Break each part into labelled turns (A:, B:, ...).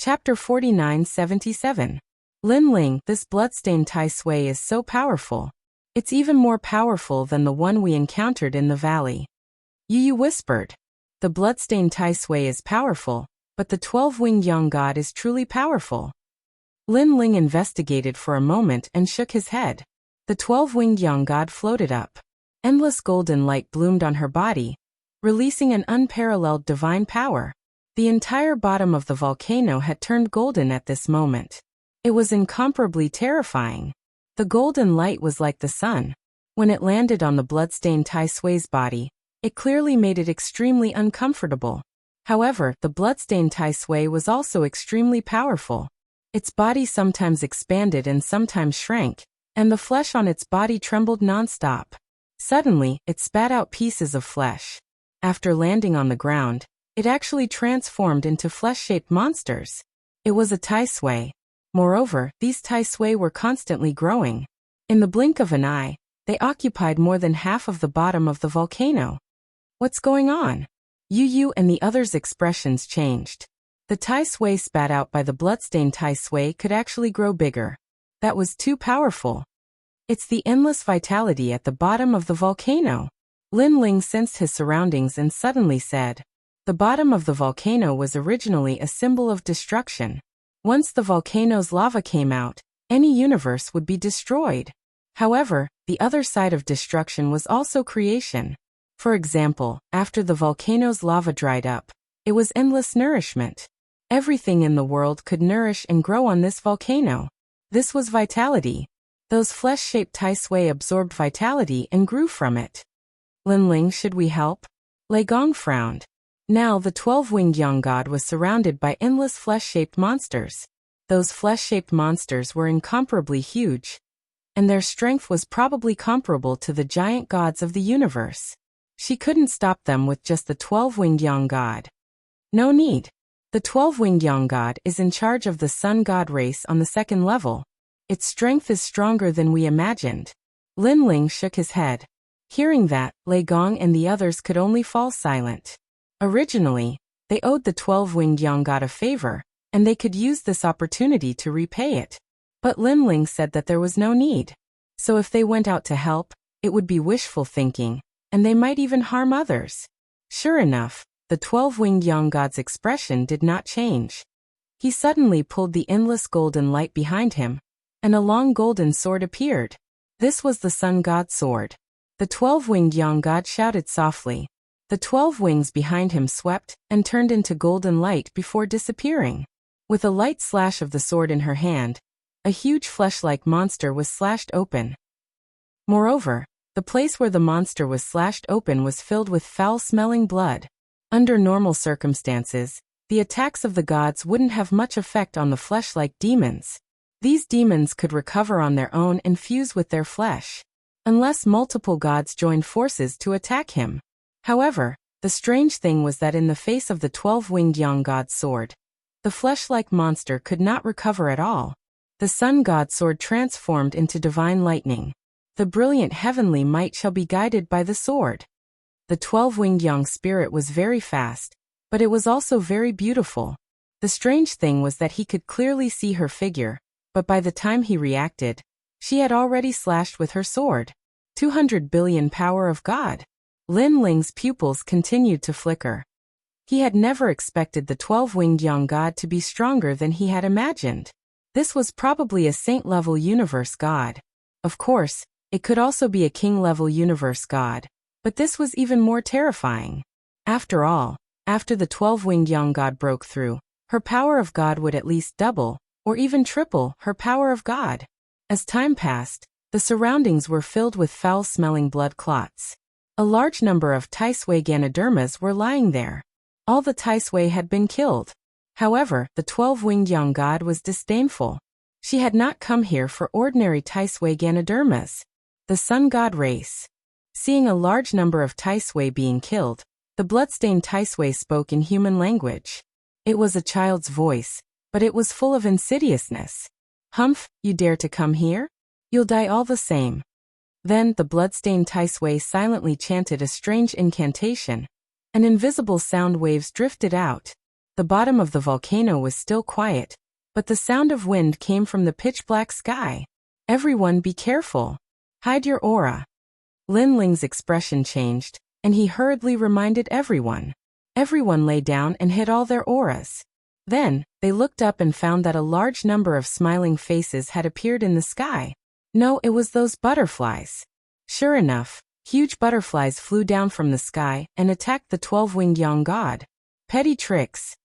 A: Chapter 4977. Lin Ling, this bloodstained Tai Sui is so powerful. It's even more powerful than the one we encountered in the valley. Yu whispered. The bloodstained Tai Sui is powerful, but the 12-winged young god is truly powerful. Lin Ling investigated for a moment and shook his head. The 12-winged young god floated up. Endless golden light bloomed on her body, releasing an unparalleled divine power. The entire bottom of the volcano had turned golden at this moment. It was incomparably terrifying. The golden light was like the sun. When it landed on the bloodstained Tai Sui's body, it clearly made it extremely uncomfortable. However, the bloodstained Tai Sui was also extremely powerful. Its body sometimes expanded and sometimes shrank, and the flesh on its body trembled non-stop. Suddenly, it spat out pieces of flesh. After landing on the ground, it actually transformed into flesh-shaped monsters. It was a Tai Sui. Moreover, these Tai Sui were constantly growing. In the blink of an eye, they occupied more than half of the bottom of the volcano. What's going on? Yu and the others' expressions changed. The Tai Sui spat out by the bloodstained Tai Sui could actually grow bigger. That was too powerful. It's the endless vitality at the bottom of the volcano. Lin Ling sensed his surroundings and suddenly said, the bottom of the volcano was originally a symbol of destruction. Once the volcano's lava came out, any universe would be destroyed. However, the other side of destruction was also creation. For example, after the volcano's lava dried up, it was endless nourishment. Everything in the world could nourish and grow on this volcano. This was vitality. Those flesh-shaped Tai Sui absorbed vitality and grew from it. Lin Ling, should we help? Lei Gong frowned. Now the 12-winged young god was surrounded by endless flesh-shaped monsters. Those flesh-shaped monsters were incomparably huge, and their strength was probably comparable to the giant gods of the universe. She couldn't stop them with just the 12-winged young god. No need. The 12-winged young god is in charge of the sun god race on the second level. Its strength is stronger than we imagined. Lin Ling shook his head. Hearing that, Lei Gong and the others could only fall silent. Originally, they owed the 12-winged young god a favor, and they could use this opportunity to repay it. But Lin Ling said that there was no need. So if they went out to help, it would be wishful thinking, and they might even harm others. Sure enough, the 12-winged young god's expression did not change. He suddenly pulled the endless golden light behind him, and a long golden sword appeared. This was the sun god's sword. The 12-winged young god shouted softly. The 12 wings behind him swept and turned into golden light before disappearing. With a light slash of the sword in her hand, a huge flesh-like monster was slashed open. Moreover, the place where the monster was slashed open was filled with foul-smelling blood. Under normal circumstances, the attacks of the gods wouldn't have much effect on the flesh-like demons. These demons could recover on their own and fuse with their flesh, unless multiple gods joined forces to attack him. However, the strange thing was that in the face of the 12-winged young god's sword, the flesh-like monster could not recover at all. The sun god's sword transformed into divine lightning. The brilliant heavenly might shall be guided by the sword. The 12-winged young spirit was very fast, but it was also very beautiful. The strange thing was that he could clearly see her figure, but by the time he reacted, she had already slashed with her sword. 200 billion power of God. Lin Ling's pupils continued to flicker. He had never expected the 12-winged young god to be stronger than he had imagined. This was probably a saint-level universe god. Of course, it could also be a king-level universe god, but this was even more terrifying. After all, after the 12-winged young god broke through, her power of God would at least double, or even triple, her power of God. As time passed, the surroundings were filled with foul-smelling blood clots. A large number of Tai Sui Ganodermas were lying there. All the Tai Sui had been killed. However, the 12-winged young god was disdainful. She had not come here for ordinary Tai Sui Ganodermas. The sun god race. Seeing a large number of Tai Sui being killed, the bloodstained Tai Sui spoke in human language. It was a child's voice, but it was full of insidiousness. Humph, you dare to come here? You'll die all the same. Then the bloodstained Tai Sui silently chanted a strange incantation. An invisible sound waves drifted out. The bottom of the volcano was still quiet, but the sound of wind came from the pitch-black sky. Everyone be careful. Hide your aura. Lin Ling's expression changed, and he hurriedly reminded everyone. Everyone lay down and hid all their auras. Then, they looked up and found that a large number of smiling faces had appeared in the sky. No, it was those butterflies. Sure enough, huge butterflies flew down from the sky and attacked the 12-winged young god. Petty tricks.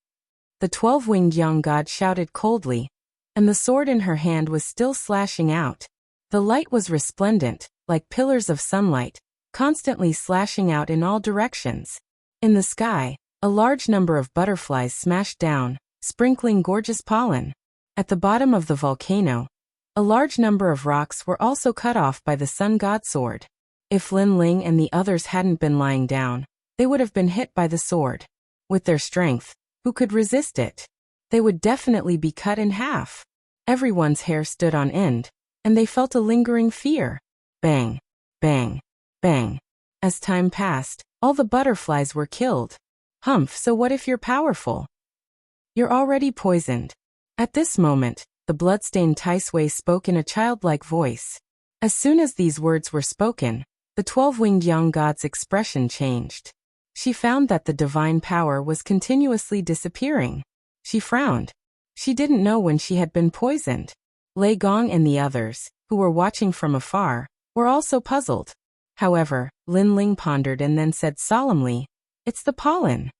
A: The 12-winged young god shouted coldly, and the sword in her hand was still slashing out. The light was resplendent, like pillars of sunlight, constantly slashing out in all directions. In the sky, a large number of butterflies smashed down, sprinkling gorgeous pollen. At the bottom of the volcano, a large number of rocks were also cut off by the sun god sword. If Lin Ling and the others hadn't been lying down, they would have been hit by the sword. With their strength, who could resist it? They would definitely be cut in half. Everyone's hair stood on end, and they felt a lingering fear. Bang, bang, bang. As time passed, all the butterflies were killed. Humph, so what if you're powerful? You're already poisoned. At this moment, the bloodstained Tai Sui spoke in a childlike voice. As soon as these words were spoken, the 12-winged young god's expression changed. She found that the divine power was continuously disappearing. She frowned. She didn't know when she had been poisoned. Lei Gong and the others, who were watching from afar, were also puzzled. However, Lin Ling pondered and then said solemnly, "It's the pollen."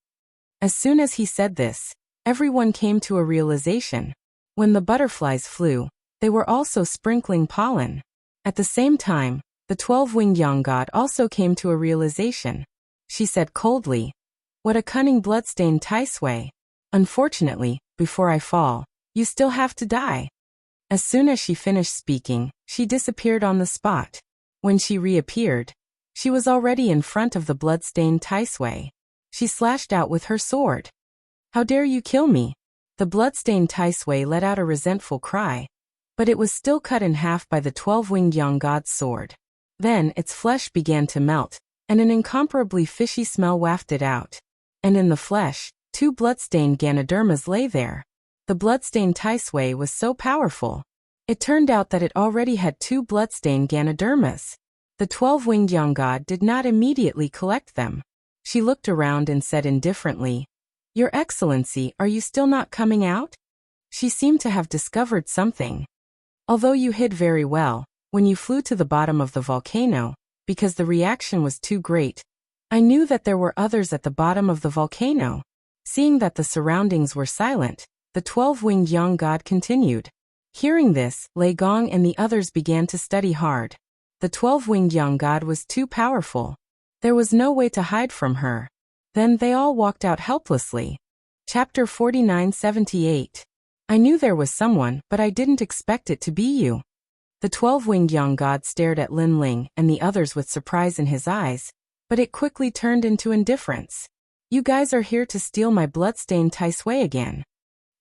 A: As soon as he said this, everyone came to a realization. When the butterflies flew, they were also sprinkling pollen. At the same time, the 12-winged young god also came to a realization. She said coldly, "What a cunning bloodstained Tai Sui. Unfortunately, before I fall, you still have to die." As soon as she finished speaking, she disappeared on the spot. When she reappeared, she was already in front of the bloodstained Tai Sui. She slashed out with her sword. "How dare you kill me?" The bloodstained Tai Sui let out a resentful cry, but it was still cut in half by the 12-winged young god's sword. Then its flesh began to melt, and an incomparably fishy smell wafted out. And in the flesh, 2 bloodstained Ganodermas lay there. The bloodstained Tai Sui was so powerful. It turned out that it already had 2 bloodstained Ganodermas. The 12-winged young god did not immediately collect them. She looked around and said indifferently, "Your Excellency, are you still not coming out?" She seemed to have discovered something. "Although you hid very well, when you flew to the bottom of the volcano, because the reaction was too great, I knew that there were others at the bottom of the volcano." Seeing that the surroundings were silent, the 12-winged young god continued. Hearing this, Lei Gong and the others began to study hard. The 12-winged young god was too powerful. There was no way to hide from her. Then they all walked out helplessly. Chapter 4978. I knew there was someone, but I didn't expect it to be you. The 12-winged young god stared at Lin Ling and the others with surprise in his eyes, but it quickly turned into indifference. "You guys are here to steal my bloodstained Tai Sui again."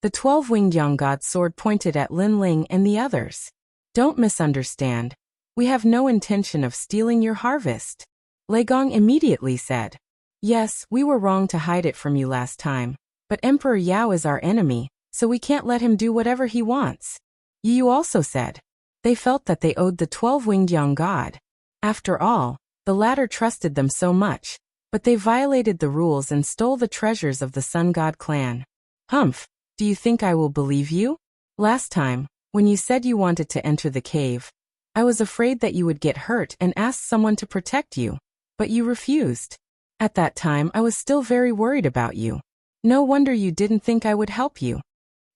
A: The 12-winged young god's sword pointed at Lin Ling and the others. "Don't misunderstand. We have no intention of stealing your harvest." Lei Gong immediately said, "Yes, we were wrong to hide it from you last time, but Emperor Yao is our enemy, so we can't let him do whatever he wants." Yu also said. They felt that they owed the 12-winged young god. After all, the latter trusted them so much, but they violated the rules and stole the treasures of the Sun God clan. "Humph, do you think I will believe you? Last time, when you said you wanted to enter the cave, I was afraid that you would get hurt and asked someone to protect you, but you refused. At that time I was still very worried about you. No wonder you didn't think I would help you."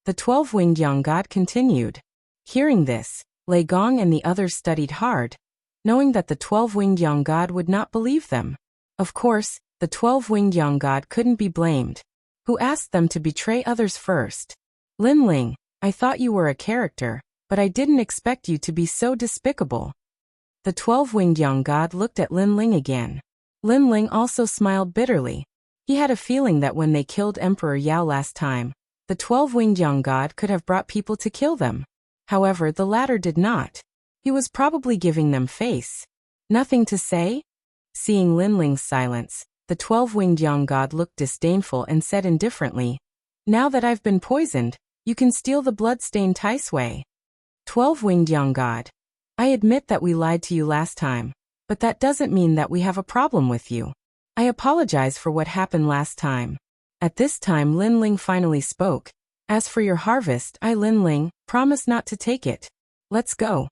A: The 12-winged young god continued. Hearing this, Lei Gong and the others studied hard, knowing that the 12-winged young god would not believe them. Of course, the 12-winged young god couldn't be blamed. Who asked them to betray others first? "Lin Ling, I thought you were a character, but I didn't expect you to be so despicable." The 12-winged young god looked at Lin Ling again. Lin Ling also smiled bitterly. He had a feeling that when they killed Emperor Yao last time, the 12-winged young god could have brought people to kill them. However, the latter did not. He was probably giving them face. Nothing to say? Seeing Lin Ling's silence, the 12-winged young god looked disdainful and said indifferently, Now that I've been poisoned, you can steal the blood-stained Tai Sui. 12-winged young god. I admit that we lied to you last time, but that doesn't mean that we have a problem with you. I apologize for what happened last time. At this time Lin Ling finally spoke. As for your harvest, Lin Ling, promise not to take it. Let's go.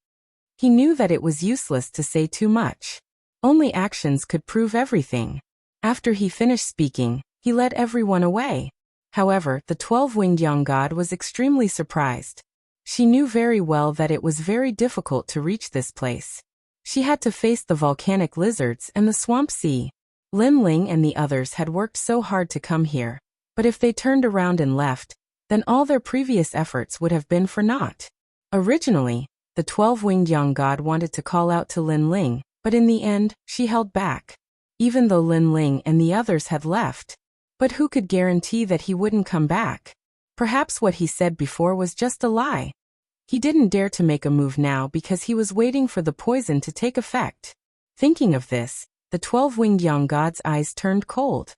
A: He knew that it was useless to say too much. Only actions could prove everything. After he finished speaking, he led everyone away. However, the 12-winged young god was extremely surprised. She knew very well that it was very difficult to reach this place. She had to face the volcanic lizards and the swamp sea. Lin Ling and the others had worked so hard to come here, but if they turned around and left, then all their previous efforts would have been for naught. Originally, the 12-winged young god wanted to call out to Lin Ling, but in the end, she held back. Even though Lin Ling and the others had left. But who could guarantee that he wouldn't come back? Perhaps what he said before was just a lie. He didn't dare to make a move now because he was waiting for the poison to take effect. Thinking of this, the 12-winged young god's eyes turned cold.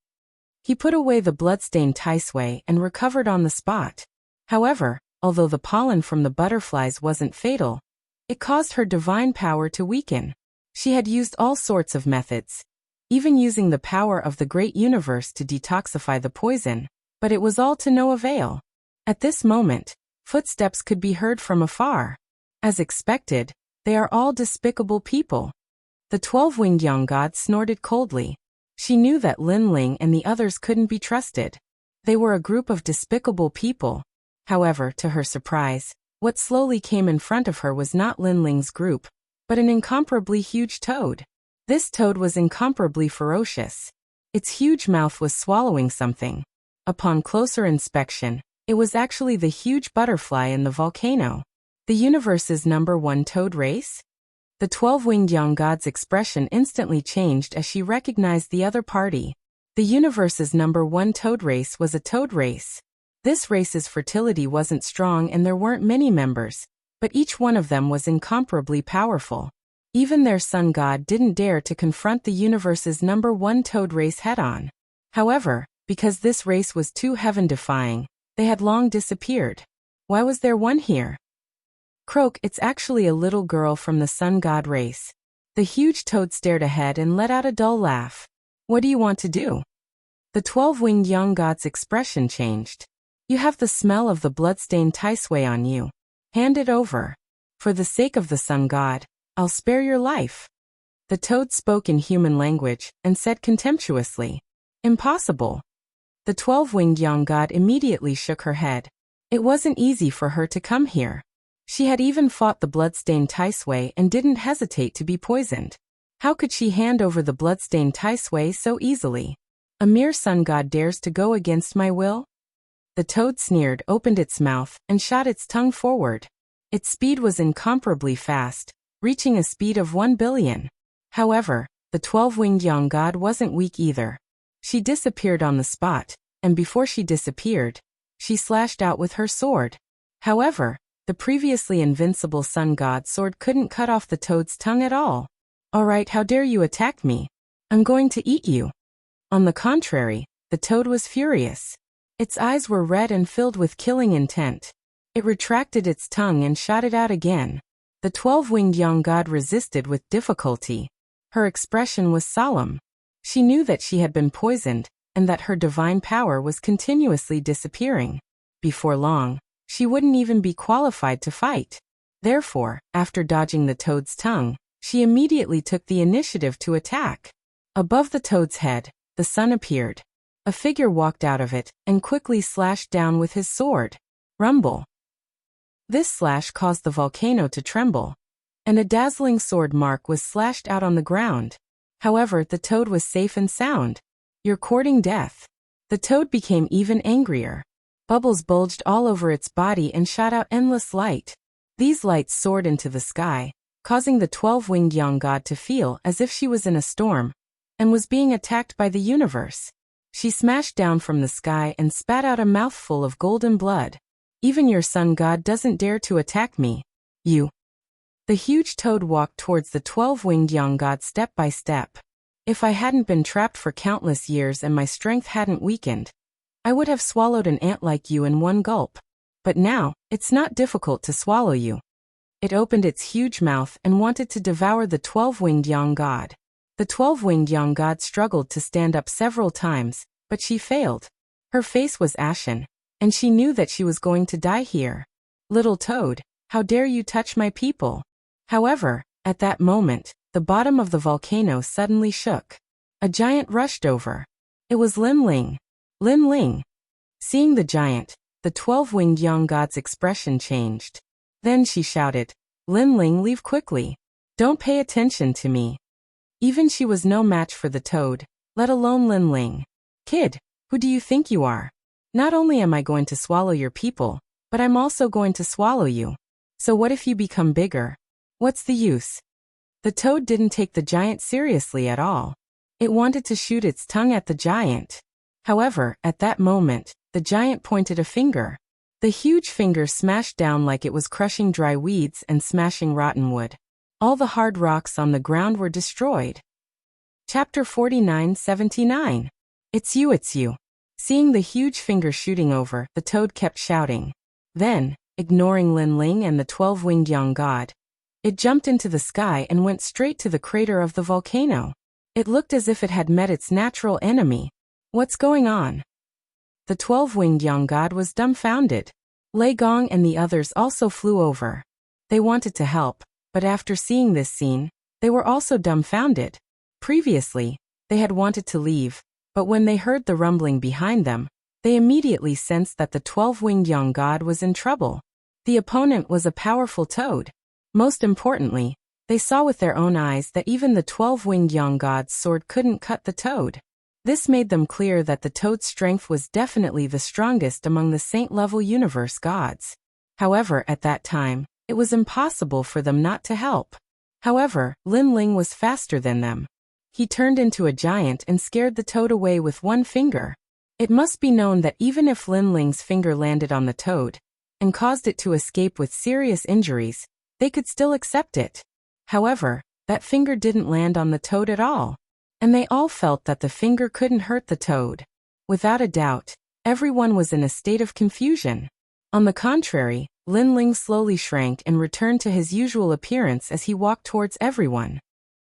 A: He put away the blood-stained Tai Sui and recovered on the spot. However, although the pollen from the butterflies wasn't fatal, it caused her divine power to weaken. She had used all sorts of methods, even using the power of the great universe to detoxify the poison, but it was all to no avail. At this moment, footsteps could be heard from afar. As expected, they are all despicable people. The 12-winged young god snorted coldly. She knew that Lin Ling and the others couldn't be trusted. They were a group of despicable people. However, to her surprise, what slowly came in front of her was not Lin Ling's group, but an incomparably huge toad. This toad was incomparably ferocious. Its huge mouth was swallowing something. Upon closer inspection, it was actually the huge butterfly in the volcano. The universe's #1 toad race? The 12-winged young god's expression instantly changed as she recognized the other party. The universe's #1 toad race was a toad race. This race's fertility wasn't strong and there weren't many members, but each one of them was incomparably powerful. Even their sun god didn't dare to confront the universe's #1 toad race head-on. However, because this race was too heaven-defying, they had long disappeared. Why was there one here? Croak, it's actually a little girl from the sun god race. The huge toad stared ahead and let out a dull laugh. What do you want to do? The 12-winged young god's expression changed. You have the smell of the blood-stained Tai Sui on you. Hand it over. For the sake of the sun god, I'll spare your life. The toad spoke in human language and said contemptuously, Impossible. The 12-winged young god immediately shook her head. It wasn't easy for her to come here. She had even fought the blood-stained Tai Sui and didn't hesitate to be poisoned. How could she hand over the blood-stained Tai Sui so easily? A mere sun god dares to go against my will? The toad sneered, opened its mouth, and shot its tongue forward. Its speed was incomparably fast, reaching a speed of 1 billion. However, the 12-winged young god wasn't weak either. She disappeared on the spot, and before she disappeared, she slashed out with her sword. However, the previously invincible sun god sword couldn't cut off the toad's tongue at all. Alright, how dare you attack me? I'm going to eat you. On the contrary, the toad was furious. Its eyes were red and filled with killing intent. It retracted its tongue and shot it out again. The 12-winged young god resisted with difficulty. Her expression was solemn. She knew that she had been poisoned, and that her divine power was continuously disappearing. Before long, she wouldn't even be qualified to fight. Therefore, after dodging the toad's tongue, she immediately took the initiative to attack. Above the toad's head, the sun appeared. A figure walked out of it, and quickly slashed down with his sword. Rumble. This slash caused the volcano to tremble, and a dazzling sword mark was slashed out on the ground. However, the toad was safe and sound. You're courting death. The toad became even angrier. Bubbles bulged all over its body and shot out endless light. These lights soared into the sky, causing the 12-winged young god to feel as if she was in a storm, and was being attacked by the universe. She smashed down from the sky and spat out a mouthful of golden blood. Even your sun god doesn't dare to attack me. You. The huge toad walked towards the 12-winged young god step by step. If I hadn't been trapped for countless years and my strength hadn't weakened, I would have swallowed an ant like you in one gulp. But now, it's not difficult to swallow you. It opened its huge mouth and wanted to devour the 12-winged young god. The 12-winged young god struggled to stand up several times, but she failed. Her face was ashen, and she knew that she was going to die here. Little toad, how dare you touch my people? However, at that moment, the bottom of the volcano suddenly shook. A giant rushed over. It was Lin Ling. Lin Ling. Seeing the giant, the 12-winged young god's expression changed. Then she shouted, Lin Ling, leave quickly. Don't pay attention to me. Even she was no match for the toad, let alone Lin Ling. Kid, who do you think you are? Not only am I going to swallow your people, but I'm also going to swallow you. So what if you become bigger? What's the use? The toad didn't take the giant seriously at all. It wanted to shoot its tongue at the giant. However, at that moment, the giant pointed a finger. The huge finger smashed down like it was crushing dry weeds and smashing rotten wood. All the hard rocks on the ground were destroyed. Chapter 49-79. It's you, it's you. Seeing the huge finger shooting over, the toad kept shouting. Then, ignoring Lin Ling and the 12-winged young god, it jumped into the sky and went straight to the crater of the volcano. It looked as if it had met its natural enemy. What's going on? The 12-winged young god was dumbfounded. Lei Gong and the others also flew over. They wanted to help, but after seeing this scene, they were also dumbfounded. Previously, they had wanted to leave, but when they heard the rumbling behind them, they immediately sensed that the 12-winged young god was in trouble. The opponent was a powerful toad. Most importantly, they saw with their own eyes that even the 12-winged young god's sword couldn't cut the toad. This made them clear that the toad's strength was definitely the strongest among the saint-level universe gods. However, at that time, it was impossible for them not to help. However, Lin Ling was faster than them. He turned into a giant and scared the toad away with one finger. It must be known that even if Lin Ling's finger landed on the toad and caused it to escape with serious injuries, they could still accept it. However, that finger didn't land on the toad at all, and they all felt that the finger couldn't hurt the toad. Without a doubt, everyone was in a state of confusion. On the contrary, Lin Ling slowly shrank and returned to his usual appearance as he walked towards everyone.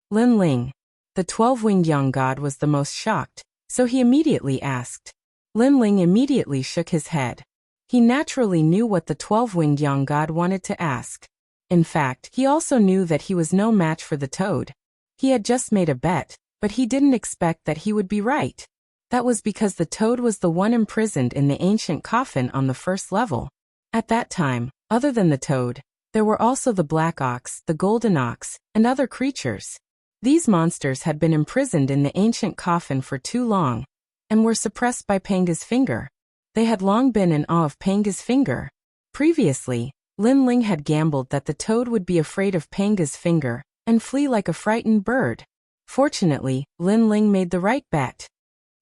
A: Lin Ling. The 12-winged young god was the most shocked, so he immediately asked. Lin Ling immediately shook his head. He naturally knew what the 12-winged young god wanted to ask. In fact, he also knew that he was no match for the toad. He had just made a bet, but he didn't expect that he would be right. That was because the toad was the one imprisoned in the ancient coffin on the first level. At that time, other than the toad, there were also the black ox, the golden ox, and other creatures. These monsters had been imprisoned in the ancient coffin for too long, and were suppressed by Panga's finger. They had long been in awe of Panga's finger. Previously, Lin Ling had gambled that the toad would be afraid of Panga's finger and flee like a frightened bird. Fortunately, Lin Ling made the right bet.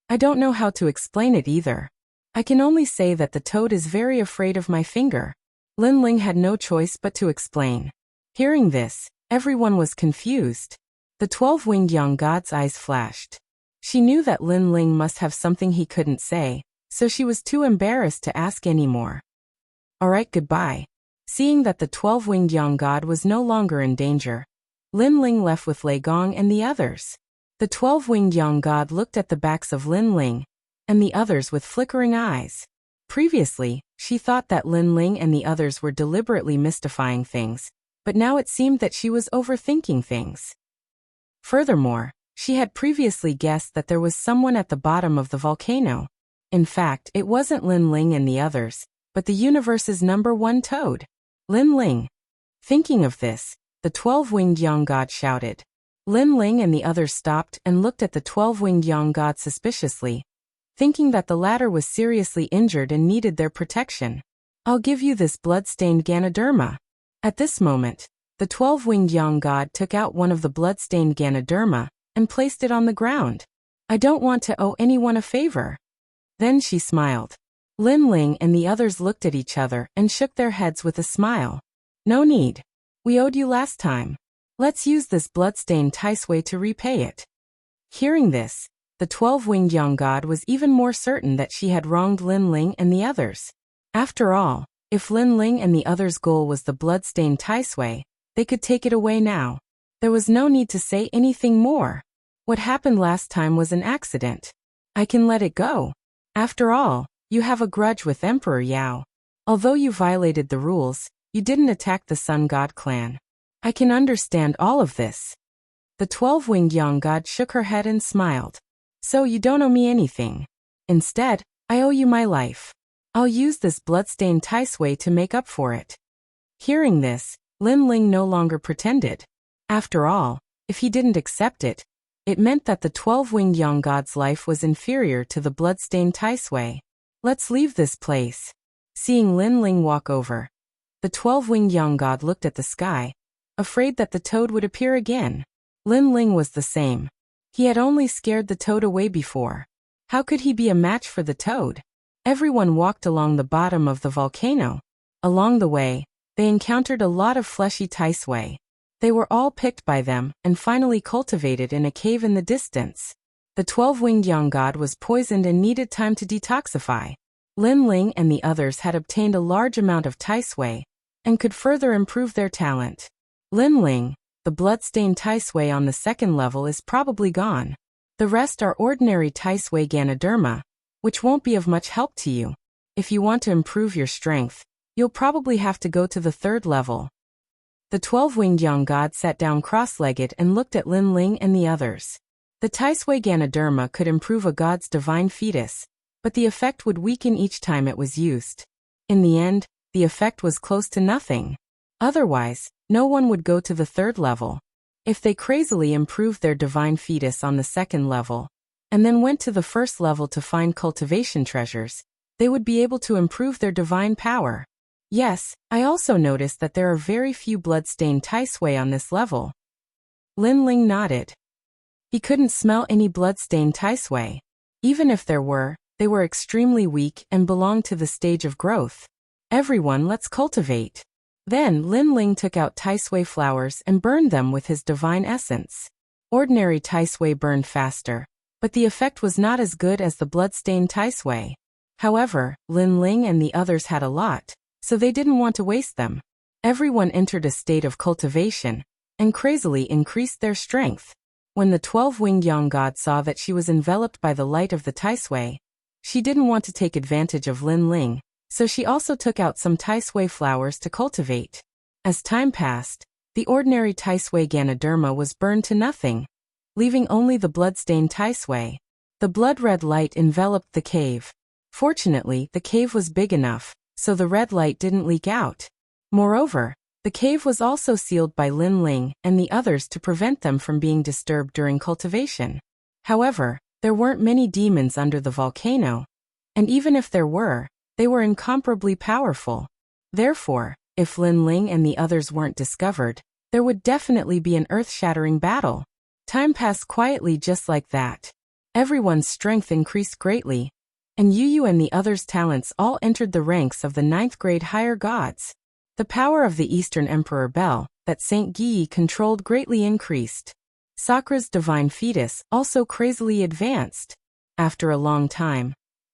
A: I don't know how to explain it either. I can only say that the toad is very afraid of my finger. Lin Ling had no choice but to explain. Hearing this, everyone was confused. The 12-winged young god's eyes flashed. She knew that Lin Ling must have something he couldn't say, so she was too embarrassed to ask anymore. Alright, goodbye. Seeing that the 12-winged young god was no longer in danger, Lin Ling left with Lei Gong and the others. The 12-winged young god looked at the backs of Lin Ling and the others with flickering eyes. Previously, she thought that Lin Ling and the others were deliberately mystifying things, but now it seemed that she was overthinking things. Furthermore, she had previously guessed that there was someone at the bottom of the volcano. In fact, it wasn't Lin Ling and the others, but the universe's #1 toad, Lin Ling. Thinking of this, the 12-winged young god shouted. Lin Ling and the others stopped and looked at the 12-winged young god suspiciously, thinking that the latter was seriously injured and needed their protection. I'll give you this blood-stained Ganoderma. At this moment, the 12-winged young god took out one of the blood-stained Ganoderma and placed it on the ground. I don't want to owe anyone a favor. Then she smiled. Lin Ling and the others looked at each other and shook their heads with a smile. No need. We owed you last time. Let's use this blood-stained Tai Sui to repay it. Hearing this, The 12-winged young god was even more certain that she had wronged Lin Ling and the others. After all, if Lin Ling and the others' goal was the blood-stained Tai Sui, they could take it away now. There was no need to say anything more. What happened last time was an accident. I can let it go. After all, you have a grudge with Emperor Yao. Although you violated the rules, you didn't attack the Sun God clan. I can understand all of this. The 12-winged young god shook her head and smiled. So you don't owe me anything. Instead, I owe you my life. I'll use this blood-stained Tai Sui to make up for it. Hearing this, Lin Ling no longer pretended. After all, if he didn't accept it, it meant that the 12-winged young god's life was inferior to the blood-stained Tai Sui. Let's leave this place. Seeing Lin Ling walk over, the 12-winged young god looked at the sky, afraid that the toad would appear again. Lin Ling was the same. He had only scared the toad away before. How could he be a match for the toad? Everyone walked along the bottom of the volcano. Along the way, they encountered a lot of fleshy Tai Sui. They were all picked by them and finally cultivated in a cave in the distance. The 12-winged young god was poisoned and needed time to detoxify. Lin Ling and the others had obtained a large amount of Tai Sui and could further improve their talent. Lin Ling, the blood-stained Tai Sui on the second level is probably gone. The rest are ordinary Tai Sui Ganoderma, which won't be of much help to you. If you want to improve your strength, you'll probably have to go to the third level. The 12-winged young god sat down cross-legged and looked at Lin Ling and the others. The Tai Sui Ganoderma could improve a god's divine fetus, but the effect would weaken each time it was used. In the end, the effect was close to nothing. Otherwise, no one would go to the third level. If they crazily improved their divine fetus on the second level, and then went to the first level to find cultivation treasures, they would be able to improve their divine power. Yes, I also noticed that there are very few blood-stained Tai Sui on this level. Lin Ling nodded. He couldn't smell any blood-stained Tai Sui. Even if there were, they were extremely weak and belonged to the stage of growth. Everyone, let's cultivate. Then Lin Ling took out Tai Sui flowers and burned them with his divine essence. Ordinary Tai Sui burned faster, but the effect was not as good as the blood-stained Tai Sui. However, Lin Ling and the others had a lot, so they didn't want to waste them. Everyone entered a state of cultivation and crazily increased their strength. When the 12-winged young god saw that she was enveloped by the light of the Tai Sui, she didn't want to take advantage of Lin Ling, so she also took out some Tai Sui flowers to cultivate. As time passed, the ordinary Tai Sui Ganoderma was burned to nothing, leaving only the blood-stained Tai Sui. The blood-red light enveloped the cave. Fortunately, the cave was big enough, so the red light didn't leak out. Moreover, the cave was also sealed by Lin Ling and the others to prevent them from being disturbed during cultivation. However, there weren't many demons under the volcano, and even if there were, they were incomparably powerful. Therefore, if Lin Ling and the others weren't discovered, there would definitely be an earth-shattering battle. Time passed quietly just like that. Everyone's strength increased greatly, and Yu and the others' talents all entered the ranks of the 9th-grade higher gods. The power of the Eastern Emperor Bel, that Saint Guyi controlled, greatly increased. Sakura's divine fetus also crazily advanced. After a long time,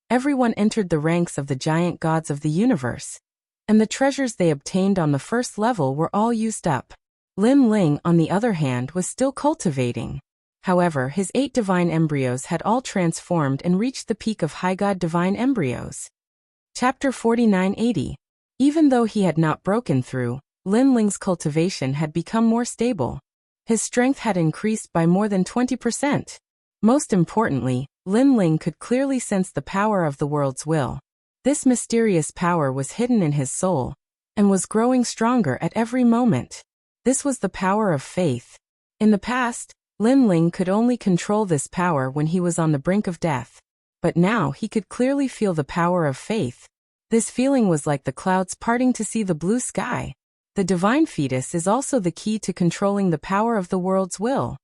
A: everyone entered the ranks of the giant gods of the universe, and the treasures they obtained on the first level were all used up. Lin Ling, on the other hand, was still cultivating. However, his 8 divine embryos had all transformed and reached the peak of high god divine embryos. Chapter 4980. Even though he had not broken through, Lin Ling's cultivation had become more stable. His strength had increased by more than 20%. Most importantly, Lin Ling could clearly sense the power of the world's will. This mysterious power was hidden in his soul, and was growing stronger at every moment. This was the power of faith. In the past, Lin Ling could only control this power when he was on the brink of death. But now he could clearly feel the power of faith. This feeling was like the clouds parting to see the blue sky. The divine fetus is also the key to controlling the power of the world's will.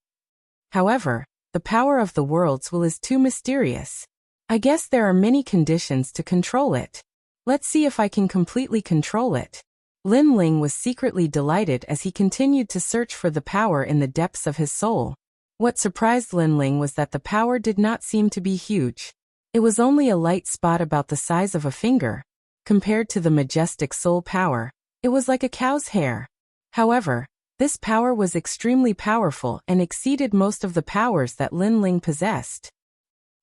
A: However, the power of the world's will is too mysterious. I guess there are many conditions to control it. Let's see if I can completely control it. Lin Ling was secretly delighted as he continued to search for the power in the depths of his soul. What surprised Lin Ling was that the power did not seem to be huge. It was only a light spot about the size of a finger. Compared to the majestic soul power, it was like a cow's hair. However, this power was extremely powerful and exceeded most of the powers that Lin Ling possessed.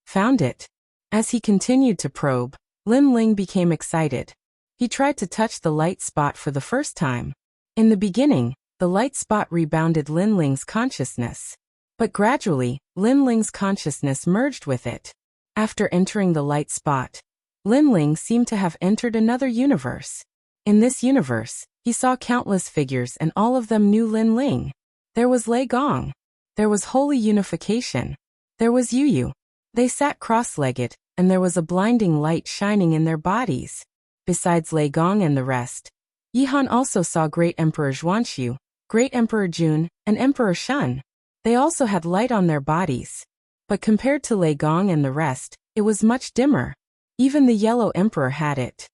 A: Found it. As he continued to probe, Lin Ling became excited. He tried to touch the light spot for the first time. In the beginning, the light spot rebounded Lin Ling's consciousness. But gradually, Lin Ling's consciousness merged with it. After entering the light spot, Lin Ling seemed to have entered another universe. In this universe, he saw countless figures and all of them knew Lin Ling. There was Lei Gong. There was Holy Unification. There was Yu. They sat cross-legged, and there was a blinding light shining in their bodies. Besides Lei Gong and the rest, Yihan also saw Great Emperor Xuanxiu, Great Emperor Jun, and Emperor Shun. They also had light on their bodies. But compared to Lei Gong and the rest, it was much dimmer. Even the Yellow Emperor had it.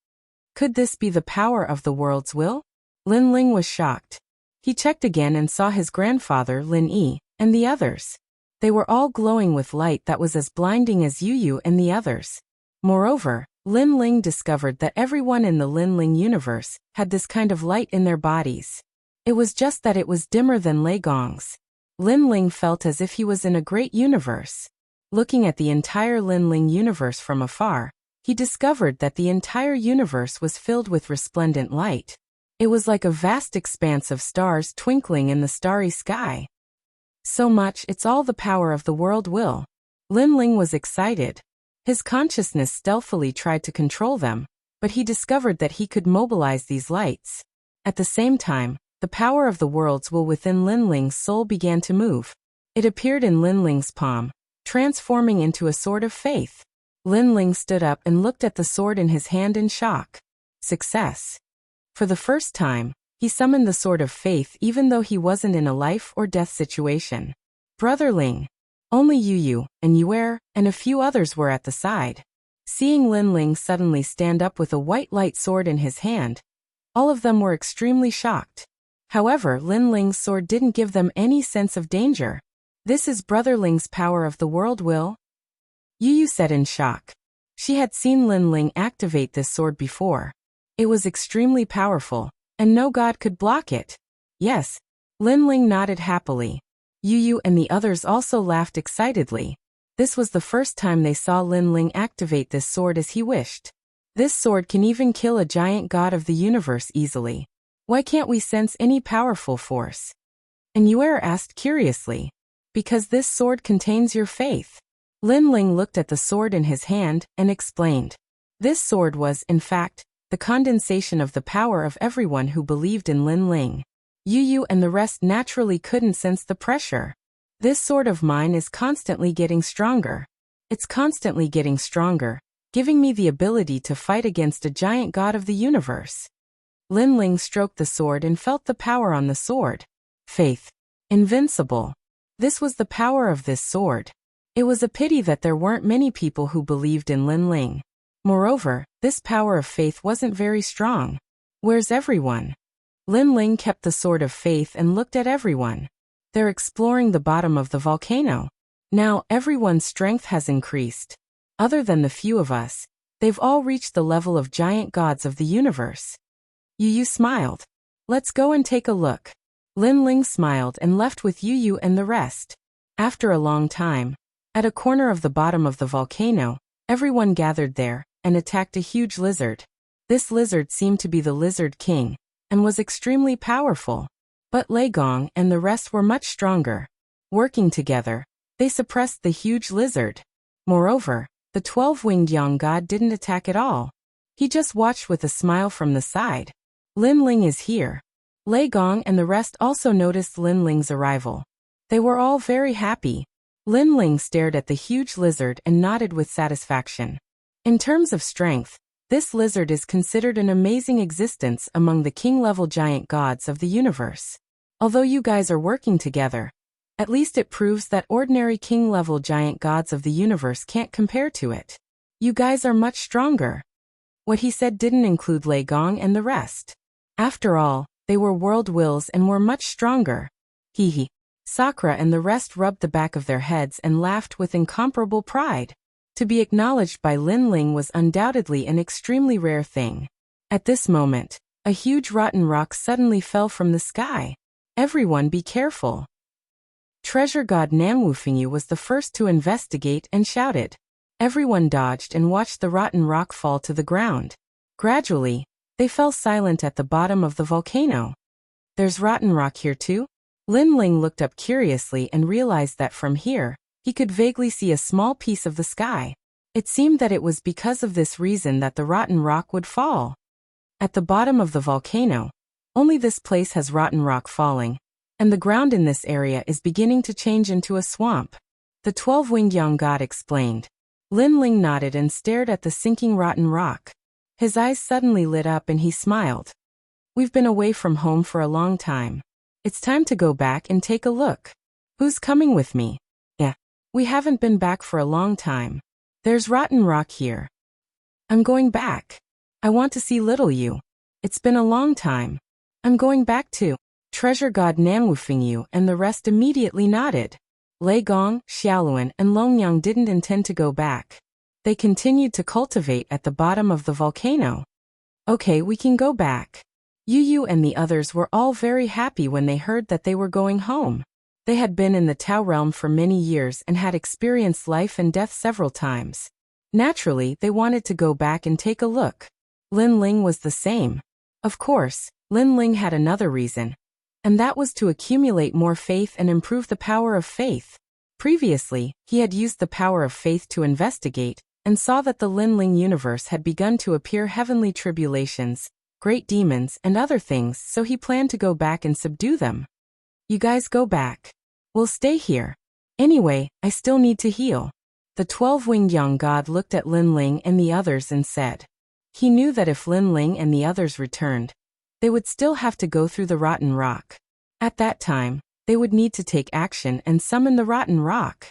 A: Could this be the power of the world's will? Lin Ling was shocked. He checked again and saw his grandfather Lin Yi, and the others. They were all glowing with light that was as blinding as Yu and the others. Moreover, Lin Ling discovered that everyone in the Lin Ling universe had this kind of light in their bodies. It was just that it was dimmer than Lei Gong's. Lin Ling felt as if he was in a great universe. Looking at the entire Lin Ling universe from afar, he discovered that the entire universe was filled with resplendent light. It was like a vast expanse of stars twinkling in the starry sky. So much, it's all the power of the world will. Lin Ling was excited. His consciousness stealthily tried to control them, but he discovered that he could mobilize these lights. At the same time, the power of the world's will within Lin Ling's soul began to move. It appeared in Lin Ling's palm, transforming into a sword of faith. Lin Ling stood up and looked at the sword in his hand in shock. Success. For the first time, he summoned the sword of faith even though he wasn't in a life or death situation. Brother Ling. Only Yu and Yuer and a few others were at the side. Seeing Lin Ling suddenly stand up with a white light sword in his hand, all of them were extremely shocked. However, Lin Ling's sword didn't give them any sense of danger. This is Brother Ling's power of the world will? Yu said in shock. She had seen Lin Ling activate this sword before. It was extremely powerful, and no god could block it. Yes. Lin Ling nodded happily. Yu and the others also laughed excitedly. This was the first time they saw Lin Ling activate this sword as he wished. This sword can even kill a giant god of the universe easily. Why can't we sense any powerful force? And Yuer asked curiously. Because this sword contains your faith. Lin Ling looked at the sword in his hand and explained. This sword was, in fact, the condensation of the power of everyone who believed in Lin Ling. Yu and the rest naturally couldn't sense the pressure. This sword of mine is constantly getting stronger. It's constantly getting stronger, giving me the ability to fight against a giant god of the universe. Lin Ling stroked the sword and felt the power on the sword. Faith. Invincible. This was the power of this sword. It was a pity that there weren't many people who believed in Lin Ling. Moreover, this power of faith wasn't very strong. Where's everyone? Lin Ling kept the sword of faith and looked at everyone. They're exploring the bottom of the volcano. Now, everyone's strength has increased. Other than the few of us, they've all reached the level of giant gods of the universe. Yu smiled. Let's go and take a look. Lin Ling smiled and left with Yu and the rest. After a long time, at a corner of the bottom of the volcano, everyone gathered there and attacked a huge lizard. This lizard seemed to be the Lizard King and was extremely powerful. But Lei Gong and the rest were much stronger. Working together, they suppressed the huge lizard. Moreover, the 12-winged young god didn't attack at all. He just watched with a smile from the side. Lin Ling is here. Lei Gong and the rest also noticed Lin Ling's arrival. They were all very happy. Lin Ling stared at the huge lizard and nodded with satisfaction. In terms of strength, this lizard is considered an amazing existence among the king-level giant gods of the universe. Although you guys are working together, at least it proves that ordinary king-level giant gods of the universe can't compare to it. You guys are much stronger. What he said didn't include Lei Gong and the rest. After all, they were world wills and were much stronger. Hee. Sakura and the rest rubbed the back of their heads and laughed with incomparable pride. To be acknowledged by Lin Ling was undoubtedly an extremely rare thing. At this moment, a huge rotten rock suddenly fell from the sky. Everyone be careful. Treasure God Nanwufingyu was the first to investigate and shouted. Everyone dodged and watched the rotten rock fall to the ground. Gradually, they fell silent at the bottom of the volcano. There's rotten rock here too? Lin Ling looked up curiously and realized that from here, he could vaguely see a small piece of the sky. It seemed that it was because of this reason that the rotten rock would fall. At the bottom of the volcano, only this place has rotten rock falling, and the ground in this area is beginning to change into a swamp. The 12-winged young god explained. Lin Ling nodded and stared at the sinking rotten rock. His eyes suddenly lit up and he smiled. We've been away from home for a long time. It's time to go back and take a look. Who's coming with me? Yeah. We haven't been back for a long time. There's rotten rock here. I'm going back. I want to see little you. It's been a long time. I'm going back too. Treasure God Nanwufingyu and the rest immediately nodded. Lei Gong, Xiaoluan and Longyang didn't intend to go back. They continued to cultivate at the bottom of the volcano. Okay, we can go back. Yu and the others were all very happy when they heard that they were going home. They had been in the Tao realm for many years and had experienced life and death several times. Naturally, they wanted to go back and take a look. Lin Ling was the same. Of course, Lin Ling had another reason, and that was to accumulate more faith and improve the power of faith. Previously, he had used the power of faith to investigate, and saw that the Lin Ling universe had begun to appear heavenly tribulations, great demons and other things, so he planned to go back and subdue them. You guys go back. We'll stay here. Anyway, I still need to heal. The 12-winged young god looked at Lin Ling and the others and said. He knew that if Lin Ling and the others returned, they would still have to go through the rotten rock. At that time, they would need to take action and summon the rotten rock.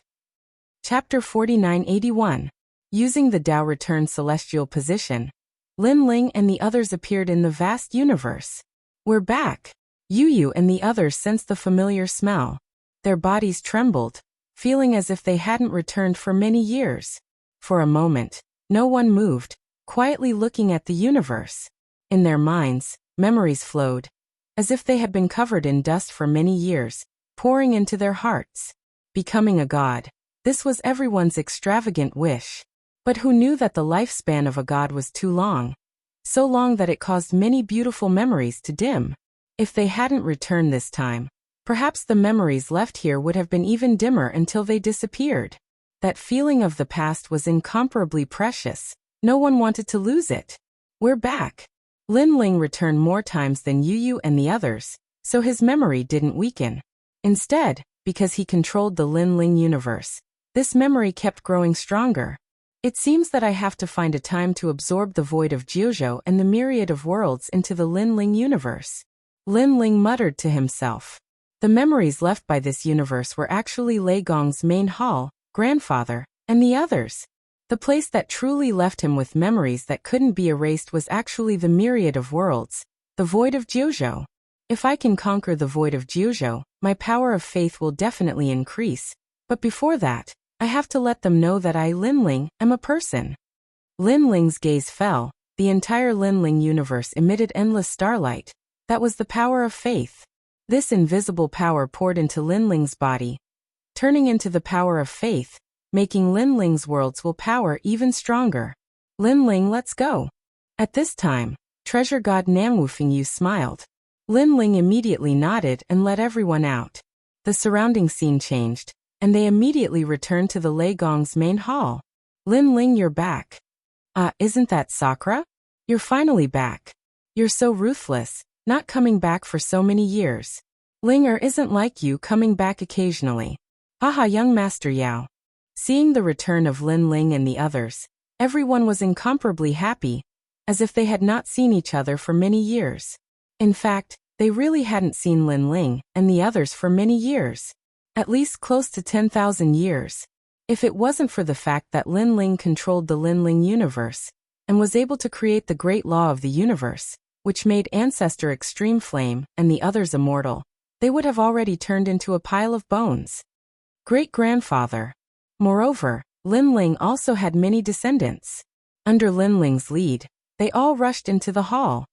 A: Chapter 4981. Using the Tao Return Celestial Position, Lin Ling and the others appeared in the vast universe. We're back. Yu and the others sensed the familiar smell. Their bodies trembled, feeling as if they hadn't returned for many years. For a moment, no one moved, quietly looking at the universe. In their minds, memories flowed, as if they had been covered in dust for many years, pouring into their hearts. Becoming a god. This was everyone's extravagant wish. But who knew that the lifespan of a god was too long? So long that it caused many beautiful memories to dim. If they hadn't returned this time, perhaps the memories left here would have been even dimmer until they disappeared. That feeling of the past was incomparably precious. No one wanted to lose it. We're back. Lin Ling returned more times than Yu and the others, so his memory didn't weaken. Instead, because he controlled the Lin Ling universe, this memory kept growing stronger. It seems that I have to find a time to absorb the void of Jiuzhou and the myriad of worlds into the Lin Ling universe. Lin Ling muttered to himself. The memories left by this universe were actually Lei Gong's main hall, grandfather, and the others. The place that truly left him with memories that couldn't be erased was actually the myriad of worlds, the void of Jiuzhou. If I can conquer the void of Jiuzhou, my power of faith will definitely increase. But before that, I have to let them know that I, Lin Ling, am a person. Lin Ling's gaze fell. The entire Lin Ling universe emitted endless starlight. That was the power of faith. This invisible power poured into Lin Ling's body, turning into the power of faith, making Lin Ling's worlds will power even stronger. Lin Ling, let's go. At this time, Treasure God Nanwufingyu smiled. Lin Ling immediately nodded and let everyone out. The surrounding scene changed, and they immediately returned to the Lei Gong's main hall. Lin Ling, you're back. Isn't that Sakura? You're finally back. You're so ruthless, not coming back for so many years. Linger isn't like you, coming back occasionally. Haha, young Master Yao. Seeing the return of Lin Ling and the others, everyone was incomparably happy, as if they had not seen each other for many years. In fact, they really hadn't seen Lin Ling and the others for many years. At least close to 10,000 years. If it wasn't for the fact that Lin Ling controlled the Lin Ling universe, and was able to create the great law of the universe, which made Ancestor Extreme Flame and the others immortal, they would have already turned into a pile of bones. Great-grandfather. Moreover, Lin Ling also had many descendants. Under Lin Ling's lead, they all rushed into the hall.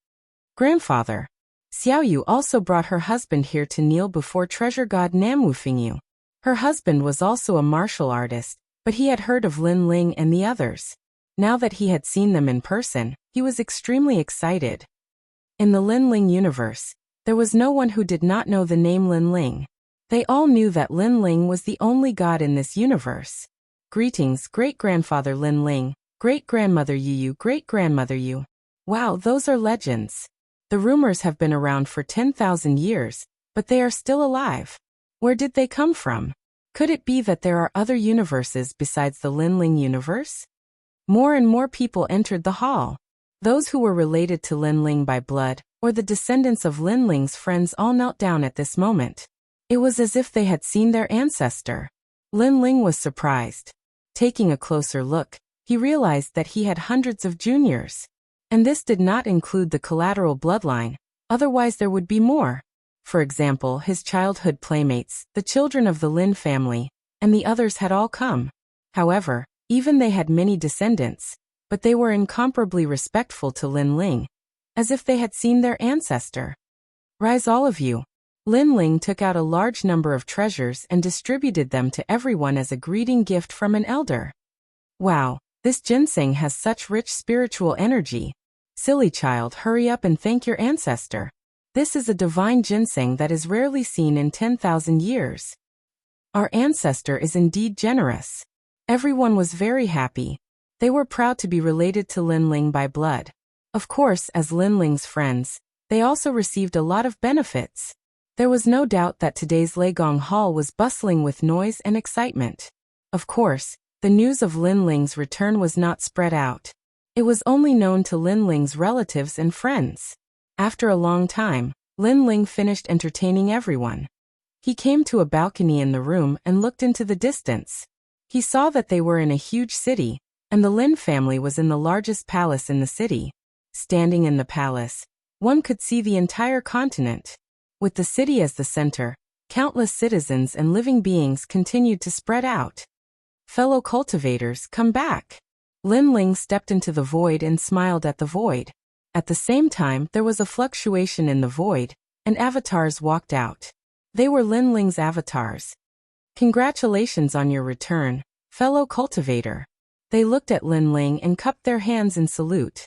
A: Grandfather. Xiao Yu also brought her husband here to kneel before treasure god Namwufingyu. Her husband was also a martial artist, but he had heard of Lin Ling and the others. Now that he had seen them in person, he was extremely excited. In the Lin Ling universe, there was no one who did not know the name Lin Ling. They all knew that Lin Ling was the only god in this universe. Greetings, great-grandfather Lin Ling, great-grandmother Yu, great-grandmother Yu. Wow, those are legends. The rumors have been around for 10,000 years, but they are still alive. Where did they come from? Could it be that there are other universes besides the Lin Ling universe? More and more people entered the hall. Those who were related to Lin Ling by blood, or the descendants of Lin Ling's friends, all knelt down at this moment. It was as if they had seen their ancestor. Lin Ling was surprised. Taking a closer look, he realized that he had hundreds of juniors. And this did not include the collateral bloodline, otherwise there would be more. For example, his childhood playmates, the children of the Lin family, and the others had all come. However, even they had many descendants, but they were incomparably respectful to Lin Ling, as if they had seen their ancestor. Rise all of you. Lin Ling took out a large number of treasures and distributed them to everyone as a greeting gift from an elder. Wow, this ginseng has such rich spiritual energy. Silly child, hurry up and thank your ancestor. This is a divine ginseng that is rarely seen in 10,000 years. Our ancestor is indeed generous. Everyone was very happy. They were proud to be related to Lin Ling by blood. Of course, as Lin Ling's friends, they also received a lot of benefits. There was no doubt that today's Leigong Hall was bustling with noise and excitement. Of course, the news of Lin Ling's return was not spread out. It was only known to Lin Ling's relatives and friends. After a long time, Lin Ling finished entertaining everyone. He came to a balcony in the room and looked into the distance. He saw that they were in a huge city, and the Lin family was in the largest palace in the city. Standing in the palace, one could see the entire continent. With the city as the center, countless citizens and living beings continued to spread out. Fellow cultivators, come back. Lin Ling stepped into the void and smiled at the void. At the same time, there was a fluctuation in the void, and avatars walked out. They were Lin Ling's avatars. Congratulations on your return, fellow cultivator. They looked at Lin Ling and cupped their hands in salute.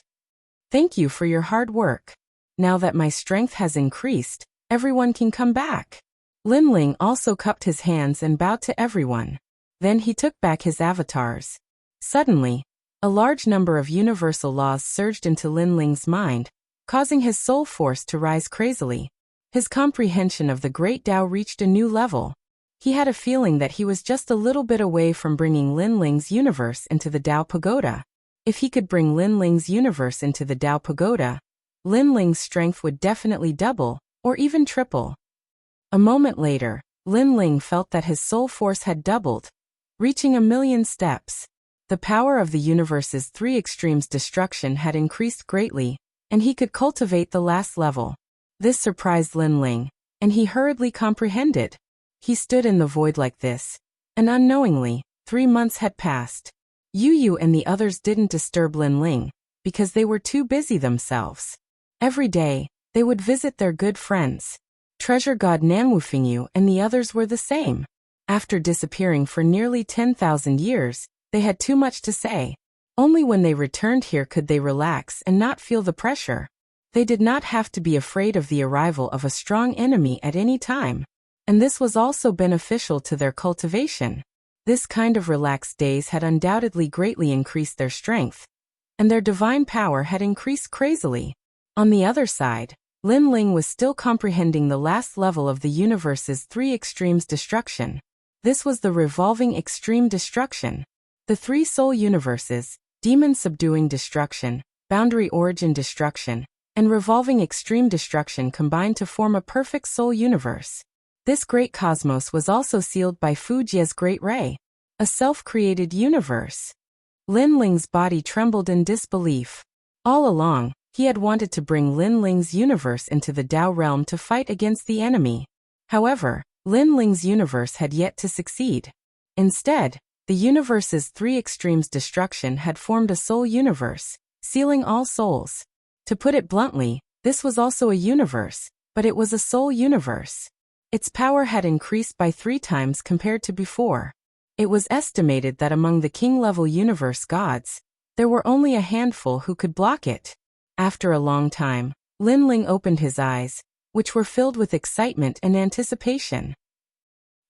A: Thank you for your hard work. Now that my strength has increased, everyone can come back. Lin Ling also cupped his hands and bowed to everyone. Then he took back his avatars. Suddenly, a large number of universal laws surged into Lin Ling's mind, causing his soul force to rise crazily. His comprehension of the Great Tao reached a new level. He had a feeling that he was just a little bit away from bringing Lin Ling's universe into the Tao Pagoda. If he could bring Lin Ling's universe into the Tao Pagoda, Lin Ling's strength would definitely double, or even triple. A moment later, Lin Ling felt that his soul force had doubled, reaching 1,000,000 steps. The power of the universe's three extremes destruction had increased greatly, and he could cultivate the last level. This surprised Lin Ling, and he hurriedly comprehended. He stood in the void like this, and unknowingly, 3 months had passed. Yu and the others didn't disturb Lin Ling, because they were too busy themselves. Every day, they would visit their good friends. Treasure god Nanwufingyu and the others were the same. After disappearing for nearly 10,000 years, they had too much to say. Only when they returned here could they relax and not feel the pressure. They did not have to be afraid of the arrival of a strong enemy at any time. And this was also beneficial to their cultivation. This kind of relaxed days had undoubtedly greatly increased their strength. And their divine power had increased crazily. On the other side, Lin Ling was still comprehending the last level of the universe's three extremes destruction. This was the revolving extreme destruction. The three soul universes, demon subduing destruction, boundary origin destruction, and revolving extreme destruction combined to form a perfect soul universe. This great cosmos was also sealed by Fujie's great ray, a self-created universe. Lin Ling's body trembled in disbelief. All along, he had wanted to bring Lin Ling's universe into the Tao realm to fight against the enemy. However, Lin Ling's universe had yet to succeed. Instead, the universe's three extremes destruction had formed a soul universe, sealing all souls. To put it bluntly, this was also a universe, but it was a soul universe. Its power had increased by 3 times compared to before. It was estimated that among the king-level universe gods, there were only a handful who could block it. After a long time, Lin Ling opened his eyes, which were filled with excitement and anticipation.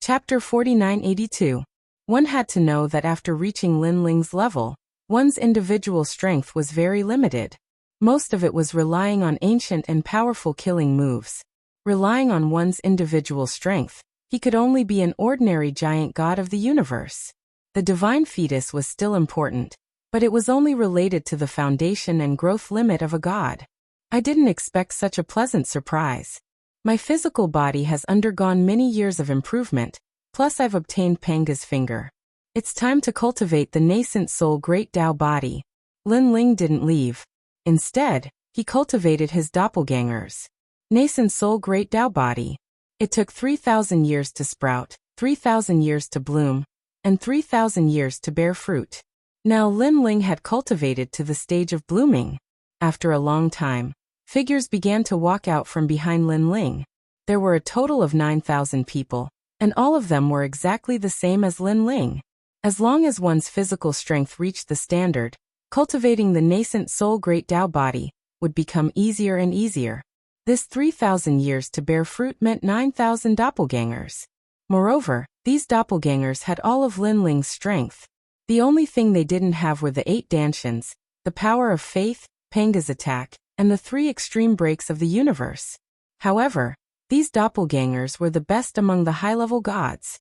A: Chapter 4982. One had to know that after reaching Lin Ling's level, one's individual strength was very limited. Most of it was relying on ancient and powerful killing moves. Relying on one's individual strength, he could only be an ordinary giant god of the universe. The divine fetus was still important, but it was only related to the foundation and growth limit of a god. I didn't expect such a pleasant surprise. My physical body has undergone many years of improvement, plus I've obtained Panga's finger. It's time to cultivate the nascent soul Great Tao body. Lin Ling didn't leave. Instead, he cultivated his doppelgangers. Nascent soul Great Tao body. It took 3,000 years to sprout, 3,000 years to bloom, and 3,000 years to bear fruit. Now Lin Ling had cultivated to the stage of blooming. After a long time, figures began to walk out from behind Lin Ling. There were a total of 9,000 people, and all of them were exactly the same as Lin Ling. As long as one's physical strength reached the standard, cultivating the nascent soul Great Tao body would become easier and easier. This 3,000 years to bear fruit meant 9,000 doppelgangers. Moreover, these doppelgangers had all of Lin Ling's strength. The only thing they didn't have were the 8 dantians, the power of faith, Panga's attack, and the 3 extreme breaks of the universe. However, these doppelgangers were the best among the high-level gods.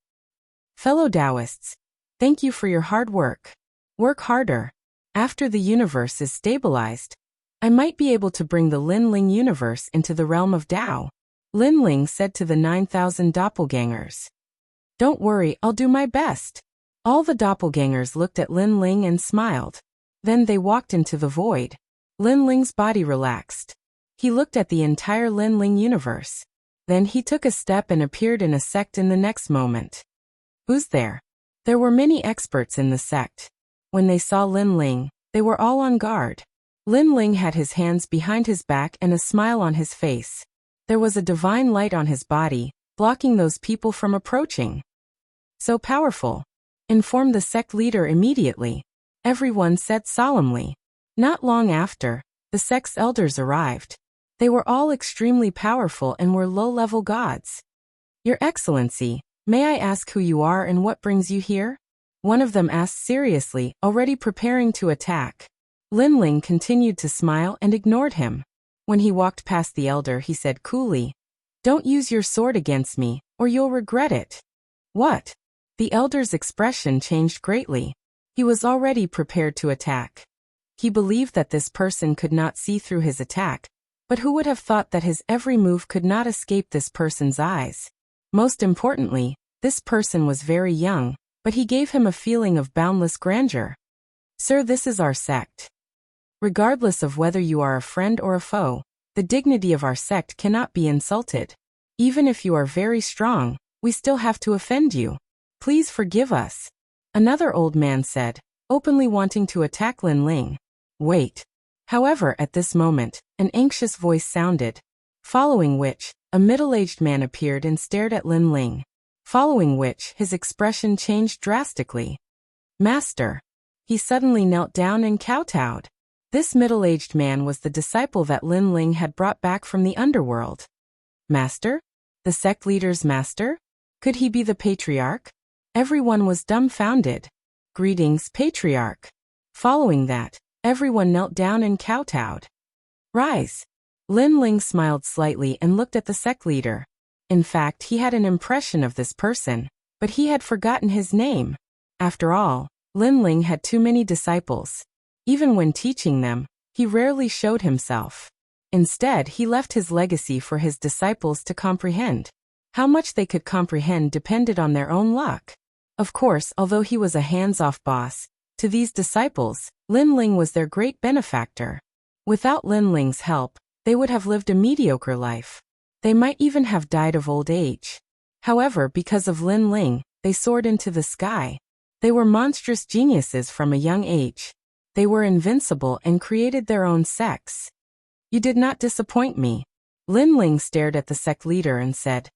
A: Fellow Taoists, thank you for your hard work. Work harder. After the universe is stabilized, I might be able to bring the Lin Ling universe into the realm of Tao. Lin Ling said to the 9,000 doppelgangers. Don't worry, I'll do my best. All the doppelgangers looked at Lin Ling and smiled. Then they walked into the void. Lin Ling's body relaxed. He looked at the entire Lin Ling universe. Then he took a step and appeared in a sect in the next moment. Who's there? There were many experts in the sect. When they saw Lin Ling, they were all on guard. Lin Ling had his hands behind his back and a smile on his face. There was a divine light on his body, blocking those people from approaching. So powerful. Inform the sect leader immediately. Everyone said solemnly. Not long after, the sect's elders arrived. They were all extremely powerful and were low-level gods. Your Excellency, may I ask who you are and what brings you here? One of them asked seriously, already preparing to attack. Lin Ling continued to smile and ignored him. When he walked past the elder, he said coolly, "Don't use your sword against me, or you'll regret it." What? The elder's expression changed greatly. He was already prepared to attack. He believed that this person could not see through his attack, but who would have thought that his every move could not escape this person's eyes? Most importantly, this person was very young, but he gave him a feeling of boundless grandeur. Sir, this is our sect. Regardless of whether you are a friend or a foe, the dignity of our sect cannot be insulted. Even if you are very strong, we still have to offend you. Please forgive us. Another old man said, openly wanting to attack Lin Ling. Wait. However, at this moment, an anxious voice sounded, following which, a middle-aged man appeared and stared at Lin Ling. Following which, his expression changed drastically. Master. He suddenly knelt down and kowtowed. This middle-aged man was the disciple that Lin Ling had brought back from the underworld. Master? The sect leader's master? Could he be the patriarch? Everyone was dumbfounded. Greetings, patriarch. Following that, everyone knelt down and kowtowed. Rise. Lin Ling smiled slightly and looked at the sect leader. In fact, he had an impression of this person, but he had forgotten his name. After all, Lin Ling had too many disciples. Even when teaching them, he rarely showed himself. Instead, he left his legacy for his disciples to comprehend. How much they could comprehend depended on their own luck. Of course, although he was a hands-off boss, to these disciples, Lin Ling was their great benefactor. Without Lin Ling's help, they would have lived a mediocre life. They might even have died of old age. However, because of Lin Ling, they soared into the sky. They were monstrous geniuses from a young age. They were invincible and created their own sects. You did not disappoint me. Lin Ling stared at the sect leader and said,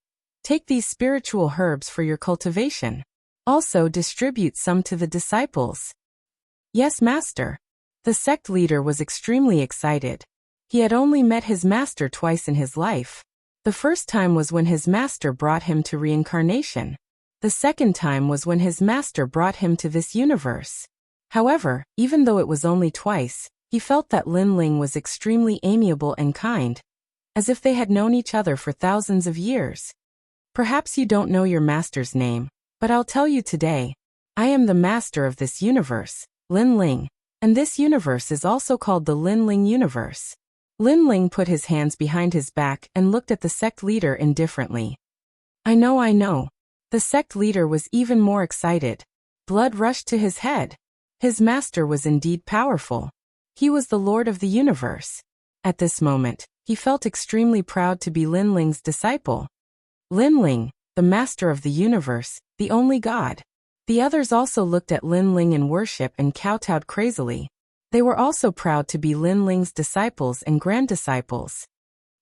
A: "Take these spiritual herbs for your cultivation. Also distribute some to the disciples." "Yes, master." The sect leader was extremely excited. He had only met his master twice in his life. The first time was when his master brought him to reincarnation. The second time was when his master brought him to this universe. However, even though it was only twice, he felt that Lin Ling was extremely amiable and kind, as if they had known each other for thousands of years. "Perhaps you don't know your master's name, but I'll tell you today. I am the master of this universe, Lin Ling, and this universe is also called the Lin Ling universe." Lin Ling put his hands behind his back and looked at the sect leader indifferently. I know. The sect leader was even more excited. Blood rushed to his head. His master was indeed powerful. He was the Lord of the universe. At this moment, he felt extremely proud to be Lin Ling's disciple. Lin Ling, the master of the universe, the only god. The others also looked at Lin Ling in worship and kowtowed crazily. They were also proud to be Lin Ling's disciples and grand-disciples.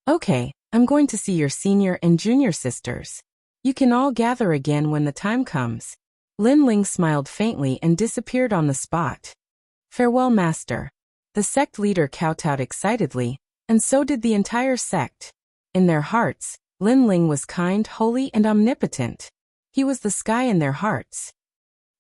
A: "Okay, I'm going to see your senior and junior sisters. You can all gather again when the time comes." Lin Ling smiled faintly and disappeared on the spot. "Farewell, master." The sect leader kowtowed excitedly, and so did the entire sect. In their hearts, Lin Ling was kind, holy, and omnipotent. He was the sky in their hearts.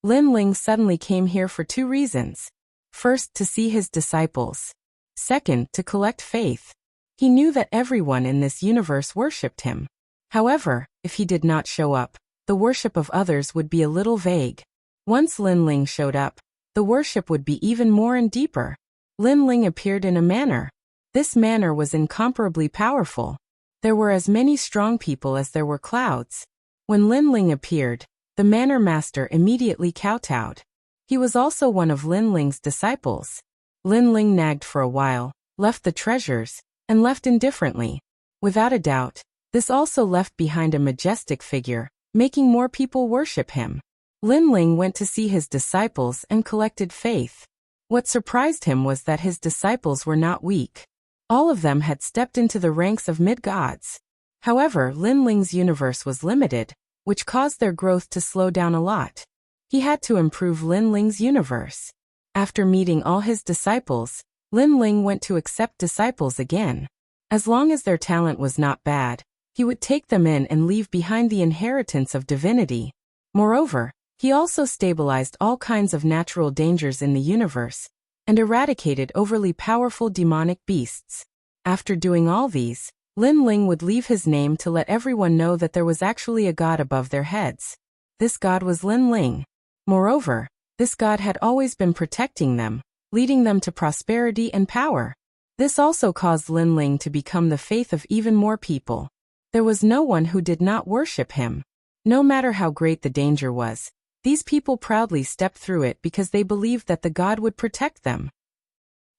A: Lin Ling suddenly came here for two reasons. First, to see his disciples. Second, to collect faith. He knew that everyone in this universe worshipped him. However, if he did not show up, the worship of others would be a little vague. Once Lin Ling showed up, the worship would be even more and deeper. Lin Ling appeared in a manner. This manner was incomparably powerful. There were as many strong people as there were clouds. When Lin Ling appeared, the manor master immediately kowtowed. He was also one of Lin Ling's disciples. Lin Ling nagged for a while, left the treasures, and left indifferently. Without a doubt, this also left behind a majestic figure, making more people worship him. Lin Ling went to see his disciples and collected faith. What surprised him was that his disciples were not weak. All of them had stepped into the ranks of mid-gods. However, Lin Ling's universe was limited, which caused their growth to slow down a lot. He had to improve Lin Ling's universe. After meeting all his disciples, Lin Ling went to accept disciples again. As long as their talent was not bad, he would take them in and leave behind the inheritance of divinity. Moreover, he also stabilized all kinds of natural dangers in the universe, and eradicated overly powerful demonic beasts. After doing all these, Lin Ling would leave his name to let everyone know that there was actually a god above their heads. This god was Lin Ling. Moreover, this god had always been protecting them, leading them to prosperity and power. This also caused Lin Ling to become the faith of even more people. There was no one who did not worship him. No matter how great the danger was, these people proudly stepped through it because they believed that the god would protect them.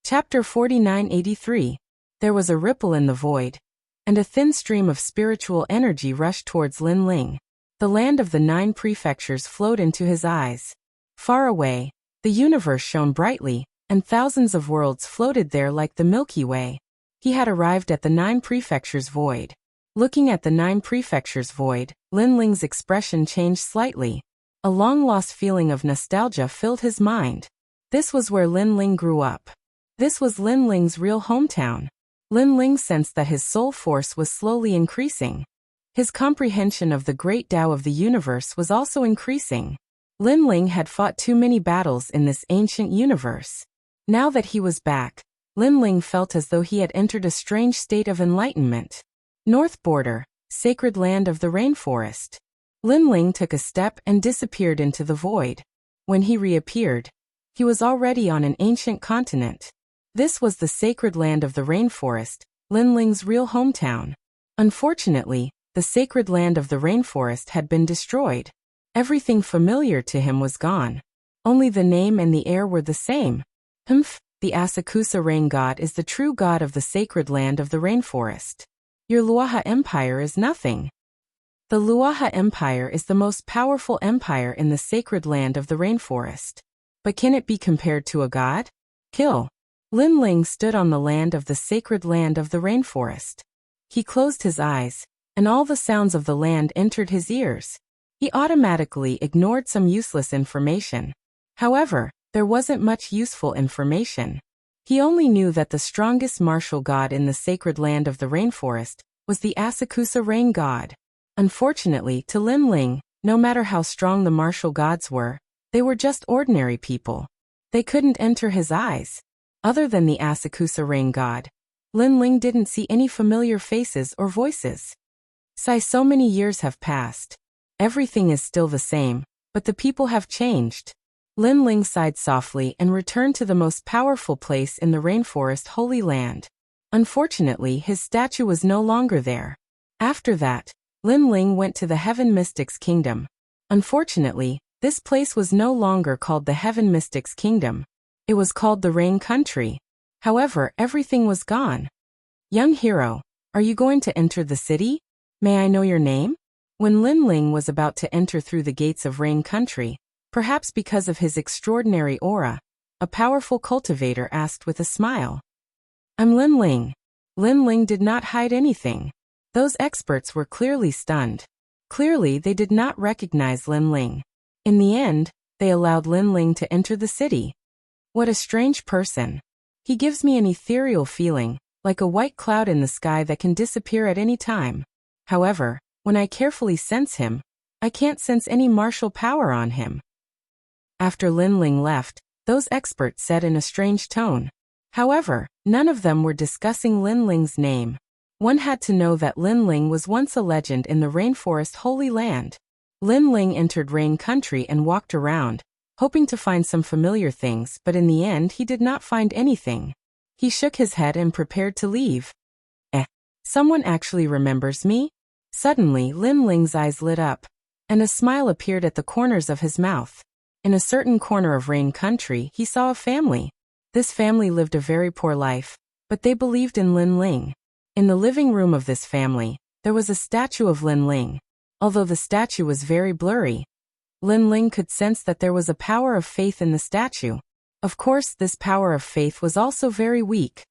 A: Chapter 4983. There was a ripple in the void, and a thin stream of spiritual energy rushed towards Lin Ling. The land of the 9 prefectures flowed into his eyes. Far away, the universe shone brightly, and thousands of worlds floated there like the Milky Way. He had arrived at the 9 prefectures void. Looking at the 9 prefectures void, Lin Ling's expression changed slightly. A long-lost feeling of nostalgia filled his mind. This was where Lin Ling grew up. This was Lin Ling's real hometown. Lin Ling sensed that his soul force was slowly increasing. His comprehension of the great Tao of the universe was also increasing. Lin Ling had fought too many battles in this ancient universe. Now that he was back, Lin Ling felt as though he had entered a strange state of enlightenment. North Border, sacred land of the rainforest. Lin Ling took a step and disappeared into the void. When he reappeared, he was already on an ancient continent. This was the sacred land of the rainforest, Lin Ling's real hometown. Unfortunately, the sacred land of the rainforest had been destroyed. Everything familiar to him was gone. Only the name and the air were the same. The Asakusa rain god is the true god of the sacred land of the rainforest. Your Luoha Empire is nothing. The Luaha Empire is the most powerful empire in the sacred land of the rainforest. But can it be compared to a god? Kill. Lin Ling stood on the land of the sacred land of the rainforest. He closed his eyes, and all the sounds of the land entered his ears. He automatically ignored some useless information. However, there wasn't much useful information. He only knew that the strongest martial god in the sacred land of the rainforest was the Asakusa rain god. Unfortunately to Lin Ling, no matter how strong the martial gods were, they were just ordinary people. They couldn't enter his eyes. Other than the Asakusa rain god, Lin Ling didn't see any familiar faces or voices. So many years have passed. Everything is still the same, but the people have changed. Lin Ling sighed softly and returned to the most powerful place in the rainforest Holy Land. Unfortunately, his statue was no longer there. After that, Lin Ling went to the Heaven Mystics Kingdom. Unfortunately, this place was no longer called the Heaven Mystics Kingdom. It was called the Rain Country. However, everything was gone. Young hero, are you going to enter the city? May I know your name? When Lin Ling was about to enter through the gates of Rain Country, perhaps because of his extraordinary aura, a powerful cultivator asked with a smile. I'm Lin Ling. Lin Ling did not hide anything. Those experts were clearly stunned. Clearly they did not recognize Lin Ling. In the end, they allowed Lin Ling to enter the city. What a strange person. He gives me an ethereal feeling, like a white cloud in the sky that can disappear at any time. However, when I carefully sense him, I can't sense any martial power on him. After Lin Ling left, those experts said in a strange tone. However, none of them were discussing Lin Ling's name. One had to know that Lin Ling was once a legend in the rainforest Holy Land. Lin Ling entered Rain Country and walked around, hoping to find some familiar things, but in the end he did not find anything. He shook his head and prepared to leave. Someone actually remembers me? Suddenly Lin Ling's eyes lit up, and a smile appeared at the corners of his mouth. In a certain corner of Rain Country he saw a family. This family lived a very poor life, but they believed in Lin Ling. In the living room of this family, there was a statue of Lin Ling. Although the statue was very blurry, Lin Ling could sense that there was a power of faith in the statue. Of course, this power of faith was also very weak.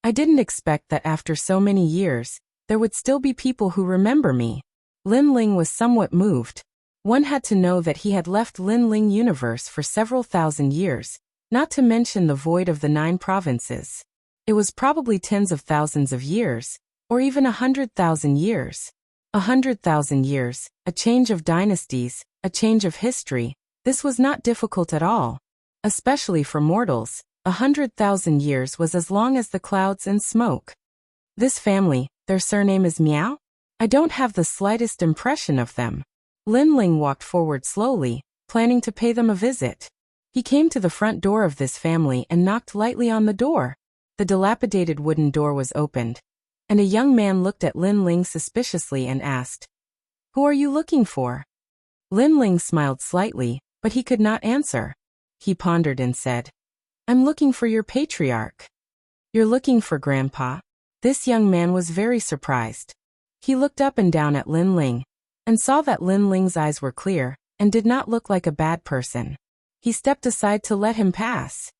A: I didn't expect that after so many years, there would still be people who remember me. Lin Ling was somewhat moved. One had to know that he had left Lin Ling universe for several thousand years, not to mention the void of the 9 provinces. It was probably tens of thousands of years, or even 100,000 years. 100,000 years, a change of dynasties, a change of history. This was not difficult at all. Especially for mortals, 100,000 years was as long as the clouds and smoke. This family, their surname is Miao? I don't have the slightest impression of them. Lin Ling walked forward slowly, planning to pay them a visit. He came to the front door of this family and knocked lightly on the door. The dilapidated wooden door was opened, and a young man looked at Lin Ling suspiciously and asked, "Who are you looking for?" Lin Ling smiled slightly, but he could not answer. He pondered and said, "I'm looking for your patriarch." "You're looking for Grandpa?" This young man was very surprised. He looked up and down at Lin Ling, and saw that Lin Ling's eyes were clear, and did not look like a bad person. He stepped aside to let him pass.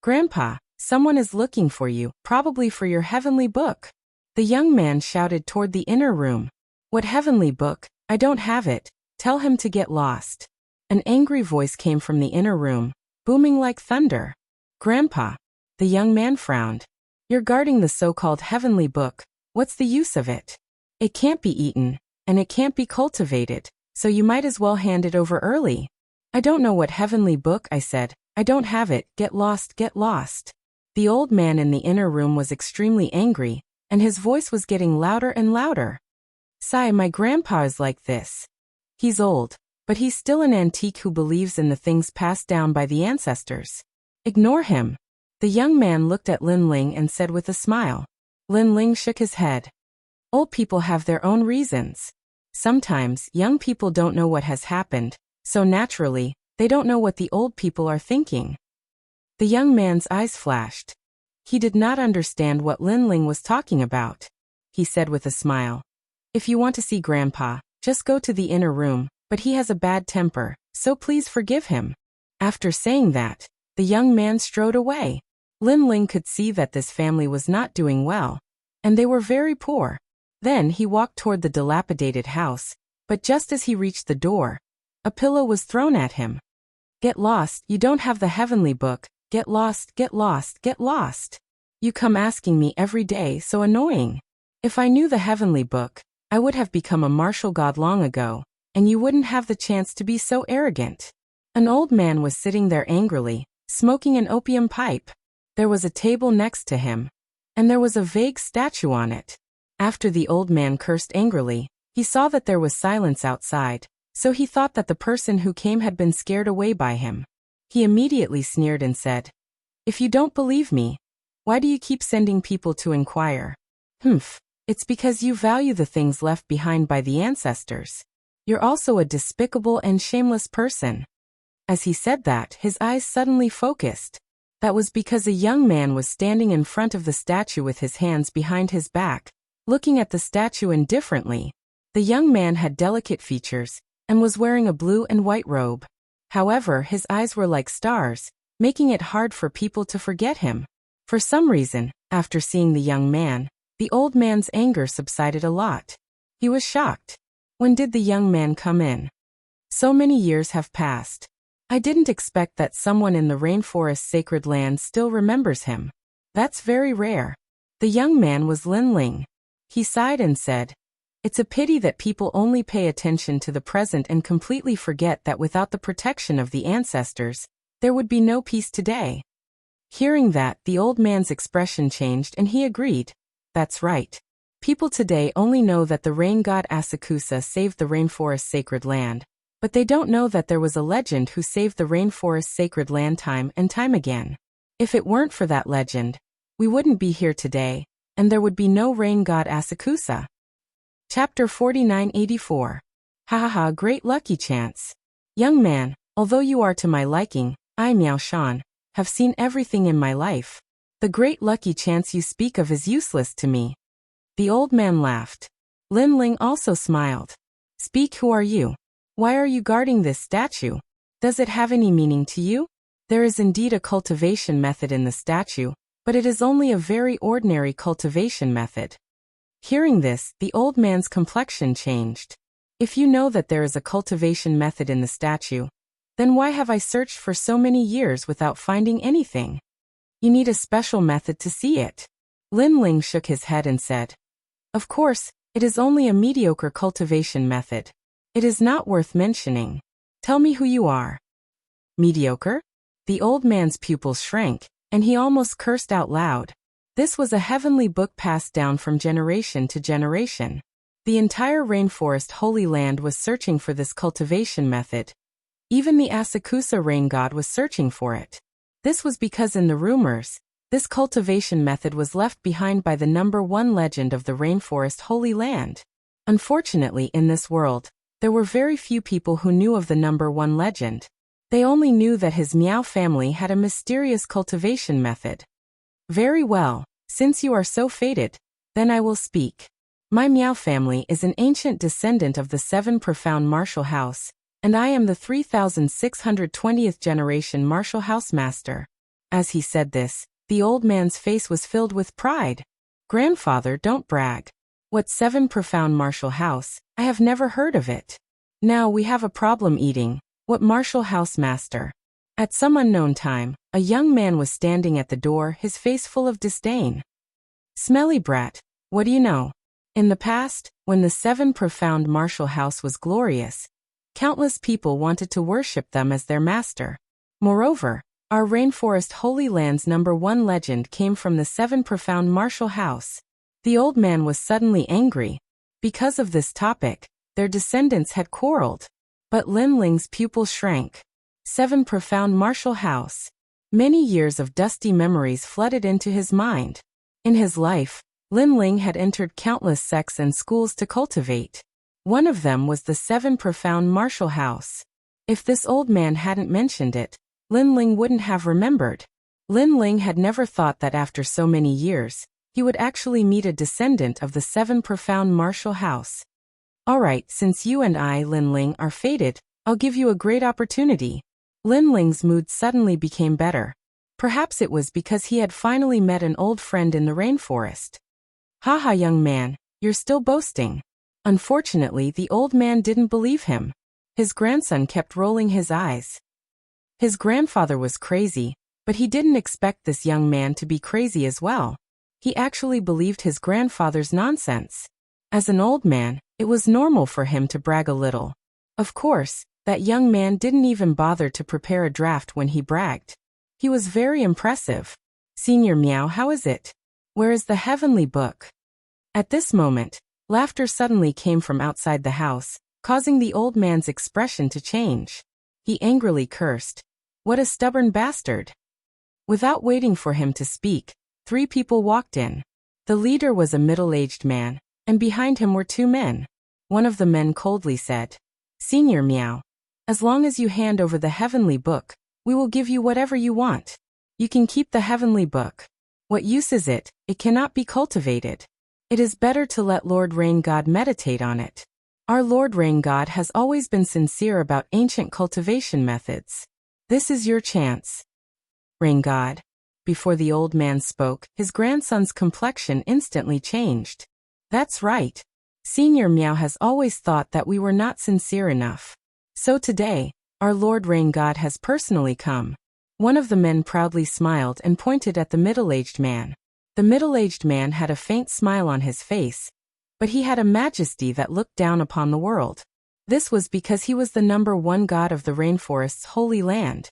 A: "Grandpa, someone is looking for you, probably for your heavenly book." The young man shouted toward the inner room. "What heavenly book? I don't have it. Tell him to get lost." An angry voice came from the inner room, booming like thunder. "Grandpa." The young man frowned. "You're guarding the so-called heavenly book. What's the use of it? It can't be eaten, and it can't be cultivated, so you might as well hand it over early." "I don't know what heavenly book," I said. "I don't have it. Get lost, get lost." The old man in the inner room was extremely angry, and his voice was getting louder and louder. "Sai, my grandpa is like this. He's old, but he's still an antique who believes in the things passed down by the ancestors. Ignore him." The young man looked at Lin Ling and said with a smile. Lin Ling shook his head. "Old people have their own reasons. Sometimes young people don't know what has happened, so naturally, they don't know what the old people are thinking." The young man's eyes flashed. He did not understand what Lin Ling was talking about. He said with a smile, "If you want to see Grandpa, Just go to the inner room, but he has a bad temper, so please forgive him." After saying that, the young man strode away. Lin Ling could see that this family was not doing well, and they were very poor. Then he walked toward the dilapidated house, but just as he reached the door, a pillow was thrown at him. "Get lost, you don't have the heavenly book. Get lost, get lost, get lost. You come asking me every day, so annoying. If I knew the heavenly book, I would have become a martial god long ago, and you wouldn't have the chance to be so arrogant." An old man was sitting there angrily, smoking an opium pipe. There was a table next to him, and there was a vague statue on it. After the old man cursed angrily, he saw that there was silence outside, so he thought that the person who came had been scared away by him. He immediately sneered and said, "If you don't believe me, why do you keep sending people to inquire?" "Humph, it's because you value the things left behind by the ancestors. You're also a despicable and shameless person." As he said that, his eyes suddenly focused. That was because a young man was standing in front of the statue with his hands behind his back, looking at the statue indifferently. The young man had delicate features, and was wearing a blue and white robe. However, his eyes were like stars, making it hard for people to forget him. For some reason, after seeing the young man, the old man's anger subsided a lot. He was shocked. When did the young man come in? So many years have passed. I didn't expect that someone in the rainforest sacred land still remembers him. That's very rare. The young man was Lin Ling. He sighed and said, "It's a pity that people only pay attention to the present and completely forget that without the protection of the ancestors, there would be no peace today." Hearing that, the old man's expression changed and he agreed. That's right. People today only know that the rain god Asakusa saved the rainforest sacred land, but they don't know that there was a legend who saved the rainforest sacred land time and time again. If it weren't for that legend, we wouldn't be here today, and there would be no rain god Asakusa. Chapter 4984. Ha, great lucky chance. Young man, although you are to my liking, I, Miao Shan, have seen everything in my life. The great lucky chance you speak of is useless to me. The old man laughed. Lin Ling also smiled. Speak, who are you? Why are you guarding this statue? Does it have any meaning to you? There is indeed a cultivation method in the statue, but it is only a very ordinary cultivation method. Hearing this, the old man's complexion changed. If you know that there is a cultivation method in the statue, then why have I searched for so many years without finding anything? You need a special method to see it. Lin Ling shook his head and said, "Of course, it is only a mediocre cultivation method. It is not worth mentioning. Tell me who you are." Mediocre? The old man's pupils shrank, and he almost cursed out loud. This was a heavenly book passed down from generation to generation. The entire rainforest Holy Land was searching for this cultivation method. Even the Asakusa rain god was searching for it. This was because in the rumors, this cultivation method was left behind by the #1 legend of the rainforest Holy Land. Unfortunately, in this world, there were very few people who knew of the #1 legend. They only knew that his Miao family had a mysterious cultivation method. Very well, since you are so fated, then I will speak. My Miao family is an ancient descendant of the 7 profound martial house, and I am the 3620th generation martial house master. As he said this, the old man's face was filled with pride. Grandfather, don't brag. What 7 profound martial house? I have never heard of it. Now we have a problem eating. What martial house master? At some unknown time, a young man was standing at the door, his face full of disdain. Smelly brat, what do you know? In the past, when the 7 profound martial house was glorious, countless people wanted to worship them as their master. Moreover, our rainforest Holy Land's #1 legend came from the 7 profound martial house. The old man was suddenly angry. Because of this topic, their descendants had quarreled. But Lin Ling's pupil shrank. 7 profound martial house. Many years of dusty memories flooded into his mind. In his life, Lin Ling had entered countless sects and schools to cultivate. One of them was the 7 profound martial house. If this old man hadn't mentioned it, Lin Ling wouldn't have remembered. Lin Ling had never thought that after so many years, he would actually meet a descendant of the 7 profound martial house. Alright, since you and I, Linling, are fated, I'll give you a great opportunity. Linling's mood suddenly became better. Perhaps it was because he had finally met an old friend in the rainforest. Haha, young man, you're still boasting. Unfortunately, the old man didn't believe him. His grandson kept rolling his eyes. His grandfather was crazy, but he didn't expect this young man to be crazy as well. He actually believed his grandfather's nonsense. As an old man, it was normal for him to brag a little. Of course, that young man didn't even bother to prepare a draft when he bragged. He was very impressive. Senior Meow, how is it? Where is the heavenly book? At this moment, laughter suddenly came from outside the house, causing the old man's expression to change. He angrily cursed. What a stubborn bastard! Without waiting for him to speak, 3 people walked in. The leader was a middle-aged man, and behind him were 2 men. One of the men coldly said, Senior Meow, as long as you hand over the heavenly book, we will give you whatever you want. You can keep the heavenly book. What use is it? It cannot be cultivated. It is better to let Lord Rain God meditate on it. Our Lord Rain God has always been sincere about ancient cultivation methods. This is your chance. Rain God. Before the old man spoke, his grandson's complexion instantly changed. That's right. Senior Meow has always thought that we were not sincere enough. So today, our Lord Rain God has personally come. One of the men proudly smiled and pointed at the middle-aged man. The middle-aged man had a faint smile on his face, but he had a majesty that looked down upon the world. This was because he was the #1 god of the rainforest's holy land.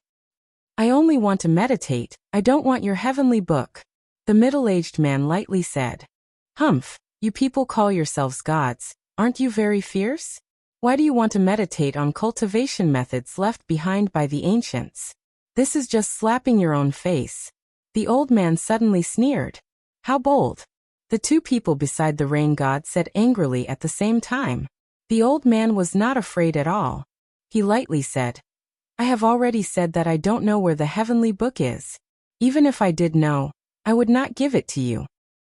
A: I only want to meditate, I don't want your heavenly book. The middle-aged man lightly said. Humph, you people call yourselves gods, aren't you very fierce? Why do you want to meditate on cultivation methods left behind by the ancients? This is just slapping your own face. The old man suddenly sneered. How bold! The 2 people beside the rain god said angrily at the same time. The old man was not afraid at all. He lightly said, I have already said that I don't know where the heavenly book is. Even if I did know, I would not give it to you.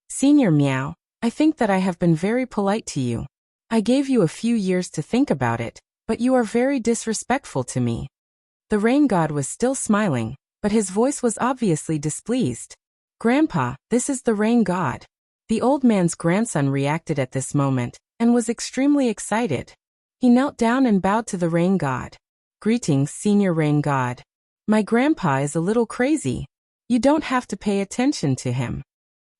A: Senior Meow, I think that I have been very polite to you. I gave you a few years to think about it, but you are very disrespectful to me. The rain god was still smiling, but his voice was obviously displeased. Grandpa, this is the rain god. The old man's grandson reacted at this moment, and was extremely excited. He knelt down and bowed to the rain god. Greetings, Senior Rain God. My grandpa is a little crazy. You don't have to pay attention to him.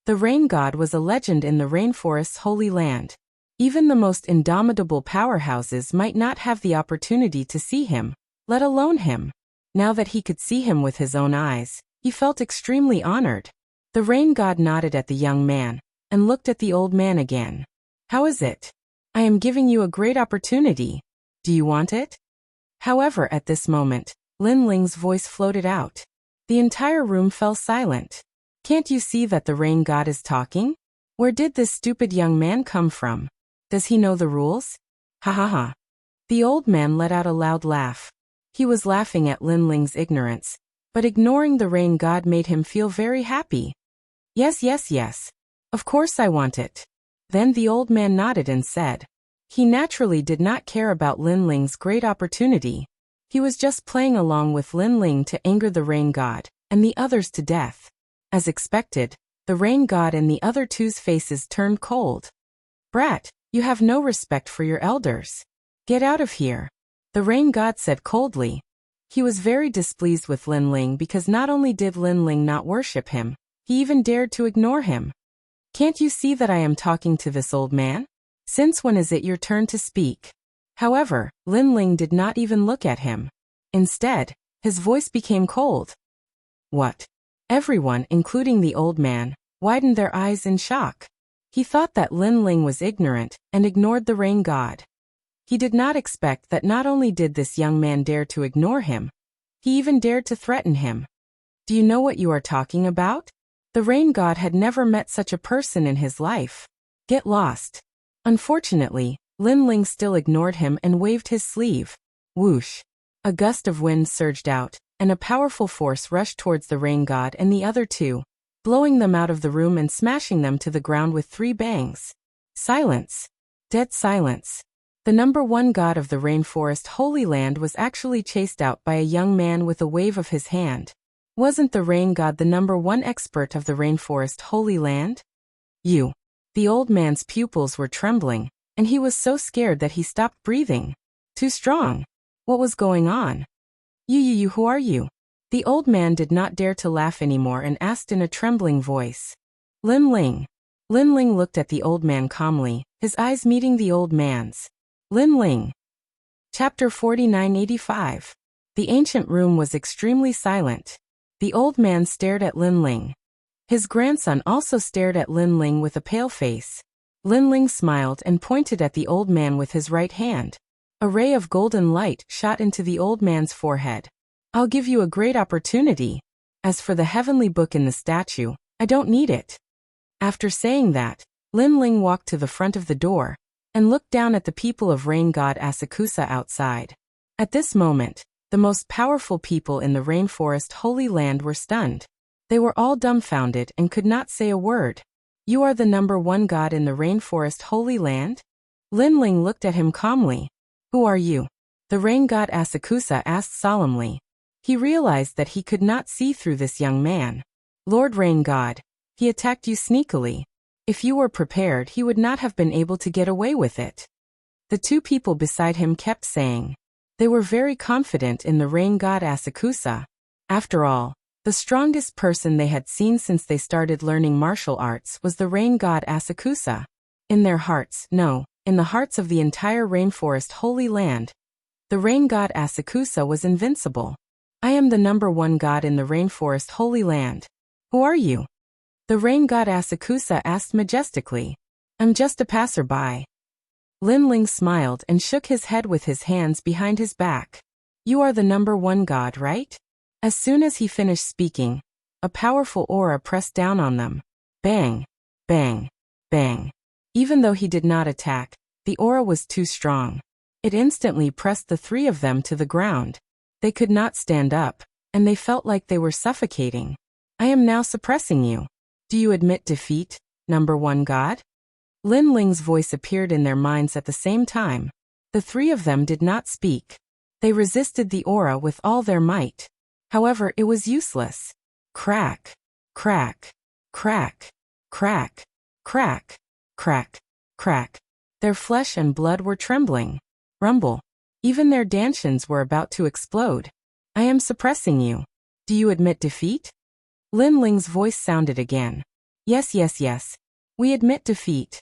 A: The rain god was a legend in the rainforest's holy land. Even the most indomitable powerhouses might not have the opportunity to see him, let alone him. Now that he could see him with his own eyes, he felt extremely honored. The rain god nodded at the young man, and looked at the old man again. How is it? I am giving you a great opportunity. Do you want it? However, at this moment, Linling's voice floated out. The entire room fell silent. Can't you see that the rain god is talking? Where did this stupid young man come from? Does he know the rules? Ha ha ha. The old man let out a loud laugh. He was laughing at Linling's ignorance, but ignoring the rain god made him feel very happy. Yes. Of course I want it. Then the old man nodded and said. He naturally did not care about Linling's great opportunity. He was just playing along with Linling to anger the rain god, and the others to death. As expected, the rain god and the other 2's faces turned cold. Brat, you have no respect for your elders. Get out of here. The rain god said coldly. He was very displeased with Linling because not only did Linling not worship him, he even dared to ignore him. Can't you see that I am talking to this old man? Since when is it your turn to speak? However, Linling did not even look at him. Instead, his voice became cold. What? Everyone, including the old man, widened their eyes in shock. He thought that Linling was ignorant and ignored the rain god. He did not expect that not only did this young man dare to ignore him, he even dared to threaten him. Do you know what you are talking about? The rain god had never met such a person in his life. Get lost. Unfortunately, Linling still ignored him and waved his sleeve. Whoosh! A gust of wind surged out, and a powerful force rushed towards the rain god and the other 2, blowing them out of the room and smashing them to the ground with 3 bangs. Silence! Dead silence. The number one god of the rainforest Holy Land was actually chased out by a young man with a wave of his hand. Wasn't the rain god the number one expert of the rainforest Holy Land? You. The old man's pupils were trembling, and he was so scared that he stopped breathing. Too strong. What was going on? You, who are you? The old man did not dare to laugh anymore and asked in a trembling voice. Lin Ling. Lin Ling looked at the old man calmly, his eyes meeting the old man's. Lin Ling. Chapter 4985. The ancient room was extremely silent. The old man stared at Lin Ling. His grandson also stared at Lin Ling with a pale face. Lin Ling smiled and pointed at the old man with his right hand. A ray of golden light shot into the old man's forehead. I'll give you a great opportunity. As for the heavenly book in the statue, I don't need it. After saying that, Lin Ling walked to the front of the door and looked down at the people of rain god Asakusa outside. At this moment, the most powerful people in the rainforest Holy Land were stunned. They were all dumbfounded and could not say a word. You are the number one god in the rainforest Holy Land? Lin Ling looked at him calmly. Who are you? The rain god Asakusa asked solemnly. He realized that he could not see through this young man. Lord Rain God, he attacked you sneakily. If you were prepared, he would not have been able to get away with it. The two people beside him kept saying. They were very confident in the rain god Asakusa. After all, the strongest person they had seen since they started learning martial arts was the rain god Asakusa. In their hearts, no, in the hearts of the entire rainforest Holy Land, the rain god Asakusa was invincible. I am the number one god in the rainforest Holy Land. Who are you? The rain god Asakusa asked majestically. I'm just a passerby. Lin Ling smiled and shook his head with his hands behind his back. You are the number one god, right? As soon as he finished speaking, a powerful aura pressed down on them. Bang, bang, bang. Even though he did not attack, the aura was too strong. It instantly pressed the three of them to the ground. They could not stand up, and they felt like they were suffocating. I am now suppressing you. Do you admit defeat, number one god? Lin Ling's voice appeared in their minds at the same time. The three of them did not speak. They resisted the aura with all their might. However, it was useless. Crack, crack, crack, crack, crack, crack, crack. Their flesh and blood were trembling. Rumble. Even their dantians were about to explode. I am suppressing you. Do you admit defeat? Lin Ling's voice sounded again. Yes. We admit defeat.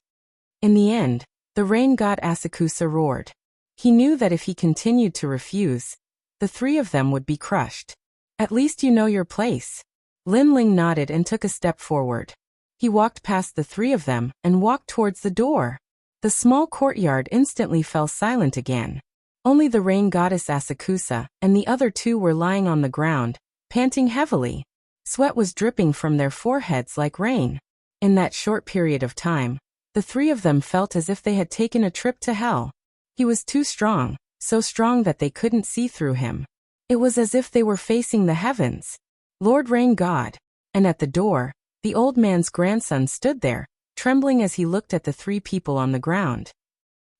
A: In the end, the rain god Asakusa roared. He knew that if he continued to refuse, the three of them would be crushed. At least you know your place. Lin Ling nodded and took a step forward. He walked past the three of them and walked towards the door. The small courtyard instantly fell silent again. Only the rain goddess Asakusa and the other two were lying on the ground, panting heavily. Sweat was dripping from their foreheads like rain. In that short period of time, the three of them felt as if they had taken a trip to hell. He was too strong, so strong that they couldn't see through him. It was as if they were facing the heavens. Lord Rain God. And at the door, the old man's grandson stood there, trembling as he looked at the three people on the ground.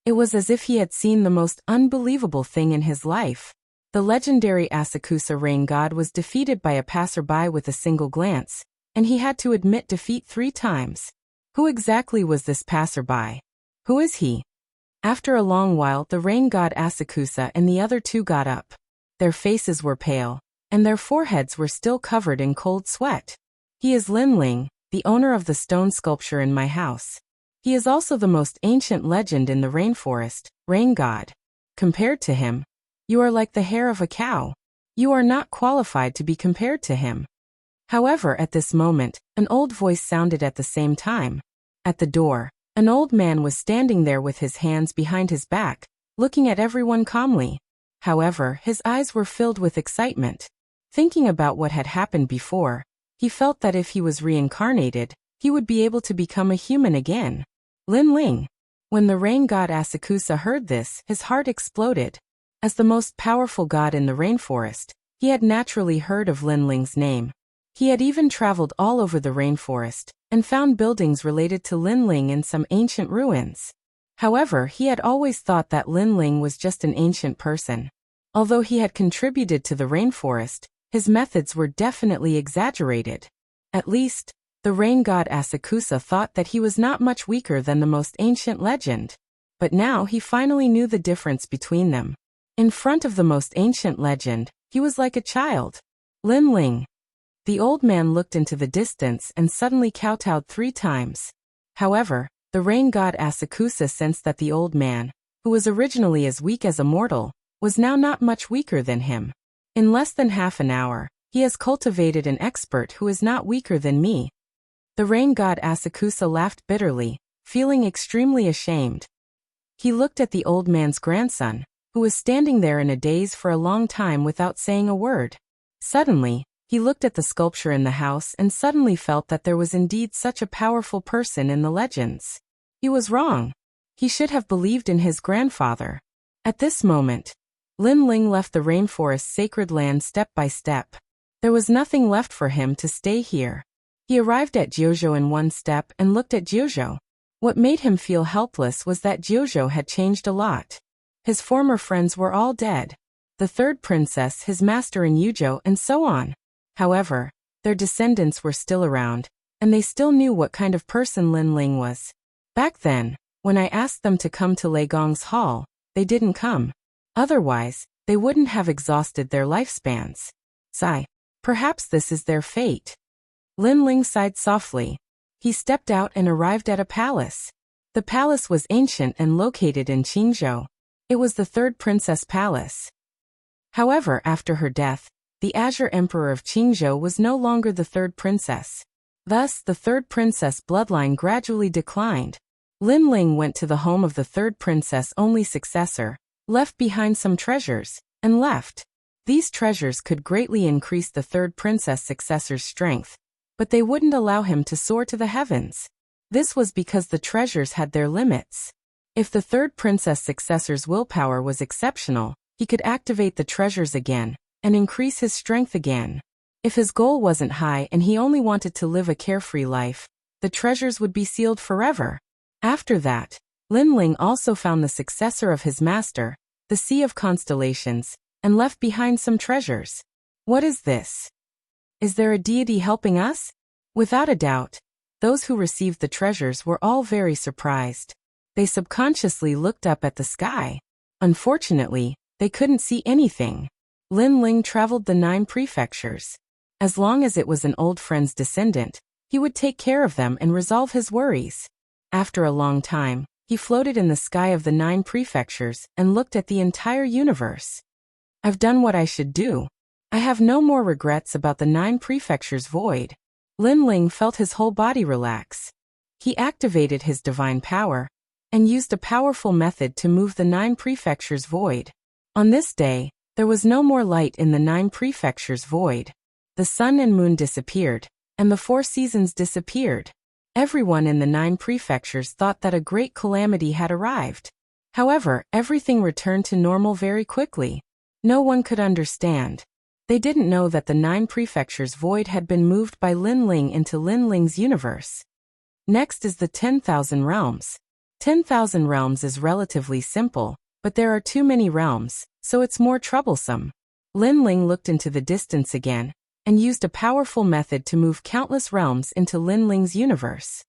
A: It was as if he had seen the most unbelievable thing in his life. The legendary Asakusa rain god was defeated by a passerby with a single glance, and he had to admit defeat 3 times. Who exactly was this passerby? Who is he? After a long while, the rain god Asakusa and the other two got up. Their faces were pale, and their foreheads were still covered in cold sweat. He is Lin Ling, the owner of the stone sculpture in my house. He is also the most ancient legend in the rainforest, rain god. Compared to him, you are like the hair of a cow. You are not qualified to be compared to him. However, at this moment, an old voice sounded at the same time. At the door, an old man was standing there with his hands behind his back, looking at everyone calmly. However, his eyes were filled with excitement. Thinking about what had happened before, he felt that if he was reincarnated, he would be able to become a human again. Lin Ling. When the rain god Asakusa heard this, his heart exploded. As the most powerful god in the rainforest, he had naturally heard of Lin Ling's name. He had even traveled all over the rainforest and found buildings related to Lin Ling in some ancient ruins. However, he had always thought that Lin Ling was just an ancient person. Although he had contributed to the rainforest, his methods were definitely exaggerated. At least, the rain god Asakusa thought that he was not much weaker than the most ancient legend. But now he finally knew the difference between them. In front of the most ancient legend, he was like a child. Lin Ling. The old man looked into the distance and suddenly kowtowed 3 times. However, the rain god Asakusa sensed that the old man, who was originally as weak as a mortal, was now not much weaker than him. In less than half an hour, he has cultivated an expert who is not weaker than me. The rain god Asakusa laughed bitterly, feeling extremely ashamed. He looked at the old man's grandson, who was standing there in a daze for a long time without saying a word. Suddenly, he looked at the sculpture in the house and suddenly felt that there was indeed such a powerful person in the legends. He was wrong. He should have believed in his grandfather. At this moment, Lin Ling left the rainforest's sacred land step by step. There was nothing left for him to stay here. He arrived at Jiuzhou in one step and looked at Jiuzhou. What made him feel helpless was that Jiuzhou had changed a lot. His former friends were all dead. The third princess, his master in Yuzhou, and so on. However, their descendants were still around, and they still knew what kind of person Lin Ling was. Back then, when I asked them to come to Lei Gong's hall, they didn't come. Otherwise, they wouldn't have exhausted their lifespans. Sigh. Perhaps this is their fate. Lin Ling sighed softly. He stepped out and arrived at a palace. The palace was ancient and located in Qingzhou. It was the third princess palace. However, after her death, the Azure Emperor of Qingzhou was no longer the third princess. Thus, the third princess bloodline gradually declined. Lin Ling went to the home of the third princess' only successor, left behind some treasures, and left. These treasures could greatly increase the third princess successor's strength, but they wouldn't allow him to soar to the heavens. This was because the treasures had their limits. If the third princess successor's willpower was exceptional, he could activate the treasures again, and increase his strength again. If his goal wasn't high and he only wanted to live a carefree life, the treasures would be sealed forever. After that, Lin Ling also found the successor of his master, the Sea of Constellations, and left behind some treasures. What is this? Is there a deity helping us? Without a doubt, those who received the treasures were all very surprised. They subconsciously looked up at the sky. Unfortunately, they couldn't see anything. Lin Ling traveled the 9 prefectures. As long as it was an old friend's descendant, he would take care of them and resolve his worries. After a long time, he floated in the sky of the 9 prefectures and looked at the entire universe. I've done what I should do. I have no more regrets about the 9 prefectures void. Lin Ling felt his whole body relax. He activated his divine power and used a powerful method to move the 9 prefectures void. On this day, there was no more light in the 9 prefectures void. The sun and moon disappeared, and the 4 seasons disappeared. Everyone in the 9 prefectures thought that a great calamity had arrived. However, everything returned to normal very quickly. No one could understand. They didn't know that the 9 prefectures void had been moved by Lin Ling into Lin Ling's universe. Next is the 10,000 realms. 10,000 realms is relatively simple, but there are too many realms, so it's more troublesome. Lin Ling looked into the distance again, and used a powerful method to move countless realms into Lin Ling's universe.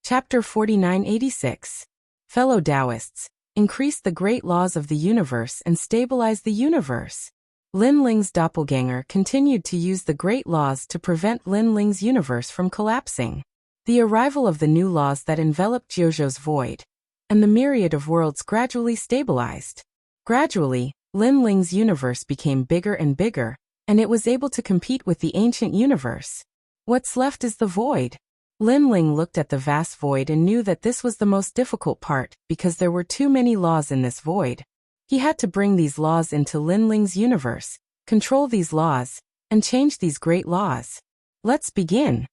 A: Chapter 4986. Fellow Taoists, increase the great laws of the universe and stabilize the universe. Lin Ling's doppelganger continued to use the great laws to prevent Lin Ling's universe from collapsing. The arrival of the new laws that enveloped Jiuzhou's void, and the myriad of worlds gradually stabilized. Gradually, Lin Ling's universe became bigger and bigger, and it was able to compete with the ancient universe. What's left is the void. Lin Ling looked at the vast void and knew that this was the most difficult part because there were too many laws in this void. He had to bring these laws into Lin Ling's universe, control these laws, and change these great laws. Let's begin.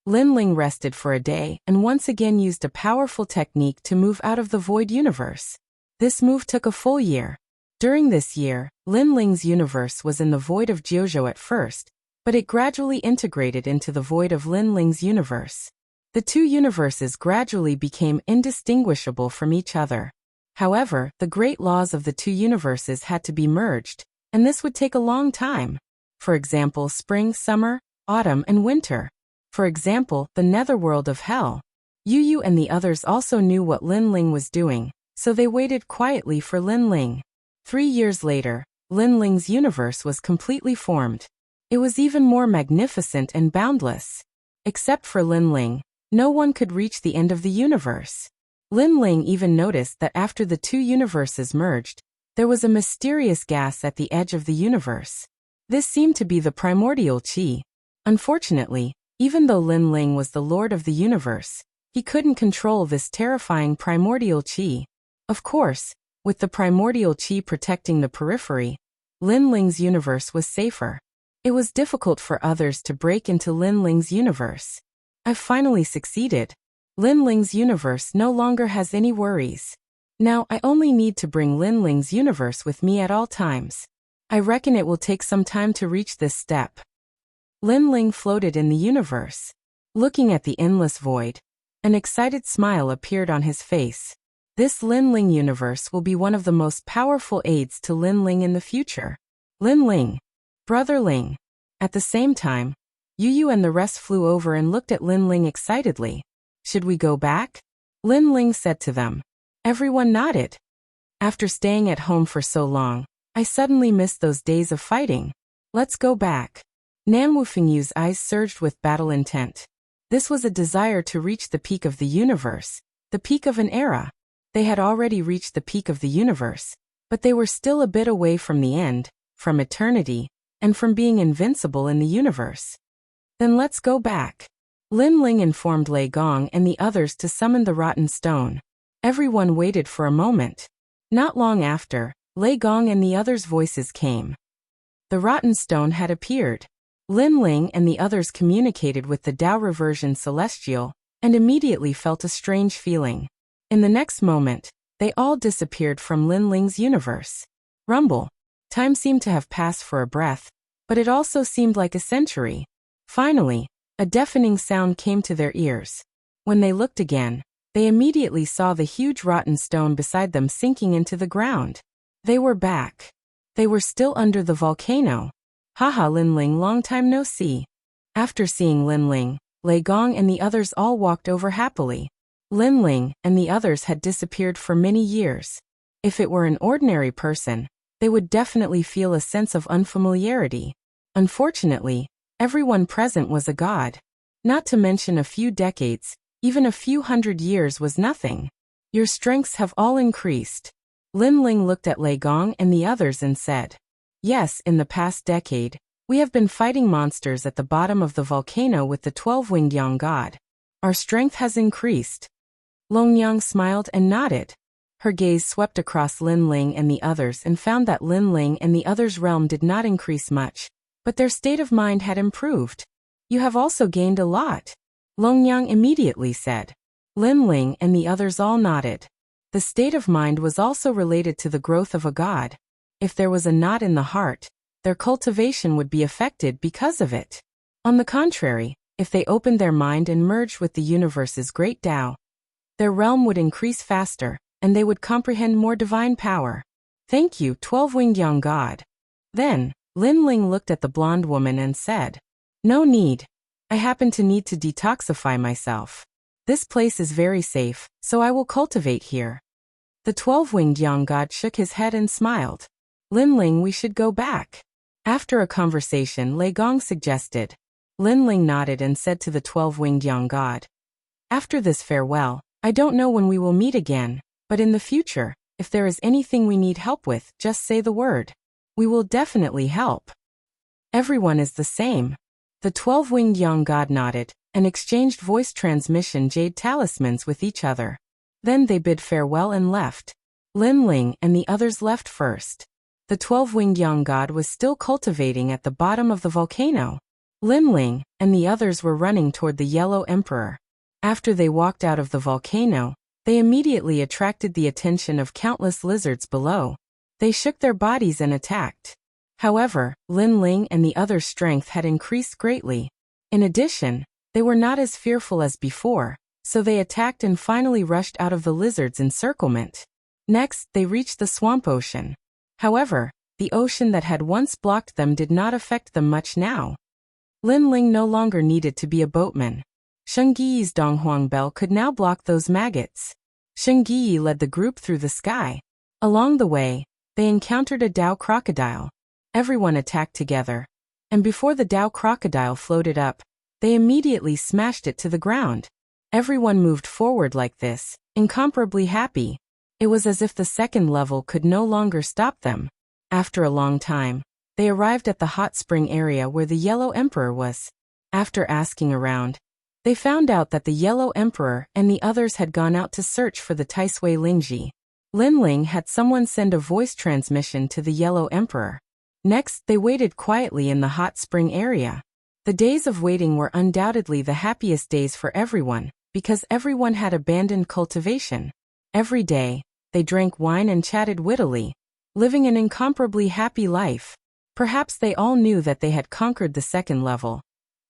A: Lin Ling rested for a day and once again used a powerful technique to move out of the void universe. This move took a full year. During this year, Lin Ling's universe was in the void of Jiuzhou at first, but it gradually integrated into the void of Lin Ling's universe. The two universes gradually became indistinguishable from each other. However, the great laws of the two universes had to be merged, and this would take a long time. For example, spring, summer, autumn, and winter. For example, the netherworld of hell. Yu and the others also knew what Lin Ling was doing, so they waited quietly for Lin Ling. 3 years later, Lin Ling's universe was completely formed. It was even more magnificent and boundless. Except for Lin Ling, no one could reach the end of the universe. Lin Ling even noticed that after the two universes merged, there was a mysterious gas at the edge of the universe. This seemed to be the primordial qi. Unfortunately, even though Lin Ling was the lord of the universe, he couldn't control this terrifying primordial qi. Of course, with the primordial qi protecting the periphery, Lin Ling's universe was safer. It was difficult for others to break into Lin Ling's universe. I've finally succeeded. Lin Ling's universe no longer has any worries. Now I only need to bring Lin Ling's universe with me at all times. I reckon it will take some time to reach this step. Lin Ling floated in the universe. Looking at the endless void, an excited smile appeared on his face. This Lin Ling universe will be one of the most powerful aids to Lin Ling in the future. Lin Ling. Brother Ling. At the same time, Yu and the rest flew over and looked at Lin Ling excitedly. Should we go back? Lin Ling said to them. Everyone nodded. After staying at home for so long, I suddenly missed those days of fighting. Let's go back. Nan Wufengyu's eyes surged with battle intent. This was a desire to reach the peak of the universe, the peak of an era. They had already reached the peak of the universe, but they were still a bit away from the end, from eternity, and from being invincible in the universe. Then let's go back. Lin Ling informed Lei Gong and the others to summon the rotten stone. Everyone waited for a moment. Not long after, Lei Gong and the others' voices came. The rotten stone had appeared. Lin Ling and the others communicated with the Tao Reversion Celestial, and immediately felt a strange feeling. In the next moment, they all disappeared from Lin Ling's universe. Rumble. Time seemed to have passed for a breath, but it also seemed like a century. Finally, a deafening sound came to their ears. When they looked again, they immediately saw the huge rotten stone beside them sinking into the ground. They were back. They were still under the volcano. Haha, Lin Ling, long time no see. After seeing Lin Ling, Lei Gong and the others all walked over happily. Lin Ling and the others had disappeared for many years. If it were an ordinary person, they would definitely feel a sense of unfamiliarity. Unfortunately, everyone present was a god. Not to mention a few decades, even a few hundred years was nothing. Your strengths have all increased. Lin Ling looked at Lei Gong and the others and said, Yes, in the past decade, we have been fighting monsters at the bottom of the volcano with the 12-winged Yang god. Our strength has increased. Long Yang smiled and nodded. Her gaze swept across Lin Ling and the others and found that Lin Ling and the others' realm did not increase much, but their state of mind had improved. You have also gained a lot. Long Yang immediately said. Lin Ling and the others all nodded. The state of mind was also related to the growth of a god. If there was a knot in the heart, their cultivation would be affected because of it. On the contrary, if they opened their mind and merged with the universe's great Tao, their realm would increase faster, and they would comprehend more divine power. Thank you, 12-winged Yang God. Then, Lin Ling looked at the blonde woman and said, No need. I happen to need to detoxify myself. This place is very safe, so I will cultivate here. The 12-winged Yang God shook his head and smiled. Lin Ling, we should go back. After a conversation, Lei Gong suggested. Lin Ling nodded and said to the 12-winged Yang God, After this farewell, I don't know when we will meet again, but in the future, if there is anything we need help with, just say the word. We will definitely help. Everyone is the same. The 12-winged Yang God nodded, and exchanged voice transmission jade talismans with each other. Then they bid farewell and left. Lin Ling and the others left first. The 12-winged Yang God was still cultivating at the bottom of the volcano. Lin Ling and the others were running toward the Yellow Emperor. After they walked out of the volcano, they immediately attracted the attention of countless lizards below. They shook their bodies and attacked. However, Lin Ling and the others' strength had increased greatly. In addition, they They were not as fearful as before, so they attacked and finally rushed out of the lizard's encirclement. Next, they reached the swamp ocean. However, the ocean that had once blocked them did not affect them much now. Lin Ling no longer needed to be a boatman. Sheng Yi's Donghuang Bell could now block those maggots. Sheng Yi led the group through the sky. Along the way, they encountered a Dao crocodile. Everyone attacked together, and before the Dao crocodile floated up, they immediately smashed it to the ground. Everyone moved forward like this, incomparably happy. It was as if the second level could no longer stop them. After a long time, they arrived at the hot spring area where the Yellow Emperor was. After asking around, they found out that the Yellow Emperor and the others had gone out to search for the Taisui Lingji. Lin Ling had someone send a voice transmission to the Yellow Emperor. Next, they waited quietly in the hot spring area. The days of waiting were undoubtedly the happiest days for everyone, because everyone had abandoned cultivation. Every day, they drank wine and chatted wittily, living an incomparably happy life. Perhaps they all knew that they had conquered the second level.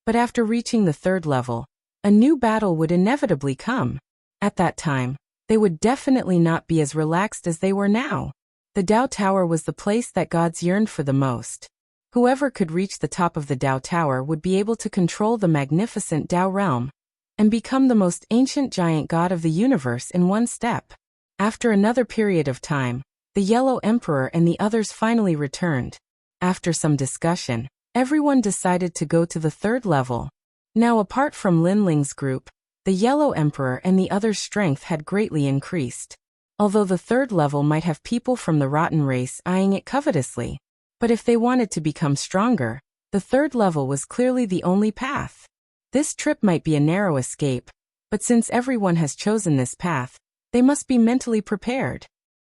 A: But after reaching the third level, a new battle would inevitably come. At that time, they would definitely not be as relaxed as they were now. The Dao Tower was the place that gods yearned for the most. Whoever could reach the top of the Dao Tower would be able to control the magnificent Dao realm and become the most ancient giant god of the universe in one step. After another period of time, the Yellow Emperor and the others finally returned. After some discussion, everyone decided to go to the third level. Now, apart from Lin Ling's group, the Yellow Emperor and the others' strength had greatly increased. Although the third level might have people from the rotten race eyeing it covetously, but if they wanted to become stronger, the third level was clearly the only path. This trip might be a narrow escape, but since everyone has chosen this path, they must be mentally prepared.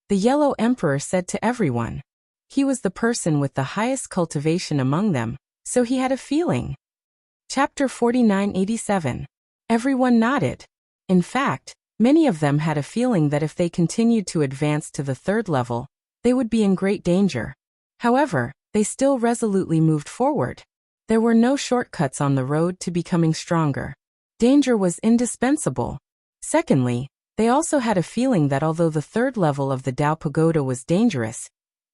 A: The Yellow Emperor said to everyone. He was the person with the highest cultivation among them, so he had a feeling. Chapter 4987. Everyone nodded. In fact, many of them had a feeling that if they continued to advance to the third level, they would be in great danger. However, they still resolutely moved forward. There were no shortcuts on the road to becoming stronger. Danger was indispensable. Secondly, they also had a feeling that although the third level of the Dao Pagoda was dangerous,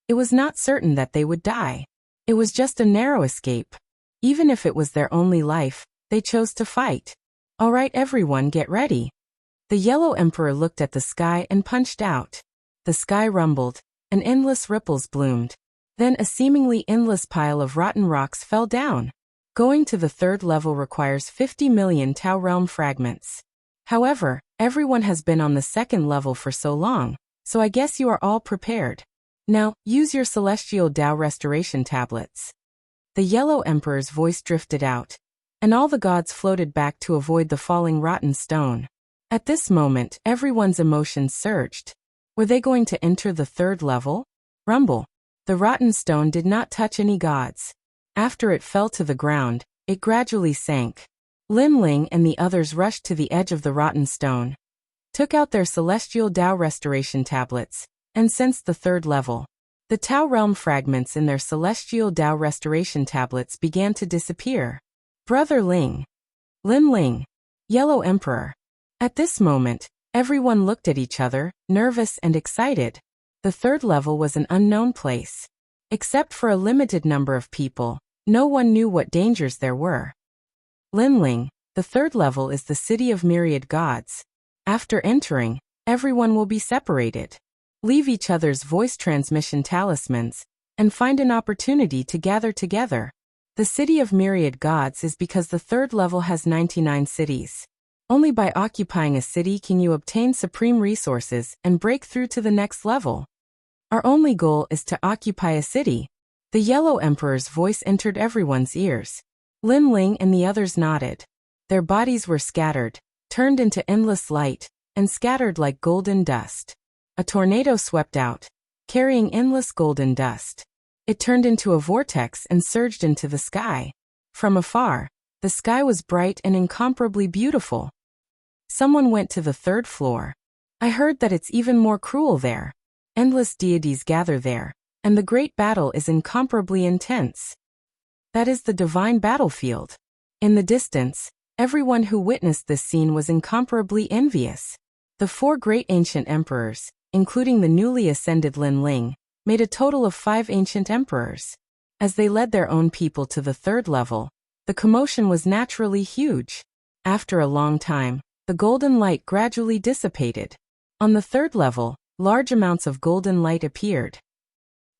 A: it was not certain that they would die. It was just a narrow escape. Even if it was their only life, they chose to fight. All right, everyone, get ready. The Yellow Emperor looked at the sky and punched out. The sky rumbled, and endless ripples bloomed. Then a seemingly endless pile of rotten rocks fell down. Going to the third level requires 50 million Tao Realm fragments. However, everyone has been on the second level for so long, so I guess you are all prepared. Now, use your celestial Dao restoration tablets. The Yellow Emperor's voice drifted out, and all the gods floated back to avoid the falling rotten stone. At this moment, everyone's emotions surged. Were they going to enter the third level? Rumble. The rotten stone did not touch any gods. After it fell to the ground, it gradually sank. Lin Ling and the others rushed to the edge of the rotten stone, took out their celestial Dao restoration tablets, and sensed the third level. The Tao Realm fragments in their celestial Dao restoration tablets began to disappear. Brother Ling. Lin Ling. Yellow Emperor. At this moment, everyone looked at each other, nervous and excited. The third level was an unknown place. Except for a limited number of people, no one knew what dangers there were. Lin Ling, the third level is the city of myriad gods. After entering, everyone will be separated. Leave each other's voice transmission talismans, and find an opportunity to gather together. The city of myriad gods is because the third level has 99 cities. Only by occupying a city can you obtain supreme resources and break through to the next level. Our only goal is to occupy a city. The Yellow Emperor's voice entered everyone's ears. Lin Ling and the others nodded. Their bodies were scattered, turned into endless light, and scattered like golden dust. A tornado swept out, carrying endless golden dust. It turned into a vortex and surged into the sky. From afar, the sky was bright and incomparably beautiful. Someone went to the third floor. I heard that it's even more cruel there. Endless deities gather there, and the great battle is incomparably intense. That is the divine battlefield. In the distance, Everyone who witnessed this scene was incomparably envious. The 4 great ancient emperors, including the newly ascended Lin Ling, made a total of 5 ancient emperors. As they led their own people to the 3rd level, the commotion was naturally huge. After a long time, the golden light gradually dissipated. On the 3rd level, large amounts of golden light appeared.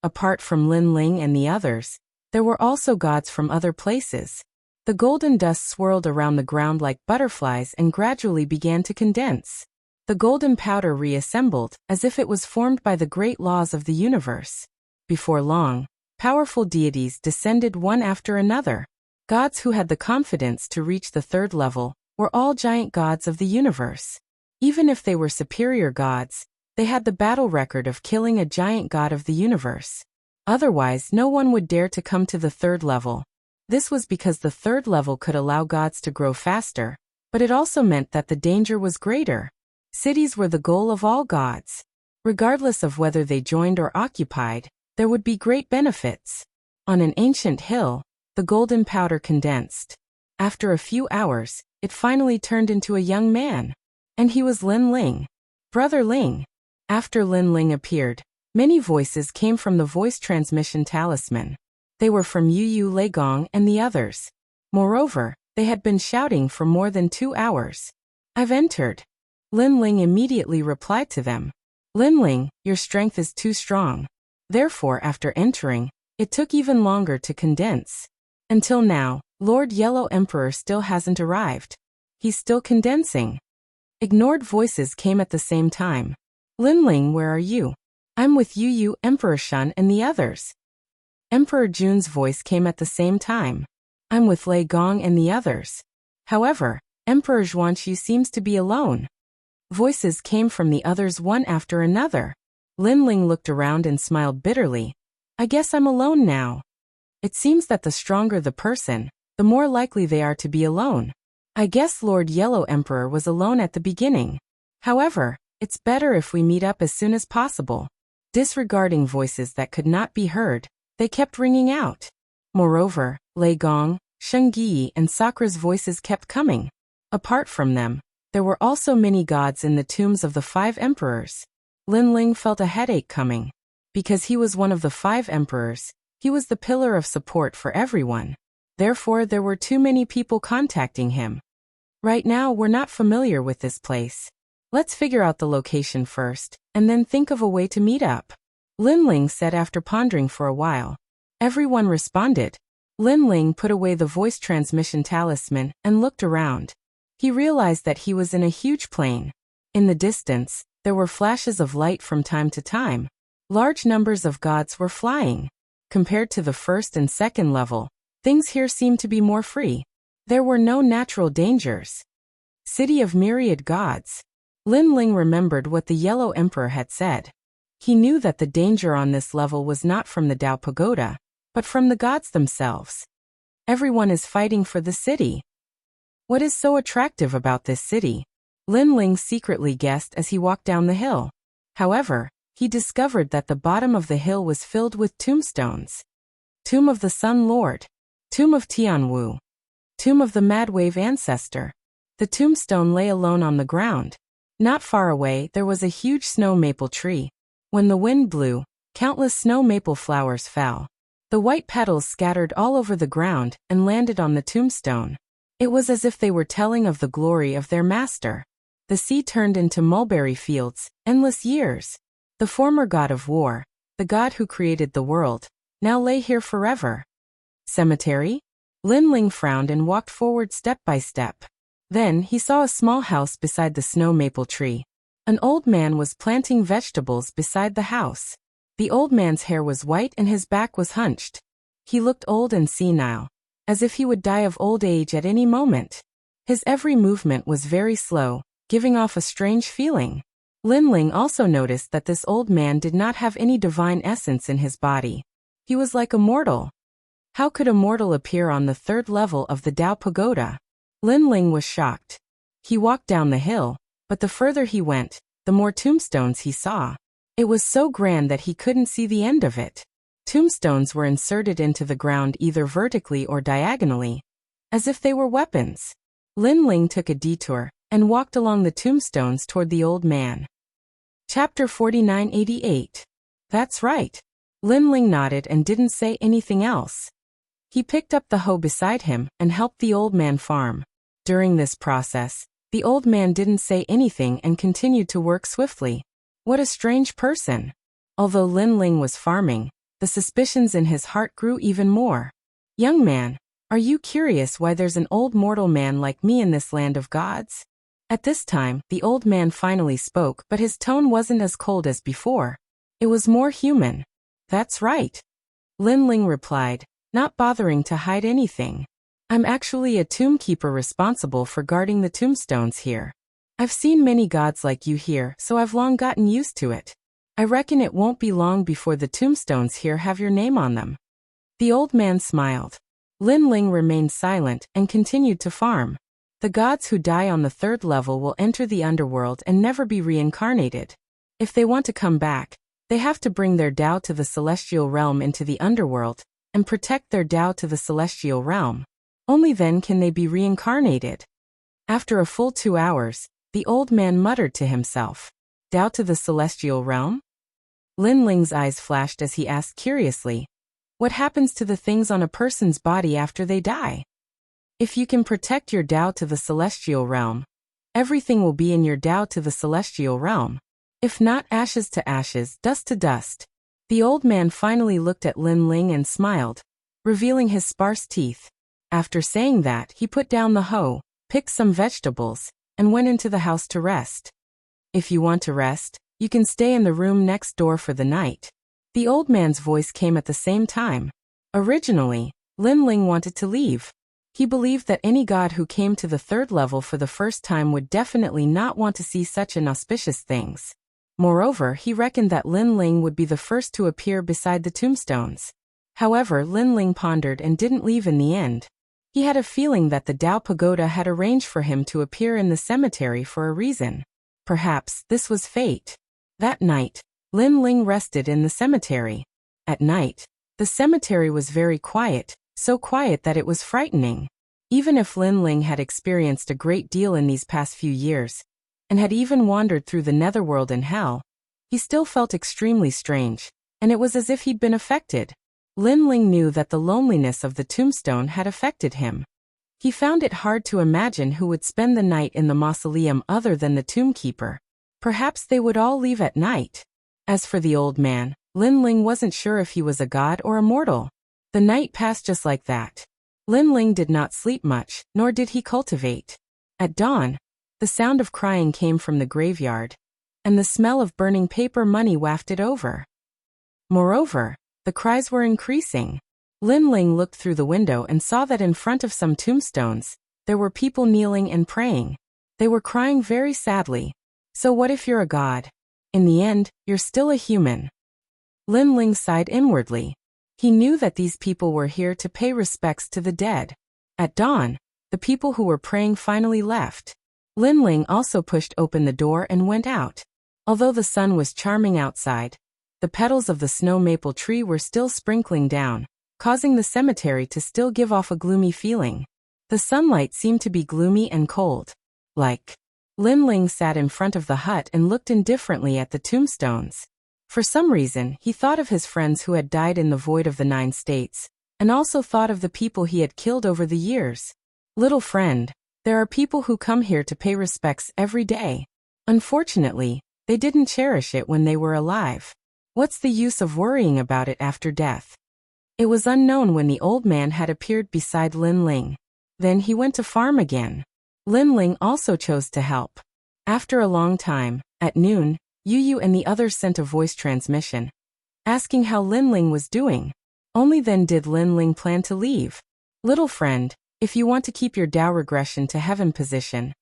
A: Apart from Lin Ling and the others, there were also gods from other places. The golden dust swirled around the ground like butterflies and gradually began to condense. The golden powder reassembled, as if it was formed by the great laws of the universe. Before long, powerful deities descended one after another. Gods who had the confidence to reach the 3rd level were all giant gods of the universe. Even if they were superior gods, they had the battle record of killing a giant god of the universe. Otherwise, no one would dare to come to the 3rd level. This was because the 3rd level could allow gods to grow faster, but it also meant that the danger was greater. Cities were the goal of all gods. Regardless of whether they joined or occupied, there would be great benefits. On an ancient hill, the golden powder condensed. After a few hours, it finally turned into a young man. And he was Lin Ling. Brother Ling. After Lin Ling appeared, many voices came from the voice transmission talisman. They were from Yu Leigong and the others. Moreover, they had been shouting for more than 2 hours. "I've entered." Lin Ling immediately replied to them. "Lin Ling, your strength is too strong." Therefore, after entering, it took even longer to condense. Until now, Lord Yellow Emperor still hasn't arrived. He's still condensing. Ignored voices came at the same time. "Lin Ling, where are you?" "I'm with Yu, Emperor Shun and the others." Emperor Jun's voice came at the same time. "I'm with Lei Gong and the others." However, Emperor Zhuanxu seems to be alone. Voices came from the others one after another. Lin Ling looked around and smiled bitterly. "I guess I'm alone now." It seems that the stronger the person, the more likely they are to be alone. I guess Lord Yellow Emperor was alone at the beginning. However, it's better if we meet up as soon as possible. Disregarding voices that could not be heard, they kept ringing out. Moreover, Lei Gong, Sheng Yi and Sakra's voices kept coming. Apart from them, there were also many gods in the tombs of the 5 emperors. Lin Ling felt a headache coming. Because he was one of the 5 emperors, he was the pillar of support for everyone. Therefore, there were too many people contacting him. Right now, we're not familiar with this place. Let's figure out the location first, and then think of a way to meet up. Lin Ling said after pondering for a while. Everyone responded. Lin Ling put away the voice transmission talisman and looked around. He realized that he was in a huge plain. In the distance, there were flashes of light from time to time. Large numbers of gods were flying. Compared to the 1st and 2nd level, things here seemed to be more free. There were no natural dangers. City of myriad gods. Lin Ling remembered what the Yellow Emperor had said. He knew that the danger on this level was not from the Dao Pagoda, but from the gods themselves. Everyone is fighting for the city. What is so attractive about this city? Lin Ling secretly guessed as he walked down the hill. However, he discovered that the bottom of the hill was filled with tombstones. Tomb of the Sun Lord. Tomb of Tianwu. Tomb of the Madwave Ancestor. The tombstone lay alone on the ground. Not far away, there was a huge snow maple tree. When the wind blew, countless snow maple flowers fell. The white petals scattered all over the ground and landed on the tombstone. It was as if they were telling of the glory of their master. The sea turned into mulberry fields, endless years. The former god of war, the god who created the world, now lay here forever. Cemetery? Lin Ling frowned and walked forward step by step. Then he saw a small house beside the snow maple tree. An old man was planting vegetables beside the house. The old man's hair was white and his back was hunched. He looked old and senile, as if he would die of old age at any moment. His every movement was very slow, giving off a strange feeling. Lin Ling also noticed that this old man did not have any divine essence in his body. He was like a mortal. How could a mortal appear on the 3rd level of the Dao Pagoda? Lin Ling was shocked. He walked down the hill, but the further he went, the more tombstones he saw. It was so grand that he couldn't see the end of it. Tombstones were inserted into the ground either vertically or diagonally, as if they were weapons. Lin Ling took a detour and walked along the tombstones toward the old man. Chapter 4988. That's right. Lin Ling nodded and didn't say anything else. He picked up the hoe beside him and helped the old man farm. During this process, the old man didn't say anything and continued to work swiftly. What a strange person. Although Lin Ling was farming, the suspicions in his heart grew even more. Young man, are you curious why there's an old mortal man like me in this land of gods? At this time, the old man finally spoke, but his tone wasn't as cold as before. It was more human. That's right. Lin Ling replied, not bothering to hide anything. I'm actually a tombkeeper responsible for guarding the tombstones here. I've seen many gods like you here, so I've long gotten used to it. I reckon it won't be long before the tombstones here have your name on them. The old man smiled. Lin Ling remained silent and continued to farm. The gods who die on the 3rd level will enter the underworld and never be reincarnated. If they want to come back, they have to bring their Tao to the celestial realm into the underworld and protect their Tao to the celestial realm. Only then can they be reincarnated. After a full 2 hours, the old man muttered to himself, Tao to the celestial realm? Lin Ling's eyes flashed as he asked curiously, what happens to the things on a person's body after they die? If you can protect your Tao to the celestial realm, everything will be in your Tao to the celestial realm. If not, ashes to ashes, dust to dust. The old man finally looked at Lin Ling and smiled, revealing his sparse teeth. After saying that, he put down the hoe, picked some vegetables, and went into the house to rest. If you want to rest, you can stay in the room next door for the night. The old man's voice came at the same time. Originally, Lin Ling wanted to leave. He believed that any god who came to the 3rd level for the first time would definitely not want to see such inauspicious things. Moreover, he reckoned that Lin Ling would be the first to appear beside the tombstones. However, Lin Ling pondered and didn't leave in the end. He had a feeling that the Tao Pagoda had arranged for him to appear in the cemetery for a reason. Perhaps this was fate. That night, Lin Ling rested in the cemetery. At night, the cemetery was very quiet, so quiet that it was frightening. Even if Lin Ling had experienced a great deal in these past few years, and had even wandered through the netherworld and hell, he still felt extremely strange, and it was as if he'd been affected. Lin Ling knew that the loneliness of the tombstone had affected him. He found it hard to imagine who would spend the night in the mausoleum other than the tombkeeper. Perhaps they would all leave at night. As for the old man, Lin Ling wasn't sure if he was a god or a mortal. The night passed just like that. Lin Ling did not sleep much, nor did he cultivate. At dawn, the sound of crying came from the graveyard, and the smell of burning paper money wafted over. Moreover, the cries were increasing. Lin Ling looked through the window and saw that in front of some tombstones, there were people kneeling and praying. They were crying very sadly. So what if you're a god? In the end, you're still a human. Lin Ling sighed inwardly. He knew that these people were here to pay respects to the dead. At dawn, the people who were praying finally left. Lin Ling also pushed open the door and went out. Although the sun was charming outside, the petals of the snow maple tree were still sprinkling down, causing the cemetery to still give off a gloomy feeling. The sunlight seemed to be gloomy and cold. Lin Ling sat in front of the hut and looked indifferently at the tombstones. For some reason, he thought of his friends who had died in the void of the 9 states, and also thought of the people he had killed over the years. Little friend, there are people who come here to pay respects every day. Unfortunately, they didn't cherish it when they were alive. What's the use of worrying about it after death? It was unknown when the old man had appeared beside Lin Ling. Then he went to farm again. Lin Ling also chose to help. After a long time, at noon, Yu and the others sent a voice transmission, asking how Lin Ling was doing. Only then did Lin Ling plan to leave. Little friend, if you want to keep your Tao regression to heaven position,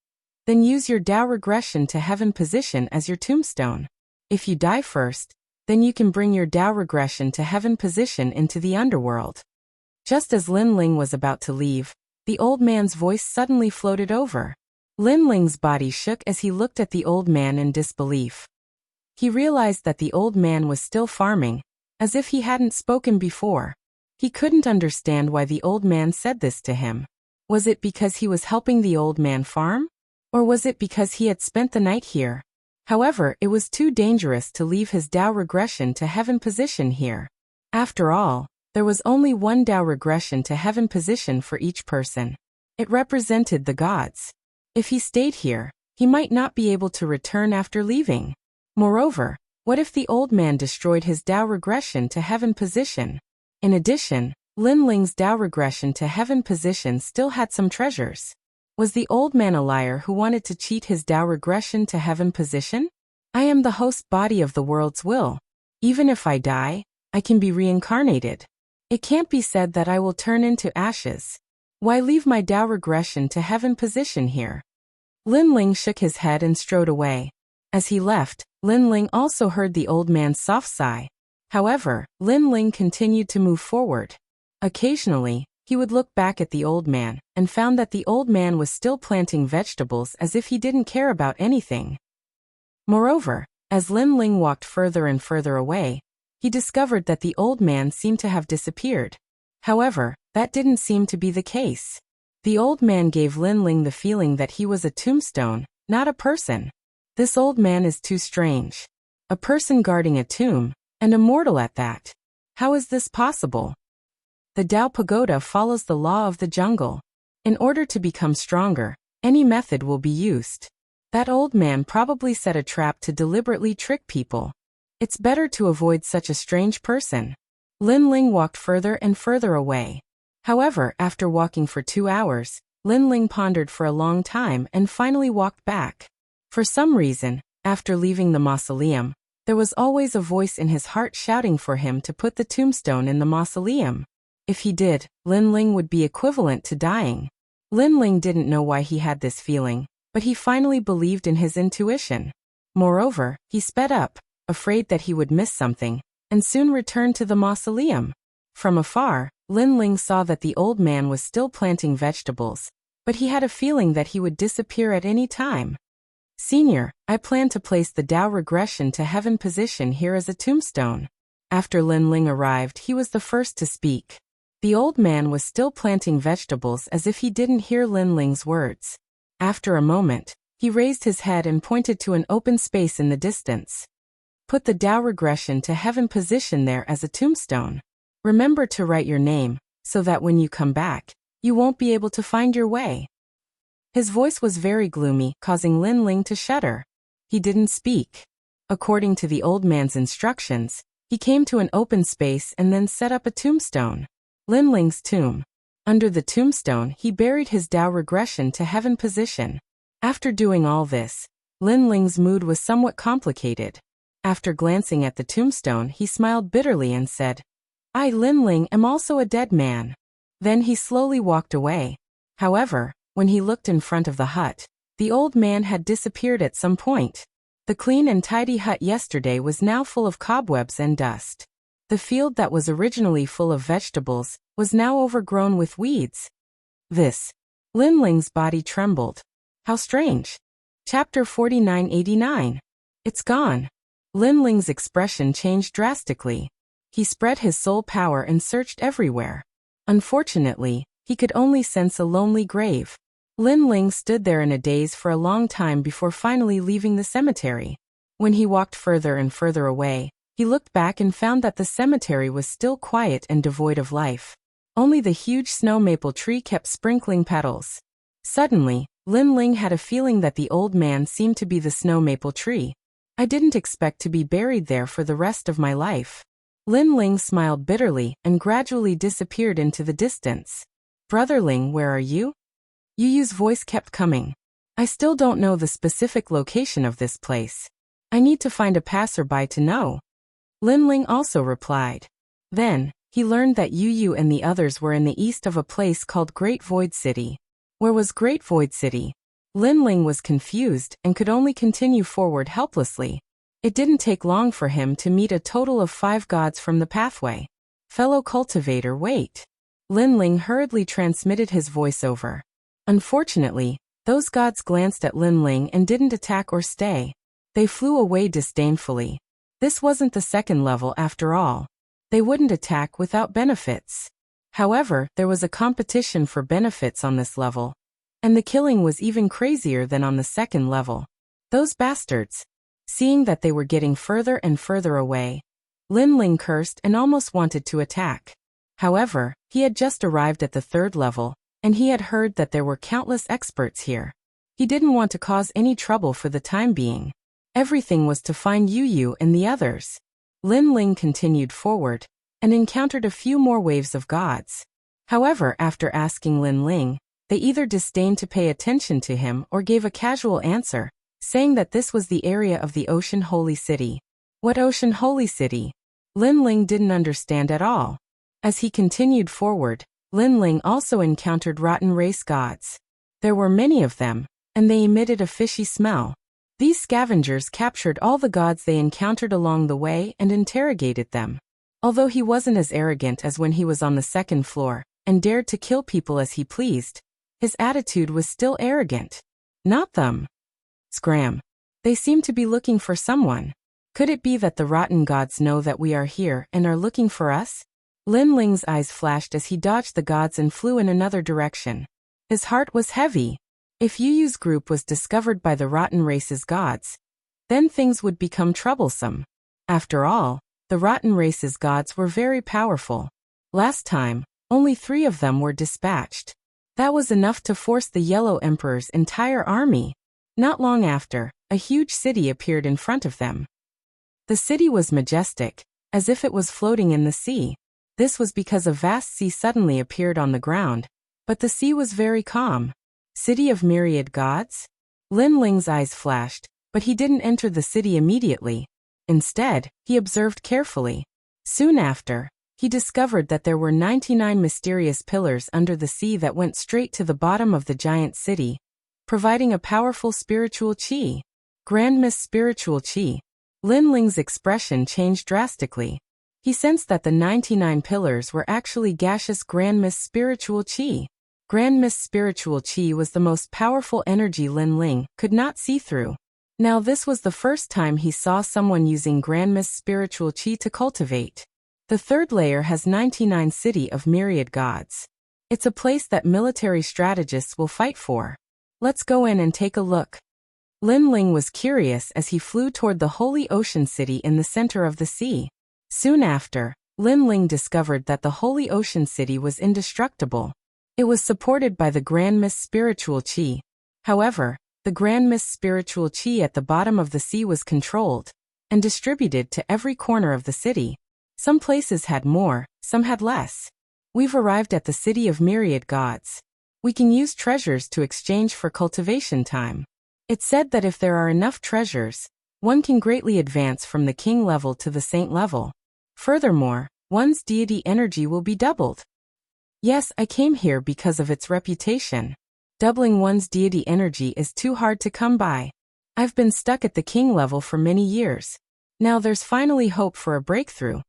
A: then use your Tao regression to heaven position as your tombstone. If you die first, then you can bring your Tao regression to heaven position into the underworld. Just as Lin Ling was about to leave, the old man's voice suddenly floated over. Lin Ling's body shook as he looked at the old man in disbelief. He realized that the old man was still farming, as if he hadn't spoken before. He couldn't understand why the old man said this to him. Was it because he was helping the old man farm? Or was it because he had spent the night here? However, it was too dangerous to leave his Tao regression to heaven position here. After all, there was only one Tao regression to heaven position for each person. It represented the gods. If he stayed here, he might not be able to return after leaving. Moreover, what if the old man destroyed his Tao regression to heaven position? In addition, Lin Ling's Tao regression to heaven position still had some treasures. Was the old man a liar who wanted to cheat his Tao regression to heaven position? I am the host body of the world's will. Even if I die, I can be reincarnated. It can't be said that I will turn into ashes. Why leave my Tao regression to heaven position here? Lin Ling shook his head and strode away. As he left, Lin Ling also heard the old man's soft sigh. However, Lin Ling continued to move forward. Occasionally, he would look back at the old man and found that the old man was still planting vegetables as if he didn't care about anything. Moreover, as Lin Ling walked further and further away, he discovered that the old man seemed to have disappeared. However, that didn't seem to be the case. The old man gave Lin Ling the feeling that he was a tombstone, not a person. This old man is too strange. A person guarding a tomb, and a mortal at that. How is this possible? The Tao Pagoda follows the law of the jungle. In order to become stronger, any method will be used. That old man probably set a trap to deliberately trick people. It's better to avoid such a strange person. Lin Ling walked further and further away. However, after walking for 2 hours, Lin Ling pondered for a long time and finally walked back. For some reason, after leaving the mausoleum, there was always a voice in his heart shouting for him to put the tombstone in the mausoleum. If he did, Lin Ling would be equivalent to dying. Lin Ling didn't know why he had this feeling, but he finally believed in his intuition. Moreover, he sped up, afraid that he would miss something, and soon returned to the mausoleum. From afar, Lin Ling saw that the old man was still planting vegetables, but he had a feeling that he would disappear at any time. Senior, I plan to place the Tao regression to heaven position here as a tombstone. After Lin Ling arrived, he was the first to speak. The old man was still planting vegetables as if he didn't hear Lin Ling's words. After a moment, he raised his head and pointed to an open space in the distance. Put the Tao regression to heaven position there as a tombstone. Remember to write your name, so that when you come back, you won't be able to find your way. His voice was very gloomy, causing Lin Ling to shudder. He didn't speak. According to the old man's instructions, he came to an open space and then set up a tombstone. Lin Ling's tomb. Under the tombstone, he buried his Tao regression to heaven position. After doing all this, Lin Ling's mood was somewhat complicated. After glancing at the tombstone, he smiled bitterly and said, I, Lin Ling, am also a dead man. Then he slowly walked away. However, when he looked in front of the hut, the old man had disappeared at some point. The clean and tidy hut yesterday was now full of cobwebs and dust. The field that was originally full of vegetables was now overgrown with weeds. Lin Ling's body trembled. How strange. Chapter 4989. It's gone. Lin Ling's expression changed drastically. He spread his soul power and searched everywhere. Unfortunately, he could only sense a lonely grave. Lin Ling stood there in a daze for a long time before finally leaving the cemetery. When he walked further and further away, he looked back and found that the cemetery was still quiet and devoid of life. Only the huge snow maple tree kept sprinkling petals. Suddenly, Lin Ling had a feeling that the old man seemed to be the snow maple tree. I didn't expect to be buried there for the rest of my life. Lin Ling smiled bitterly and gradually disappeared into the distance. Brother Ling, where are you? Yu Yu's voice kept coming. I still don't know the specific location of this place. I need to find a passerby to know. Lin Ling also replied. Then, he learned that Yu Yu and the others were in the east of a place called Great Void City. Where was Great Void City? Lin Ling was confused and could only continue forward helplessly. It didn't take long for him to meet a total of 5 gods from the pathway. Fellow cultivator, wait. Lin Ling hurriedly transmitted his voice over. Unfortunately, those gods glanced at Lin Ling and didn't attack or stay. They flew away disdainfully. This wasn't the second level after all. They wouldn't attack without benefits. However, there was a competition for benefits on this level, and the killing was even crazier than on the second level. Those bastards! Seeing that they were getting further and further away, Lin Ling cursed and almost wanted to attack. However, he had just arrived at the third level, and he had heard that there were countless experts here. He didn't want to cause any trouble for the time being. Everything was to find Yu and the others. Lin Ling continued forward, and encountered a few more waves of gods. However, after asking Lin Ling, they either disdained to pay attention to him or gave a casual answer, saying that this was the area of the Ocean Holy City. What Ocean Holy City? Lin Ling didn't understand at all. As he continued forward, Lin Ling also encountered rotten race gods. There were many of them, and they emitted a fishy smell. These scavengers captured all the gods they encountered along the way and interrogated them. Although he wasn't as arrogant as when he was on the second floor, and dared to kill people as he pleased, his attitude was still arrogant. Not them. Scram. They seem to be looking for someone. Could it be that the rotten gods know that we are here and are looking for us? Lin Ling's eyes flashed as he dodged the gods and flew in another direction. His heart was heavy. If Yu's group was discovered by the rotten race's gods, then things would become troublesome. After all, the rotten race's gods were very powerful. Last time, only 3 of them were dispatched. That was enough to force the Yellow Emperor's entire army. Not long after, a huge city appeared in front of them. The city was majestic, as if it was floating in the sea. This was because a vast sea suddenly appeared on the ground, but the sea was very calm. City of Myriad Gods? Lin Ling's eyes flashed, but he didn't enter the city immediately. Instead, he observed carefully. Soon after, he discovered that there were 99 mysterious pillars under the sea that went straight to the bottom of the giant city, providing a powerful spiritual qi. Grand Miss Spiritual Qi. Lin Ling's expression changed drastically. He sensed that the 99 pillars were actually gaseous Grand Miss Spiritual Qi. Grand Miss Spiritual Qi was the most powerful energy Lin Ling could not see through. Now this was the first time he saw someone using Grand Miss Spiritual Qi to cultivate. The third layer has 99 City of Myriad Gods. It's a place that military strategists will fight for. Let's go in and take a look. Lin Ling was curious as he flew toward the Holy Ocean City in the center of the sea. Soon after, Lin Ling discovered that the Holy Ocean City was indestructible. It was supported by the Grand Miss Spiritual Qi. However, the Grand Miss Spiritual Qi at the bottom of the sea was controlled and distributed to every corner of the city. Some places had more, some had less. We've arrived at the City of Myriad Gods. We can use treasures to exchange for cultivation time. It's said that if there are enough treasures, one can greatly advance from the king level to the saint level. Furthermore, one's deity energy will be doubled. Yes, I came here because of its reputation. Doubling one's deity energy is too hard to come by. I've been stuck at the king level for many years. Now there's finally hope for a breakthrough.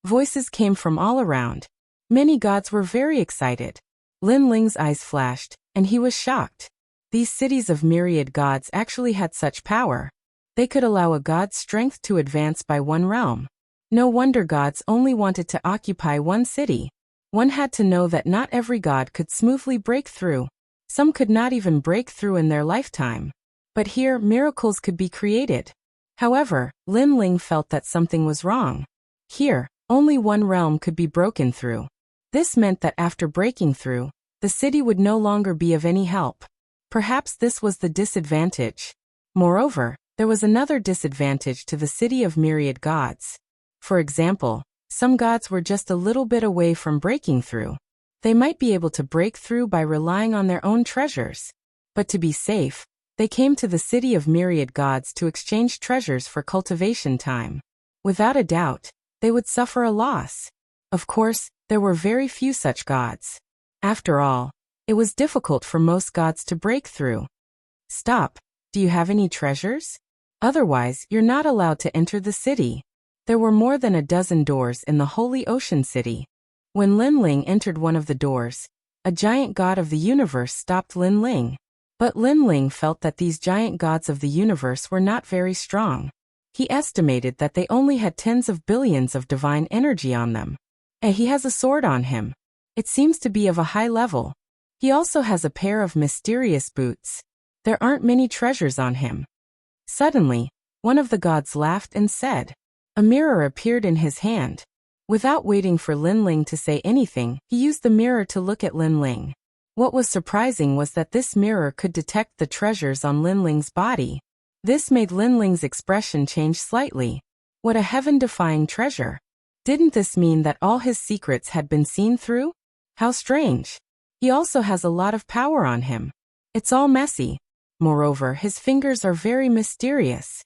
A: Voices came from all around. Many gods were very excited. Lin Ling's eyes flashed, and he was shocked. These cities of myriad gods actually had such power. They could allow a god's strength to advance by one realm. No wonder gods only wanted to occupy one city. One had to know that not every god could smoothly break through. Some could not even break through in their lifetime. But here, miracles could be created. However, Lin Ling felt that something was wrong. Here, only one realm could be broken through. This meant that after breaking through, the city would no longer be of any help. Perhaps this was the disadvantage. Moreover, there was another disadvantage to the City of Myriad Gods. For example, some gods were just a little bit away from breaking through. They might be able to break through by relying on their own treasures. But to be safe, they came to the City of Myriad Gods to exchange treasures for cultivation time. Without a doubt, they would suffer a loss. Of course, there were very few such gods. After all, it was difficult for most gods to break through. Stop. Do you have any treasures? Otherwise, you're not allowed to enter the city. There were more than a dozen doors in the Holy Ocean City. When Lin Ling entered one of the doors, a giant god of the universe stopped Lin Ling. But Lin Ling felt that these giant gods of the universe were not very strong. He estimated that they only had tens of billions of divine energy on them. And he has a sword on him. It seems to be of a high level. He also has a pair of mysterious boots. There aren't many treasures on him. Suddenly, one of the gods laughed and said. A mirror appeared in his hand. Without waiting for Linling to say anything, he used the mirror to look at Linling. What was surprising was that this mirror could detect the treasures on Linling's body. This made Linling's expression change slightly. What a heaven-defying treasure. Didn't this mean that all his secrets had been seen through? How strange. He also has a lot of power on him. It's all messy. Moreover, his fingers are very mysterious.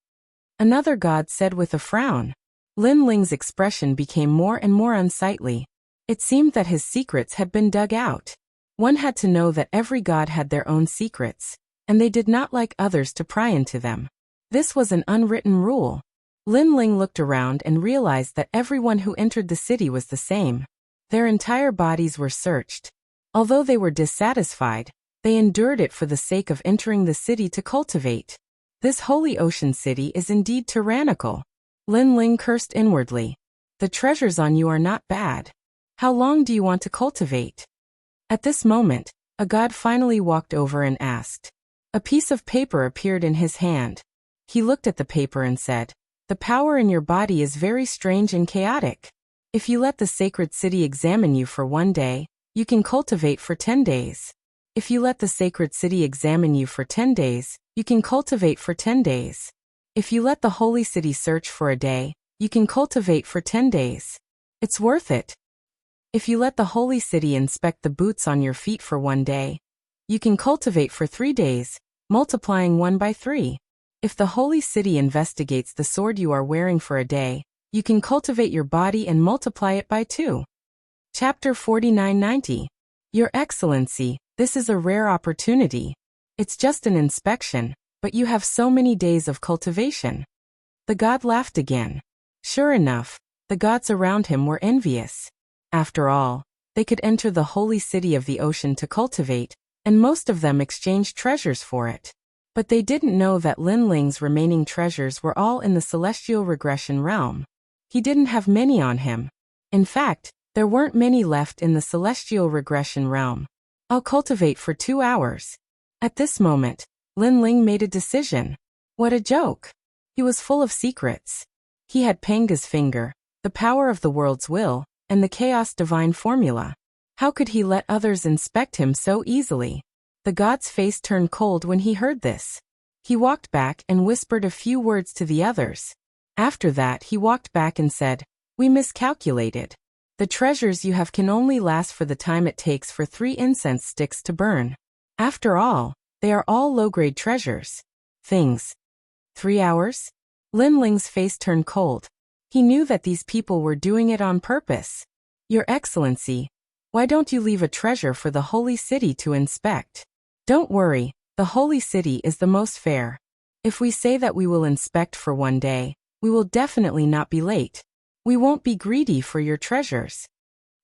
A: Another god said with a frown. Linling's expression became more and more unsightly. It seemed that his secrets had been dug out. One had to know that every god had their own secrets, and they did not like others to pry into them. This was an unwritten rule. Linling looked around and realized that everyone who entered the city was the same. Their entire bodies were searched. Although they were dissatisfied, they endured it for the sake of entering the city to cultivate. This holy ocean city is indeed tyrannical. Linling cursed inwardly. The treasures on you are not bad. How long do you want to cultivate? At this moment, a god finally walked over and asked. A piece of paper appeared in his hand. He looked at the paper and said, "The power in your body is very strange and chaotic. If you let the sacred city examine you for 1 day, you can cultivate for 10 days. If you let the sacred city examine you for 10 days, you can cultivate for 10 days. If you let the holy city search for a day, you can cultivate for 10 days. It's worth it. If you let the holy city inspect the boots on your feet for 1 day, you can cultivate for 3 days, multiplying 1 by 3. If the holy city investigates the sword you are wearing for a day, you can cultivate your body and multiply it by 2. Chapter 4990. Your Excellency, this is a rare opportunity. It's just an inspection, but you have so many days of cultivation. The god laughed again. Sure enough, the gods around him were envious. After all, they could enter the holy city of the ocean to cultivate, and most of them exchanged treasures for it. But they didn't know that Linling's remaining treasures were all in the celestial regression realm. He didn't have many on him. In fact, there weren't many left in the celestial regression realm. I'll cultivate for 2 hours. At this moment, Linling made a decision. What a joke. He was full of secrets. He had Panga's finger, the power of the world's will, and the chaos divine formula. How could he let others inspect him so easily? The god's face turned cold when he heard this. He walked back and whispered a few words to the others. After that he walked back and said, "We miscalculated. The treasures you have can only last for the time it takes for 3 incense sticks to burn. After all, they are all low-grade treasures. Things. 3 hours?" Linling's face turned cold. He knew that these people were doing it on purpose. Your Excellency, why don't you leave a treasure for the holy city to inspect? Don't worry, the holy city is the most fair. If we say that we will inspect for 1 day, we will definitely not be late. We won't be greedy for your treasures.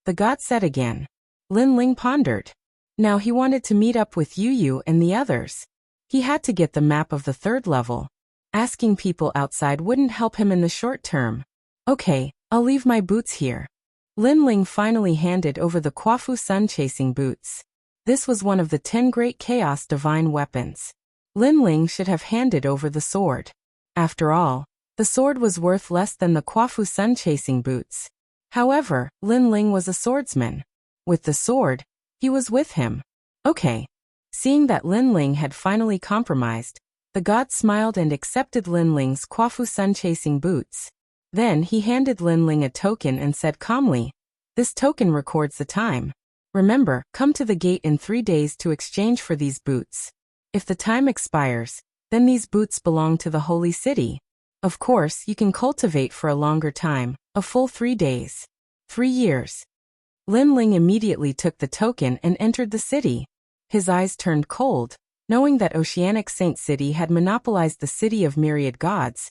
A: The god said again. Linling pondered. Now he wanted to meet up with Yu and the others. He had to get the map of the 3rd level. Asking people outside wouldn't help him in the short term. Okay, I'll leave my boots here. Linling finally handed over the Kwafu sun-chasing boots. This was one of the 10 great chaos divine weapons. Linling should have handed over the sword. After all, the sword was worth less than the Kwafu sun-chasing boots. However, Linling was a swordsman. With the sword, he was with him. Okay. Seeing that Linling had finally compromised, the god smiled and accepted Linling's Kwafu sun-chasing boots. Then he handed Linling a token and said calmly, "This token records the time. Remember, come to the gate in 3 days to exchange for these boots. If the time expires, then these boots belong to the holy city. Of course, you can cultivate for a longer time, a full 3 days. 3 years. Linling immediately took the token and entered the city. His eyes turned cold, knowing that Oceanic Saint City had monopolized the city of myriad gods.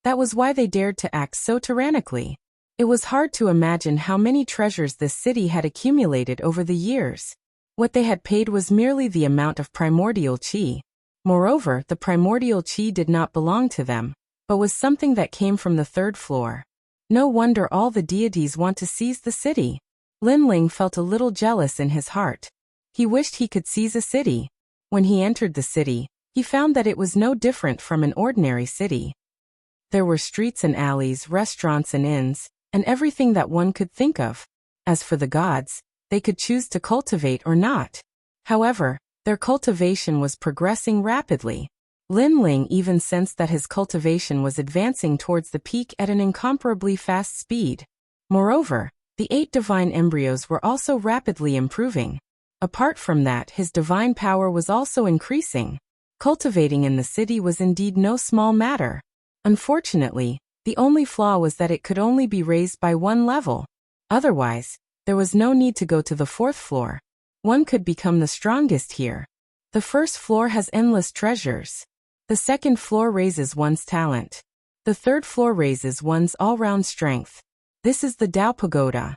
A: That was why they dared to act so tyrannically. It was hard to imagine how many treasures this city had accumulated over the years. What they had paid was merely the amount of primordial chi. Moreover, the primordial chi did not belong to them, but was something that came from the 3rd floor. No wonder all the deities want to seize the city. Lin Ling felt a little jealous in his heart. He wished he could seize a city. When he entered the city, he found that it was no different from an ordinary city. There were streets and alleys, restaurants and inns, and everything that one could think of. As for the gods, they could choose to cultivate or not. However, their cultivation was progressing rapidly. Lin Ling even sensed that his cultivation was advancing towards the peak at an incomparably fast speed. Moreover, the 8 divine embryos were also rapidly improving. Apart from that, his divine power was also increasing. Cultivating in the city was indeed no small matter. Unfortunately, the only flaw was that it could only be raised by 1 level. Otherwise, there was no need to go to the 4th floor. One could become the strongest here. The 1st floor has endless treasures. The 2nd floor raises one's talent. The 3rd floor raises one's all-round strength. This is the Tao Pagoda.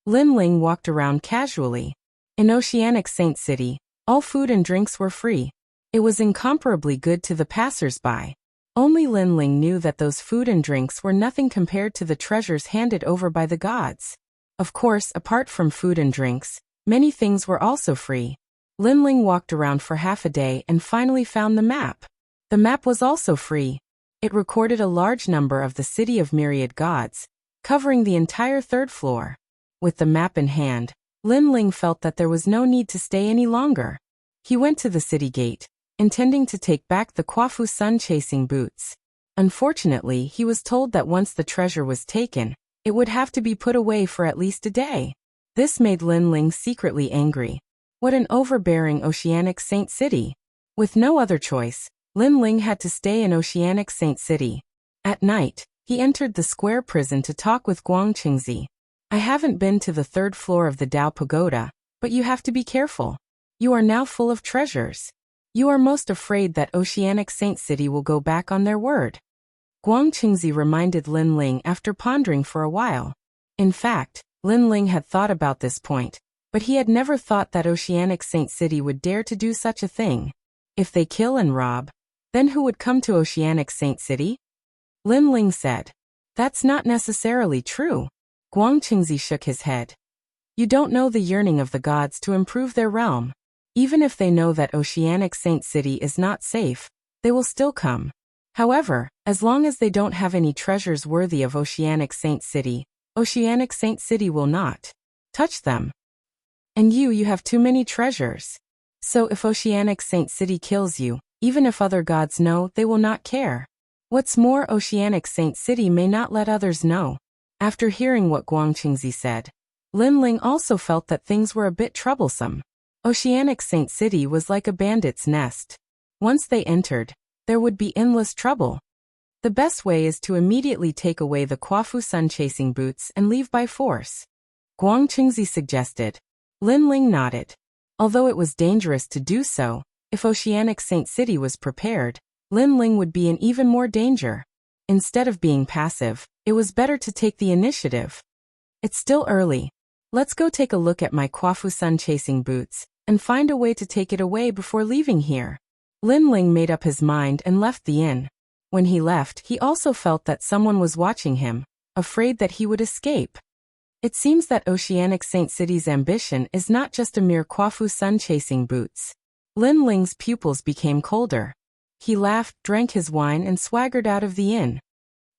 A: Lin Ling walked around casually. In Oceanic Saint City, all food and drinks were free. It was incomparably good to the passers-by. Only Lin Ling knew that those food and drinks were nothing compared to the treasures handed over by the gods. Of course, apart from food and drinks, many things were also free. Lin Ling walked around for half a day and finally found the map. The map was also free. It recorded a large number of the City of Myriad Gods, covering the entire 3rd floor. With the map in hand, Lin Ling felt that there was no need to stay any longer. He went to the city gate, intending to take back the Kwafu sun-chasing boots. Unfortunately, he was told that once the treasure was taken, it would have to be put away for at least a day. This made Lin Ling secretly angry. What an overbearing Oceanic Saint City! With no other choice, Lin Ling had to stay in Oceanic Saint City. At night, he entered the square prison to talk with Guang Qingzi. I haven't been to the 3rd floor of the Tao Pagoda, but you have to be careful. You are now full of treasures. You are most afraid that Oceanic Saint City will go back on their word. Guang Qingzi reminded Lin Ling after pondering for a while. In fact, Lin Ling had thought about this point, but he had never thought that Oceanic Saint City would dare to do such a thing. If they kill and rob, then who would come to Oceanic Saint City? Lin Ling said. That's not necessarily true. Guang Qingzi shook his head. You don't know the yearning of the gods to improve their realm. Even if they know that Oceanic Saint City is not safe, they will still come. However, as long as they don't have any treasures worthy of Oceanic Saint City, Oceanic Saint City will not touch them. And you have too many treasures. So if Oceanic Saint City kills you, even if other gods know, they will not care. What's more, Oceanic Saint City may not let others know. After hearing what Guang Qingzi said, Lin Ling also felt that things were a bit troublesome. Oceanic Saint City was like a bandit's nest. Once they entered, there would be endless trouble. The best way is to immediately take away the Kwafu sun-chasing boots and leave by force. Guang Qingzi suggested. Lin Ling nodded. Although it was dangerous to do so, if Oceanic Saint City was prepared, Lin Ling would be in even more danger. Instead of being passive, it was better to take the initiative. It's still early. Let's go take a look at my Kwafu sun-chasing boots, and find a way to take it away before leaving here. Lin Ling made up his mind and left the inn. When he left, he also felt that someone was watching him, afraid that he would escape. It seems that Oceanic Saint City's ambition is not just a mere Kwafu sun-chasing boots. Lin Ling's pupils became colder. He laughed, drank his wine and swaggered out of the inn.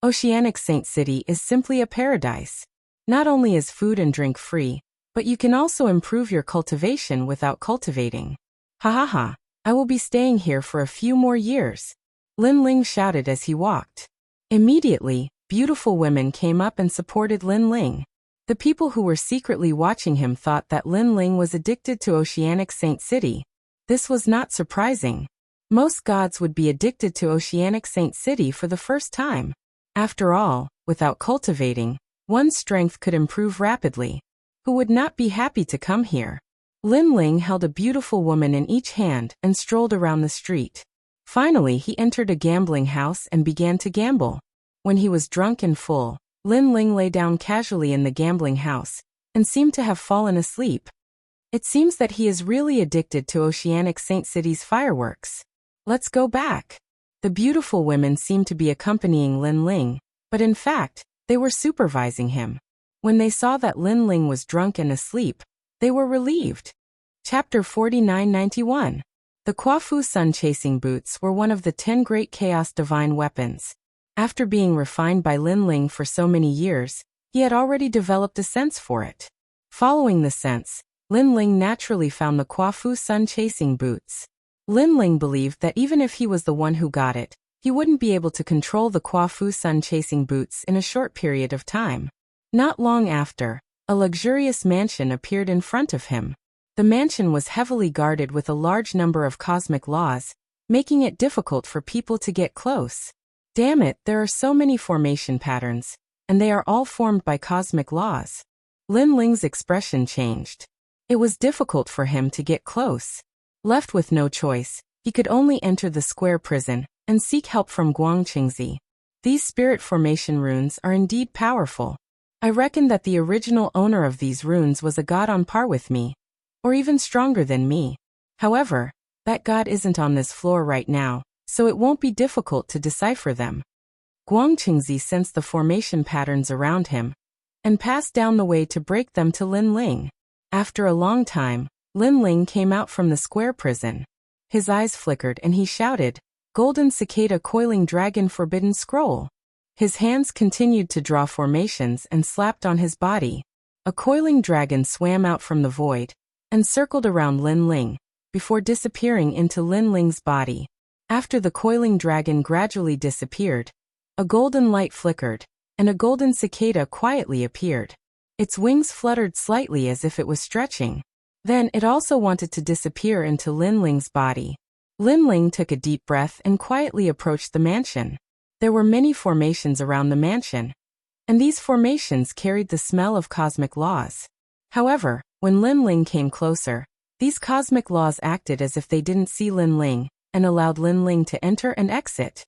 A: Oceanic Saint City is simply a paradise. Not only is food and drink free, but you can also improve your cultivation without cultivating. Ha ha ha, I will be staying here for a few more years. Lin Ling shouted as he walked. Immediately, beautiful women came up and supported Lin Ling. The people who were secretly watching him thought that Lin Ling was addicted to Oceanic Saint City. This was not surprising. Most gods would be addicted to Oceanic Saint City for the first time. After all, without cultivating, one's strength could improve rapidly. Who would not be happy to come here? Lin Ling held a beautiful woman in each hand and strolled around the street. Finally, he entered a gambling house and began to gamble. When he was drunk and full, Lin Ling lay down casually in the gambling house and seemed to have fallen asleep. It seems that he is really addicted to Oceanic Saint City's fireworks. Let's go back. The beautiful women seemed to be accompanying Lin Ling, but in fact, they were supervising him. When they saw that Lin Ling was drunk and asleep, they were relieved. Chapter 4991. The Kuafu sun-chasing boots were one of the 10 great chaos divine weapons. After being refined by Lin Ling for so many years, he had already developed a sense for it. Following the sense, Lin Ling naturally found the Kuafu sun-chasing boots. Lin Ling believed that even if he was the one who got it, he wouldn't be able to control the Kuafu sun-chasing boots in a short period of time. Not long after, a luxurious mansion appeared in front of him. The mansion was heavily guarded with a large number of cosmic laws, making it difficult for people to get close. Damn it, there are so many formation patterns, and they are all formed by cosmic laws. Lin Ling's expression changed. It was difficult for him to get close. Left with no choice, he could only enter the square prison and seek help from Guangqingzi. These spirit formation runes are indeed powerful. I reckon that the original owner of these runes was a god on par with me, or even stronger than me. However, that god isn't on this floor right now, so it won't be difficult to decipher them. Guangqingzi sensed the formation patterns around him, and passed down the way to break them to Lin Ling. After a long time, Lin Ling came out from the square prison. His eyes flickered and he shouted, "Golden cicada coiling dragon forbidden scroll." His hands continued to draw formations and slapped on his body. A coiling dragon swam out from the void and circled around Lin Ling, before disappearing into Lin Ling's body. After the coiling dragon gradually disappeared, a golden light flickered, and a golden cicada quietly appeared. Its wings fluttered slightly as if it was stretching. Then it also wanted to disappear into Lin Ling's body. Lin Ling took a deep breath and quietly approached the mansion. There were many formations around the mansion, and these formations carried the smell of cosmic laws. However, when Lin Ling came closer, these cosmic laws acted as if they didn't see Lin Ling, and allowed Lin Ling to enter and exit.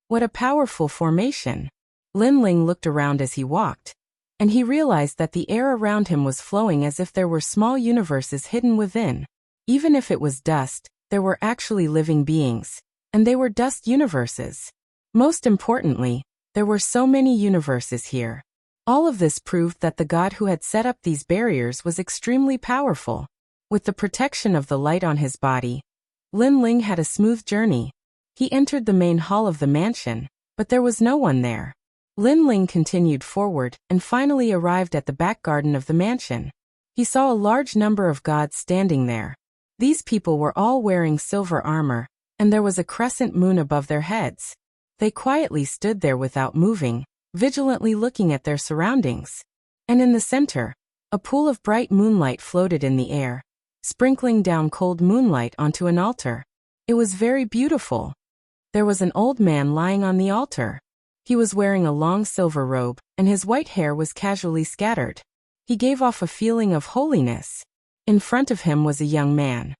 A: What a powerful formation! Lin Ling looked around as he walked, and he realized that the air around him was flowing as if there were small universes hidden within. Even if it was dust, there were actually living beings, and they were dust universes. Most importantly, there were so many universes here. All of this proved that the god who had set up these barriers was extremely powerful. With the protection of the light on his body, Lin Ling had a smooth journey. He entered the main hall of the mansion, but there was no one there. Lin Ling continued forward and finally arrived at the back garden of the mansion. He saw a large number of gods standing there. These people were all wearing silver armor, and there was a crescent moon above their heads. They quietly stood there without moving, vigilantly looking at their surroundings. And in the center, a pool of bright moonlight floated in the air, sprinkling down cold moonlight onto an altar. It was very beautiful. There was an old man lying on the altar. He was wearing a long silver robe, and his white hair was casually scattered. He gave off a feeling of holiness. In front of him was a young man.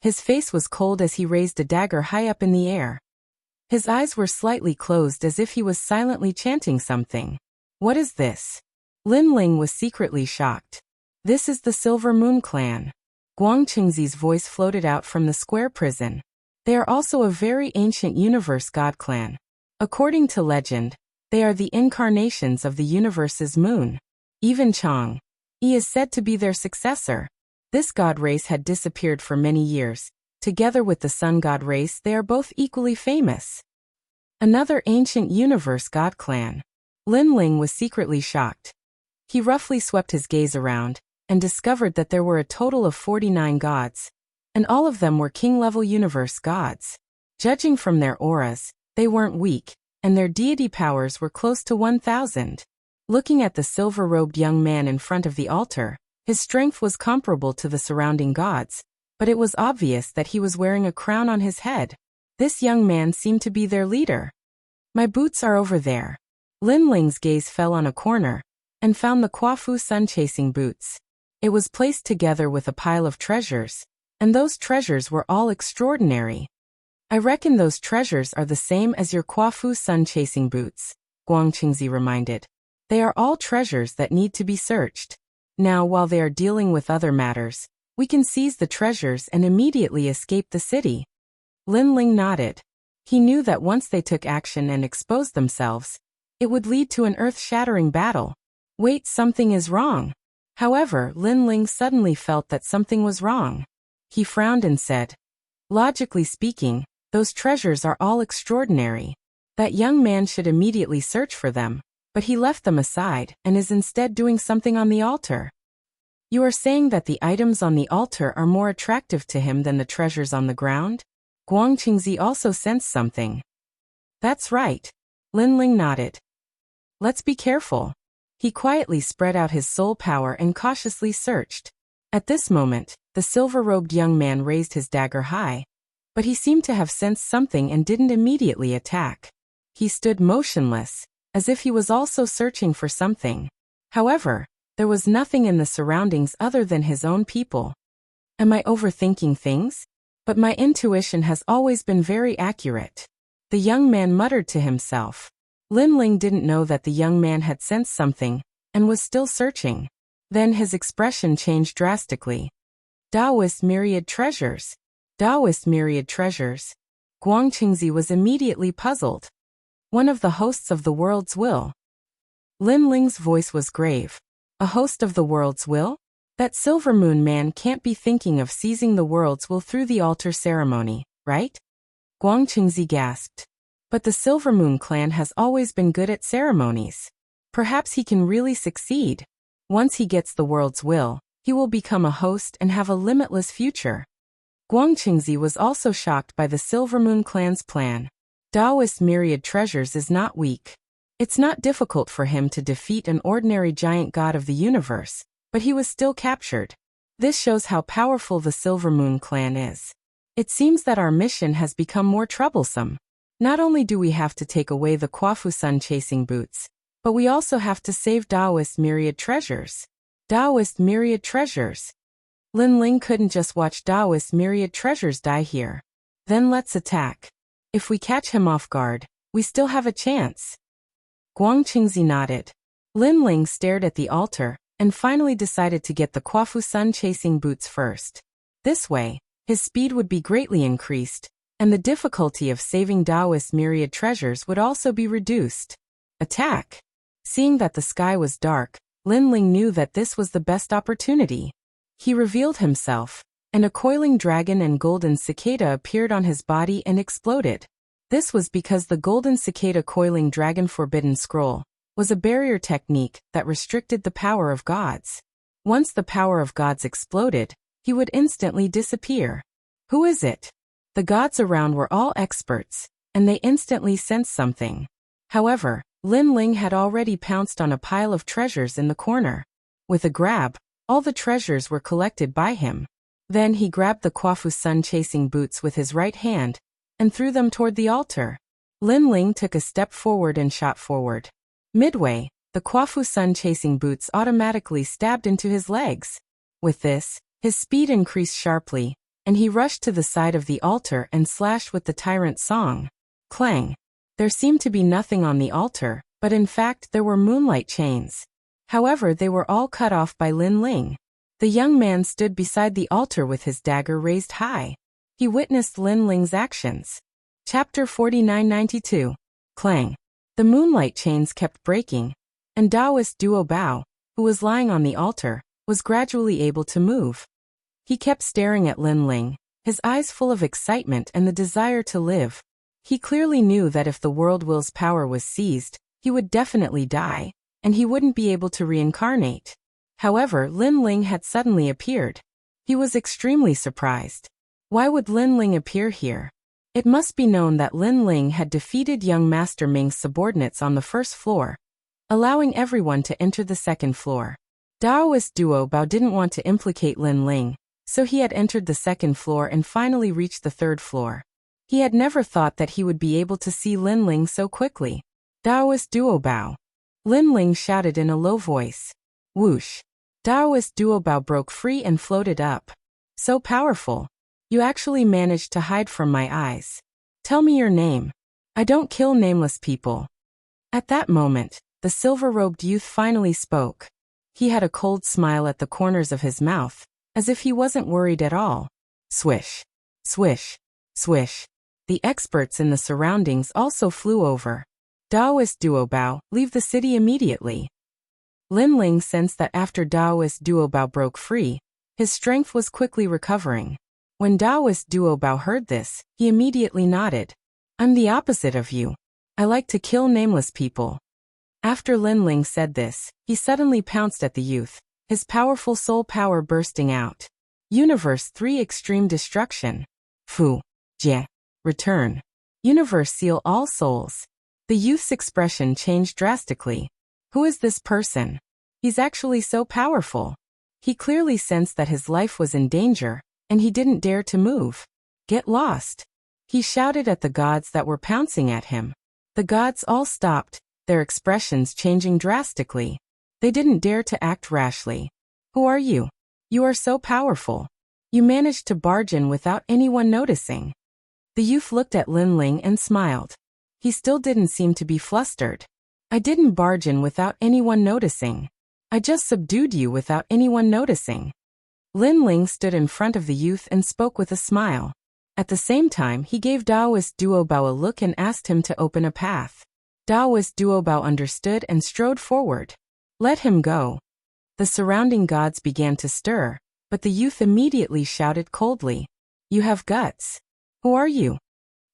A: His face was cold as he raised a dagger high up in the air. His eyes were slightly closed as if he was silently chanting something. What is this? Lin Ling was secretly shocked. This is the Silver Moon Clan. Guangqingzi's voice floated out from the square prison. They are also a very ancient universe god clan. According to legend, they are the incarnations of the universe's moon. Even Chang Yi is said to be their successor. This god race had disappeared for many years. Together with the sun god race, they are both equally famous. Another ancient universe god clan. Lin Ling was secretly shocked. He roughly swept his gaze around, and discovered that there were a total of 49 gods, and all of them were king-level universe gods. Judging from their auras, they weren't weak, and their deity powers were close to 1,000. Looking at the silver-robed young man in front of the altar, his strength was comparable to the surrounding gods, but it was obvious that he was wearing a crown on his head. This young man seemed to be their leader. My boots are over there. Lin Ling's gaze fell on a corner, and found the Kuafu sun-chasing boots. It was placed together with a pile of treasures, and those treasures were all extraordinary. I reckon those treasures are the same as your Kuafu sun-chasing boots, Guangqingzi reminded. They are all treasures that need to be searched. Now, while they are dealing with other matters, we can seize the treasures and immediately escape the city. Lin Ling nodded. He knew that once they took action and exposed themselves, it would lead to an earth-shattering battle. Wait, something is wrong. However, Lin Ling suddenly felt that something was wrong. He frowned and said, logically speaking, those treasures are all extraordinary. That young man should immediately search for them, but he left them aside and is instead doing something on the altar. You are saying that the items on the altar are more attractive to him than the treasures on the ground? Guang Qingzi also sensed something. That's right. Lin Ling nodded. Let's be careful. He quietly spread out his soul power and cautiously searched. At this moment, the silver-robed young man raised his dagger high, but he seemed to have sensed something and didn't immediately attack. He stood motionless, as if he was also searching for something. However, there was nothing in the surroundings other than his own people. Am I overthinking things? But my intuition has always been very accurate. The young man muttered to himself. Lin Ling didn't know that the young man had sensed something, and was still searching. Then his expression changed drastically. Taoist myriad treasures. Taoist myriad treasures. Guang Qingzi was immediately puzzled. One of the hosts of the world's will. Lin Ling's voice was grave. A host of the world's will? That Silver Moon man can't be thinking of seizing the world's will through the altar ceremony, right? Guang Qingzi gasped. But the Silver Moon clan has always been good at ceremonies. Perhaps he can really succeed. Once he gets the world's will, he will become a host and have a limitless future. Guang Qingzi was also shocked by the Silver Moon clan's plan. Taoist myriad treasures is not weak. It's not difficult for him to defeat an ordinary giant god of the universe, but he was still captured. This shows how powerful the Silver Moon clan is. It seems that our mission has become more troublesome. Not only do we have to take away the Quafu Sun chasing boots, but we also have to save Taoist myriad treasures. Taoist myriad treasures. Lin Ling couldn't just watch Taoist myriad treasures die here. Then let's attack. If we catch him off guard, we still have a chance. Guang Qingzi nodded. Lin Ling stared at the altar, and finally decided to get the Quafu Sun chasing boots first. This way, his speed would be greatly increased, and the difficulty of saving Taoist myriad treasures would also be reduced. Attack! Seeing that the sky was dark, Lin Ling knew that this was the best opportunity. He revealed himself, and a coiling dragon and golden cicada appeared on his body and exploded. This was because the golden cicada coiling dragon forbidden scroll was a barrier technique that restricted the power of gods. Once the power of gods exploded, he would instantly disappear. Who is it? The gods around were all experts, and they instantly sensed something. However, Lin Ling had already pounced on a pile of treasures in the corner. With a grab, all the treasures were collected by him. Then he grabbed the Quafu Sun chasing boots with his right hand, and threw them toward the altar. Lin Ling took a step forward and shot forward. Midway, the Quafu Sun chasing boots automatically stabbed into his legs. With this, his speed increased sharply, and he rushed to the side of the altar and slashed with the tyrant song. Clang! There seemed to be nothing on the altar, but in fact there were moonlight chains. However, they were all cut off by Lin Ling. The young man stood beside the altar with his dagger raised high. He witnessed Lin Ling's actions. Chapter 4992. Clang. The moonlight chains kept breaking, and Taoist Duo Bao, who was lying on the altar, was gradually able to move. He kept staring at Lin Ling, his eyes full of excitement and the desire to live. He clearly knew that if the world will's power was seized, he would definitely die, and he wouldn't be able to reincarnate. However, Lin Ling had suddenly appeared. He was extremely surprised. Why would Lin Ling appear here? It must be known that Lin Ling had defeated young Master Ming's subordinates on the first floor, allowing everyone to enter the second floor. Taoist Duo Bao didn't want to implicate Lin Ling, so he had entered the second floor and finally reached the third floor. He had never thought that he would be able to see Lin Ling so quickly. Taoist Duo Bao. Lin Ling shouted in a low voice. Whoosh. Taoist Duo Bao broke free and floated up. So powerful. You actually managed to hide from my eyes. Tell me your name. I don't kill nameless people. At that moment, the silver-robed youth finally spoke. He had a cold smile at the corners of his mouth, as if he wasn't worried at all. Swish. Swish. Swish. The experts in the surroundings also flew over. Taoist Duo Bao, leave the city immediately. Lin Ling sensed that after Daoist Duobao broke free, his strength was quickly recovering. When Daoist Duobao heard this, he immediately nodded. I'm the opposite of you. I like to kill nameless people. After Lin Ling said this, he suddenly pounced at the youth, his powerful soul power bursting out. Universe 3 Extreme Destruction. Fu. Jie. Return. Universe Seal All Souls. The youth's expression changed drastically. Who is this person? He's actually so powerful. He clearly sensed that his life was in danger, and he didn't dare to move. Get lost. He shouted at the gods that were pouncing at him. The gods all stopped, their expressions changing drastically. They didn't dare to act rashly. Who are you? You are so powerful. You managed to barge in without anyone noticing. The youth looked at Lin Ling and smiled. He still didn't seem to be flustered. I didn't barge in without anyone noticing. I just subdued you without anyone noticing. Lin Ling stood in front of the youth and spoke with a smile. At the same time, he gave Daoist Duobao a look and asked him to open a path. Daoist Duobao understood and strode forward. Let him go. The surrounding gods began to stir, but the youth immediately shouted coldly. You have guts. Who are you?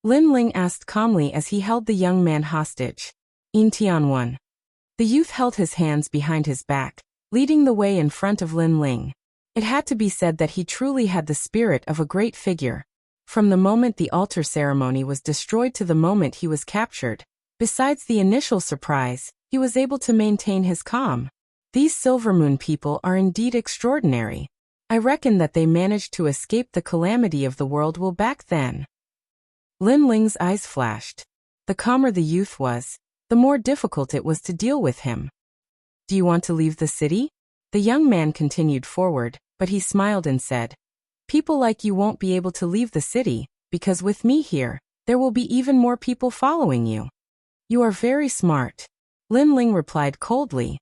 A: Lin Ling asked calmly as he held the young man hostage. Yin Tianwen. The youth held his hands behind his back, leading the way in front of Lin Ling. It had to be said that he truly had the spirit of a great figure. From the moment the altar ceremony was destroyed to the moment he was captured, besides the initial surprise, he was able to maintain his calm. These Silver Moon people are indeed extraordinary. I reckon that they managed to escape the calamity of the world will back then. Lin Ling's eyes flashed. The calmer the youth was, the more difficult it was to deal with him. Do you want to leave the city? The young man continued forward, but he smiled and said, people like you won't be able to leave the city, because with me here, there will be even more people following you. You are very smart. Lin Ling replied coldly.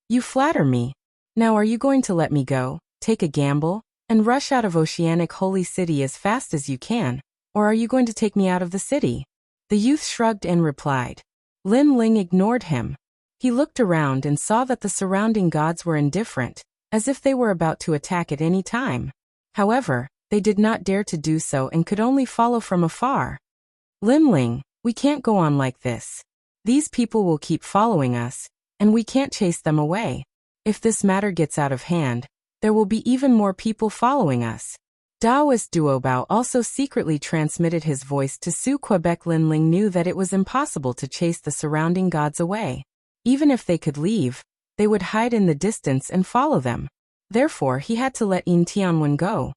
A: You flatter me. Now are you going to let me go, take a gamble, and rush out of Oceanic Holy City as fast as you can, or are you going to take me out of the city? The youth shrugged and replied. Lin Ling ignored him. He looked around and saw that the surrounding gods were indifferent, as if they were about to attack at any time. However, they did not dare to do so and could only follow from afar. Lin Ling, we can't go on like this. These people will keep following us, and we can't chase them away. If this matter gets out of hand, there will be even more people following us. Daoist Duobao also secretly transmitted his voice to Su Quebec. Lin Ling knew that it was impossible to chase the surrounding gods away. Even if they could leave, they would hide in the distance and follow them. Therefore, he had to let Yin Tianwen go.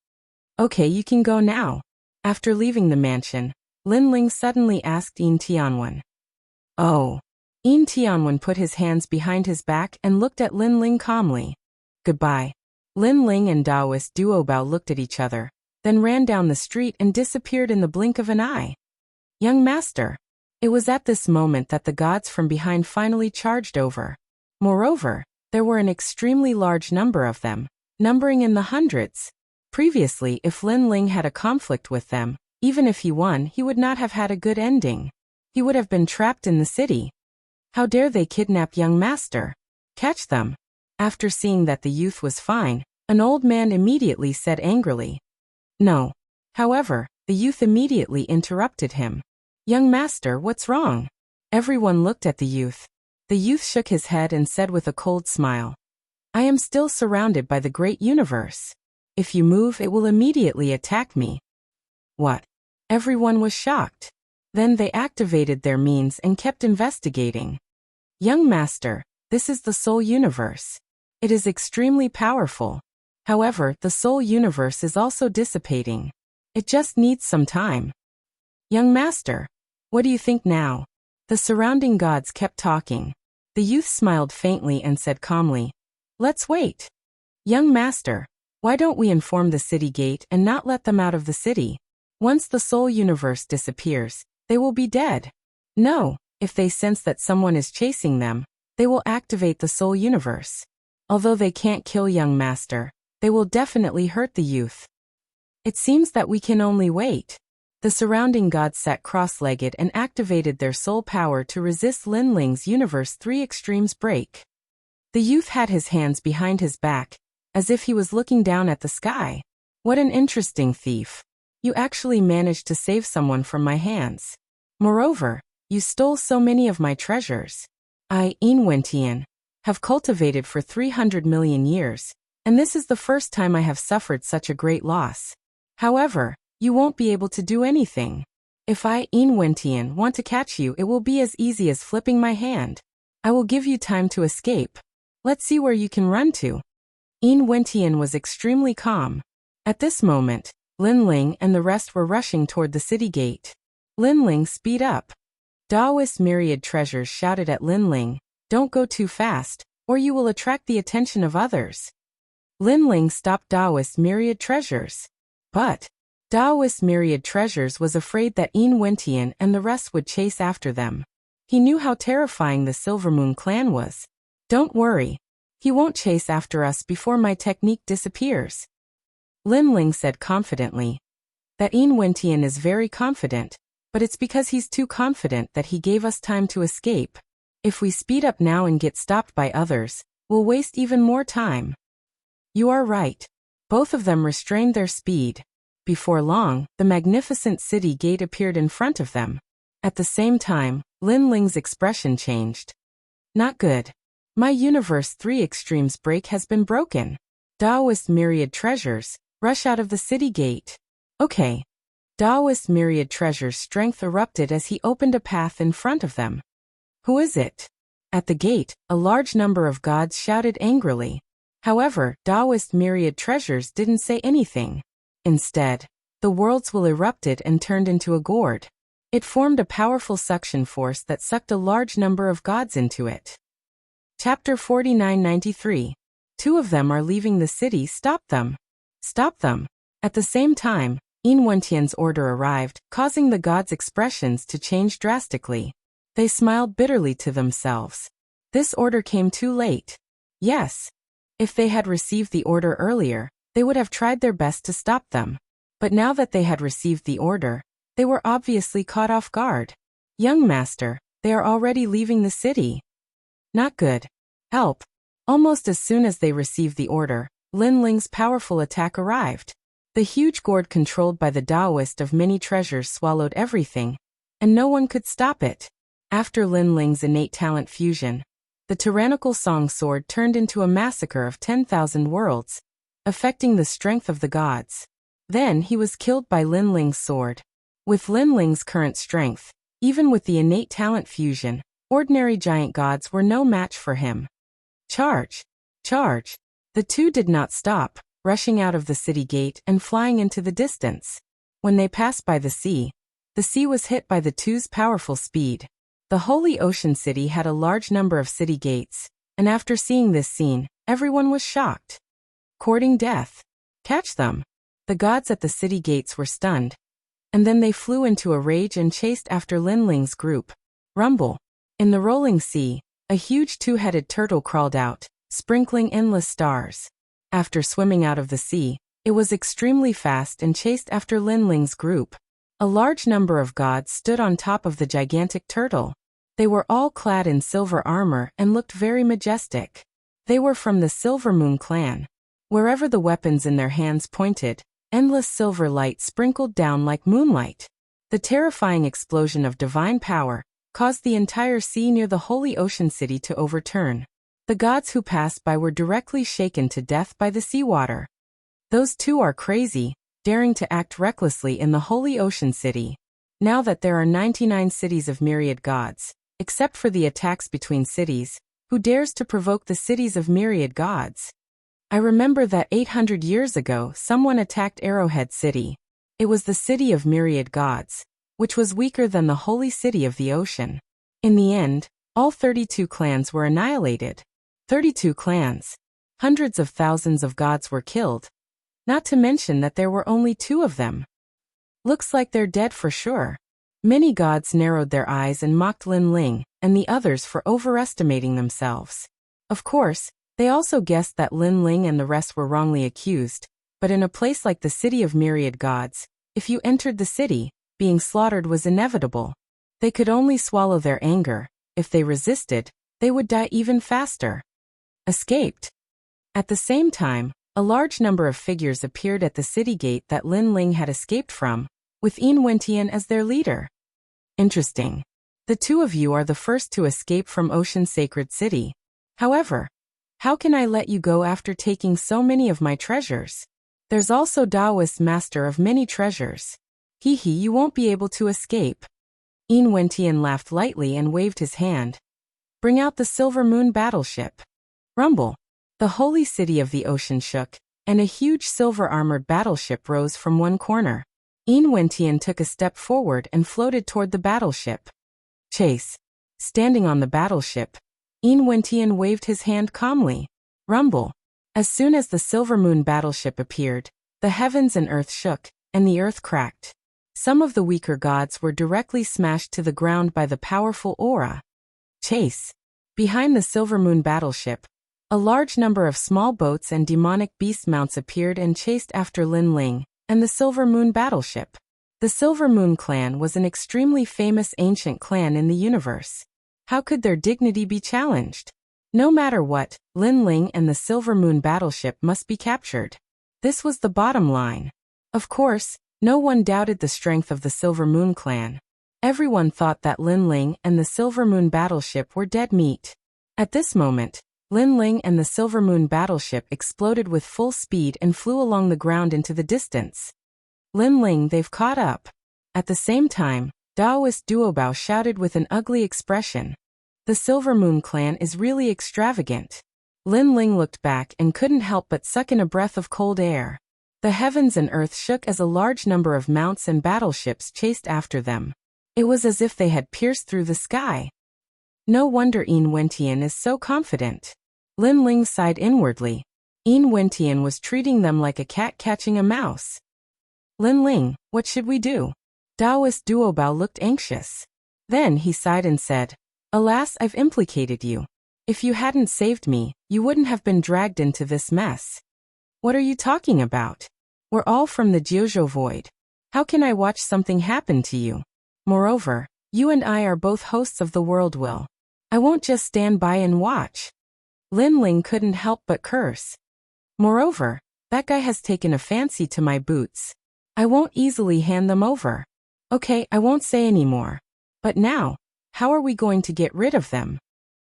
A: Okay, you can go now. After leaving the mansion, Lin Ling suddenly asked Yin Tianwen. Oh. Yin Tianwen put his hands behind his back and looked at Lin Ling calmly. Goodbye. Lin Ling and Daoist Duobao looked at each other, then ran down the street and disappeared in the blink of an eye. Young master. It was at this moment that the gods from behind finally charged over. Moreover, there were an extremely large number of them, numbering in the hundreds. Previously, if Lin Ling had a conflict with them, even if he won, he would not have had a good ending. He would have been trapped in the city. How dare they kidnap young master? Catch them. After seeing that the youth was fine, an old man immediately said angrily. No. However, the youth immediately interrupted him. Young master, what's wrong? Everyone looked at the youth. The youth shook his head and said with a cold smile. I am still surrounded by the great universe. If you move, it will immediately attack me. What? Everyone was shocked. Then they activated their means and kept investigating. Young master, this is the soul universe. It is extremely powerful. However, the soul universe is also dissipating. It just needs some time. Young master, what do you think now? The surrounding gods kept talking. The youth smiled faintly and said calmly, let's wait. Young master, why don't we inform the city gate and not let them out of the city? Once the soul universe disappears, they will be dead. No, if they sense that someone is chasing them, they will activate the soul universe. Although they can't kill young master, they will definitely hurt the youth. It seems that we can only wait. The surrounding gods sat cross-legged and activated their soul power to resist Lin Ling's Universe 3 Extremes break. The youth had his hands behind his back, as if he was looking down at the sky. What an interesting thief. You actually managed to save someone from my hands. Moreover, you stole so many of my treasures. I, Wentian, have cultivated for 300 million years, and this is the first time I have suffered such a great loss. However, you won't be able to do anything. If I, Wentian, want to catch you, it will be as easy as flipping my hand. I will give you time to escape. Let's see where you can run to. Wentian was extremely calm. At this moment, Linling and the rest were rushing toward the city gate. Linling, speed up. Daoist myriad treasures shouted at Linling, don't go too fast, or you will attract the attention of others. Linling stopped Daoist myriad treasures. But Daoist myriad treasures was afraid that Wentian and the rest would chase after them. He knew how terrifying the Silvermoon clan was. Don't worry. He won't chase after us before my technique disappears. Linling said confidently. That Wentian is very confident, but it's because he's too confident that he gave us time to escape. If we speed up now and get stopped by others, we'll waste even more time. You are right. Both of them restrained their speed. Before long, the magnificent city gate appeared in front of them. At the same time, Linling's expression changed. Not good. My Universe 3 Extremes break has been broken. Daoist myriad treasures, rush out of the city gate. Okay. Daoist myriad treasures' strength erupted as he opened a path in front of them. Who is it? At the gate, a large number of gods shouted angrily. However, Daoist myriad treasures didn't say anything. Instead, the world's will erupted and turned into a gourd. It formed a powerful suction force that sucked a large number of gods into it. Chapter 4993. Two of them are leaving the city. Stop them. Stop them. At the same time, Wentian's order arrived, causing the gods' expressions to change drastically. They smiled bitterly to themselves. This order came too late. Yes. If they had received the order earlier, they would have tried their best to stop them. But now that they had received the order, they were obviously caught off guard. Young master, they are already leaving the city. Not good. Help. Almost as soon as they received the order, Linling's powerful attack arrived. The huge gourd controlled by the Daoist of many treasures swallowed everything, and no one could stop it. After Linling's innate talent fusion, the tyrannical song sword turned into a massacre of 10,000 worlds, affecting the strength of the gods. Then he was killed by Linling's sword. With Linling's current strength, even with the innate talent fusion, ordinary giant gods were no match for him. Charge! Charge! The two did not stop, rushing out of the city gate and flying into the distance. When they passed by the sea was hit by the two's powerful speed. The Holy Ocean City had a large number of city gates, and after seeing this scene, everyone was shocked. Courting death. Catch them. The gods at the city gates were stunned, and then they flew into a rage and chased after Linling's group. Rumble. In the rolling sea, a huge two-headed turtle crawled out, sprinkling endless stars. After swimming out of the sea, it was extremely fast and chased after Linling's group. A large number of gods stood on top of the gigantic turtle. They were all clad in silver armor and looked very majestic. They were from the Silvermoon clan. Wherever the weapons in their hands pointed, endless silver light sprinkled down like moonlight. The terrifying explosion of divine power caused the entire sea near the Holy Ocean City to overturn. The gods who passed by were directly shaken to death by the seawater. Those two are crazy, daring to act recklessly in the Holy Ocean City. Now that there are 99 cities of myriad gods, except for the attacks between cities, who dares to provoke the cities of myriad gods? I remember that 800 years ago someone attacked Arrowhead City. It was the city of myriad gods, which was weaker than the holy city of the ocean. In the end, all 32 clans were annihilated. 32 clans. Hundreds of thousands of gods were killed. Not to mention that there were only 2 of them. Looks like they're dead for sure. Many gods narrowed their eyes and mocked Linling and the others for overestimating themselves. Of course, they also guessed that Linling and the rest were wrongly accused, but in a place like the city of myriad gods, if you entered the city, being slaughtered was inevitable. They could only swallow their anger. If they resisted, they would die even faster. Escaped. At the same time, a large number of figures appeared at the city gate that Lin Ling had escaped from, with Yin Wentian as their leader. Interesting. The two of you are the first to escape from Ocean Sacred City. However, how can I let you go after taking so many of my treasures? There's also Taoist master of many treasures. You won't be able to escape. Yin Wentian laughed lightly and waved his hand. Bring out the Silver Moon battleship. Rumble. The holy city of the ocean shook, and a huge silver-armored battleship rose from one corner. Yin Wentian took a step forward and floated toward the battleship. Chase. Standing on the battleship, Yin Wentian waved his hand calmly. Rumble. As soon as the Silver Moon battleship appeared, the heavens and earth shook, and the earth cracked. Some of the weaker gods were directly smashed to the ground by the powerful aura. Chase. Behind the Silver Moon battleship, a large number of small boats and demonic beast mounts appeared and chased after Lin Ling and the Silver Moon battleship. The Silver Moon clan was an extremely famous ancient clan in the universe. How could their dignity be challenged? No matter what, Lin Ling and the Silver Moon battleship must be captured. This was the bottom line. Of course, no one doubted the strength of the Silver Moon clan. Everyone thought that Lin Ling and the Silver Moon battleship were dead meat. At this moment, Lin Ling and the Silver Moon battleship exploded with full speed and flew along the ground into the distance. Lin Ling, they've caught up. At the same time, Taoist Duobao shouted with an ugly expression. The Silver Moon clan is really extravagant. Lin Ling looked back and couldn't help but suck in a breath of cold air. The heavens and earth shook as a large number of mounts and battleships chased after them. It was as if they had pierced through the sky. No wonder Yin Wentian is so confident. Lin Ling sighed inwardly. Yin Wentian was treating them like a cat catching a mouse. Lin Ling, what should we do? Taoist Duobao looked anxious. Then he sighed and said, Alas, I've implicated you. If you hadn't saved me, you wouldn't have been dragged into this mess. What are you talking about? We're all from the Jiuzhou Void. How can I watch something happen to you? Moreover, you and I are both hosts of the world will. I won't just stand by and watch. Lin Ling couldn't help but curse. Moreover, that guy has taken a fancy to my boots. I won't easily hand them over. Okay, I won't say any more. But now, how are we going to get rid of them?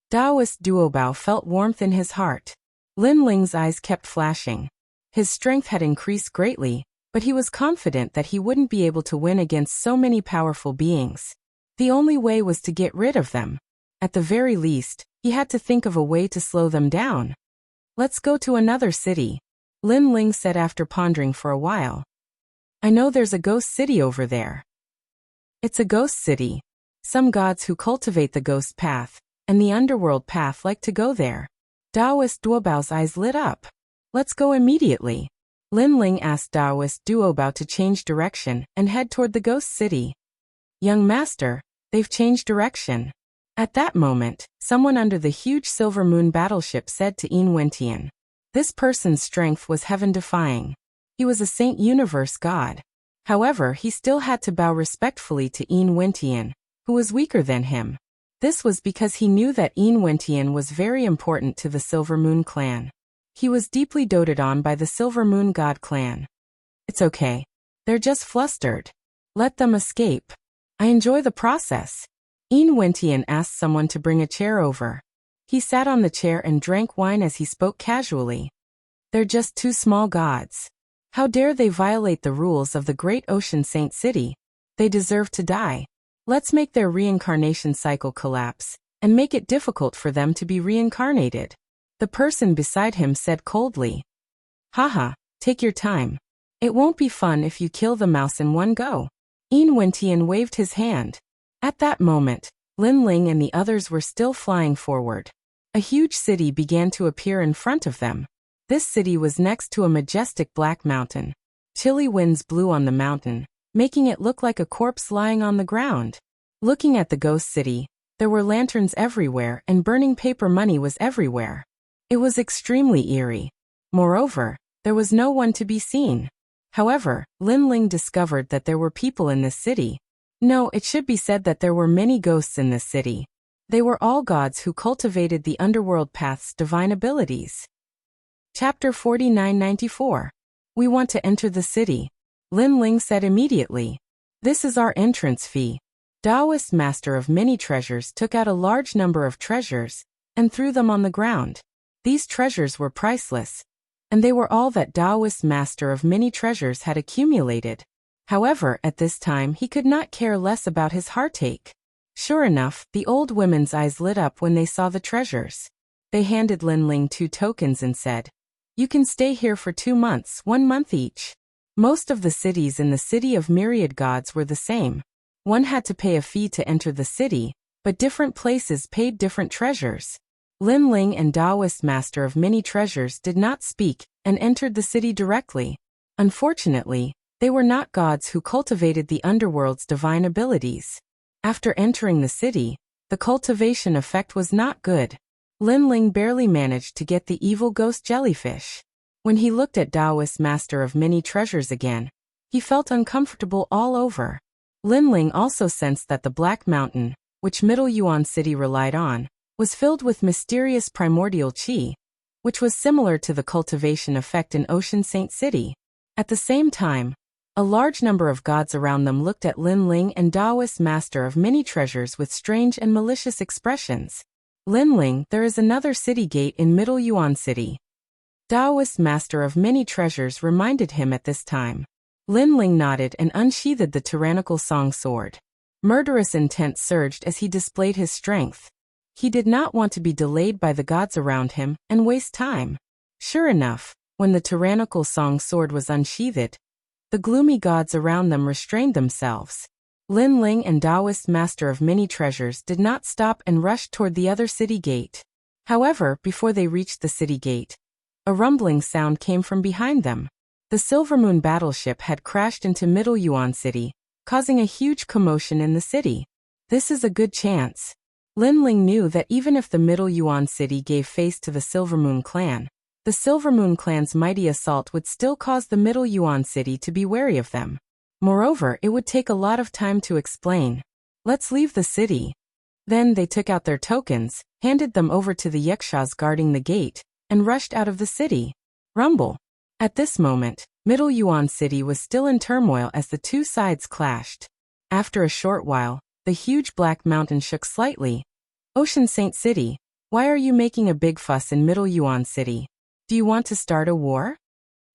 A: Taoist Duobao felt warmth in his heart. Lin Ling's eyes kept flashing. His strength had increased greatly, but he was confident that he wouldn't be able to win against so many powerful beings. The only way was to get rid of them. At the very least, he had to think of a way to slow them down. Let's go to another city, Lin Ling said after pondering for a while. I know there's a ghost city over there. It's a ghost city. Some gods who cultivate the ghost path and the underworld path like to go there. Taoist Duobao's eyes lit up. Let's go immediately. Lin Ling asked Taoist Duobao to change direction and head toward the ghost city. Young master, they've changed direction. At that moment, someone under the huge Silver Moon battleship said to Yin Wentian. This person's strength was heaven-defying. He was a Saint Universe god. However, he still had to bow respectfully to Yin Wentian, who was weaker than him. This was because he knew that Yin Wentian was very important to the Silver Moon clan. He was deeply doted on by the Silver Moon god clan. It's okay. They're just flustered. Let them escape. I enjoy the process. Yin Wentian asked someone to bring a chair over. He sat on the chair and drank wine as he spoke casually. They're just two small gods. How dare they violate the rules of the Great Ocean Saint City? They deserve to die. Let's make their reincarnation cycle collapse, and make it difficult for them to be reincarnated. The person beside him said coldly. Haha, take your time. It won't be fun if you kill the mouse in one go. Yin Wentian waved his hand. At that moment, Lin Ling and the others were still flying forward. A huge city began to appear in front of them. This city was next to a majestic black mountain. Chilly winds blew on the mountain, making it look like a corpse lying on the ground. Looking at the ghost city, there were lanterns everywhere and burning paper money was everywhere. It was extremely eerie. Moreover, there was no one to be seen. However, Lin Ling discovered that there were people in this city. No, it should be said that there were many ghosts in this city. They were all gods who cultivated the underworld path's divine abilities. Chapter 4994. We want to enter the city. Lin Ling said immediately. This is our entrance fee. Taoist master of many treasures took out a large number of treasures and threw them on the ground. These treasures were priceless, and they were all that Taoist master of many treasures had accumulated. However, at this time he could not care less about his heartache. Sure enough, the old women's eyes lit up when they saw the treasures. They handed Lin Ling 2 tokens and said, "You can stay here for 2 months, 1 month each." Most of the cities in the city of myriad gods were the same. One had to pay a fee to enter the city, but different places paid different treasures. Lin Ling and Taoist master of many treasures did not speak and entered the city directly. Unfortunately, they were not gods who cultivated the underworld's divine abilities. After entering the city, the cultivation effect was not good. Lin Ling barely managed to get the evil ghost jellyfish. When he looked at Taoist master of many treasures again, he felt uncomfortable all over. Lin Ling also sensed that the Black Mountain, which Middle Yuan City relied on, was filled with mysterious primordial qi, which was similar to the cultivation effect in Ocean Saint City. At the same time, a large number of gods around them looked at Lin Ling and Taoist master of many treasures with strange and malicious expressions. Lin Ling, there is another city gate in Middle Yuan City. Taoist master of many treasures reminded him at this time. Lin Ling nodded and unsheathed the tyrannical song sword. Murderous intent surged as he displayed his strength. He did not want to be delayed by the gods around him and waste time. Sure enough, when the tyrannical song sword was unsheathed, the gloomy gods around them restrained themselves. Lin Ling and Taoist master of many treasures did not stop and rushed toward the other city gate. However, before they reached the city gate, a rumbling sound came from behind them. The Silvermoon battleship had crashed into Middle Yuan City, causing a huge commotion in the city. This is a good chance. Lin Ling knew that even if the Middle Yuan City gave face to the Silvermoon clan, the Silvermoon clan's mighty assault would still cause the Middle Yuan City to be wary of them. Moreover, it would take a lot of time to explain. Let's leave the city. Then they took out their tokens, handed them over to the yakshas guarding the gate, and rushed out of the city. Rumble. At this moment, Middle Yuan City was still in turmoil as the two sides clashed. After a short while, the huge black mountain shook slightly. Ocean Saint City, why are you making a big fuss in Middle Yuan City? Do you want to start a war?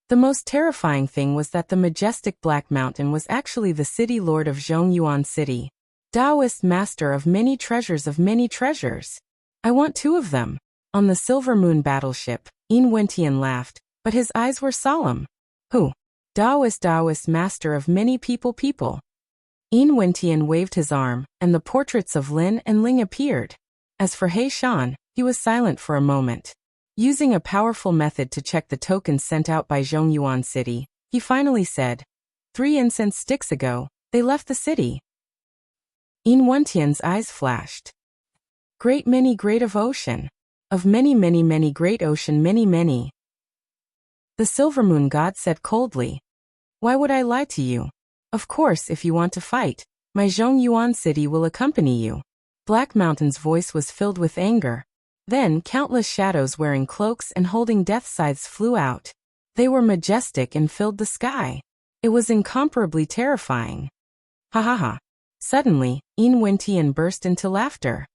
A: The most terrifying thing was that the majestic Black Mountain was actually the city lord of Zhongyuan City. Taoist master of many treasures of many treasures. I want 2 of them. On the Silvermoon battleship, Yin Wentian laughed, but his eyes were solemn. Who? Taoist master of many people. Yin Wentian waved his arm, and the portraits of Lin and Ling appeared. As for He Shan, he was silent for a moment. Using a powerful method to check the tokens sent out by Zhongyuan City, he finally said, 3 incense sticks ago, they left the city. Yin Wentian's eyes flashed. Great of ocean. Of many great ocean many. The Silvermoon god said coldly. Why would I lie to you? Of course, if you want to fight, my Zhongyuan City will accompany you. Black Mountain's voice was filled with anger. Then countless shadows wearing cloaks and holding death scythes flew out. They were majestic and filled the sky. It was incomparably terrifying. Ha ha ha. Suddenly, Yin Wentian burst into laughter.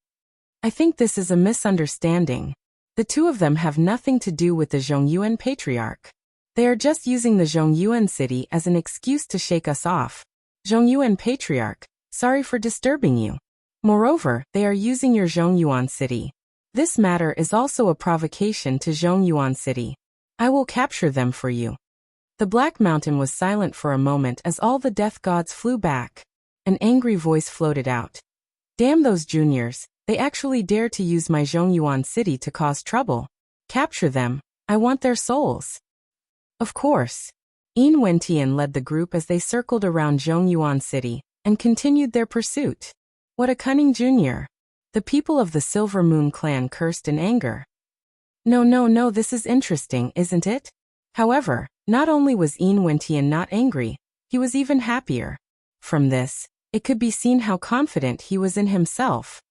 A: I think this is a misunderstanding. The 2 of them have nothing to do with the Zhongyuan Patriarch. They are just using the Zhongyuan City as an excuse to shake us off. Zhongyuan Patriarch, sorry for disturbing you. Moreover, they are using your Zhongyuan City. This matter is also a provocation to Zhongyuan City. I will capture them for you. The Black Mountain was silent for a moment as all the death gods flew back. An angry voice floated out. Damn those juniors, they actually dare to use my Zhongyuan City to cause trouble. Capture them, I want their souls. Of course. Yin Wentian led the group as they circled around Zhongyuan City and continued their pursuit. What a cunning junior. The people of the Silver Moon clan cursed in anger. No, this is interesting, isn't it? However, not only was Yin Wentian not angry, he was even happier. From this, it could be seen how confident he was in himself.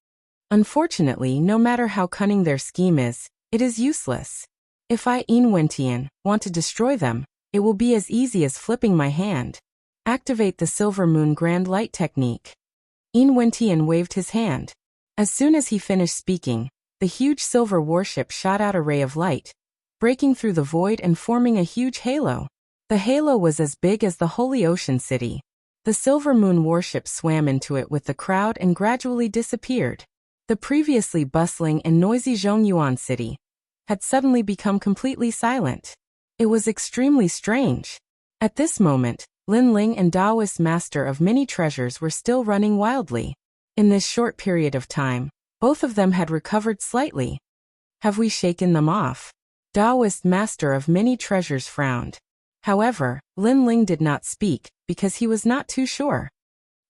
A: Unfortunately, no matter how cunning their scheme is, it is useless. If I, Wentian, want to destroy them, it will be as easy as flipping my hand. Activate the Silver Moon Grand Light technique. Wentian waved his hand. As soon as he finished speaking, the huge silver warship shot out a ray of light, breaking through the void and forming a huge halo. The halo was as big as the Holy Ocean City. The Silver Moon warship swam into it with the crowd and gradually disappeared. The previously bustling and noisy Zhongyuan city had suddenly become completely silent. It was extremely strange. At this moment, Lin Ling and Taoist Master of Many Treasures were still running wildly. In this short period of time, both of them had recovered slightly. Have we shaken them off? Taoist Master of Many Treasures frowned. However, Lin Ling did not speak, because he was not too sure.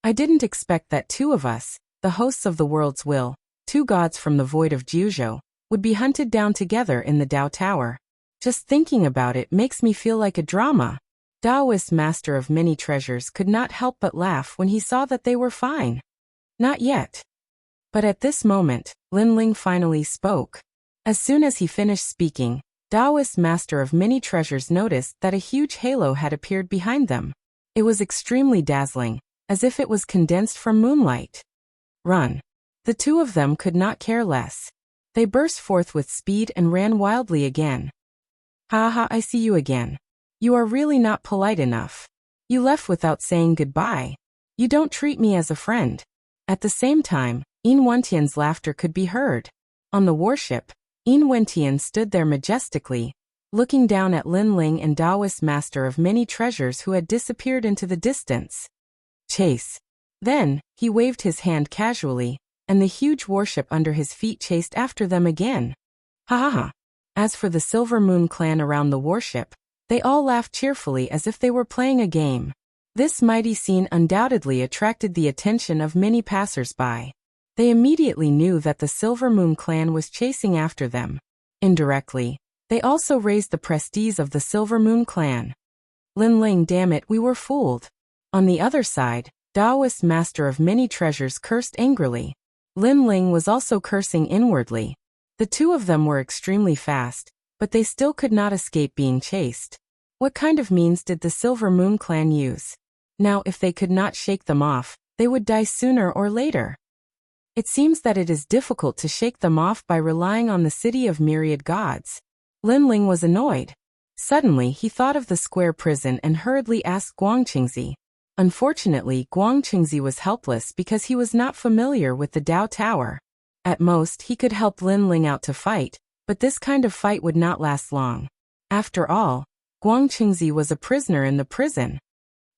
A: I didn't expect that two of us, the hosts of the world's will, two gods from the void of Juzhou, would be hunted down together in the Dao Tower. Just thinking about it makes me feel like a drama. Taoist Master of Many Treasures could not help but laugh when he saw that they were fine. Not yet. But at this moment, Lin Ling finally spoke. As soon as he finished speaking, Taoist Master of Many Treasures noticed that a huge halo had appeared behind them. It was extremely dazzling, as if it was condensed from moonlight. Run. The two of them could not care less. They burst forth with speed and ran wildly again. Ha ha, I see you again. You are really not polite enough. You left without saying goodbye. You don't treat me as a friend. At the same time, Wentian's laughter could be heard. On the warship, Wentian stood there majestically, looking down at Lin Ling and Taoist Master of Many Treasures who had disappeared into the distance. Chase. Then, he waved his hand casually, and the huge warship under his feet chased after them again. Ha ha ha. As for the Silver Moon clan around the warship, they all laughed cheerfully as if they were playing a game. This mighty scene undoubtedly attracted the attention of many passers-by. They immediately knew that the Silver Moon clan was chasing after them. Indirectly, they also raised the prestige of the Silver Moon clan. Lin Ling, damn it, we were fooled. On the other side, Taoist Master of Many Treasures cursed angrily. Lin Ling was also cursing inwardly. The two of them were extremely fast, but they still could not escape being chased. What kind of means did the Silver Moon clan use? Now, if they could not shake them off, they would die sooner or later. It seems that it is difficult to shake them off by relying on the city of myriad gods. Lin Ling was annoyed. Suddenly, he thought of the square prison and hurriedly asked Guangqingzi. Unfortunately, Guangqingzi was helpless because he was not familiar with the Dao Tower. At most, he could help Lin Ling out to fight, but this kind of fight would not last long. After all, Guangqingzi was a prisoner in the prison.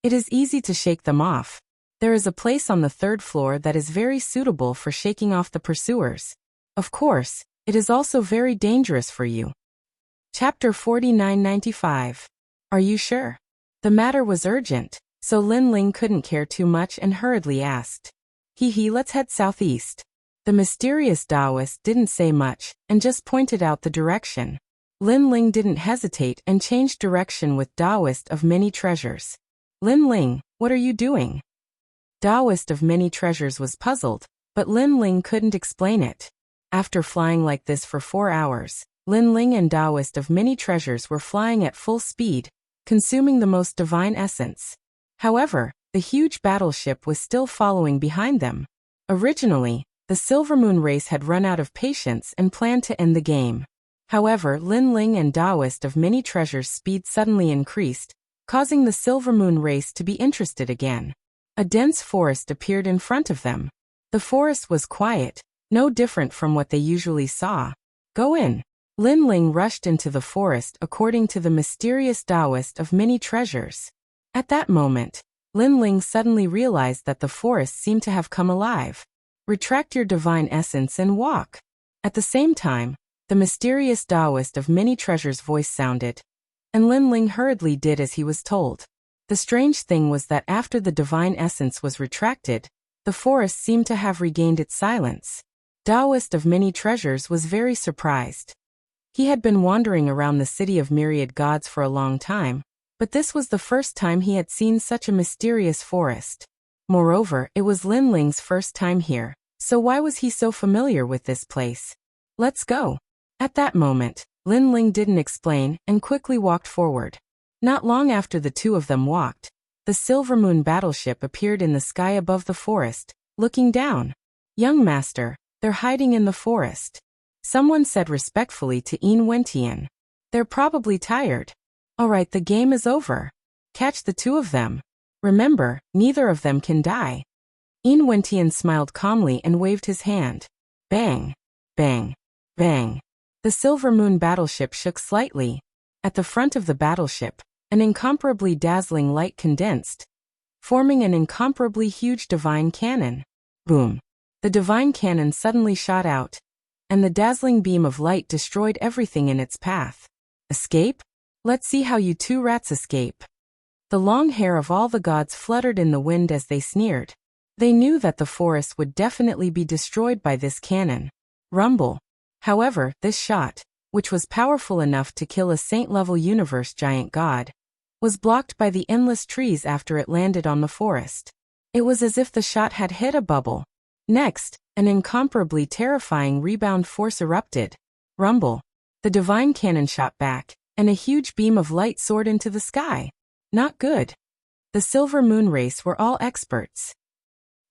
A: It is easy to shake them off. There is a place on the third floor that is very suitable for shaking off the pursuers. Of course, it is also very dangerous for you. Chapter 4995. Are you sure? The matter was urgent, so Lin Ling couldn't care too much and hurriedly asked. Let's head southeast. The mysterious Taoist didn't say much, and just pointed out the direction. Lin Ling didn't hesitate and changed direction with Taoist of Many Treasures. Lin Ling, what are you doing? Taoist of Many Treasures was puzzled, but Lin Ling couldn't explain it. After flying like this for 4 hours, Lin Ling and Taoist of Many Treasures were flying at full speed, consuming the most divine essence. However, the huge battleship was still following behind them. Originally, the Silver Moon race had run out of patience and planned to end the game. However, Lin Ling and Taoist of Many Treasures' speed suddenly increased, causing the Silver Moon race to be interested again. A dense forest appeared in front of them. The forest was quiet, no different from what they usually saw. Go in. Lin Ling rushed into the forest according to the mysterious Taoist of Many Treasures. At that moment, Lin Ling suddenly realized that the forest seemed to have come alive. Retract your divine essence and walk. At the same time, the mysterious Taoist of Many Treasures' voice sounded, and Lin Ling hurriedly did as he was told. The strange thing was that after the divine essence was retracted, the forest seemed to have regained its silence. Taoist of Many Treasures was very surprised. He had been wandering around the city of myriad gods for a long time, but this was the first time he had seen such a mysterious forest. Moreover, it was Lin Ling's first time here, So why was he so familiar with this place? Let's go. At that moment, Lin Ling didn't explain and quickly walked forward. Not long after the two of them walked, the Silver Moon battleship appeared in the sky above the forest, looking down. Young master, they're hiding in the forest. Someone said respectfully to Yin Wentian. They're probably tired. Alright, the game is over. Catch the two of them. Remember, neither of them can die. Yin Wentian smiled calmly and waved his hand. Bang! Bang! Bang! The Silver Moon battleship shook slightly. At the front of the battleship, an incomparably dazzling light condensed, forming an incomparably huge divine cannon. Boom! The divine cannon suddenly shot out, and the dazzling beam of light destroyed everything in its path. Escape? Let's see how you two rats escape. The long hair of all the gods fluttered in the wind as they sneered. They knew that the forest would definitely be destroyed by this cannon. Rumble. However, this shot, which was powerful enough to kill a saint-level universe giant god, was blocked by the endless trees after it landed on the forest. It was as if the shot had hit a bubble. Next, an incomparably terrifying rebound force erupted. Rumble. The divine cannon shot back, and a huge beam of light soared into the sky. Not good. The Silver Moon race were all experts.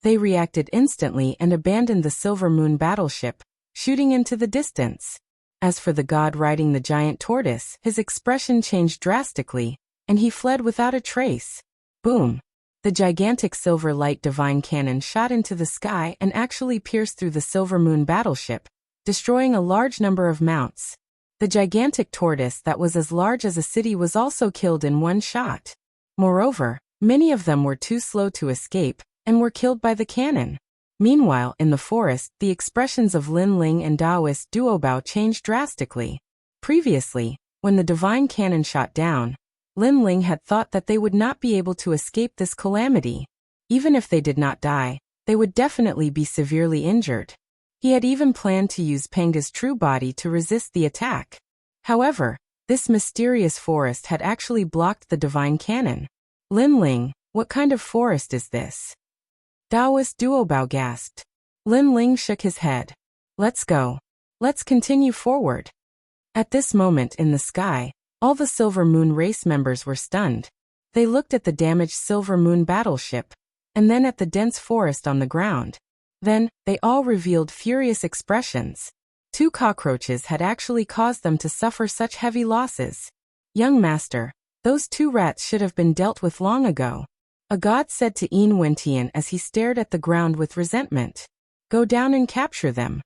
A: They reacted instantly and abandoned the Silver Moon battleship, shooting into the distance. As for the god riding the giant tortoise, his expression changed drastically, and he fled without a trace. Boom! The gigantic silver light divine cannon shot into the sky and actually pierced through the Silver Moon battleship, destroying a large number of mounts. The gigantic tortoise that was as large as a city was also killed in one shot. Moreover, many of them were too slow to escape, and were killed by the cannon. Meanwhile, in the forest, the expressions of Lin Ling and Daoist Duobao changed drastically. Previously, when the divine cannon shot down, Lin Ling had thought that they would not be able to escape this calamity. Even if they did not die, they would definitely be severely injured. He had even planned to use Penga's true body to resist the attack. However, this mysterious forest had actually blocked the divine cannon. Lin Ling, what kind of forest is this? Daoist Duobao gasped. Lin Ling shook his head. Let's go. Let's continue forward. At this moment in the sky, all the Silver Moon race members were stunned. They looked at the damaged Silver Moon battleship, and then at the dense forest on the ground. Then, they all revealed furious expressions. 2 cockroaches had actually caused them to suffer such heavy losses. Young master, those 2 rats should have been dealt with long ago. A god said to Yin Wentian as he stared at the ground with resentment. Go down and capture them.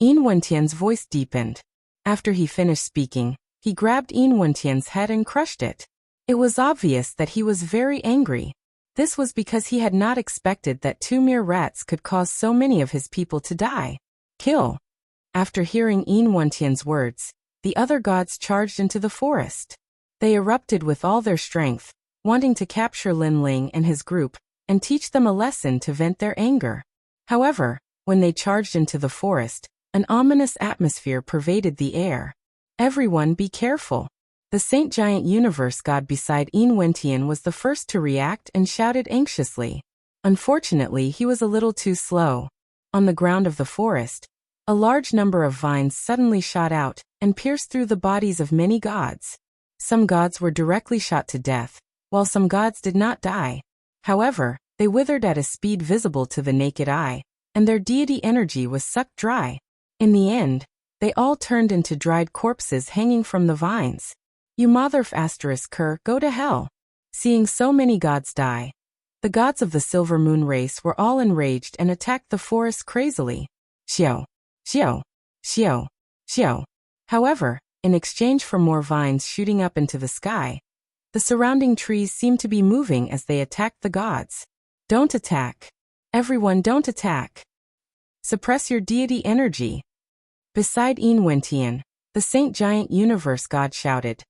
A: Yin Wentian's voice deepened. After he finished speaking, he grabbed Yin Wentian's head and crushed it. It was obvious that he was very angry. This was because he had not expected that 2 mere rats could cause so many of his people to die. Kill. After hearing Yin Wentian's words, the other gods charged into the forest. They erupted with all their strength, wanting to capture Lin Ling and his group, and teach them a lesson to vent their anger. However, when they charged into the forest, an ominous atmosphere pervaded the air. Everyone be careful. The Saint Giant Universe god beside Yin Wentian was the first to react and shouted anxiously. Unfortunately, he was a little too slow. On the ground of the forest, a large number of vines suddenly shot out and pierced through the bodies of many gods. Some gods were directly shot to death, while some gods did not die. However, they withered at a speed visible to the naked eye, and their deity energy was sucked dry. In the end, they all turned into dried corpses hanging from the vines. You motherf *cur, go to hell. Seeing so many gods die, the gods of the Silver Moon race were all enraged and attacked the forest crazily. Xiao, xiao, xiao, xiao. However, in exchange for more vines shooting up into the sky, the surrounding trees seemed to be moving as they attacked the gods. Don't attack. Everyone don't attack. Suppress your deity energy. Beside Yin Wentian, the Saint Giant Universe god shouted.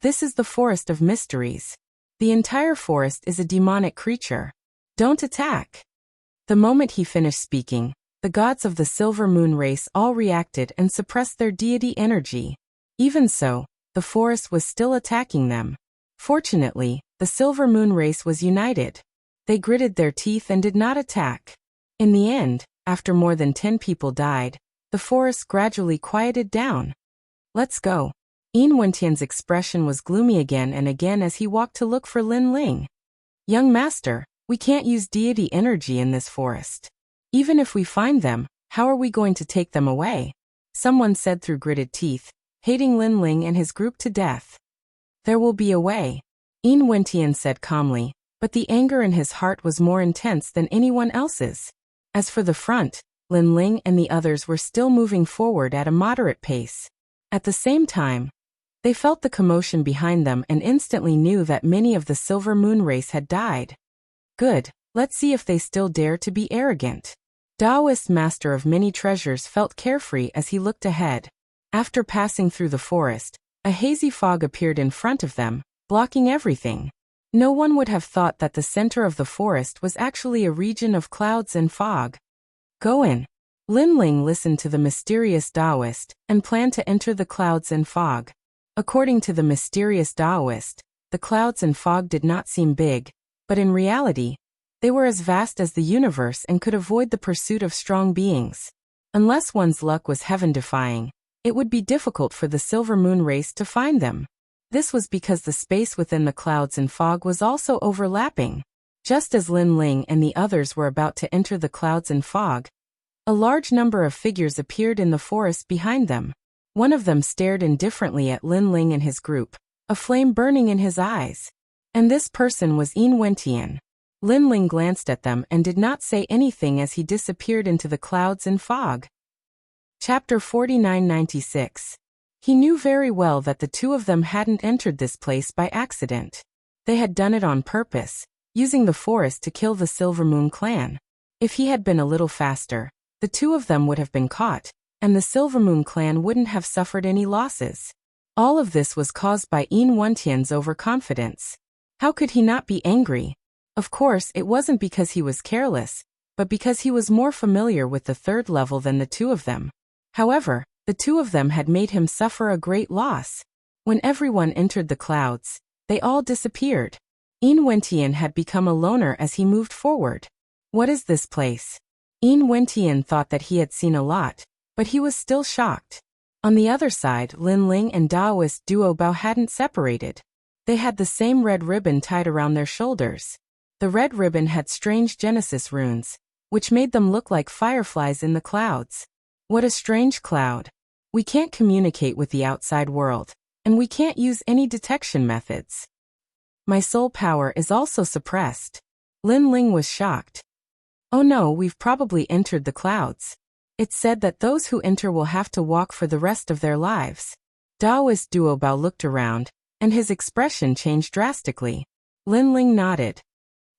A: This is the forest of mysteries. The entire forest is a demonic creature. Don't attack. The moment he finished speaking, the gods of the Silver Moon race all reacted and suppressed their deity energy. Even so, the forest was still attacking them. Fortunately, the Silver Moon race was united. They gritted their teeth and did not attack. In the end, after more than 10 people died, the forest gradually quieted down. Let's go. Yin Wentian's expression was gloomy again and again as he walked to look for Lin Ling. Young master, we can't use deity energy in this forest. Even if we find them, how are we going to take them away? Someone said through gritted teeth, hating Lin Ling and his group to death. There will be a way. Yin Wentian said calmly, but the anger in his heart was more intense than anyone else's. As for the front, Lin Ling and the others were still moving forward at a moderate pace. At the same time, they felt the commotion behind them and instantly knew that many of the Silver Moon race had died. Good, let's see if they still dare to be arrogant. Taoist master of many treasures felt carefree as he looked ahead. After passing through the forest, a hazy fog appeared in front of them, blocking everything. No one would have thought that the center of the forest was actually a region of clouds and fog. Go in. Lin Ling listened to the mysterious Taoist and planned to enter the clouds and fog. According to the mysterious Taoist, the clouds and fog did not seem big, but in reality, they were as vast as the universe and could avoid the pursuit of strong beings. Unless one's luck was heaven-defying, it would be difficult for the Silver Moon race to find them. This was because the space within the clouds and fog was also overlapping. Just as Lin Ling and the others were about to enter the clouds and fog, a large number of figures appeared in the forest behind them. One of them stared indifferently at Lin Ling and his group, a flame burning in his eyes. And this person was Yin Wentian. Lin Ling glanced at them and did not say anything as he disappeared into the clouds and fog. Chapter 4996. He knew very well that the two of them hadn't entered this place by accident. They had done it on purpose, using the forest to kill the Silver Moon clan. If he had been a little faster, the two of them would have been caught, and the Silver Moon clan wouldn't have suffered any losses. All of this was caused by Yin Wentian's overconfidence. How could he not be angry? Of course, it wasn't because he was careless, but because he was more familiar with the third level than the two of them. However, the two of them had made him suffer a great loss. When everyone entered the clouds, they all disappeared. Yin Wentian had become a loner as he moved forward. What is this place? Yin Wentian thought that he had seen a lot, but he was still shocked. On the other side, Lin Ling and Taoist Duo Bao hadn't separated. They had the same red ribbon tied around their shoulders. The red ribbon had strange Genesis runes, which made them look like fireflies in the clouds. What a strange cloud. We can't communicate with the outside world, and we can't use any detection methods. My soul power is also suppressed. Lin Ling was shocked. Oh no, we've probably entered the clouds. It's said that those who enter will have to walk for the rest of their lives. Taoist Duo Bao looked around, and his expression changed drastically. Lin Ling nodded.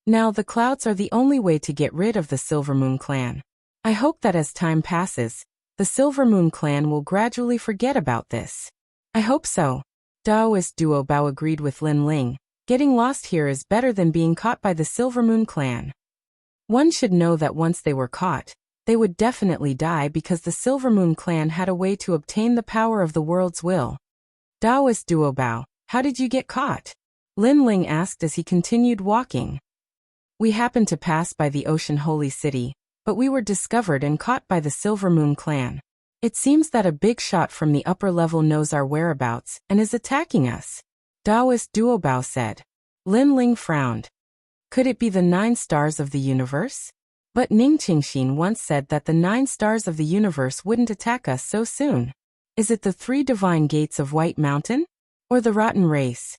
A: Now the clouds are the only way to get rid of the Silver Moon clan. I hope that as time passes, the Silver Moon clan will gradually forget about this. I hope so. Taoist Duo Bao agreed with Lin Ling. Getting lost here is better than being caught by the Silver Moon clan. One should know that once they were caught, they would definitely die because the Silver Moon clan had a way to obtain the power of the world's will. Taoist Duo Bao, how did you get caught? Lin Ling asked as he continued walking. We happened to pass by the Ocean Holy City, but we were discovered and caught by the Silver Moon clan. It seems that a big shot from the upper level knows our whereabouts and is attacking us. Taoist Duo Bao said. Lin Ling frowned. Could it be the 9 stars of the universe? But Ning Qingxin once said that the 9 stars of the universe wouldn't attack us so soon. Is it the 3 divine gates of White Mountain? Or the rotten race?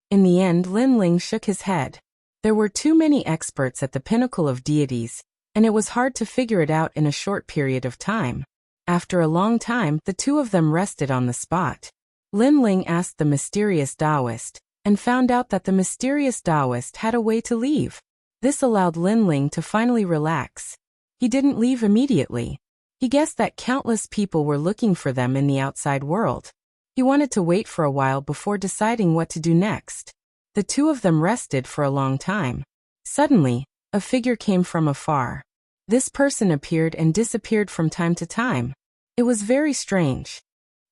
A: In the end, Lin Ling shook his head. There were too many experts at the pinnacle of deities, and it was hard to figure it out in a short period of time. After a long time, the two of them rested on the spot. Lin Ling asked the mysterious Taoist, and found out that the mysterious Taoist had a way to leave. This allowed Lin Ling to finally relax. He didn't leave immediately. He guessed that countless people were looking for them in the outside world. He wanted to wait for a while before deciding what to do next. The two of them rested for a long time. Suddenly, a figure came from afar. This person appeared and disappeared from time to time. It was very strange.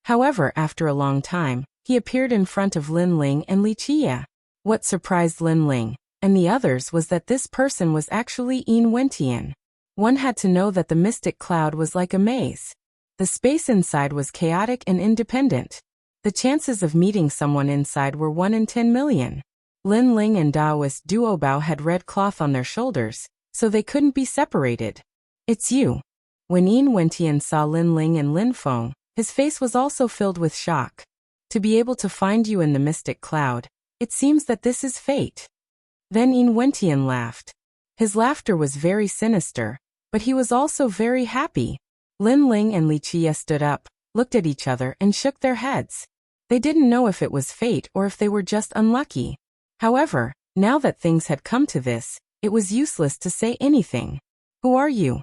A: However, after a long time, he appeared in front of Lin Ling and Li Qia. What surprised Lin Ling and the others was that this person was actually Yin Wentian. One had to know that the mystic cloud was like a maze. The space inside was chaotic and independent. The chances of meeting someone inside were 1 in 10 million. Lin Ling and Daoist Duobao had red cloth on their shoulders, so they couldn't be separated. It's you. When Yin Wentian saw Lin Ling and Lin Feng, his face was also filled with shock. To be able to find you in the mystic cloud, it seems that this is fate. Then Yin Wentian laughed. His laughter was very sinister, but he was also very happy. Lin Ling and Li Chia stood up, looked at each other and shook their heads. They didn't know if it was fate or if they were just unlucky. However, now that things had come to this, it was useless to say anything. Who are you?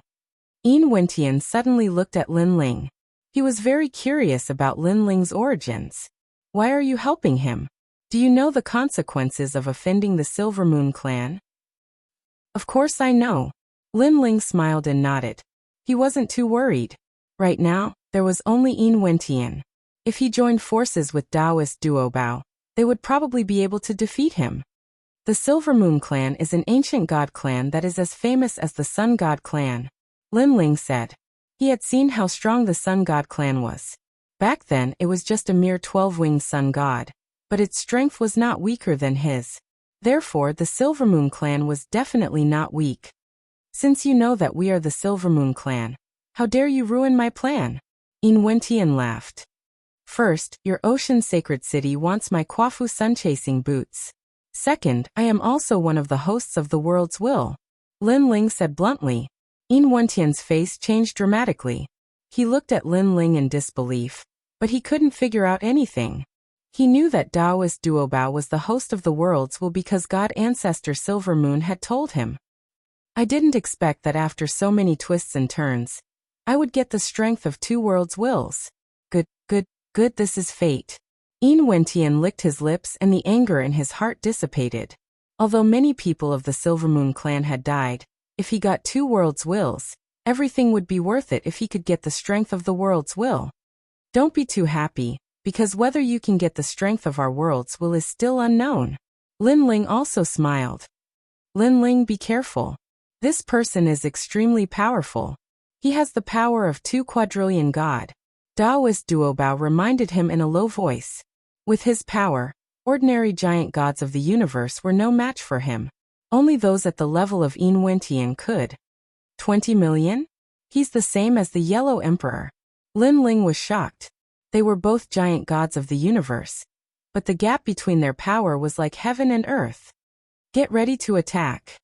A: Yin Wentian suddenly looked at Lin Ling. He was very curious about Lin Ling's origins. Why are you helping him? Do you know the consequences of offending the Silver Moon clan? Of course I know. Lin Ling smiled and nodded. He wasn't too worried. Right now, there was only Yin Wentian. If he joined forces with Daoist Duobao, they would probably be able to defeat him. The Silver Moon clan is an ancient god clan that is as famous as the Sun God clan. Lin Ling said. He had seen how strong the Sun God clan was. Back then it was just a mere 12-winged sun god, but its strength was not weaker than his. Therefore the Silver Moon clan was definitely not weak. Since you know that we are the Silver Moon clan, how dare you ruin my plan? Yin Wentian laughed. First, your ocean sacred city wants my Kwafu sun-chasing boots. Second, I am also one of the hosts of the world's will. Lin Ling said bluntly. Yin Wentian's face changed dramatically. He looked at Lin Ling in disbelief, but he couldn't figure out anything. He knew that Daoist Duobao was the host of the world's will because God Ancestor Silver Moon had told him. I didn't expect that after so many twists and turns, I would get the strength of 2 worlds' wills. Good, this is fate. Yin Wentian licked his lips and the anger in his heart dissipated. Although many people of the Silver Moon clan had died, if he got 2 worlds' wills, everything would be worth it if he could get the strength of the world's will. Don't be too happy, because whether you can get the strength of our world's will is still unknown. Lin Ling also smiled. Lin Ling, be careful. This person is extremely powerful. He has the power of 2 quadrillion god. Daoist Duobao reminded him in a low voice. With his power, ordinary giant gods of the universe were no match for him. Only those at the level of Yin Wentian could. 20 million? He's the same as the Yellow Emperor. Lin Ling was shocked. They were both giant gods of the universe, but the gap between their power was like heaven and earth. Get ready to attack.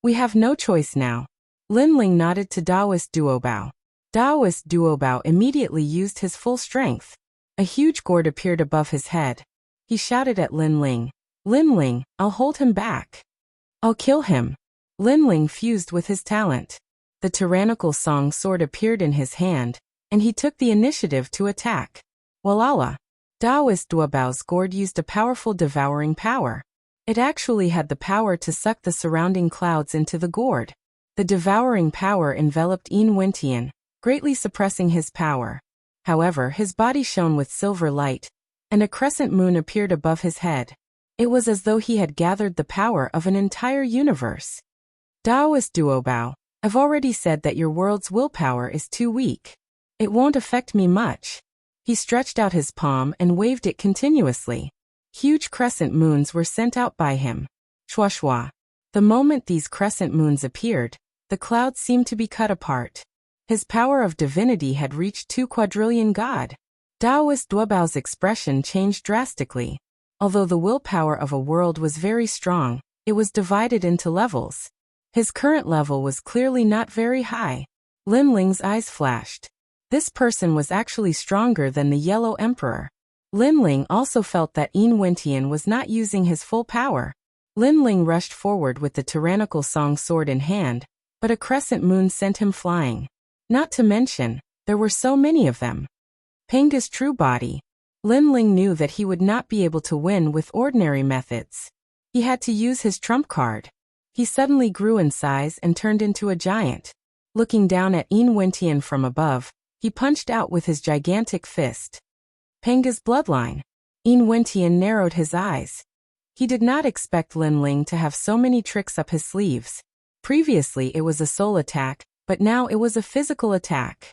A: We have no choice now. Lin Ling nodded to Daoist Duobao. Daoist Duobao immediately used his full strength. A huge gourd appeared above his head. He shouted at Lin Ling. Lin Ling, I'll hold him back. I'll kill him. Lin Ling fused with his talent. The tyrannical song sword appeared in his hand, and he took the initiative to attack. Walala. Daoist Duobao's gourd used a powerful devouring power. It actually had the power to suck the surrounding clouds into the gourd. The devouring power enveloped Yin Wentian, greatly suppressing his power. However, his body shone with silver light, and a crescent moon appeared above his head. It was as though he had gathered the power of an entire universe. Daoist Duobao, I've already said that your world's willpower is too weak. It won't affect me much. He stretched out his palm and waved it continuously. Huge crescent moons were sent out by him. Shwa shwa. The moment these crescent moons appeared, the clouds seemed to be cut apart. His power of divinity had reached 2 quadrillion god. Daoist Duobao's expression changed drastically. Although the willpower of a world was very strong, it was divided into levels. His current level was clearly not very high. Lin Ling's eyes flashed. This person was actually stronger than the Yellow Emperor. Lin Ling also felt that Yin Wentian was not using his full power. Lin Ling rushed forward with the tyrannical song sword in hand, but a crescent moon sent him flying. Not to mention, there were so many of them. Penga's true body. Lin Ling knew that he would not be able to win with ordinary methods. He had to use his trump card. He suddenly grew in size and turned into a giant. Looking down at Yin Wentian from above, he punched out with his gigantic fist. Penga's bloodline. Yin Wentian narrowed his eyes. He did not expect Lin Ling to have so many tricks up his sleeves. Previously it was a soul attack, but now it was a physical attack.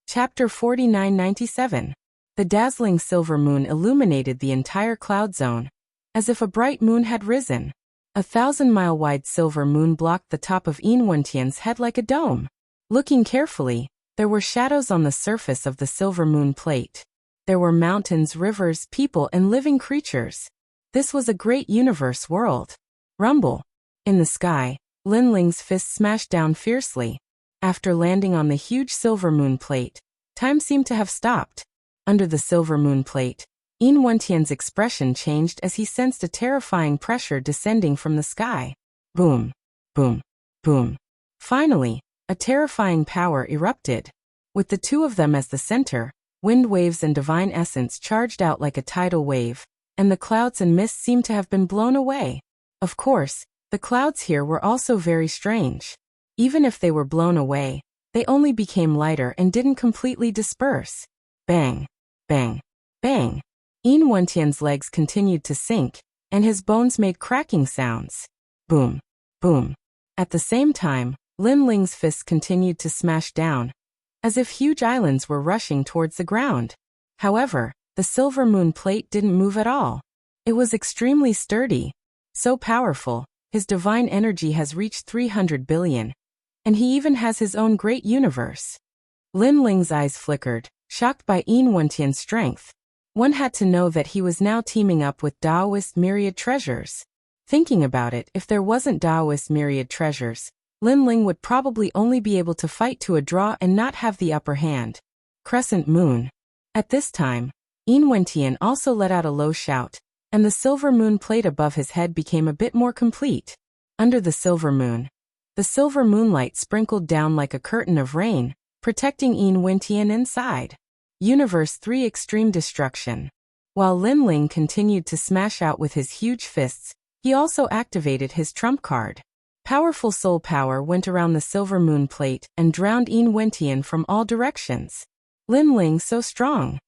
A: Chapter 4997. The dazzling silver moon illuminated the entire cloud zone, as if a bright moon had risen. A 1,000-mile-wide silver moon blocked the top of Wuxia's head like a dome. Looking carefully, there were shadows on the surface of the silver moon plate. There were mountains, rivers, people, and living creatures. This was a great universe world. Rumble. In the sky, Linling's fist smashed down fiercely. After landing on the huge silver moon plate, time seemed to have stopped. Under the silver moon plate, Wuxia's expression changed as he sensed a terrifying pressure descending from the sky. Boom, boom, boom. Finally, a terrifying power erupted. With the two of them as the center, wind waves and divine essence charged out like a tidal wave, and the clouds and mist seemed to have been blown away. Of course, the clouds here were also very strange. Even if they were blown away, they only became lighter and didn't completely disperse. Bang, bang, bang. Wuxia's legs continued to sink, and his bones made cracking sounds. Boom, boom. At the same time, Linling's fists continued to smash down, as if huge islands were rushing towards the ground. However, the silver moon plate didn't move at all. It was extremely sturdy. So powerful, his divine energy has reached 300 billion. And he even has his own great universe. Linling's eyes flickered, shocked by Wuxia's strength. One had to know that he was now teaming up with Daoist myriad treasures. Thinking about it, if there wasn't Daoist myriad treasures, Linling would probably only be able to fight to a draw and not have the upper hand. Crescent moon. At this time, Wuxia also let out a low shout, and the silver moon plate above his head became a bit more complete. Under the silver moonlight sprinkled down like a curtain of rain, protecting Wuxia inside. Universe 3 Extreme Destruction. While Linling continued to smash out with his huge fists, he also activated his trump card. Powerful soul power went around the silver moon plate and drowned Wuxia from all directions. Linling so strong.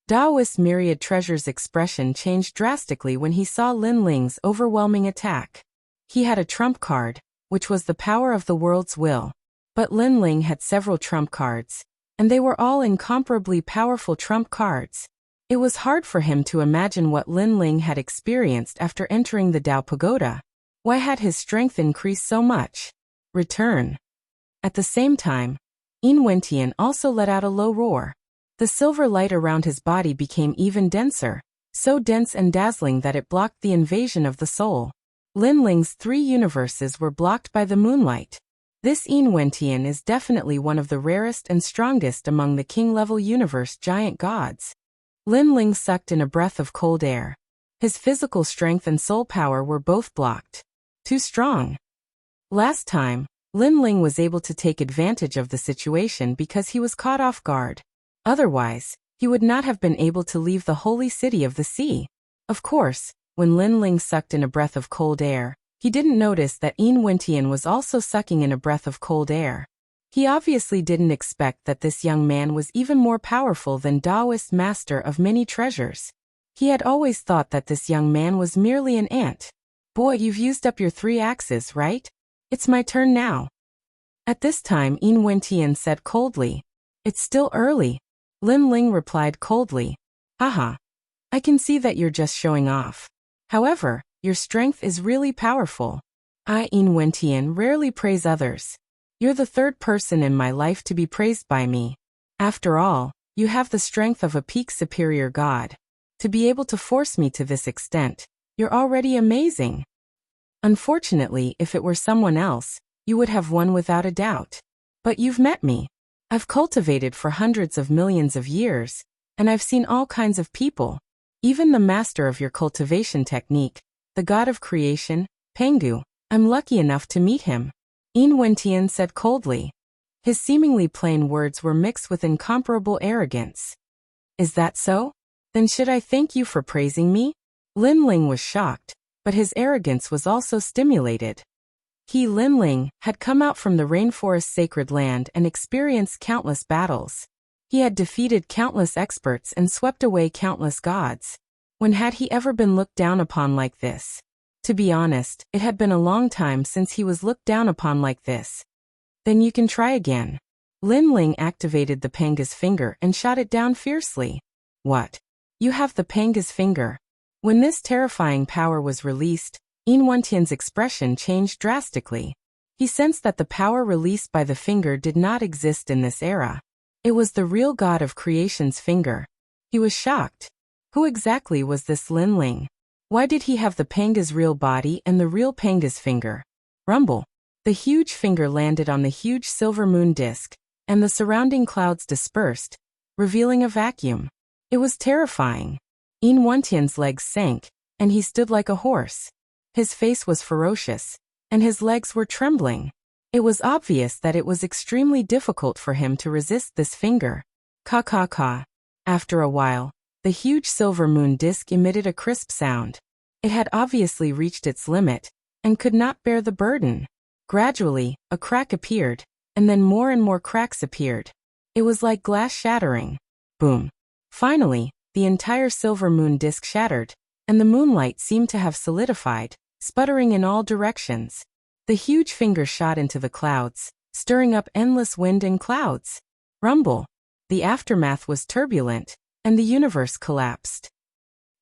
A: Daoist myriad treasures' expression changed drastically when he saw Linling's overwhelming attack. He had a trump card, which was the power of the world's will. But Linling had several trump cards, and they were all incomparably powerful trump cards. It was hard for him to imagine what Linling had experienced after entering the Dao Pagoda. Why had his strength increased so much? Return. At the same time, Wuxian also let out a low roar. The silver light around his body became even denser, so dense and dazzling that it blocked the invasion of the soul. Linling's 3 universes were blocked by the moonlight. This Wuxian is definitely one of the rarest and strongest among the king-level universe giant gods. Linling sucked in a breath of cold air. His physical strength and soul power were both blocked. Too strong. Last time, Linling was able to take advantage of the situation because he was caught off guard. Otherwise, he would not have been able to leave the holy city of the sea. Of course, when Linling sucked in a breath of cold air, he didn't notice that Wuxian was also sucking in a breath of cold air. He obviously didn't expect that this young man was even more powerful than Daoist master of many treasures. He had always thought that this young man was merely an ant. Boy, you've used up your 3 axes, right? It's my turn now. At this time, Wuxian said coldly. It's still early. Linling replied coldly. Haha. I can see that you're just showing off. However, your strength is really powerful. I, Wuxian, rarely praise others. You're the 3rd person in my life to be praised by me. After all, you have the strength of a peak superior god. To be able to force me to this extent, you're already amazing. Unfortunately, if it were someone else, you would have won without a doubt. But you've met me. I've cultivated for hundreds of millions of years, and I've seen all kinds of people. Even the master of your cultivation technique, the god of creation, Pengu, I'm lucky enough to meet him. Wuxian said coldly. His seemingly plain words were mixed with incomparable arrogance. Is that so? Then should I thank you for praising me? Linling was shocked, but his arrogance was also stimulated. He, Linling, had come out from the rainforest sacred land and experienced countless battles. He had defeated countless experts and swept away countless gods. When had he ever been looked down upon like this? To be honest, it had been a long time since he was looked down upon like this. Then you can try again. Lin Ling activated the Panga's finger and shot it down fiercely. What? You have the Panga's finger? When this terrifying power was released, Yin Wentian's expression changed drastically. He sensed that the power released by the finger did not exist in this era. It was the real god of creation's finger. He was shocked. Who exactly was this Lin Ling? Why did he have the Panga's real body and the real Panga's finger? Rumble. The huge finger landed on the huge silver moon disk, and the surrounding clouds dispersed, revealing a vacuum. It was terrifying. Yin Wentian's legs sank, and he stood like a horse. His face was ferocious, and his legs were trembling. It was obvious that it was extremely difficult for him to resist this finger. Ka ka ka. After a while, the huge silver moon disk emitted a crisp sound. It had obviously reached its limit, and could not bear the burden. Gradually, a crack appeared, and then more and more cracks appeared. It was like glass shattering. Boom. Finally, the entire silver moon disk shattered, and the moonlight seemed to have solidified, sputtering in all directions. The huge finger shot into the clouds, stirring up endless wind and clouds. Rumble. The aftermath was turbulent, and the universe collapsed.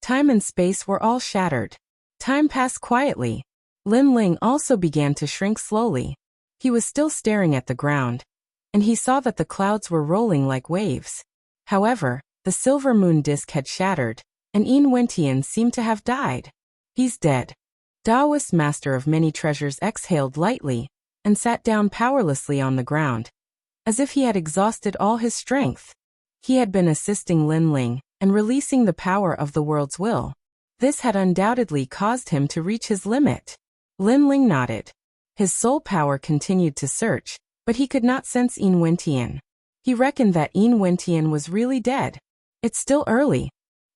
A: Time and space were all shattered. Time passed quietly. Lin Ling also began to shrink slowly. He was still staring at the ground, and he saw that the clouds were rolling like waves. However, the silver moon disk had shattered, and Yin Wentian seemed to have died. He's dead. Taoist master of many treasures exhaled lightly, and sat down powerlessly on the ground, as if he had exhausted all his strength. He had been assisting Lin Ling, and releasing the power of the world's will. This had undoubtedly caused him to reach his limit. Lin Ling nodded. His soul power continued to search, but he could not sense Yin Wentian. He reckoned that Yin Wentian was really dead. It's still early.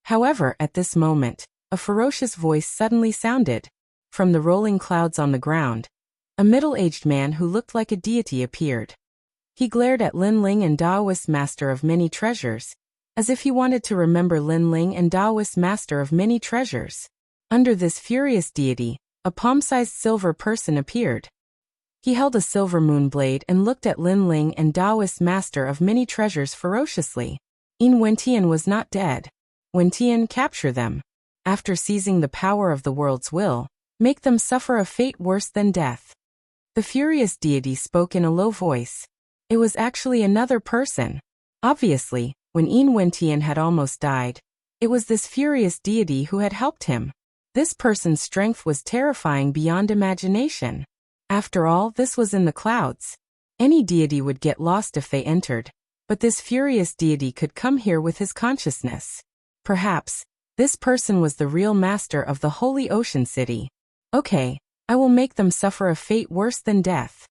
A: However, at this moment, a ferocious voice suddenly sounded. From the rolling clouds on the ground, a middle-aged man who looked like a deity appeared. He glared at Lin Ling and Taoist master of many treasures, as if he wanted to remember Lin Ling and Taoist master of many treasures. Under this furious deity, a palm-sized silver person appeared. He held a silver moon blade and looked at Lin Ling and Taoist master of many treasures ferociously. Yin Wentian was not dead. Wentian, capture them. After seizing the power of the world's will, make them suffer a fate worse than death. The furious deity spoke in a low voice. It was actually another person. Obviously, when Yin Wentian had almost died, it was this furious deity who had helped him. This person's strength was terrifying beyond imagination. After all, this was in the clouds. Any deity would get lost if they entered, but this furious deity could come here with his consciousness. Perhaps, this person was the real master of the Holy Ocean City. Okay, I will make them suffer a fate worse than death.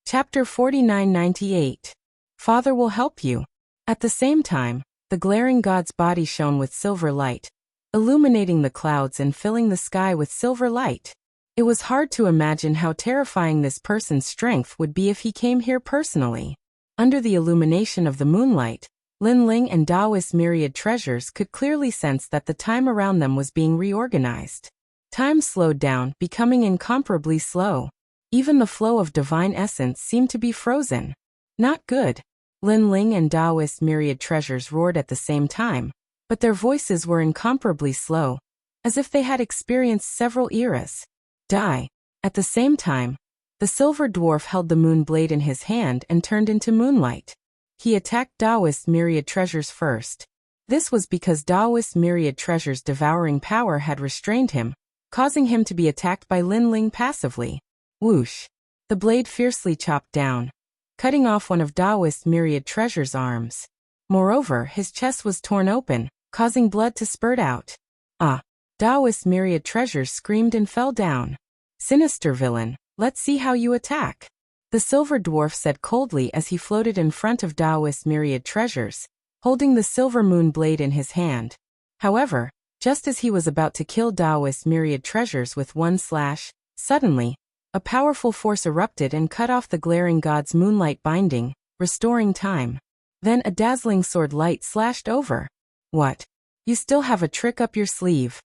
A: Chapter 4998. Father will help you. At the same time, the glaring god's body shone with silver light, illuminating the clouds and filling the sky with silver light. It was hard to imagine how terrifying this person's strength would be if he came here personally. Under the illumination of the moonlight, Lin Ling and Taoist myriad treasures could clearly sense that the time around them was being reorganized. Time slowed down, becoming incomparably slow. Even the flow of divine essence seemed to be frozen. Not good. Lin Ling and Taoist myriad treasures roared at the same time, but their voices were incomparably slow, as if they had experienced several eras. Die. At the same time, the silver dwarf held the moon blade in his hand and turned into moonlight. He attacked Taoist myriad treasures first. This was because Taoist myriad treasures' devouring power had restrained him, causing him to be attacked by Lin Ling passively. Whoosh. The blade fiercely chopped down, cutting off one of Taoist myriad treasures' arms. Moreover, his chest was torn open, causing blood to spurt out. Ah! Taoist myriad treasures screamed and fell down. Sinister villain, let's see how you attack. The silver dwarf said coldly as he floated in front of Taoist myriad treasures, holding the silver moon blade in his hand. However, just as he was about to kill Taoist myriad treasures with one slash, suddenly, a powerful force erupted and cut off the glaring god's moonlight binding, restoring time. Then a dazzling sword light slashed over. What? You still have a trick up your sleeve.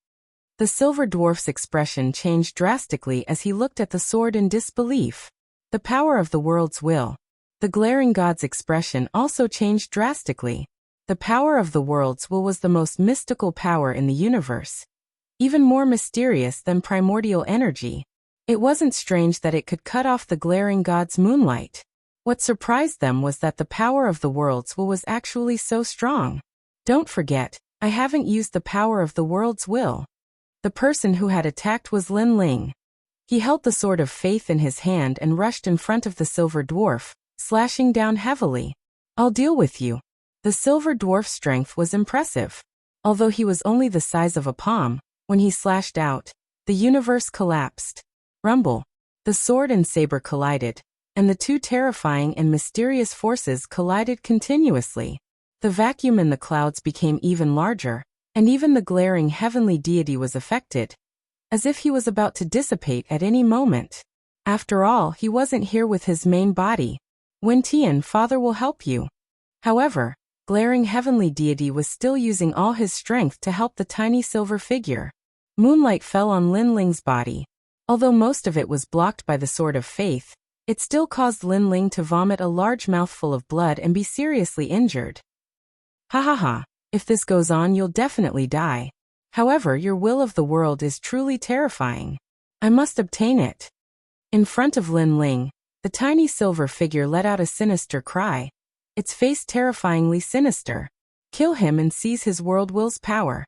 A: The silver dwarf's expression changed drastically as he looked at the sword in disbelief. The power of the world's will. The glaring god's expression also changed drastically. The power of the world's will was the most mystical power in the universe, even more mysterious than primordial energy. It wasn't strange that it could cut off the glaring god's moonlight. What surprised them was that the power of the world's will was actually so strong. Don't forget, I haven't used the power of the world's will. The person who had attacked was Lin Ling. He held the sword of faith in his hand and rushed in front of the silver dwarf, slashing down heavily. I'll deal with you. The silver dwarf's strength was impressive. Although he was only the size of a palm, when he slashed out, the universe collapsed. Rumble. The sword and saber collided, and the two terrifying and mysterious forces collided continuously. The vacuum in the clouds became even larger, and even the glaring heavenly deity was affected, as if he was about to dissipate at any moment. After all, he wasn't here with his main body. Wen Tian, father will help you. However, glaring heavenly deity was still using all his strength to help the tiny silver figure. Moonlight fell on Lin Ling's body. Although most of it was blocked by the sword of faith, it still caused Lin Ling to vomit a large mouthful of blood and be seriously injured. Ha ha ha, if this goes on you'll definitely die. However, your will of the world is truly terrifying. I must obtain it. In front of Lin Ling, the tiny silver figure let out a sinister cry, its face terrifyingly sinister. Kill him and seize his world will's power.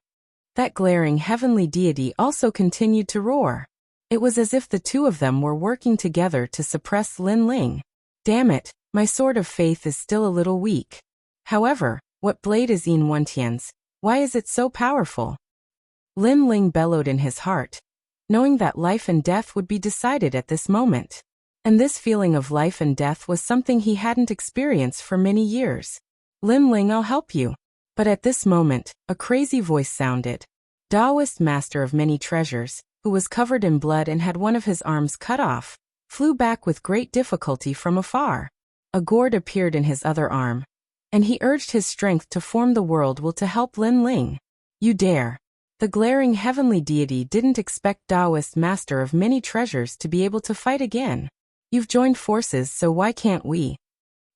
A: That glaring heavenly deity also continued to roar. It was as if the two of them were working together to suppress Lin Ling. Damn it, my sword of faith is still a little weak. However, what blade is Yin Wentian's? Why is it so powerful? Lin Ling bellowed in his heart, knowing that life and death would be decided at this moment. And this feeling of life and death was something he hadn't experienced for many years. Lin Ling, I'll help you. But at this moment, a crazy voice sounded. Taoist master of many treasures, who was covered in blood and had one of his arms cut off, flew back with great difficulty from afar. A gourd appeared in his other arm, and he urged his strength to form the world will to help Lin Ling. You dare. The glaring heavenly deity didn't expect Taoist master of many treasures to be able to fight again. You've joined forces, so why can't we?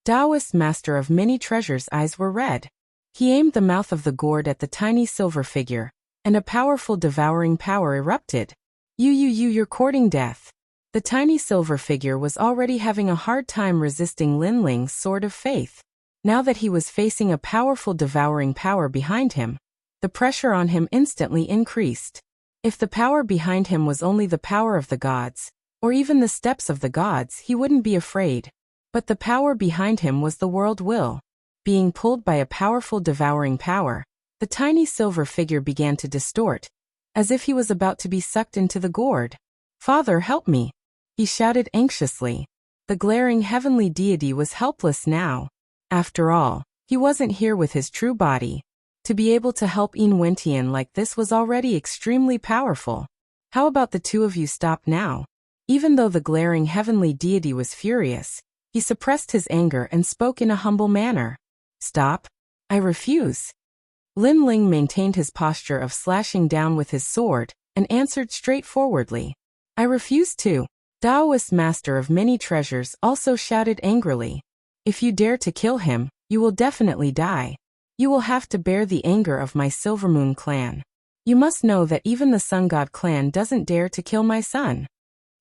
A: Taoist master of many treasures' eyes were red. He aimed the mouth of the gourd at the tiny silver figure, and a powerful devouring power erupted. You're courting death. The tiny silver figure was already having a hard time resisting Lin Ling's sword of faith. Now that he was facing a powerful devouring power behind him, the pressure on him instantly increased. If the power behind him was only the power of the gods, or even the steps of the gods, he wouldn't be afraid. But the power behind him was the world will. Being pulled by a powerful devouring power, the tiny silver figure began to distort, as if he was about to be sucked into the gourd. Father, help me! He shouted anxiously. The glaring heavenly deity was helpless now. After all, he wasn't here with his true body. To be able to help Yin Wentian like this was already extremely powerful. How about the two of you stop now? Even though the glaring heavenly deity was furious, he suppressed his anger and spoke in a humble manner. Stop. I refuse. Lin Ling maintained his posture of slashing down with his sword, and answered straightforwardly. I refuse too. Taoist master of many treasures also shouted angrily. If you dare to kill him, you will definitely die. You will have to bear the anger of my Silvermoon clan. You must know that even the Sun God clan doesn't dare to kill my son.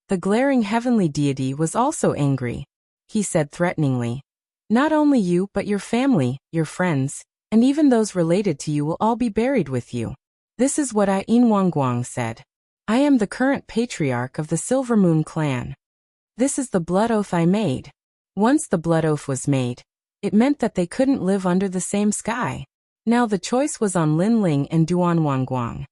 A: The glaring heavenly deity was also angry. He said threateningly, not only you but your family, your friends, and even those related to you will all be buried with you. This is what Yin Wangguang said. I am the current patriarch of the Silvermoon clan. This is the blood oath I made. Once the blood oath was made, it meant that they couldn't live under the same sky. Now the choice was on Lin Ling and Duan Wangguang.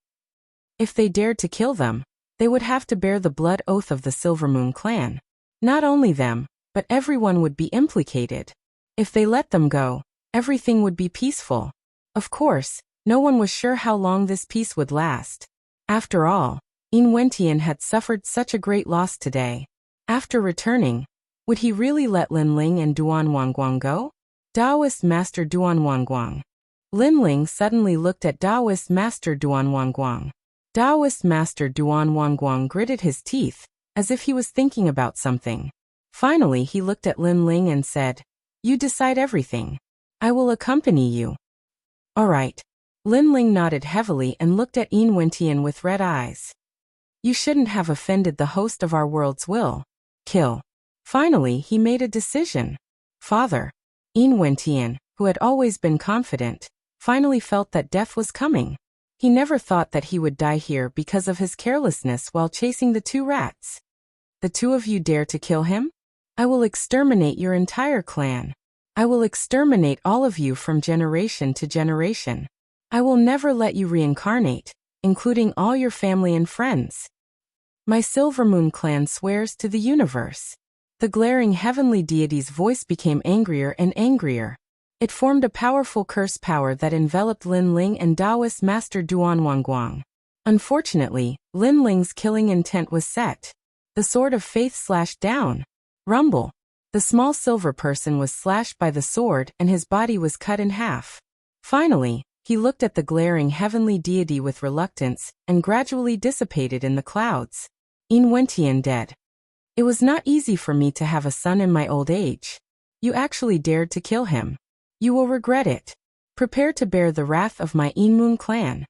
A: If they dared to kill them, they would have to bear the blood oath of the Silvermoon clan. Not only them, but everyone would be implicated. If they let them go, everything would be peaceful. Of course, no one was sure how long this peace would last. After all, Yin Wentian had suffered such a great loss today. After returning, would he really let Lin Ling and Duan Wangguang go? Taoist Master Duan Wangguang. Lin Ling suddenly looked at Taoist Master Duan Wangguang. Taoist Master Duan Wangguang gritted his teeth, as if he was thinking about something. Finally he looked at Lin Ling and said, You decide everything. I will accompany you. All right. Lin Ling nodded heavily and looked at Yin Wentian with red eyes. You shouldn't have offended the host of our world's will. Kill. Finally, he made a decision. Father. Yin Wentian, who had always been confident, finally felt that death was coming. He never thought that he would die here because of his carelessness while chasing the two rats. The two of you dare to kill him? I will exterminate your entire clan. I will exterminate all of you from generation to generation. I will never let you reincarnate, including all your family and friends. My Silvermoon clan swears to the universe. The glaring heavenly deity's voice became angrier and angrier. It formed a powerful curse power that enveloped Lin Ling and Taoist Master Duan Wangguang. Unfortunately, Lin Ling's killing intent was set. The sword of faith slashed down. Rumble. The small silver person was slashed by the sword and his body was cut in half. Finally, he looked at the glaring heavenly deity with reluctance and gradually dissipated in the clouds. Yin Wentian dead. It was not easy for me to have a son in my old age. You actually dared to kill him. You will regret it. Prepare to bear the wrath of my Yinmoon clan.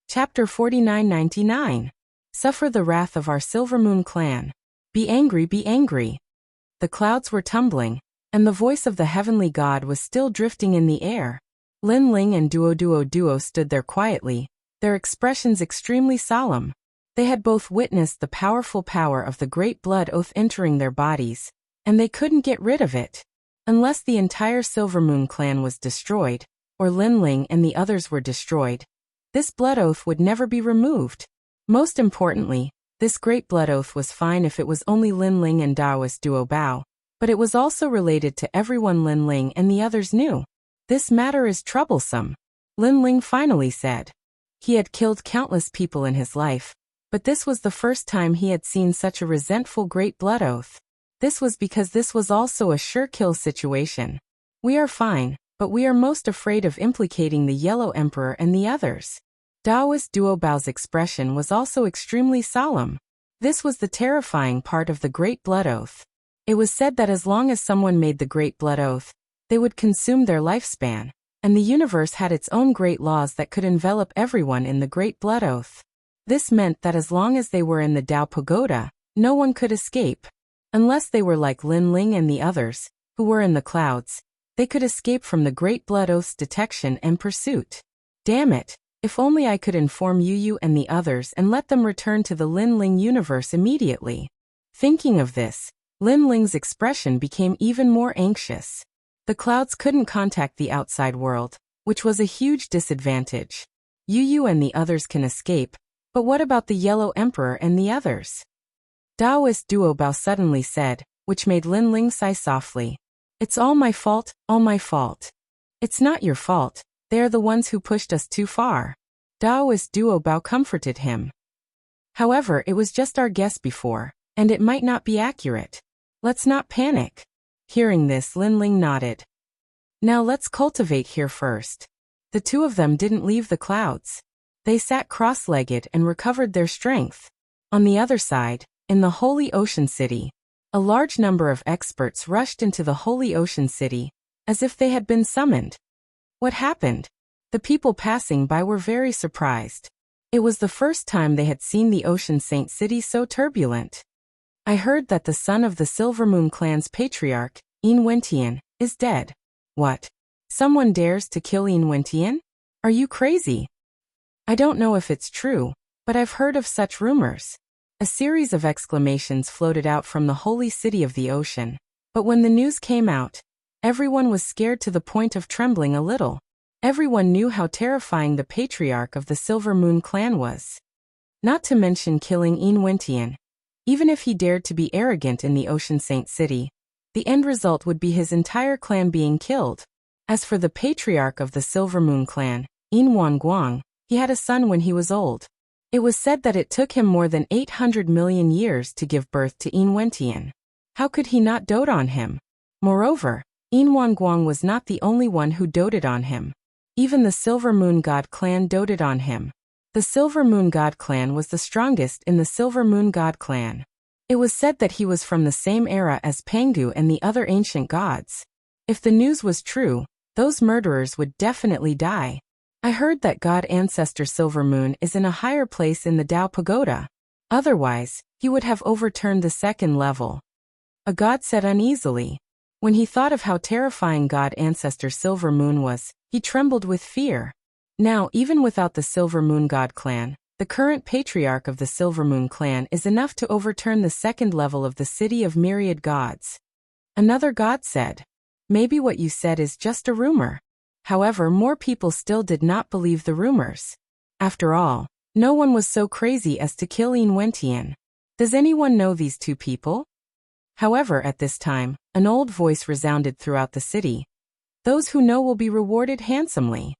A: Chapter 4999. Suffer the wrath of our Silvermoon clan. Be angry, be angry. The clouds were tumbling, and the voice of the heavenly god was still drifting in the air. Lin Ling and Duo stood there quietly, their expressions extremely solemn. They had both witnessed the powerful power of the great blood oath entering their bodies, and they couldn't get rid of it. Unless the entire Silvermoon clan was destroyed, or Lin Ling and the others were destroyed, this blood oath would never be removed. Most importantly, this great blood oath was fine if it was only Lin Ling and Taoist Duo Bao, but it was also related to everyone Lin Ling and the others knew. This matter is troublesome, Lin Ling finally said. He had killed countless people in his life, but this was the first time he had seen such a resentful great blood oath. This was because this was also a sure kill situation. We are fine, but we are most afraid of implicating the Yellow Emperor and the others. Taoist Duo Bao's expression was also extremely solemn. This was the terrifying part of the Great Blood Oath. It was said that as long as someone made the Great Blood Oath, they would consume their lifespan, and the universe had its own great laws that could envelop everyone in the Great Blood Oath. This meant that as long as they were in the Dao Pagoda, no one could escape. Unless they were like Lin Ling and the others, who were in the clouds, they could escape from the Great Blood Oath's detection and pursuit. Damn it! If only I could inform Yu and the others and let them return to the Lin Ling universe immediately. Thinking of this, Lin Ling's expression became even more anxious. The clouds couldn't contact the outside world, which was a huge disadvantage. Yu and the others can escape, but what about the Yellow Emperor and the others? Taoist Duo Bao suddenly said, which made Lin Ling sigh softly. It's all my fault, all my fault. It's not your fault. They are the ones who pushed us too far. Taoist Duo Bao comforted him. However, it was just our guess before, and it might not be accurate. Let's not panic. Hearing this, Lin Ling nodded. Now let's cultivate here first. The two of them didn't leave the clouds. They sat cross-legged and recovered their strength. On the other side, in the Holy Ocean City, a large number of experts rushed into the Holy Ocean City, as if they had been summoned. What happened? The people passing by were very surprised. It was the first time they had seen the Ocean Saint City so turbulent. I heard that the son of the Silvermoon clan's patriarch, Yin Wentian, is dead. What? Someone dares to kill Yin Wentian? Are you crazy? I don't know if it's true, but I've heard of such rumors. A series of exclamations floated out from the holy city of the ocean, but when the news came out, everyone was scared to the point of trembling a little. Everyone knew how terrifying the patriarch of the Silvermoon clan was. Not to mention killing Yin Wentian. Even if he dared to be arrogant in the Ocean Saint City, the end result would be his entire clan being killed. As for the patriarch of the Silvermoon clan, Yin Wangguang, he had a son when he was old. It was said that it took him more than 800 million years to give birth to Yin Wentian. How could he not dote on him? Moreover, Yin Wangguang was not the only one who doted on him. Even the Silvermoon God clan doted on him. The Silvermoon God clan was the strongest in the Silvermoon God clan. It was said that he was from the same era as Pangu and the other ancient gods. If the news was true, those murderers would definitely die. I heard that God Ancestor Silver Moon is in a higher place in the Tao Pagoda. Otherwise, he would have overturned the second level. A god said uneasily. When he thought of how terrifying God Ancestor Silver Moon was, he trembled with fear. Now, even without the Silver Moon God clan, the current patriarch of the Silver Moon clan is enough to overturn the second level of the city of myriad gods. Another god said, maybe what you said is just a rumor. However, more people still did not believe the rumors. After all, no one was so crazy as to kill Yin Wentian. Does anyone know these two people? However, at this time, an old voice resounded throughout the city. Those who know will be rewarded handsomely.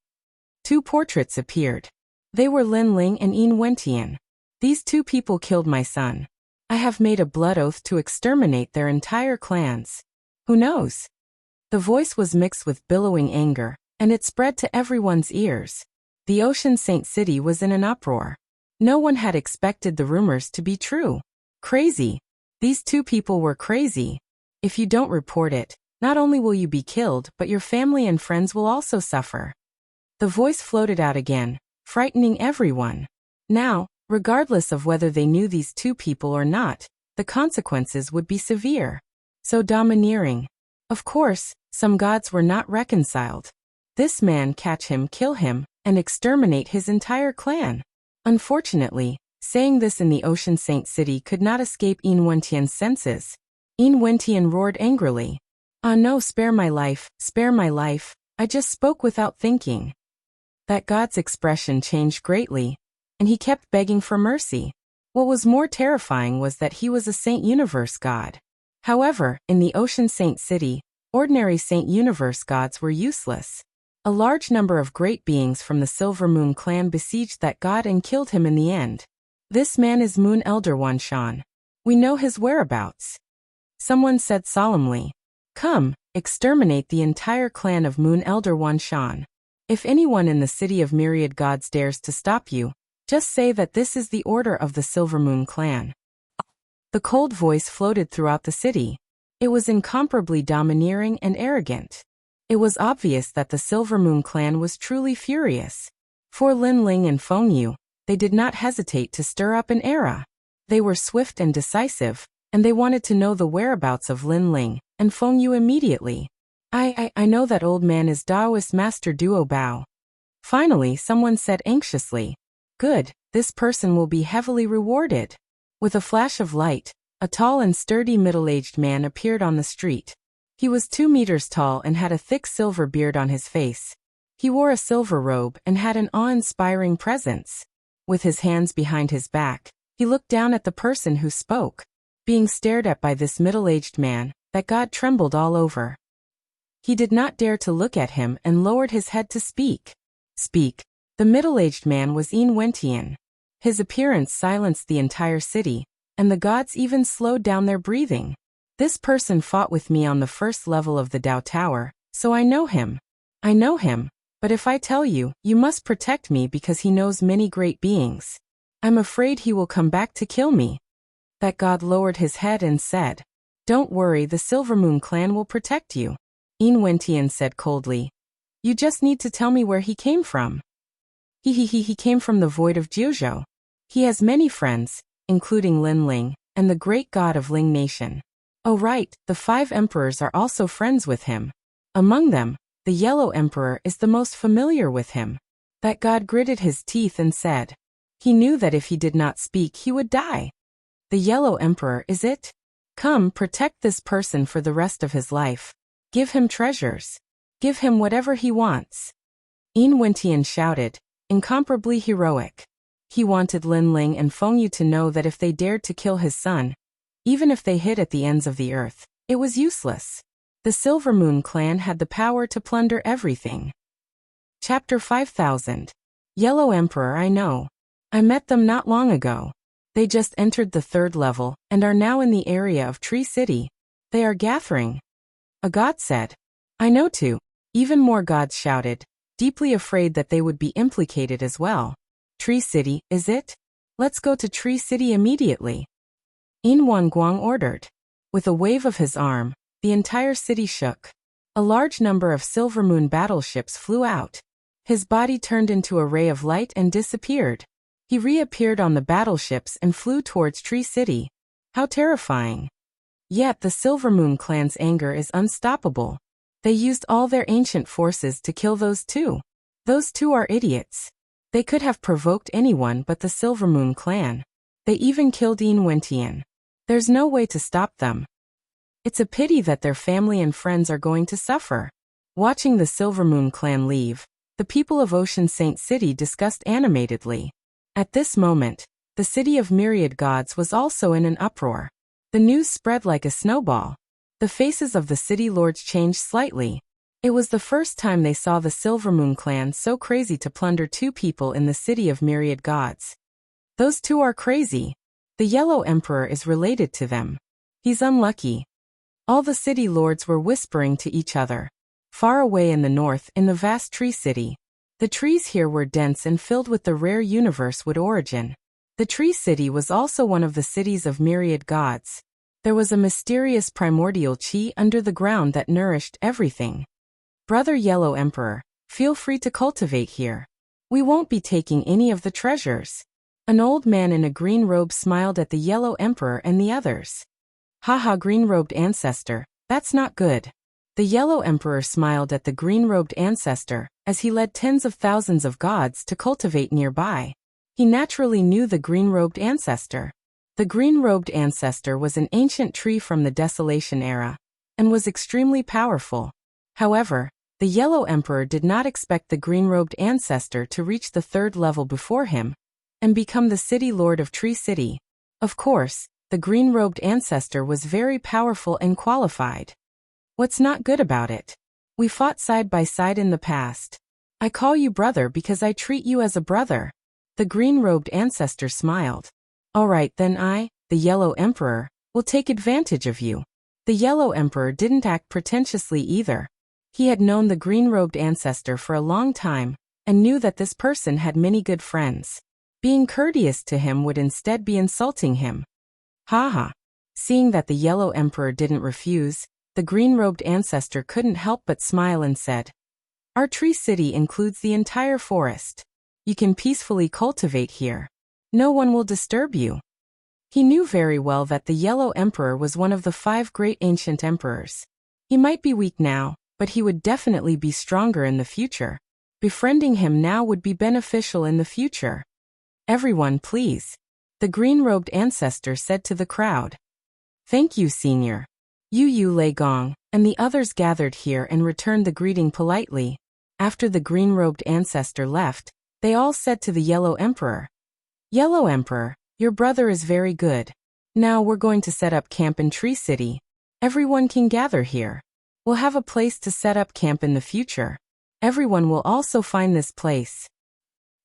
A: Two portraits appeared. They were Lin Ling and Yin Wentian. These two people killed my son. I have made a blood oath to exterminate their entire clans. Who knows? The voice was mixed with billowing anger, and it spread to everyone's ears. The Ocean Saint City was in an uproar. No one had expected the rumors to be true. Crazy. These two people were crazy. If you don't report it, not only will you be killed, but your family and friends will also suffer. The voice floated out again, frightening everyone. Now, regardless of whether they knew these two people or not, the consequences would be severe. So domineering. Of course, some gods were not reconciled. This man catch him, kill him, and exterminate his entire clan. Unfortunately, saying this in the Ocean Saint City could not escape Yin Wentian's senses. Yin Wentian roared angrily. Ah no, spare my life, I just spoke without thinking. That god's expression changed greatly, and he kept begging for mercy. What was more terrifying was that he was a Saint Universe god. However, in the Ocean Saint City, ordinary Saint Universe gods were useless. A large number of great beings from the Silver Moon clan besieged that god and killed him in the end. This man is Moon Elder Wanshan. We know his whereabouts. Someone said solemnly, come, exterminate the entire clan of Moon Elder Wanshan. If anyone in the city of myriad gods dares to stop you, just say that this is the order of the Silver Moon clan. The cold voice floated throughout the city. It was incomparably domineering and arrogant. It was obvious that the Silver Moon clan was truly furious. For Lin Ling and Feng Yu, they did not hesitate to stir up an era. They were swift and decisive, and they wanted to know the whereabouts of Lin Ling and Feng Yu immediately. I know that old man is Taoist Master Duo Bao. Finally, someone said anxiously, good, this person will be heavily rewarded. With a flash of light, a tall and sturdy middle-aged man appeared on the street. He was 2 meters tall and had a thick silver beard on his face. He wore a silver robe and had an awe-inspiring presence. With his hands behind his back, he looked down at the person who spoke. Being stared at by this middle-aged man, that god trembled all over. He did not dare to look at him and lowered his head to speak. Speak. The middle-aged man was Yin Wentian. His appearance silenced the entire city, and the gods even slowed down their breathing. This person fought with me on the first level of the Tao Tower, so I know him. I know him, but if I tell you, you must protect me because he knows many great beings. I'm afraid he will come back to kill me. That god lowered his head and said, don't worry, the Silver Moon clan will protect you. Yin Wentian said coldly, you just need to tell me where he came from. He came from the void of Jiuzhou. He has many friends, including Lin Ling, and the great god of Ling Nation. Oh right, the 5 emperors are also friends with him. Among them, the Yellow Emperor is the most familiar with him. That god gritted his teeth and said, he knew that if he did not speak he would die. The Yellow Emperor, is it? Come, protect this person for the rest of his life. Give him treasures. Give him whatever he wants. Yin Wentian shouted, incomparably heroic. He wanted Lin Ling and Feng Yu to know that if they dared to kill his son, even if they hid at the ends of the earth, it was useless. The Silver Moon clan had the power to plunder everything. Chapter 5000. Yellow Emperor, I know. I met them not long ago. They just entered the 3rd level and are now in the area of Tree City. They are gathering. A god said. I know too. Even more gods shouted, deeply afraid that they would be implicated as well. Tree City, is it? Let's go to Tree City immediately. Yin Wanguang ordered. With a wave of his arm, the entire city shook. A large number of Silver Moon battleships flew out. His body turned into a ray of light and disappeared. He reappeared on the battleships and flew towards Tree City. How terrifying. Yet the Silver Moon clan's anger is unstoppable. They used all their ancient forces to kill those two. Those two are idiots. They could have provoked anyone but the Silver Moon clan. They even killed Yin Wentian. There's no way to stop them. It's a pity that their family and friends are going to suffer. Watching the Silver Moon clan leave, the people of Ocean Saint City discussed animatedly. At this moment, the city of myriad gods was also in an uproar. The news spread like a snowball. The faces of the city lords changed slightly. It was the first time they saw the Silver Moon clan so crazy to plunder two people in the city of myriad gods. Those two are crazy. The Yellow Emperor is related to them. He's unlucky. All the city lords were whispering to each other. Far away in the north, in the vast tree city, the trees here were dense and filled with the rare universe wood origin. The tree city was also one of the cities of myriad gods. There was a mysterious primordial chi under the ground that nourished everything. Brother Yellow Emperor, feel free to cultivate here. We won't be taking any of the treasures. An old man in a green robe smiled at the Yellow Emperor and the others. Haha, green-robed ancestor, that's not good. The Yellow Emperor smiled at the green-robed ancestor, as he led tens of thousands of gods to cultivate nearby. He naturally knew the green-robed ancestor. The green-robed ancestor was an ancient tree from the Desolation era, and was extremely powerful. However, the Yellow Emperor did not expect the green-robed ancestor to reach the third level before him, and become the city lord of Tree City. Of course, the green-robed ancestor was very powerful and qualified. What's not good about it? We fought side by side in the past. I call you brother because I treat you as a brother. The green-robed ancestor smiled. All right, then I, the Yellow Emperor, will take advantage of you. The Yellow Emperor didn't act pretentiously either. He had known the green-robed ancestor for a long time, and knew that this person had many good friends. Being courteous to him would instead be insulting him. Haha. Seeing that the Yellow Emperor didn't refuse, the green-robed ancestor couldn't help but smile and said, "Our tree city includes the entire forest. You can peacefully cultivate here. No one will disturb you." He knew very well that the Yellow Emperor was one of the 5 great ancient emperors. He might be weak now, but he would definitely be stronger in the future. Befriending him now would be beneficial in the future. "Everyone, please," the green-robed ancestor said to the crowd. "Thank you, Senior." Yu Lei Gong and the others gathered here and returned the greeting politely. After the green-robed ancestor left, they all said to the Yellow Emperor, "Yellow Emperor, your brother is very good. Now we're going to set up camp in Tree City. Everyone can gather here. We'll have a place to set up camp in the future. Everyone will also find this place."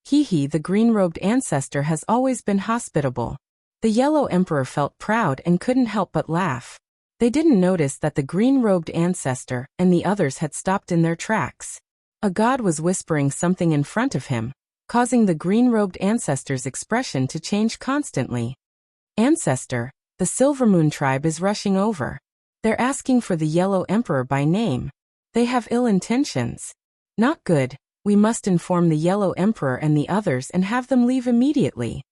A: Hehe, the green-robed ancestor has always been hospitable. The Yellow Emperor felt proud and couldn't help but laugh. They didn't notice that the green-robed ancestor and the others had stopped in their tracks. A god was whispering something in front of him, causing the green-robed ancestor's expression to change constantly. "Ancestor, the Silver Moon tribe is rushing over. They're asking for the Yellow Emperor by name. They have ill intentions. Not good. We must inform the Yellow Emperor and the others and have them leave immediately."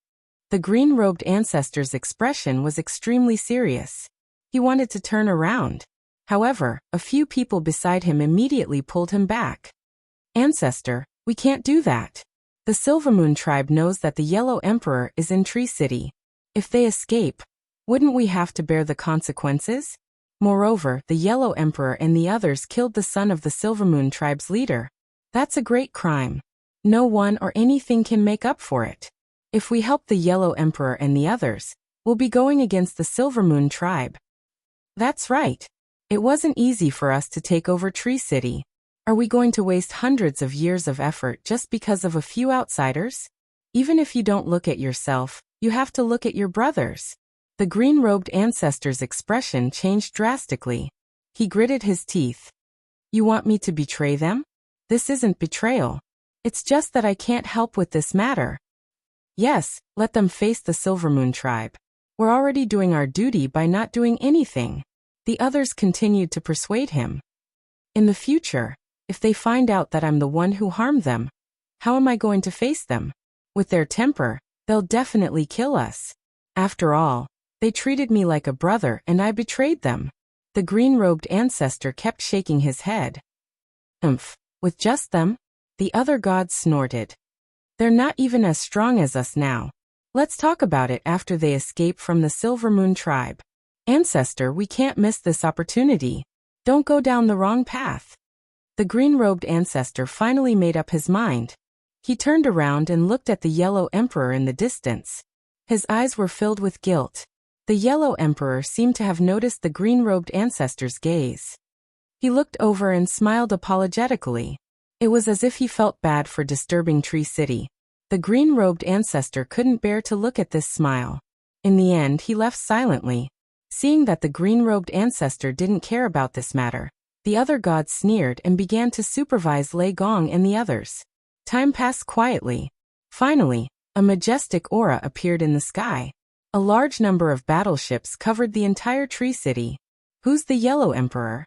A: The green-robed ancestor's expression was extremely serious. He wanted to turn around. However, a few people beside him immediately pulled him back. "Ancestor, we can't do that. The Silver Moon tribe knows that the Yellow Emperor is in Tree City. If they escape, wouldn't we have to bear the consequences? Moreover, the Yellow Emperor and the others killed the son of the Silver Moon tribe's leader. That's a great crime. No one or anything can make up for it. If we help the Yellow Emperor and the others, we'll be going against the Silver Moon tribe." "That's right. It wasn't easy for us to take over Tree City. Are we going to waste hundreds of years of effort just because of a few outsiders? Even if you don't look at yourself, you have to look at your brothers." The green-robed ancestor's expression changed drastically. He gritted his teeth. "You want me to betray them? This isn't betrayal. It's just that I can't help with this matter. Yes, let them face the Silver Moon tribe. We're already doing our duty by not doing anything." The others continued to persuade him. In the future, if they find out that I'm the one who harmed them, how am I going to face them? With their temper, they'll definitely kill us. After all, they treated me like a brother and I betrayed them. The green-robed ancestor kept shaking his head. With just them? The other gods snorted. They're not even as strong as us now. Let's talk about it after they escape from the Silver Moon tribe. Ancestor, we can't miss this opportunity. Don't go down the wrong path. The green-robed ancestor finally made up his mind. He turned around and looked at the Yellow Emperor in the distance. His eyes were filled with guilt. The Yellow Emperor seemed to have noticed the green-robed ancestor's gaze. He looked over and smiled apologetically. It was as if he felt bad for disturbing Tree City. The green-robed ancestor couldn't bear to look at this smile. In the end, he left silently. Seeing that the green-robed ancestor didn't care about this matter, the other gods sneered and began to supervise Lei Gong and the others. Time passed quietly. Finally, a majestic aura appeared in the sky. A large number of battleships covered the entire Tree City. Who's the Yellow Emperor?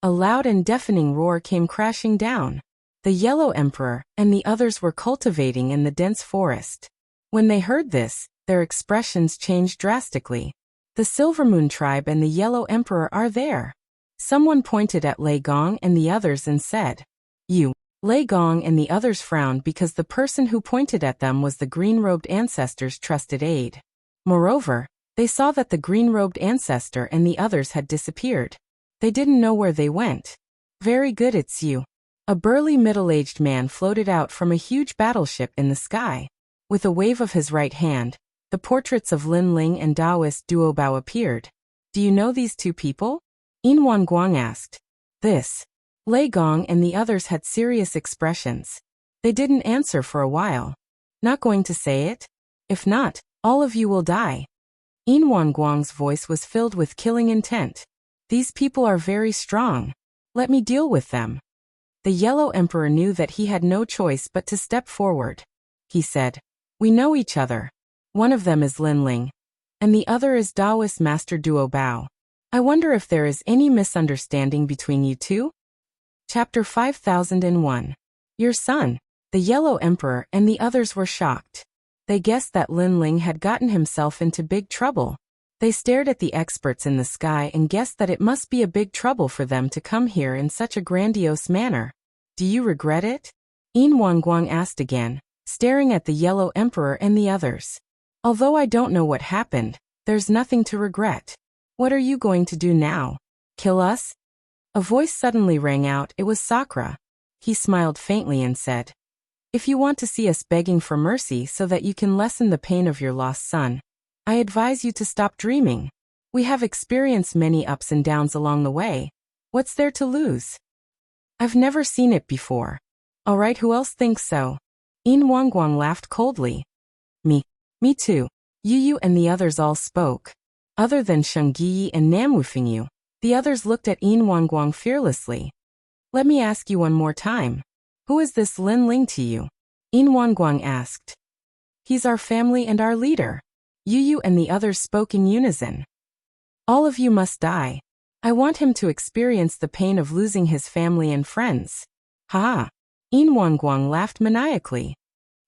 A: A loud and deafening roar came crashing down. The Yellow Emperor and the others were cultivating in the dense forest. When they heard this, their expressions changed drastically. The Silver Moon tribe and the Yellow Emperor are there. Someone pointed at Lei Gong and the others and said, "You." Lei Gong and the others frowned because the person who pointed at them was the green-robed ancestor's trusted aide. Moreover, they saw that the green-robed ancestor and the others had disappeared. They didn't know where they went. "Very good, it's you." A burly middle-aged man floated out from a huge battleship in the sky. With a wave of his right hand, the portraits of Lin Ling and Taoist Duo Bao appeared. "Do you know these two people?" Yin Guang asked. This. Lei Gong and the others had serious expressions. They didn't answer for a while. "Not going to say it? If not, all of you will die." Yin Guang's voice was filled with killing intent. "These people are very strong. Let me deal with them." The Yellow Emperor knew that he had no choice but to step forward. He said, "We know each other. One of them is Lin Ling, and the other is Taoist Master Duo Bao. I wonder if there is any misunderstanding between you two?" Chapter 5001. Your son. The Yellow Emperor and the others were shocked. They guessed that Lin Ling had gotten himself into big trouble. They stared at the experts in the sky and guessed that it must be a big trouble for them to come here in such a grandiose manner. "Do you regret it?" Yin Guang asked again, staring at the Yellow Emperor and the others. "Although I don't know what happened, there's nothing to regret. What are you going to do now? Kill us?" A voice suddenly rang out. It was Sakura. He smiled faintly and said, "If you want to see us begging for mercy so that you can lessen the pain of your lost son, I advise you to stop dreaming. We have experienced many ups and downs along the way. What's there to lose?" "I've never seen it before." "All right, who else thinks so?" Yin Guang laughed coldly. Me too." Yu and the others all spoke. Other than Shengyi and Namwufingyu, the others looked at Yin Guang fearlessly. "Let me ask you one more time. Who is this Lin Ling to you?" Yin Guang asked. "He's our family and our leader." Yu and the others spoke in unison. "All of you must die. I want him to experience the pain of losing his family and friends." "Ha!" Yin Guang laughed maniacally.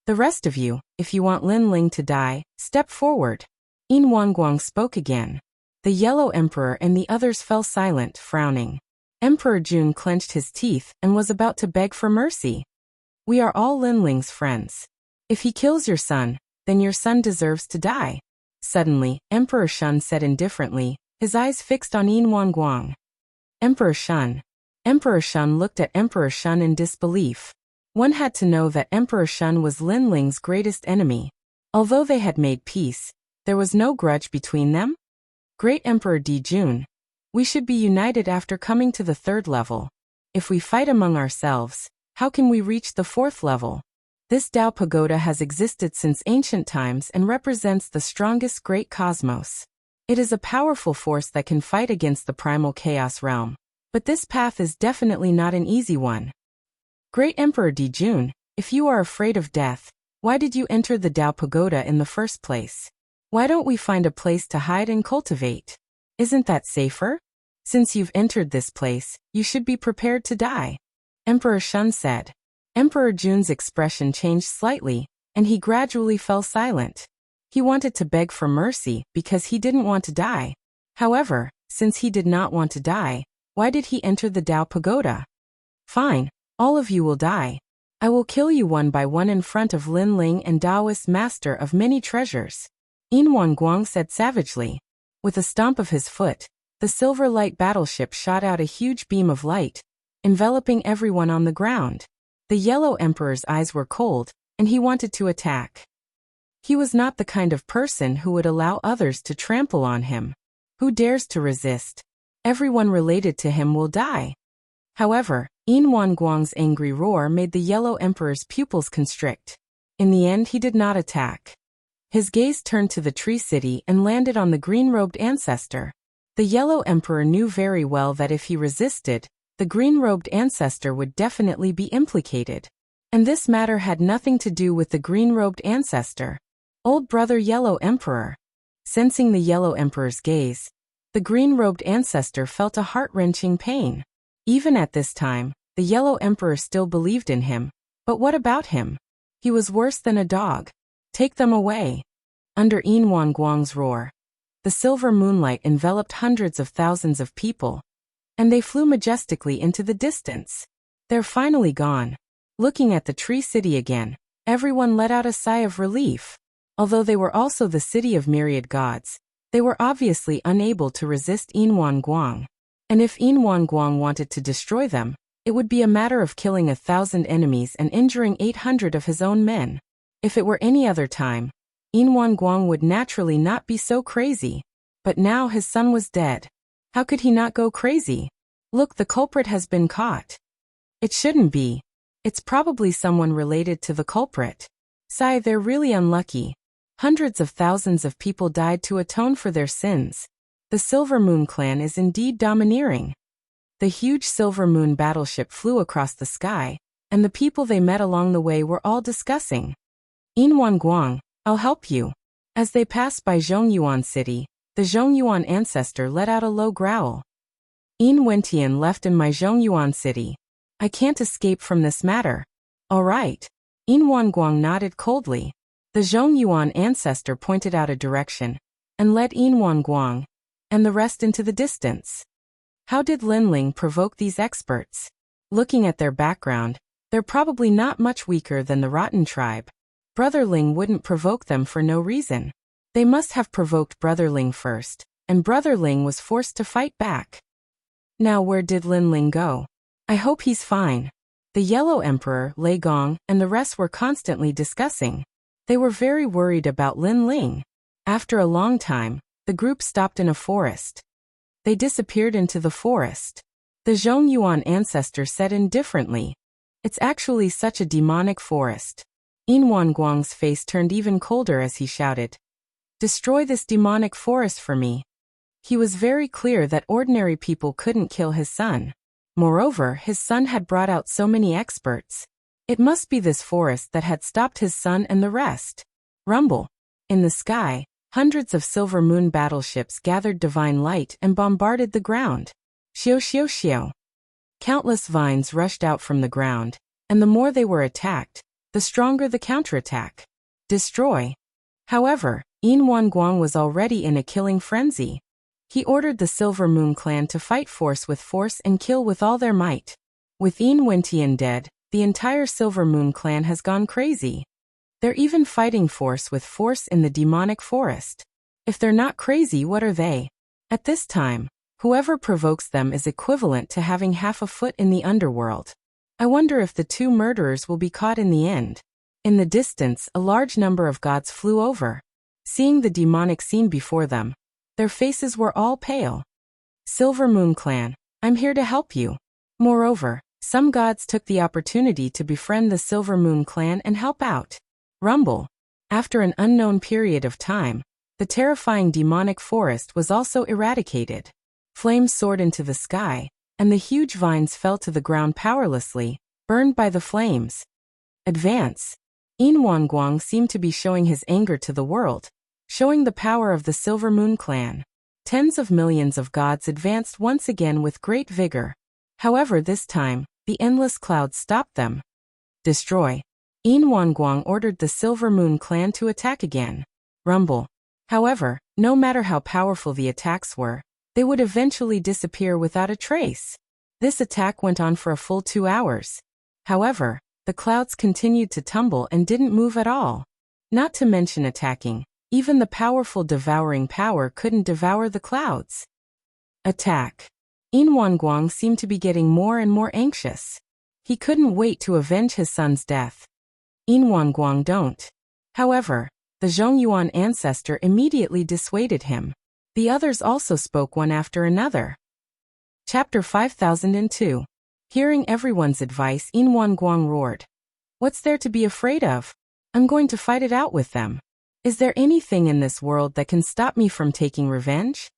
A: "The rest of you, if you want Lin Ling to die, step forward." Yin Guang spoke again. The Yellow Emperor and the others fell silent, frowning. Emperor Jun clenched his teeth and was about to beg for mercy. "We are all Lin Ling's friends. If he kills your son, then your son deserves to die." Suddenly, Emperor Shun said indifferently, his eyes fixed on Yin Guang. "Emperor Shun." Emperor Shun looked at Emperor Shun in disbelief. One had to know that Emperor Shun was Lin Ling's greatest enemy. Although they had made peace, there was no grudge between them. "Great Emperor Dijun, we should be united after coming to the 3rd level. If we fight among ourselves, how can we reach the 4th level? This Tao Pagoda has existed since ancient times and represents the strongest great cosmos. It is a powerful force that can fight against the primal chaos realm. But this path is definitely not an easy one. Great Emperor Dijun, if you are afraid of death, why did you enter the Tao Pagoda in the first place? Why don't we find a place to hide and cultivate? Isn't that safer?" Since you've entered this place, you should be prepared to die. Emperor Shun said. Emperor Jun's expression changed slightly, and he gradually fell silent. He wanted to beg for mercy because he didn't want to die. However, since he did not want to die, why did he enter the Dao Pagoda? Fine, all of you will die. I will kill you one by one in front of Lin Ling and Daoist master of many treasures. Yin Guang said savagely. With a stomp of his foot, the silver light battleship shot out a huge beam of light, enveloping everyone on the ground. The Yellow Emperor's eyes were cold, and he wanted to attack. He was not the kind of person who would allow others to trample on him. Who dares to resist? Everyone related to him will die. However, Yin Guang's angry roar made the Yellow Emperor's pupils constrict. In the end, he did not attack. His gaze turned to the tree city and landed on the green-robed ancestor. The Yellow Emperor knew very well that if he resisted, the green-robed ancestor would definitely be implicated. And this matter had nothing to do with the green-robed ancestor. Old brother Yellow Emperor. Sensing the Yellow Emperor's gaze, the green-robed ancestor felt a heart-wrenching pain. Even at this time, the Yellow Emperor still believed in him. But what about him? He was worse than a dog. Take them away. Under Yin Guang's roar, the silver moonlight enveloped hundreds of thousands of people, and they flew majestically into the distance. They're finally gone. Looking at the tree city again, everyone let out a sigh of relief. Although they were also the city of myriad gods, they were obviously unable to resist Yin Guang. And if Yin Guang wanted to destroy them, it would be a matter of killing 1,000 enemies and injuring 800 of his own men. If it were any other time, Yin Guang would naturally not be so crazy. But now his son was dead. How could he not go crazy? Look, the culprit has been caught. It shouldn't be. It's probably someone related to the culprit. Sigh, they're really unlucky. Hundreds of thousands of people died to atone for their sins. The Silver Moon clan is indeed domineering. The huge Silver Moon battleship flew across the sky, and the people they met along the way were all discussing. Yin Guang, I'll help you. As they passed by Zhongyuan City, the Zhongyuan ancestor let out a low growl. Yin Wentian left in my Zhongyuan City. I can't escape from this matter. All right. Yin Guang nodded coldly. The Zhongyuan ancestor pointed out a direction, and led Yin Guang and the rest into the distance. How did Lin Ling provoke these experts? Looking at their background, they're probably not much weaker than the Rotten tribe. Brother Ling wouldn't provoke them for no reason. They must have provoked Brother Ling first, and Brother Ling was forced to fight back. Now where did Lin Ling go? I hope he's fine. The Yellow Emperor, Lei Gong, and the rest were constantly discussing. They were very worried about Lin Ling. After a long time, the group stopped in a forest. They disappeared into the forest. The Zhongyuan ancestor said indifferently, "It's actually such a demonic forest." Yin Guang's face turned even colder as he shouted, "Destroy this demonic forest for me." He was very clear that ordinary people couldn't kill his son. Moreover, his son had brought out so many experts. It must be this forest that had stopped his son and the rest. Rumble. In the sky, hundreds of Silver Moon battleships gathered divine light and bombarded the ground. Xiao xiao xiao. Countless vines rushed out from the ground, and the more they were attacked, the stronger the counterattack. Destroy. However, Yin Guang was already in a killing frenzy. He ordered the Silver Moon clan to fight force with force and kill with all their might. With Yin Wentian dead, the entire Silver Moon clan has gone crazy. They're even fighting force with force in the demonic forest. If they're not crazy, what are they? At this time, whoever provokes them is equivalent to having half a foot in the underworld. I wonder if the two murderers will be caught in the end. In the distance, a large number of gods flew over. Seeing the demonic scene before them, their faces were all pale. Silver Moon clan, I'm here to help you. Moreover, some gods took the opportunity to befriend the Silver Moon clan and help out. Rumble. After an unknown period of time, the terrifying demonic forest was also eradicated. Flames soared into the sky, and the huge vines fell to the ground powerlessly, burned by the flames. Advance. Yin Guang seemed to be showing his anger to the world, showing the power of the Silver Moon clan. Tens of millions of gods advanced once again with great vigor. However, this time, the endless clouds stopped them. Destroy. Yin Wanguang ordered the Silver Moon clan to attack again. Rumble. However, no matter how powerful the attacks were, they would eventually disappear without a trace. This attack went on for a full 2 hours. However, the clouds continued to tumble and didn't move at all. Not to mention attacking, even the powerful devouring power couldn't devour the clouds. Attack. Yin Wanguang seemed to be getting more and more anxious. He couldn't wait to avenge his son's death. Yin Wanguang don't. However, the Zhongyuan ancestor immediately dissuaded him. The others also spoke one after another. Chapter 5002. Hearing everyone's advice, Yin Wanguang roared. What's there to be afraid of? I'm going to fight it out with them. Is there anything in this world that can stop me from taking revenge?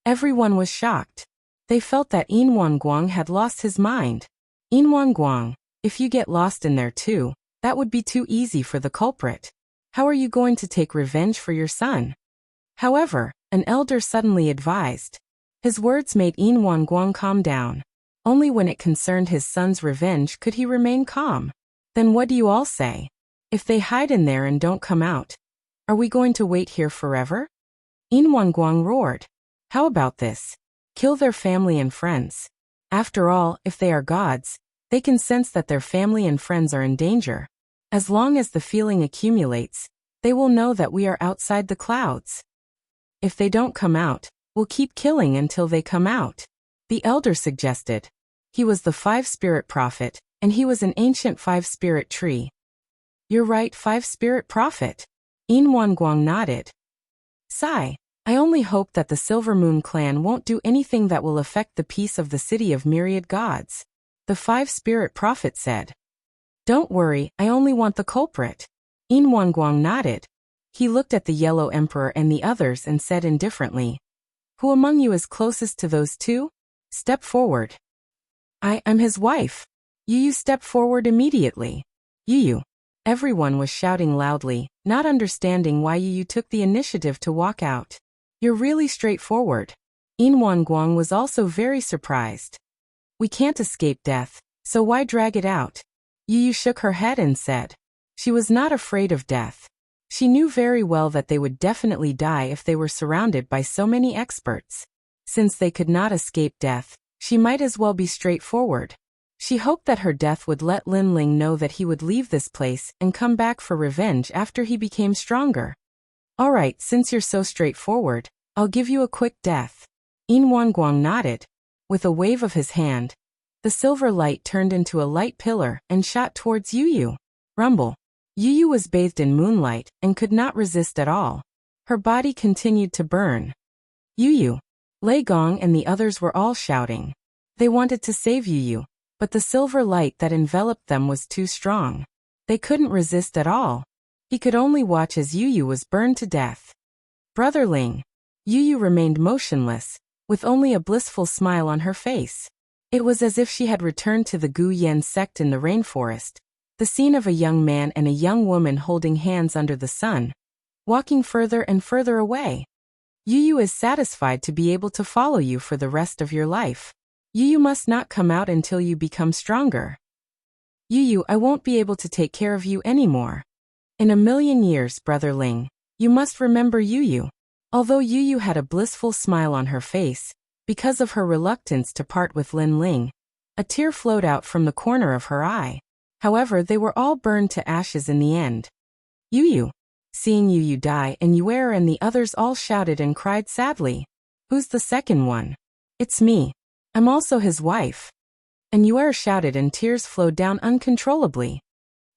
A: Everyone was shocked. They felt that Yin Wanguang had lost his mind. Yin Wanguang, if you get lost in there too, that would be too easy for the culprit. How are you going to take revenge for your son? However, an elder suddenly advised. His words made Yin Wanguang calm down. Only when it concerned his son's revenge could he remain calm. Then what do you all say? If they hide in there and don't come out, are we going to wait here forever? Yin Wanguang roared. How about this? Kill their family and friends. After all, if they are gods, they can sense that their family and friends are in danger. As long as the feeling accumulates, they will know that we are outside the clouds. If they don't come out, we'll keep killing until they come out. The elder suggested. He was the 5-spirit prophet, and he was an ancient 5-spirit tree. You're right, 5-spirit prophet. Yin Wanguang nodded. Sigh. I only hope that the Silver Moon clan won't do anything that will affect the peace of the city of myriad gods. The 5-spirit prophet said. Don't worry, I only want the culprit. Yin Wanguang nodded. He looked at the Yellow Emperor and the others and said indifferently. Who among you is closest to those two? Step forward. I'm his wife. You step forward immediately. You. Everyone was shouting loudly, not understanding why you took the initiative to walk out. You're really straightforward. Yin Wanguang was also very surprised. We can't escape death, so why drag it out? Yu shook her head and said. She was not afraid of death. She knew very well that they would definitely die if they were surrounded by so many experts. Since they could not escape death, she might as well be straightforward. She hoped that her death would let Lin Ling know that he would leave this place and come back for revenge after he became stronger. Alright, since you're so straightforward, I'll give you a quick death. Yin Wanguang nodded. With a wave of his hand, the silver light turned into a light pillar and shot towards Yu. Rumble. Yu was bathed in moonlight and could not resist at all. Her body continued to burn. Yu. Lei Gong and the others were all shouting. They wanted to save Yu, but the silver light that enveloped them was too strong. They couldn't resist at all. He could only watch as Yu was burned to death. Brother Ling. Yu remained motionless, with only a blissful smile on her face. It was as if she had returned to the Gu Yen sect in the rainforest, the scene of a young man and a young woman holding hands under the sun, walking further and further away. Yu is satisfied to be able to follow you for the rest of your life. Yu must not come out until you become stronger. Yu, I won't be able to take care of you anymore. In a million years, Brother Ling, you must remember Yu. Although Yu had a blissful smile on her face, because of her reluctance to part with Lin Ling, a tear flowed out from the corner of her eye. However, they were all burned to ashes in the end. Yu. Seeing Yu die and Yuer and the others all shouted and cried sadly. Who's the second one? It's me. I'm also his wife. And Yuer shouted and tears flowed down uncontrollably.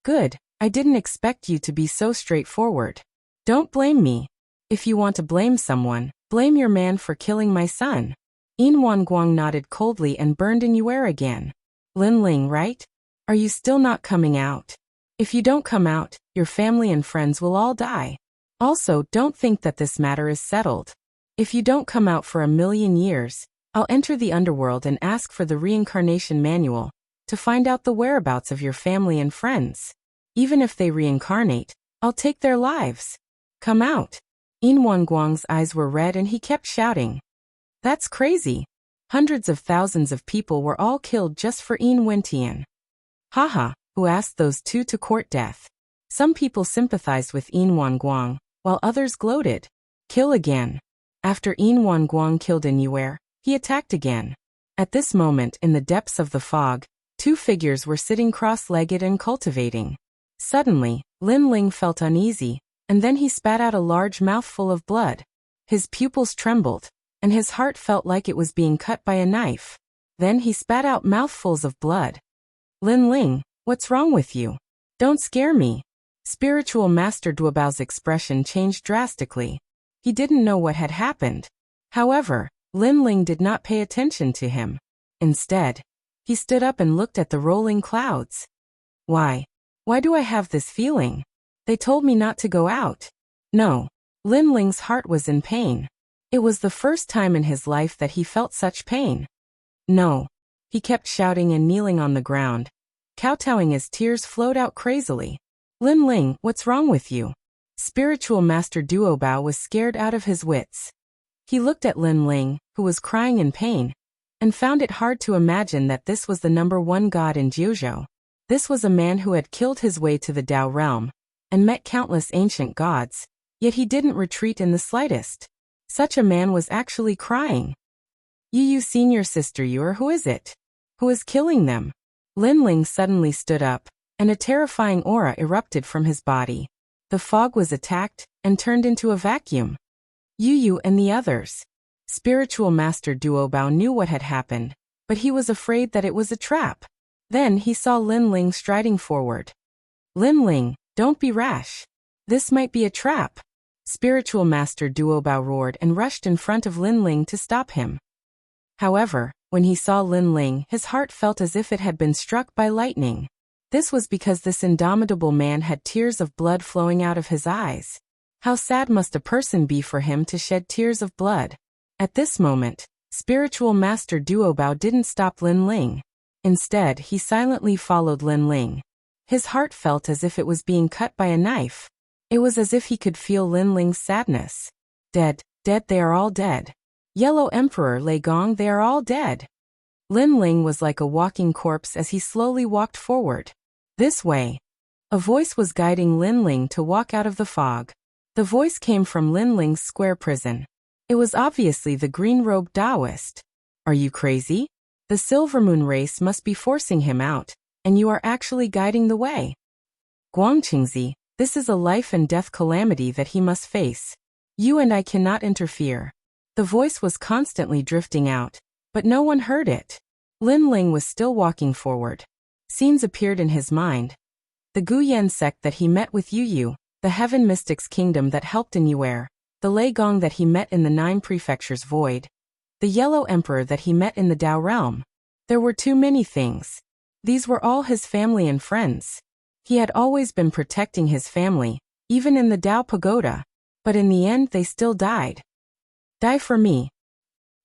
A: Good, I didn't expect you to be so straightforward. Don't blame me. If you want to blame someone, blame your man for killing my son. Yin Wanguang nodded coldly and burned in Yuer again. Lin Ling, right? Are you still not coming out? If you don't come out, your family and friends will all die. Also, don't think that this matter is settled. If you don't come out for a million years, I'll enter the underworld and ask for the reincarnation manual, to find out the whereabouts of your family and friends. Even if they reincarnate, I'll take their lives. Come out. Yin Wanguang's eyes were red and he kept shouting. That's crazy. Hundreds of thousands of people were all killed just for Yin Wentian. Haha, who asked those two to court death? Some people sympathized with Yin Wanguang, while others gloated. Kill again. After Yin Wanguang killed Inuer, he attacked again. At this moment in the depths of the fog, two figures were sitting cross-legged and cultivating. Suddenly, Lin Ling felt uneasy, and then he spat out a large mouthful of blood. His pupils trembled, and his heart felt like it was being cut by a knife. Then he spat out mouthfuls of blood. Lin Ling, what's wrong with you? Don't scare me. Spiritual Master Duobao's expression changed drastically. He didn't know what had happened. However, Lin Ling did not pay attention to him. Instead, he stood up and looked at the rolling clouds. Why? Why do I have this feeling? They told me not to go out. No. Lin Ling's heart was in pain. It was the first time in his life that he felt such pain. No. He kept shouting and kneeling on the ground, kowtowing as tears flowed out crazily. Lin Ling, what's wrong with you? Spiritual Master Duobao was scared out of his wits. He looked at Lin Ling, who was crying in pain, and found it hard to imagine that this was the #1 god in Jiuzhou. This was a man who had killed his way to the Dao realm, and met countless ancient gods, yet he didn't retreat in the slightest. Such a man was actually crying. Yu senior sister Yu, or who is it? Who is killing them? Lin Ling suddenly stood up, and a terrifying aura erupted from his body. The fog was attacked, and turned into a vacuum. Yu and the others. Spiritual Master Duobao knew what had happened, but he was afraid that it was a trap. Then he saw Lin Ling striding forward. Lin Ling, don't be rash. This might be a trap. Spiritual Master Duobao roared and rushed in front of Lin Ling to stop him. However, when he saw Lin Ling, his heart felt as if it had been struck by lightning. This was because this indomitable man had tears of blood flowing out of his eyes. How sad must a person be for him to shed tears of blood? At this moment, Spiritual Master Duobao didn't stop Lin Ling. Instead, he silently followed Lin Ling. His heart felt as if it was being cut by a knife. It was as if he could feel Lin Ling's sadness. Dead, dead, they are all dead. Yellow Emperor Lei Gong, they are all dead. Lin Ling was like a walking corpse as he slowly walked forward. This way. A voice was guiding Lin Ling to walk out of the fog. The voice came from Lin Ling's square prison. It was obviously the green-robed Taoist. Are you crazy? The Silver Moon race must be forcing him out, and you are actually guiding the way. Guangqingzi, this is a life and death calamity that he must face. You and I cannot interfere. The voice was constantly drifting out, but no one heard it. Lin Ling was still walking forward. Scenes appeared in his mind. The Guyan sect that he met with Yu, the Heaven Mystics Kingdom that helped in Yuer, the Lei Gong that he met in the 9 Prefectures Void, the Yellow Emperor that he met in the Dao Realm. There were too many things. These were all his family and friends. He had always been protecting his family, even in the Dao Pagoda, but in the end they still died. Die for me.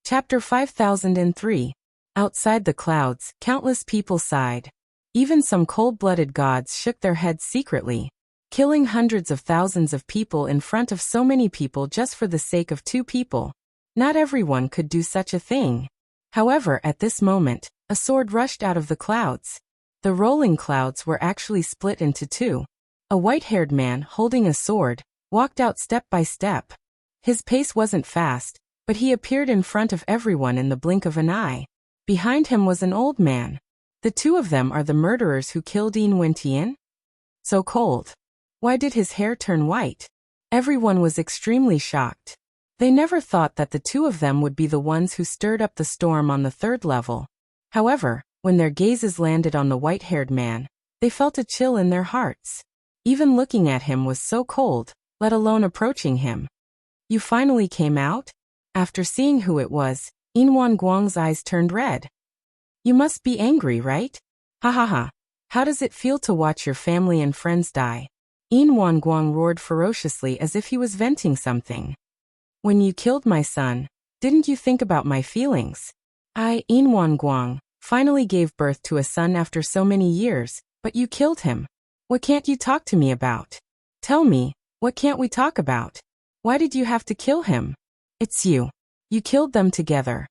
A: Chapter 5003. Outside the clouds, countless people sighed. Even some cold-blooded gods shook their heads secretly. Killing hundreds of thousands of people in front of so many people just for the sake of 2 people. Not everyone could do such a thing. However, at this moment, a sword rushed out of the clouds. The rolling clouds were actually split into 2. A white-haired man holding a sword walked out step by step. His pace wasn't fast, but he appeared in front of everyone in the blink of an eye. Behind him was an old man. The 2 of them are the murderers who killed Yin Wentian? So cold. Why did his hair turn white? Everyone was extremely shocked. They never thought that the 2 of them would be the ones who stirred up the storm on the 3rd level. However, when their gazes landed on the white-haired man, they felt a chill in their hearts. Even looking at him was so cold, let alone approaching him. You finally came out? After seeing who it was, Yin Wanguang's eyes turned red. You must be angry, right? Ha ha ha. How does it feel to watch your family and friends die? Yin Wanguang roared ferociously as if he was venting something. When you killed my son, didn't you think about my feelings? I, Yin Wanguang, finally gave birth to a son after so many years, but you killed him. What can't you talk to me about? Tell me, what can't we talk about? Why did you have to kill him? It's you. You killed them together.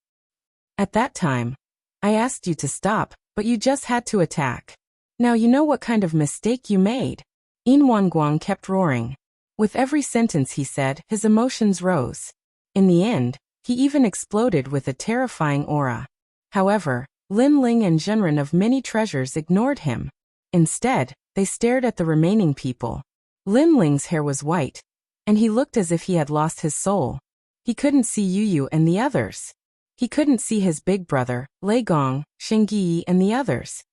A: At that time, I asked you to stop, but you just had to attack. Now you know what kind of mistake you made. Yin Guang kept roaring. With every sentence he said, his emotions rose. In the end, he even exploded with a terrifying aura. However, Lin Ling and Zhenren of many treasures ignored him. Instead, they stared at the remaining people. Lin Ling's hair was white, and he looked as if he had lost his soul. He couldn't see Yu and the others. He couldn't see his big brother, Lei Gong, Shengyi and the others.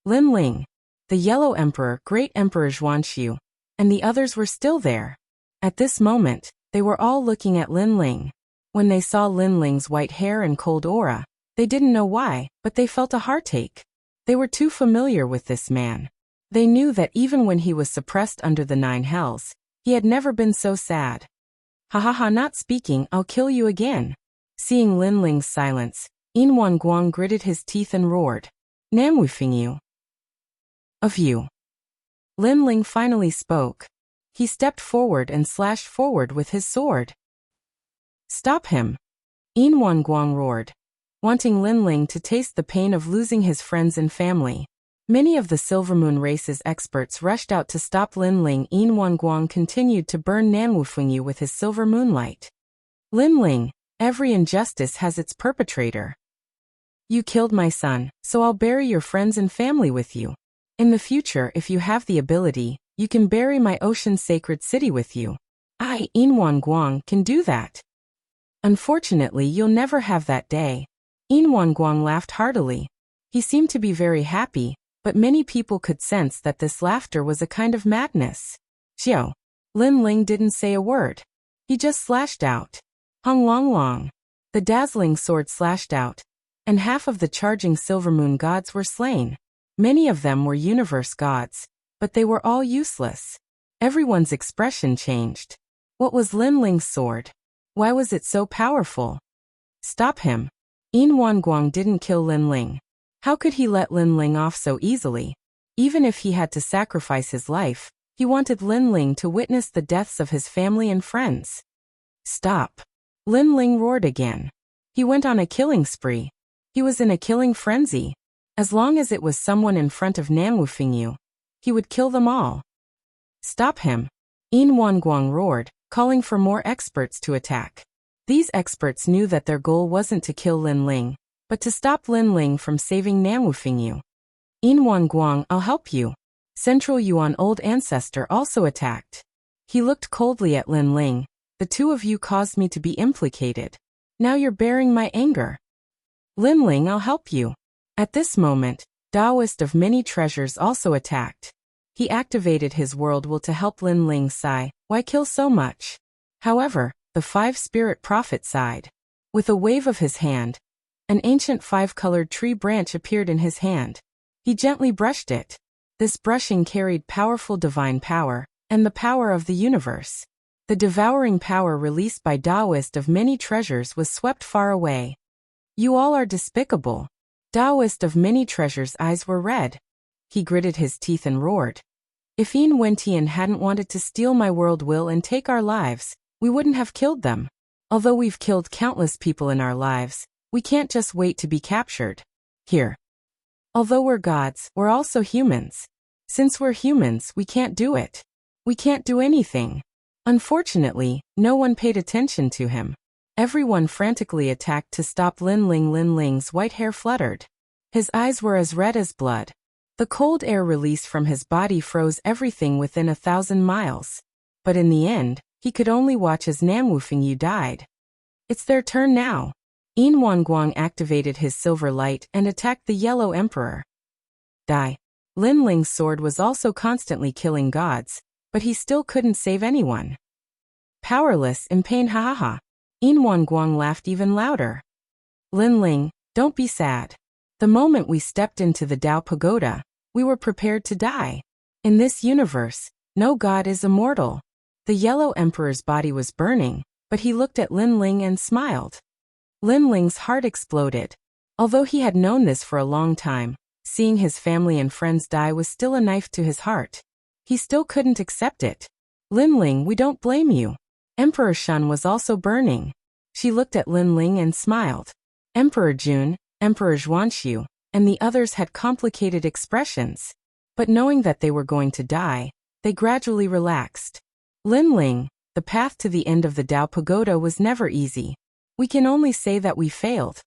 A: Lin Ling, the Yellow Emperor, Great Emperor Xuanxiu, and the others were still there. At this moment, they were all looking at Lin Ling. When they saw Lin Ling's white hair and cold aura, they didn't know why, but they felt a heartache. They were too familiar with this man. They knew that even when he was suppressed under the 9 hells, he had never been so sad. Ha ha ha, not speaking, I'll kill you again. Seeing Lin Ling's silence, Yin Guang gritted his teeth and roared. Namwufing you. Of you. Lin Ling finally spoke. He stepped forward and slashed forward with his sword. Stop him. Yin Guang roared, wanting Lin Ling to taste the pain of losing his friends and family. Many of the Silver Moon race's experts rushed out to stop Lin Ling. Yin Guang continued to burn Nanwufengyu with his silver moonlight. Lin Ling, every injustice has its perpetrator. You killed my son, so I'll bury your friends and family with you. In the future, if you have the ability, you can bury my ocean sacred city with you. I, Yin Guang, can do that. Unfortunately, you'll never have that day. Yin Guang laughed heartily. He seemed to be very happy, but many people could sense that this laughter was a kind of madness. Xiao. Lin Ling didn't say a word. He just slashed out. Hung long long. The dazzling sword slashed out, and half of the charging Silver Moon gods were slain. Many of them were universe gods, but they were all useless. Everyone's expression changed. What was Lin Ling's sword? Why was it so powerful? Stop him. Yin Guang didn't kill Lin Ling. How could he let Lin Ling off so easily? Even if he had to sacrifice his life, he wanted Lin Ling to witness the deaths of his family and friends. Stop. Lin Ling roared again. He went on a killing spree. He was in a killing frenzy. As long as it was someone in front of Nanwufengyu, he would kill them all. Stop him. Yin Guang roared, calling for more experts to attack. These experts knew that their goal wasn't to kill Lin Ling, but to stop Lin Ling from saving Nanwufengyu. Yin Guang, I'll help you. Central Yuan Old Ancestor also attacked. He looked coldly at Lin Ling. The two of you caused me to be implicated. Now you're bearing my anger. Lin Ling, I'll help you. At this moment, Taoist of Many Treasures also attacked. He activated his world will to help Lin Ling sigh, why kill so much? However, the 5 spirit prophet sighed. With a wave of his hand, an ancient 5-colored tree branch appeared in his hand. He gently brushed it. This brushing carried powerful divine power, and the power of the universe. The devouring power released by Taoist of Many Treasures was swept far away. You all are despicable. Taoist of Many Treasures' eyes were red. He gritted his teeth and roared. If Yin Wentian hadn't wanted to steal my world will and take our lives, we wouldn't have killed them. Although we've killed countless people in our lives, we can't just wait to be captured. Here. Although we're gods, we're also humans. Since we're humans, we can't do it. We can't do anything. Unfortunately, no one paid attention to him. Everyone frantically attacked to stop Lin Ling. Lin Ling's white hair fluttered. His eyes were as red as blood. The cold air released from his body froze everything within 1,000 miles. But in the end, he could only watch as Nanwufengyu died. It's their turn now. Yin Guang activated his silver light and attacked the Yellow Emperor. Die. Lin Ling's sword was also constantly killing gods, but he still couldn't save anyone. Powerless in pain, ha ha ha. Yin Guang laughed even louder. Lin Ling, don't be sad. The moment we stepped into the Tao Pagoda, we were prepared to die. In this universe, no god is immortal. The Yellow Emperor's body was burning, but he looked at Lin Ling and smiled. Lin Ling's heart exploded. Although he had known this for a long time, seeing his family and friends die was still a knife to his heart. He still couldn't accept it. Lin Ling, we don't blame you. Emperor Shun was also burning. She looked at Lin Ling and smiled. Emperor Jun, Emperor Zhuanxiu, and the others had complicated expressions. But knowing that they were going to die, they gradually relaxed. Lin Ling, the path to the end of the Dao Pagoda was never easy. We can only say that we failed.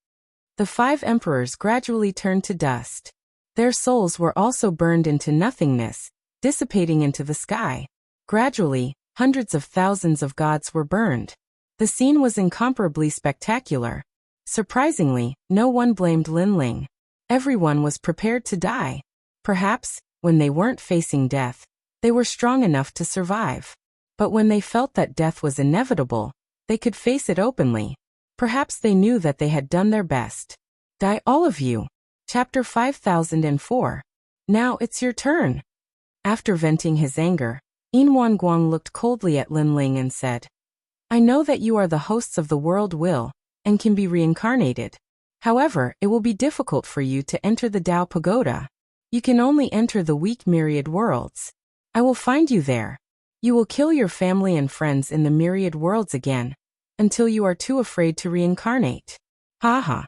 A: The 5 emperors gradually turned to dust. Their souls were also burned into nothingness, dissipating into the sky. Gradually, hundreds of thousands of gods were burned. The scene was incomparably spectacular. Surprisingly, no one blamed Lin Ling. Everyone was prepared to die. Perhaps, when they weren't facing death, they were strong enough to survive. But when they felt that death was inevitable, they could face it openly. Perhaps they knew that they had done their best. Die all of you. Chapter 5004. Now it's your turn. After venting his anger, Yin Guang looked coldly at Lin Ling and said, I know that you are the hosts of the world will, and can be reincarnated. However, it will be difficult for you to enter the Dao Pagoda. You can only enter the weak myriad worlds. I will find you there. You will kill your family and friends in the myriad worlds again, until you are too afraid to reincarnate. Haha.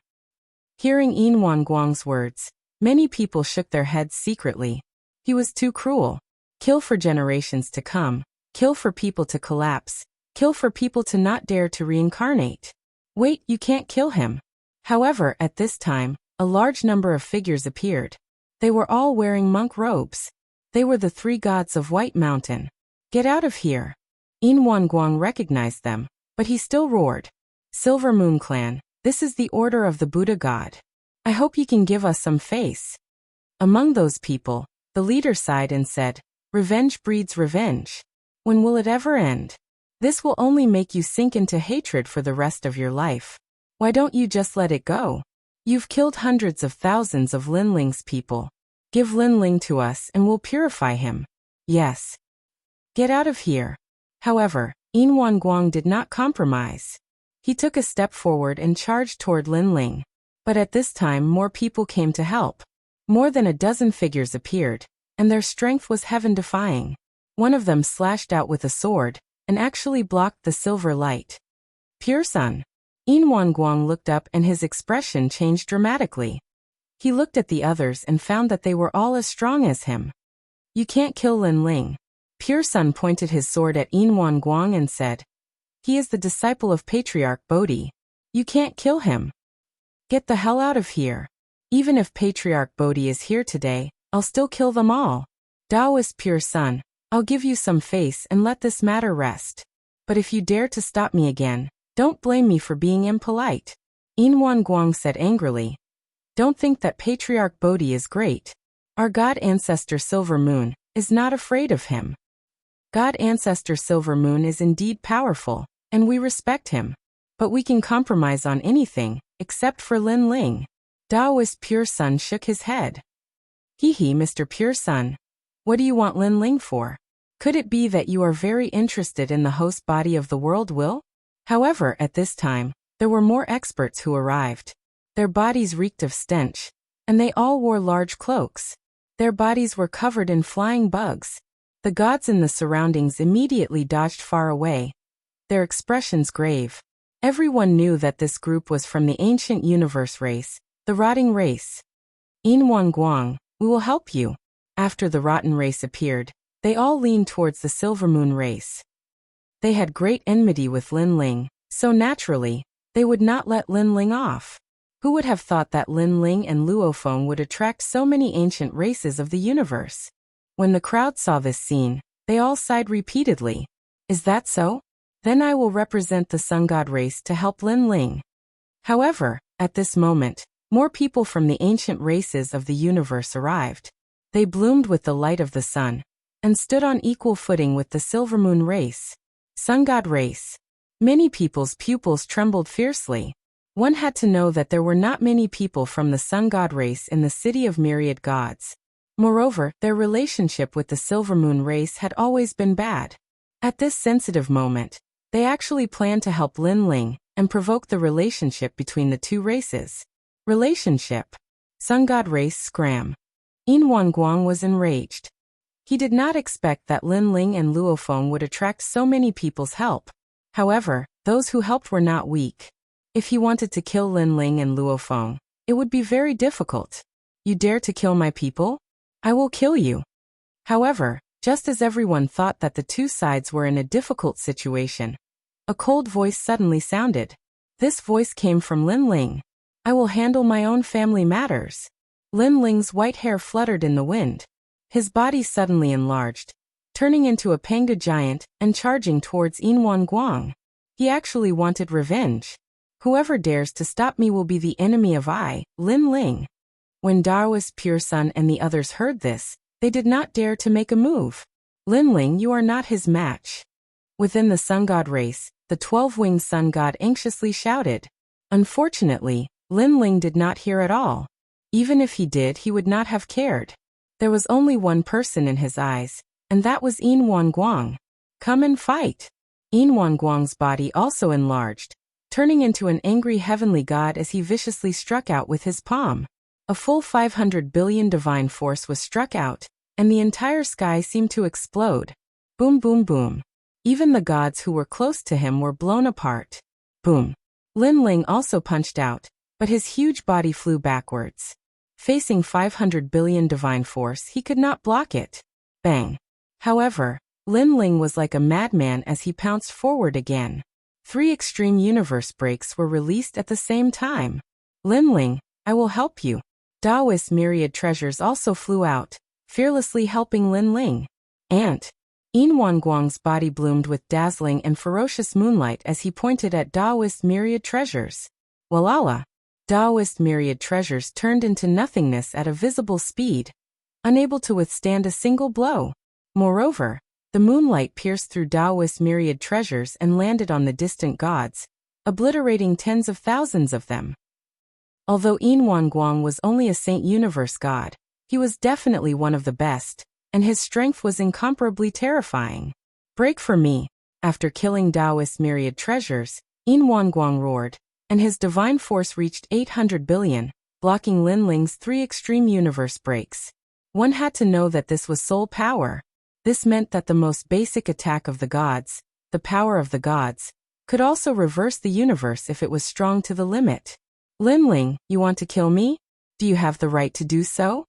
A: Hearing Yin Guang's words, many people shook their heads secretly. He was too cruel. Kill for generations to come, kill for people to collapse, kill for people to not dare to reincarnate. Wait, you can't kill him. However, at this time, a large number of figures appeared. They were all wearing monk robes. They were the 3 gods of White Mountain. Get out of here. Yin Guang recognized them, but he still roared. Silver Moon Clan, this is the order of the Buddha God. I hope you can give us some face. Among those people, the leader sighed and said, Revenge breeds revenge. When will it ever end? This will only make you sink into hatred for the rest of your life. Why don't you just let it go? You've killed hundreds of thousands of Lin Ling's people. Give Lin Ling to us and we'll purify him. Yes. Get out of here. However, Yin Guang did not compromise. He took a step forward and charged toward Lin Ling. But at this time more people came to help. More than a dozen figures appeared, and their strength was heaven-defying. One of them slashed out with a sword, and actually blocked the silver light. Pure Sun. Yin Guang looked up and his expression changed dramatically. He looked at the others and found that they were all as strong as him. You can't kill Lin Ling. Pure Sun pointed his sword at Yin Guang and said, He is the disciple of Patriarch Bodhi. You can't kill him. Get the hell out of here. Even if Patriarch Bodhi is here today, I'll still kill them all. Taoist Pure Sun, I'll give you some face and let this matter rest. But if you dare to stop me again, don't blame me for being impolite. Yin Guang said angrily. Don't think that Patriarch Bodhi is great. Our God Ancestor Silver Moon is not afraid of him. God Ancestor Silver Moon is indeed powerful, and we respect him. But we can compromise on anything, except for Lin Ling. Taoist Pure Sun shook his head. Hee, Mr. Pure Sun. What do you want Lin Ling for? Could it be that you are very interested in the host body of the world will? However, at this time, there were more experts who arrived. Their bodies reeked of stench, and they all wore large cloaks. Their bodies were covered in flying bugs. The gods in the surroundings immediately dodged far away, their expressions grave. Everyone knew that this group was from the ancient universe race, the rotting race. Yin Guang, we will help you. After the rotten race appeared, they all leaned towards the Silver Moon race. They had great enmity with Lin Ling, so naturally, they would not let Lin Ling off. Who would have thought that Lin Ling and Luofeng would attract so many ancient races of the universe? When the crowd saw this scene, they all sighed repeatedly. Is that so? Then I will represent the Sun God race to help Lin Ling. However, at this moment, more people from the ancient races of the universe arrived. They bloomed with the light of the sun, and stood on equal footing with the Silver Moon race. Sun God race. Many people's pupils trembled fiercely. One had to know that there were not many people from the Sun God race in the city of myriad gods. Moreover, their relationship with the Silver Moon race had always been bad. At this sensitive moment, they actually planned to help Lin Ling and provoke the relationship between the two races. Relationship. Sun God race scram. Yin Guang was enraged. He did not expect that Lin Ling and Luofeng would attract so many people's help. However, those who helped were not weak. If he wanted to kill Lin Ling and Luo Feng, it would be very difficult. You dare to kill my people? I will kill you. However, just as everyone thought that the two sides were in a difficult situation, a cold voice suddenly sounded. This voice came from Lin Ling. I will handle my own family matters. Lin Ling's white hair fluttered in the wind. His body suddenly enlarged, turning into a panga giant and charging towards Yinwan Guang. He actually wanted revenge. Whoever dares to stop me will be the enemy of I, Lin Ling. When Daoist Pure Sun and the others heard this, they did not dare to make a move. Lin Ling, you are not his match. Within the sun god race, the 12-winged sun god anxiously shouted. Unfortunately, Lin Ling did not hear at all. Even if he did, he would not have cared. There was only one person in his eyes, and that was Yinwan Guang. Come and fight. Yinwan Guang's body also enlarged, turning into an angry heavenly god as he viciously struck out with his palm. A full 500 billion divine force was struck out, and the entire sky seemed to explode. Boom, boom, boom. Even the gods who were close to him were blown apart. Boom. Lin Ling also punched out, but his huge body flew backwards. Facing 500 billion divine force, he could not block it. Bang. However, Lin Ling was like a madman as he pounced forward again. 3 extreme universe breaks were released at the same time. Lin Ling, I will help you. Daoist myriad treasures also flew out, fearlessly helping Lin Ling. Yinwan Guang's body bloomed with dazzling and ferocious moonlight as he pointed at Daoist myriad treasures. Walala! Daoist myriad treasures turned into nothingness at a visible speed, unable to withstand a single blow. Moreover, the moonlight pierced through Daoist myriad treasures and landed on the distant gods, obliterating tens of thousands of them. Although Yinwan Guang was only a Saint Universe god, he was definitely one of the best, and his strength was incomparably terrifying. Break for me! After killing Daoist myriad treasures, Yinwan Guang roared, and his divine force reached 800 billion, blocking Lin Ling's 3 extreme universe breaks. One had to know that this was soul power. This meant that the most basic attack of the gods, the power of the gods, could also reverse the universe if it was strong to the limit. Lin Ling, you want to kill me? Do you have the right to do so?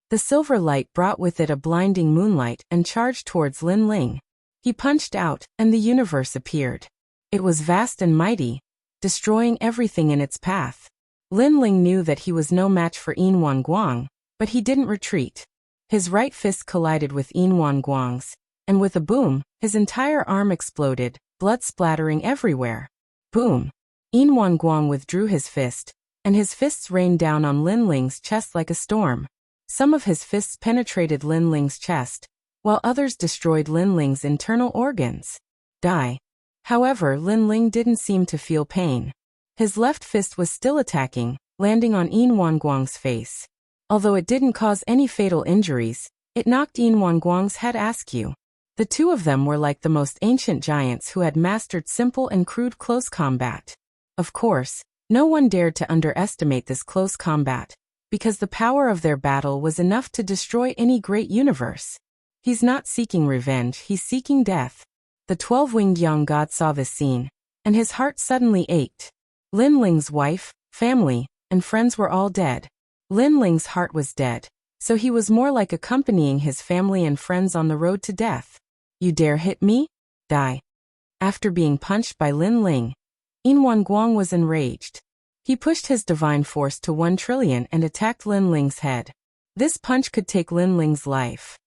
A: The silver light brought with it a blinding moonlight and charged towards Lin Ling. He punched out, and the universe appeared. It was vast and mighty, destroying everything in its path. Lin Ling knew that he was no match for Yinwan Guang, but he didn't retreat. His right fist collided with Yinwan Guang's, and with a boom, his entire arm exploded, blood splattering everywhere. Boom! Yinwan Guang withdrew his fist, and his fists rained down on Lin Ling's chest like a storm. Some of his fists penetrated Lin Ling's chest, while others destroyed Lin Ling's internal organs. Die. However, Lin Ling didn't seem to feel pain. His left fist was still attacking, landing on Yinwan Guang's face. Although it didn't cause any fatal injuries, it knocked Yinwan Guang's head askew. The two of them were like the most ancient giants who had mastered simple and crude close combat. Of course, no one dared to underestimate this close combat, because the power of their battle was enough to destroy any great universe. He's not seeking revenge, he's seeking death. The 12-winged young god saw this scene, and his heart suddenly ached. Lin Ling's wife, family, and friends were all dead. Lin Ling's heart was dead, so he was more like accompanying his family and friends on the road to death. You dare hit me? Die. After being punched by Lin Ling, Yinwan Guang was enraged. He pushed his divine force to 1 trillion and attacked Lin Ling's head. This punch could take Lin Ling's life.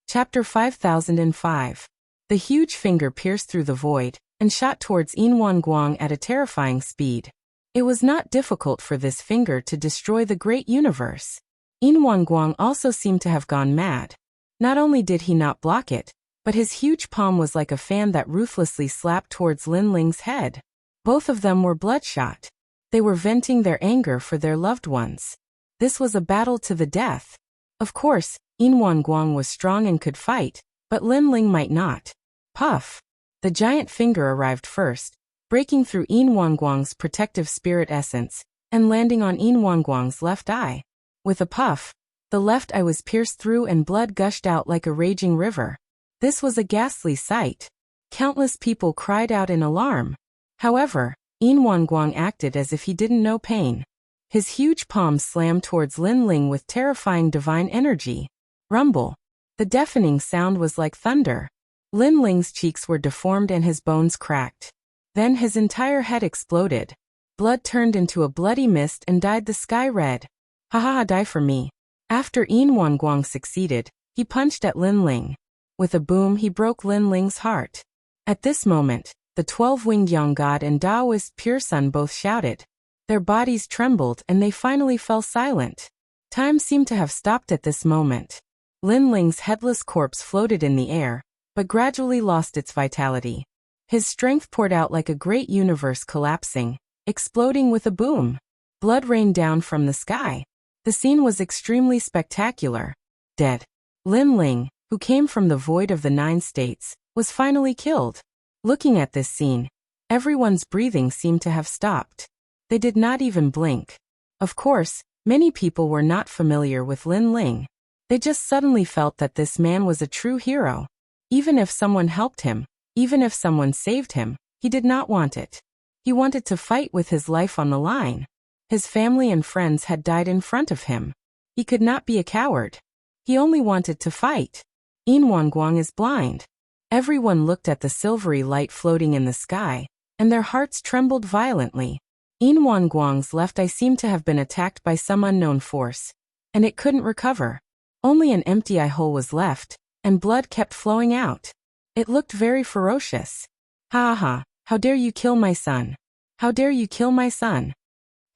A: Chapter 5005. The huge finger pierced through the void and shot towards Yinwan Guang at a terrifying speed. It was not difficult for this finger to destroy the great universe. Yinwan Guang also seemed to have gone mad. Not only did he not block it, but his huge palm was like a fan that ruthlessly slapped towards Lin Ling's head. Both of them were bloodshot. They were venting their anger for their loved ones. This was a battle to the death. Of course, Yinwan Guang was strong and could fight, but Lin Ling might not. Puff! The giant finger arrived first, breaking through Yinwan Guang's protective spirit essence, and landing on Yinwan Guang's left eye. With a puff, the left eye was pierced through and blood gushed out like a raging river. This was a ghastly sight. Countless people cried out in alarm. However, Yin Wanguang acted as if he didn't know pain. His huge palms slammed towards Lin Ling with terrifying divine energy. Rumble. The deafening sound was like thunder. Lin Ling's cheeks were deformed and his bones cracked. Then his entire head exploded. Blood turned into a bloody mist and dyed the sky red. Ha ha ha, die for me. After Yin Wanguang succeeded, he punched at Lin Ling. With a boom he broke Lin Ling's heart. At this moment, the 12-winged young god and Taoist pure sun both shouted. Their bodies trembled and they finally fell silent. Time seemed to have stopped at this moment. Lin Ling's headless corpse floated in the air, but gradually lost its vitality. His strength poured out like a great universe collapsing, exploding with a boom. Blood rained down from the sky. The scene was extremely spectacular. Dead. Lin Ling, who came from the void of the 9 states, was finally killed. Looking at this scene, everyone's breathing seemed to have stopped. They did not even blink. Of course, many people were not familiar with Lin Ling. They just suddenly felt that this man was a true hero. Even if someone helped him, even if someone saved him, he did not want it. He wanted to fight with his life on the line. His family and friends had died in front of him. He could not be a coward. He only wanted to fight. Yin Wanguang is blind. Everyone looked at the silvery light floating in the sky, and their hearts trembled violently. Yin Wanguang's left eye seemed to have been attacked by some unknown force, and it couldn't recover. Only an empty eye hole was left, and blood kept flowing out. It looked very ferocious. Ha ha ha, how dare you kill my son? How dare you kill my son?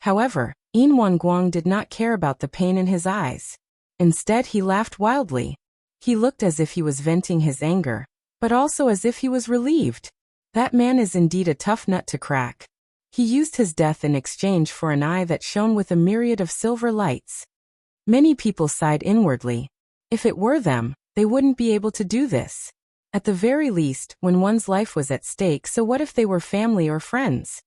A: However, Yin Wanguang did not care about the pain in his eyes. Instead he laughed wildly. He looked as if he was venting his anger, but also as if he was relieved. That man is indeed a tough nut to crack. He used his death in exchange for an eye that shone with a myriad of silver lights. Many people sighed inwardly. If it were them, they wouldn't be able to do this. At the very least, when one's life was at stake, so what if they were family or friends?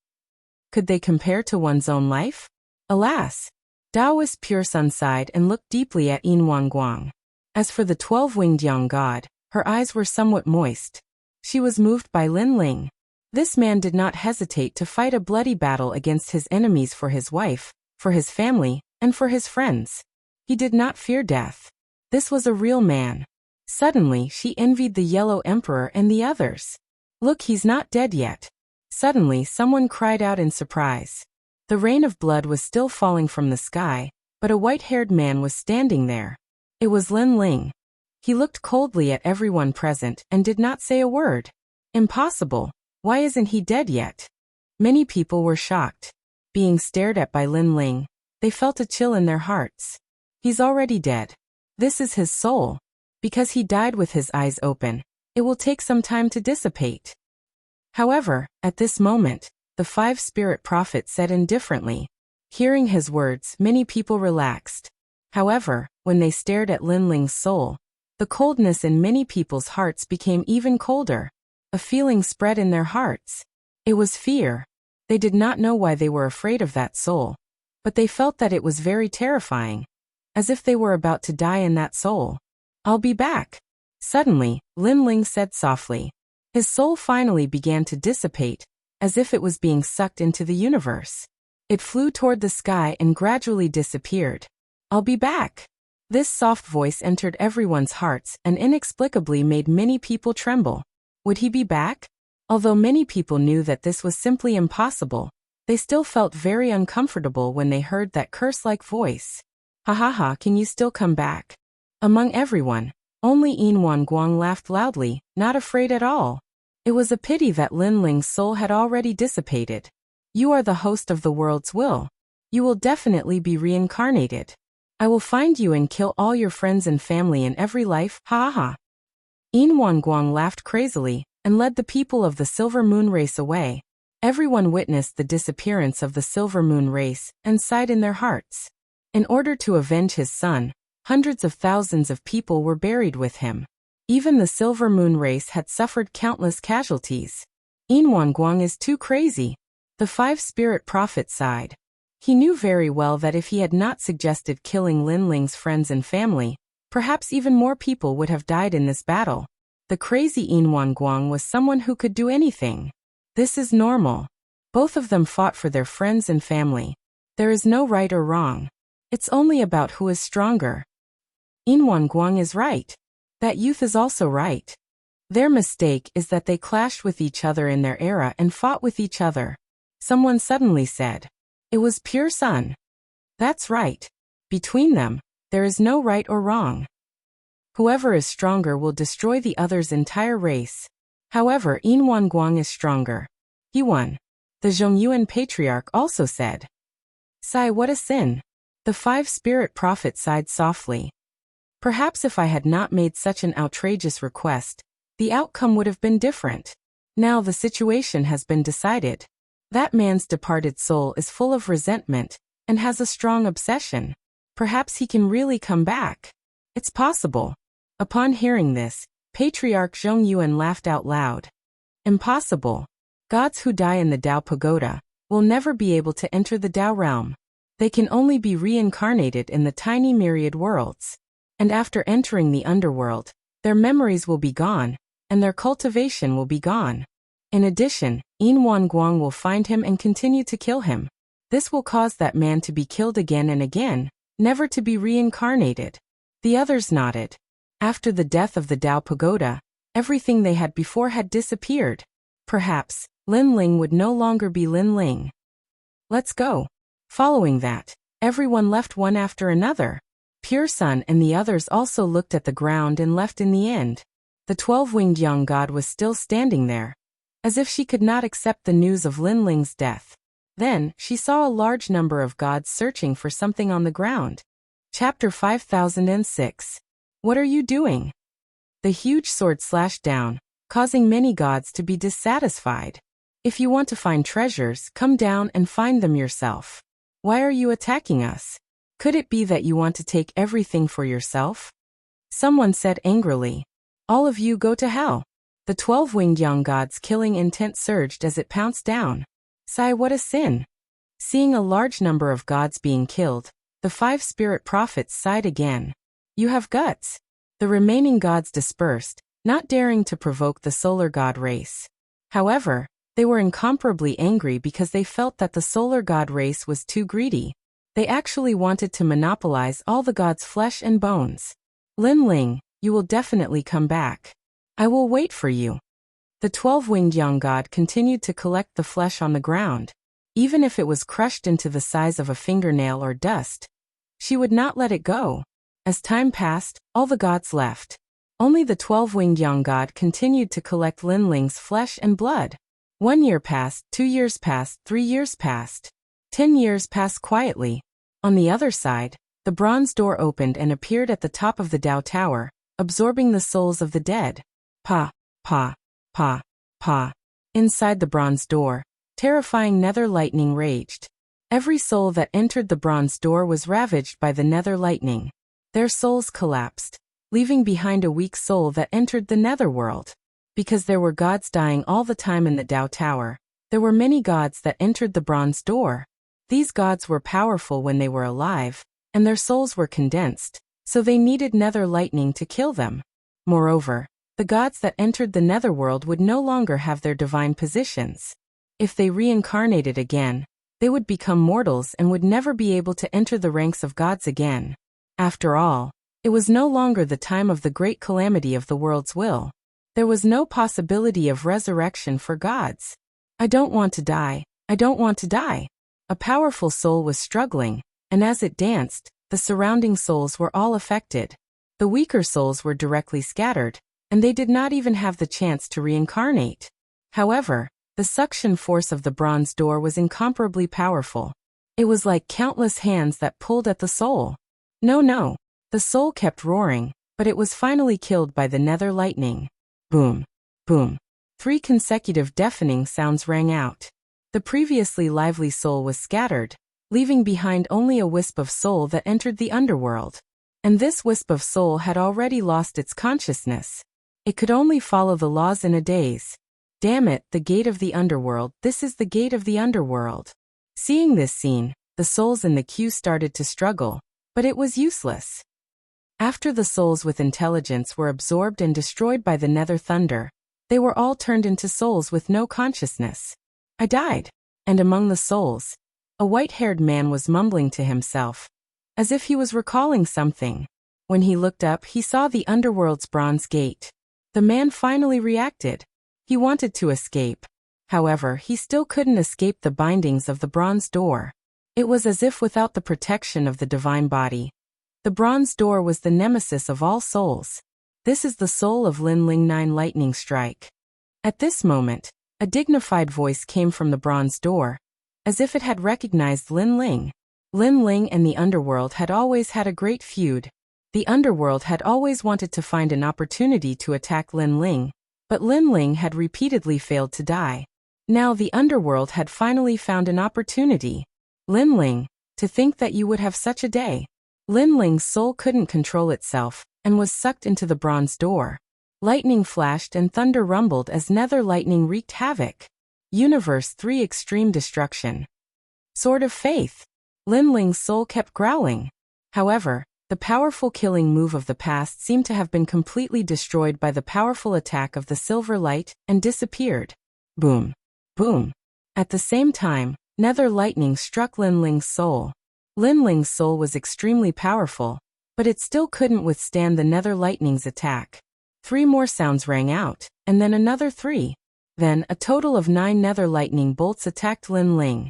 A: Could they compare to one's own life? Alas! Taoist Pure Sun sighed and looked deeply at Yin Wanguang. As for the 12-winged young god, her eyes were somewhat moist. She was moved by Lin Ling. This man did not hesitate to fight a bloody battle against his enemies for his wife, for his family, and for his friends. He did not fear death. This was a real man. Suddenly, she envied the Yellow Emperor and the others. Look, he's not dead yet. Suddenly, someone cried out in surprise. The rain of blood was still falling from the sky, but a white-haired man was standing there. It was Lin Ling. He looked coldly at everyone present and did not say a word. Impossible. Why isn't he dead yet? Many people were shocked. Being stared at by Lin Ling, they felt a chill in their hearts. He's already dead. This is his soul. Because he died with his eyes open, it will take some time to dissipate. However, at this moment, the 5 spirit prophet said indifferently. Hearing his words, many people relaxed. However, when they stared at Lin Ling's soul, the coldness in many people's hearts became even colder. A feeling spread in their hearts. It was fear. They did not know why they were afraid of that soul, but they felt that it was very terrifying, as if they were about to die in that soul. I'll be back. Suddenly, Lin Ling said softly. His soul finally began to dissipate, as if it was being sucked into the universe. It flew toward the sky and gradually disappeared. I'll be back. This soft voice entered everyone's hearts and inexplicably made many people tremble. Would he be back? Although many people knew that this was simply impossible, they still felt very uncomfortable when they heard that curse-like voice. Ha ha ha, can you still come back? Among everyone, only Yin Wanguang laughed loudly, not afraid at all. It was a pity that Lin Ling's soul had already dissipated. You are the host of the world's will. You will definitely be reincarnated. I will find you and kill all your friends and family in every life, ha ha. Yin Wanguang laughed crazily, and led the people of the Silver Moon race away. Everyone witnessed the disappearance of the Silver Moon race, and sighed in their hearts. In order to avenge his son, hundreds of thousands of people were buried with him. Even the Silver Moon race had suffered countless casualties. Yin Wanguang is too crazy. The 5 spirit prophets sighed. He knew very well that if he had not suggested killing Lin Ling's friends and family, perhaps even more people would have died in this battle. The crazy Yin Guang was someone who could do anything. This is normal. Both of them fought for their friends and family. There is no right or wrong. It's only about who is stronger. Yin Guang is right. That youth is also right. Their mistake is that they clashed with each other in their era and fought with each other. Someone suddenly said, "It was pure sun." That's right. Between them, there is no right or wrong. Whoever is stronger will destroy the other's entire race. However, Yin Guang is stronger. He won. The Zhongyuan patriarch also said. Sigh, what a sin. The 5 spirit prophet sighed softly. Perhaps if I had not made such an outrageous request, the outcome would have been different. Now the situation has been decided. That man's departed soul is full of resentment and has a strong obsession. Perhaps he can really come back. It's possible. Upon hearing this, Patriarch Zhongyuan laughed out loud. Impossible. Gods who die in the Tao Pagoda will never be able to enter the Tao realm. They can only be reincarnated in the tiny myriad worlds. And after entering the underworld, their memories will be gone, and their cultivation will be gone. In addition, Yin Guang will find him and continue to kill him. This will cause that man to be killed again and again, never to be reincarnated. The others nodded. After the death of the Tao Pagoda, everything they had before had disappeared. Perhaps, Lin Ling would no longer be Lin Ling. Let's go. Following that, everyone left one after another. Pure Sun and the others also looked at the ground and left in the end. The 12-winged young god was still standing there, as if she could not accept the news of Lin Ling's death. Then, she saw a large number of gods searching for something on the ground. Chapter 5006. What are you doing? The huge sword slashed down, causing many gods to be dissatisfied. If you want to find treasures, come down and find them yourself. Why are you attacking us? Could it be that you want to take everything for yourself? Someone said angrily. All of you go to hell. The 12-winged young god's killing intent surged as it pounced down. Sigh, what a sin. Seeing a large number of gods being killed, the 5 spirit prophets sighed again. You have guts. The remaining gods dispersed, not daring to provoke the solar god race. However, they were incomparably angry because they felt that the solar god race was too greedy. They actually wanted to monopolize all the gods' flesh and bones. Lin Ling, you will definitely come back. I will wait for you. The 12-winged young god continued to collect the flesh on the ground. Even if it was crushed into the size of a fingernail or dust, she would not let it go. As time passed, all the gods left. Only the 12-winged young god continued to collect Lin Ling's flesh and blood. 1 year passed, 2 years passed, 3 years passed. 10 years passed quietly. On the other side, the bronze door opened and appeared at the top of the Tao Tower, absorbing the souls of the dead. Pa, pa, pa, pa. Inside the bronze door, terrifying nether lightning raged. Every soul that entered the bronze door was ravaged by the nether lightning. Their souls collapsed, leaving behind a weak soul that entered the netherworld. Because there were gods dying all the time in the Tao Tower, there were many gods that entered the bronze door. These gods were powerful when they were alive, and their souls were condensed, so they needed nether lightning to kill them. Moreover, the gods that entered the netherworld would no longer have their divine positions. If they reincarnated again, they would become mortals and would never be able to enter the ranks of gods again. After all, it was no longer the time of the great calamity of the world's will. There was no possibility of resurrection for gods. I don't want to die. I don't want to die. A powerful soul was struggling, and as it danced, the surrounding souls were all affected. The weaker souls were directly scattered, and they did not even have the chance to reincarnate. However, the suction force of the bronze door was incomparably powerful. It was like countless hands that pulled at the soul. No. The soul kept roaring, but it was finally killed by the nether lightning. Boom, boom. 3 consecutive deafening sounds rang out. The previously lively soul was scattered, leaving behind only a wisp of soul that entered the underworld. And this wisp of soul had already lost its consciousness. It could only follow the laws in a daze. Damn it, the gate of the underworld, this is the gate of the underworld. Seeing this scene, the souls in the queue started to struggle, but it was useless. After the souls with intelligence were absorbed and destroyed by the nether thunder, they were all turned into souls with no consciousness. I died. And among the souls, a white-haired man was mumbling to himself, as if he was recalling something. When he looked up, he saw the underworld's bronze gate. The man finally reacted. He wanted to escape. However, he still couldn't escape the bindings of the bronze door. It was as if without the protection of the divine body. The bronze door was the nemesis of all souls. This is the soul of Lin Ling 9 lightning strike. At this moment, a dignified voice came from the bronze door, as if it had recognized Lin Ling. Lin Ling and the underworld had always had a great feud. The underworld had always wanted to find an opportunity to attack Lin Ling, but Lin Ling had repeatedly failed to die. Now the underworld had finally found an opportunity. Lin Ling, to think that you would have such a day. Lin Ling's soul couldn't control itself, and was sucked into the bronze door. Lightning flashed and thunder rumbled as nether lightning wreaked havoc. Universe 3 Extreme Destruction. Sword of Faith. Lin Ling's soul kept growling. However, the powerful killing move of the past seemed to have been completely destroyed by the powerful attack of the silver light, and disappeared. Boom. Boom. At the same time, nether lightning struck Lin Ling's soul. Lin Ling's soul was extremely powerful, but it still couldn't withstand the nether lightning's attack. 3 more sounds rang out, and then another 3. Then, a total of 9 nether lightning bolts attacked Lin Ling.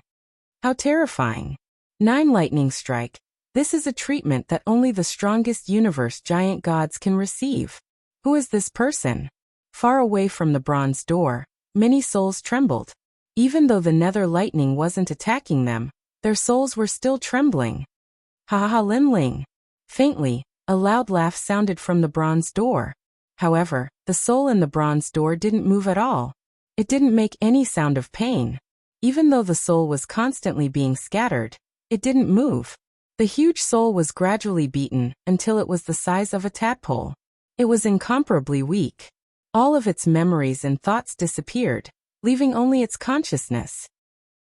A: How terrifying. 9 lightning strike. This is a treatment that only the strongest universe giant gods can receive. Who is this person? Far away from the bronze door, many souls trembled. Even though the nether lightning wasn't attacking them, their souls were still trembling. Ha ha ha, Lin Ling. Faintly, a loud laugh sounded from the bronze door. However, the soul in the bronze door didn't move at all. It didn't make any sound of pain. Even though the soul was constantly being scattered, it didn't move. The huge soul was gradually beaten until it was the size of a tadpole. It was incomparably weak. All of its memories and thoughts disappeared, leaving only its consciousness.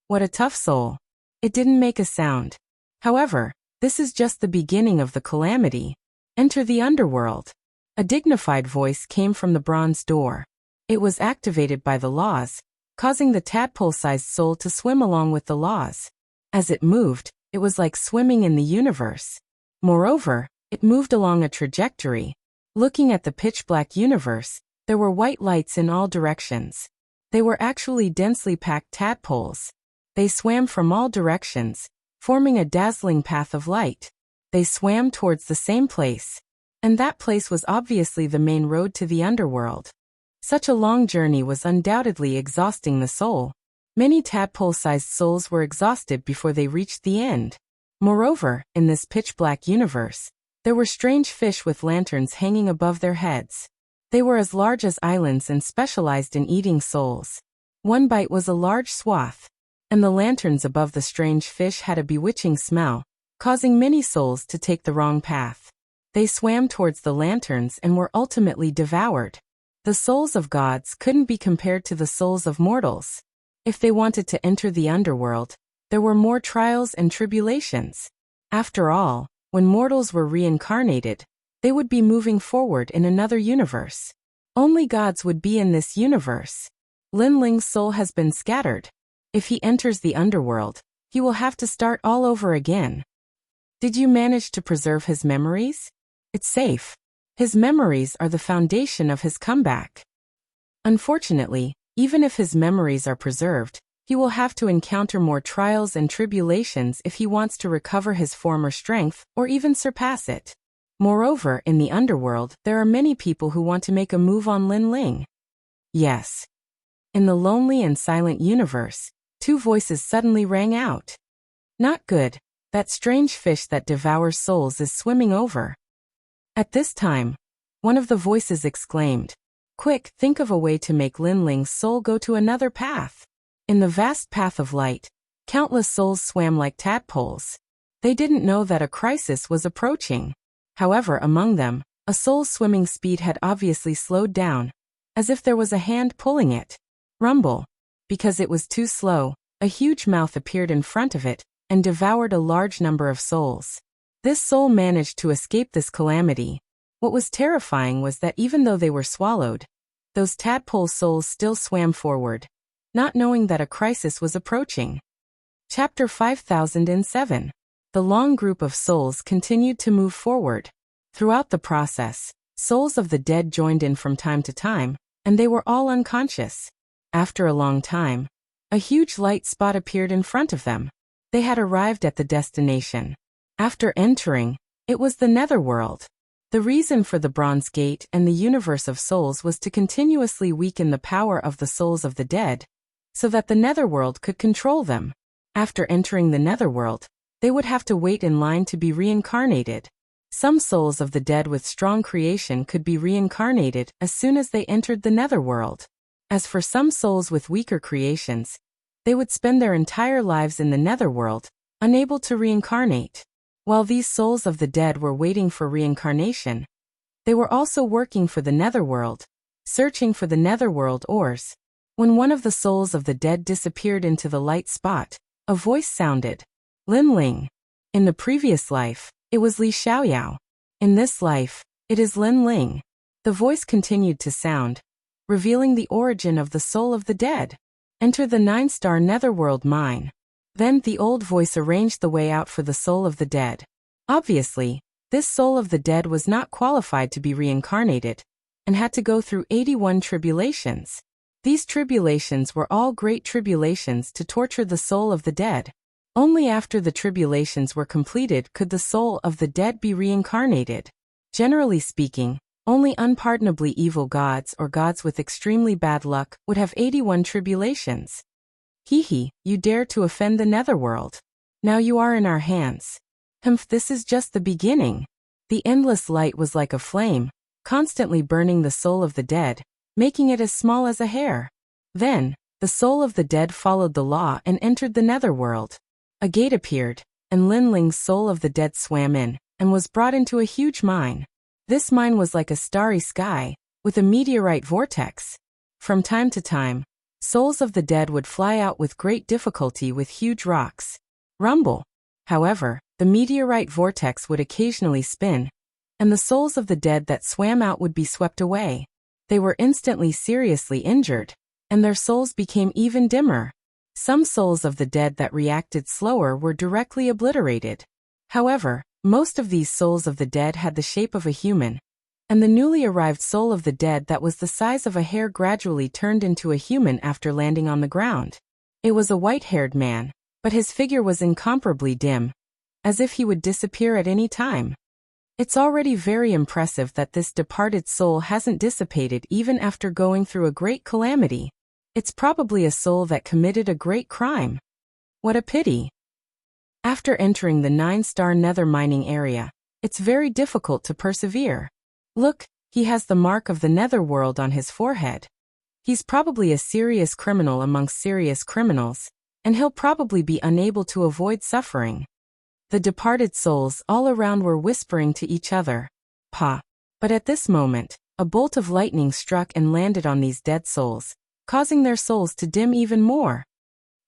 A: What a tough soul. It didn't make a sound. However, this is just the beginning of the calamity. Enter the underworld. A dignified voice came from the bronze door. It was activated by the laws, causing the tadpole-sized soul to swim along with the laws. As it moved, it was like swimming in the universe. Moreover, it moved along a trajectory. Looking at the pitch-black universe, there were white lights in all directions. They were actually densely packed tadpoles. They swam from all directions, forming a dazzling path of light. They swam towards the same place. And that place was obviously the main road to the underworld. Such a long journey was undoubtedly exhausting the soul. Many tadpole-sized souls were exhausted before they reached the end. Moreover, in this pitch-black universe, there were strange fish with lanterns hanging above their heads. They were as large as islands and specialized in eating souls. One bite was a large swath, and the lanterns above the strange fish had a bewitching smell, causing many souls to take the wrong path. They swam towards the lanterns and were ultimately devoured. The souls of gods couldn't be compared to the souls of mortals. If they wanted to enter the underworld, there were more trials and tribulations. After all, when mortals were reincarnated, they would be moving forward in another universe. Only gods would be in this universe. Lin Ling's soul has been scattered. If he enters the underworld, he will have to start all over again. Did you manage to preserve his memories? It's safe. His memories are the foundation of his comeback. Unfortunately, even if his memories are preserved, he will have to encounter more trials and tribulations if he wants to recover his former strength or even surpass it. Moreover, in the underworld, there are many people who want to make a move on Lin Ling. Yes. In the lonely and silent universe, 2 voices suddenly rang out. Not good. That strange fish that devours souls is swimming over. At this time, one of the voices exclaimed, "Quick, think of a way to make Lin Ling's soul go to another path." In the vast path of light, countless souls swam like tadpoles. They didn't know that a crisis was approaching. However, among them, a soul's swimming speed had obviously slowed down, as if there was a hand pulling it. Rumble. Because it was too slow, a huge mouth appeared in front of it, and devoured a large number of souls. This soul managed to escape this calamity. What was terrifying was that even though they were swallowed, those tadpole souls still swam forward, not knowing that a crisis was approaching. Chapter 5007. The long group of souls continued to move forward. Throughout the process, souls of the dead joined in from time to time, and they were all unconscious. After a long time, a huge light spot appeared in front of them. They had arrived at the destination. After entering, it was the netherworld. The reason for the bronze gate and the universe of souls was to continuously weaken the power of the souls of the dead, so that the netherworld could control them. After entering the netherworld, they would have to wait in line to be reincarnated. Some souls of the dead with strong creation could be reincarnated as soon as they entered the netherworld. As for some souls with weaker creations, they would spend their entire lives in the netherworld, unable to reincarnate. While these souls of the dead were waiting for reincarnation, they were also working for the netherworld, searching for the netherworld ores. When one of the souls of the dead disappeared into the light spot, a voice sounded. Lin Ling. In the previous life, it was Li Xiaoyao. In this life, it is Lin Ling. The voice continued to sound, revealing the origin of the soul of the dead. Enter the 9-star netherworld mine. Then the old voice arranged the way out for the soul of the dead. Obviously, this soul of the dead was not qualified to be reincarnated, and had to go through 81 tribulations. These tribulations were all great tribulations to torture the soul of the dead. Only after the tribulations were completed could the soul of the dead be reincarnated. Generally speaking, only unpardonably evil gods or gods with extremely bad luck would have 81 tribulations. Hee, you dare to offend the netherworld. Now you are in our hands. This is just the beginning. The endless light was like a flame, constantly burning the soul of the dead, making it as small as a hair. Then, the soul of the dead followed the law and entered the netherworld. A gate appeared, and Lin Ling's soul of the dead swam in, and was brought into a huge mine. This mine was like a starry sky, with a meteorite vortex. From time to time, souls of the dead would fly out with great difficulty with huge rocks. Rumble. However, the meteorite vortex would occasionally spin, and the souls of the dead that swam out would be swept away. They were instantly seriously injured, and their souls became even dimmer. Some souls of the dead that reacted slower were directly obliterated. However, most of these souls of the dead had the shape of a human, and the newly arrived soul of the dead that was the size of a hair gradually turned into a human after landing on the ground. It was a white-haired man, but his figure was incomparably dim, as if he would disappear at any time. It's already very impressive that this departed soul hasn't dissipated even after going through a great calamity. It's probably a soul that committed a great crime. What a pity. After entering the 9-star nether mining area, it's very difficult to persevere. Look, he has the mark of the netherworld on his forehead. He's probably a serious criminal amongst serious criminals, and he'll probably be unable to avoid suffering. The departed souls all around were whispering to each other. Pa. But at this moment, a bolt of lightning struck and landed on these dead souls, causing their souls to dim even more.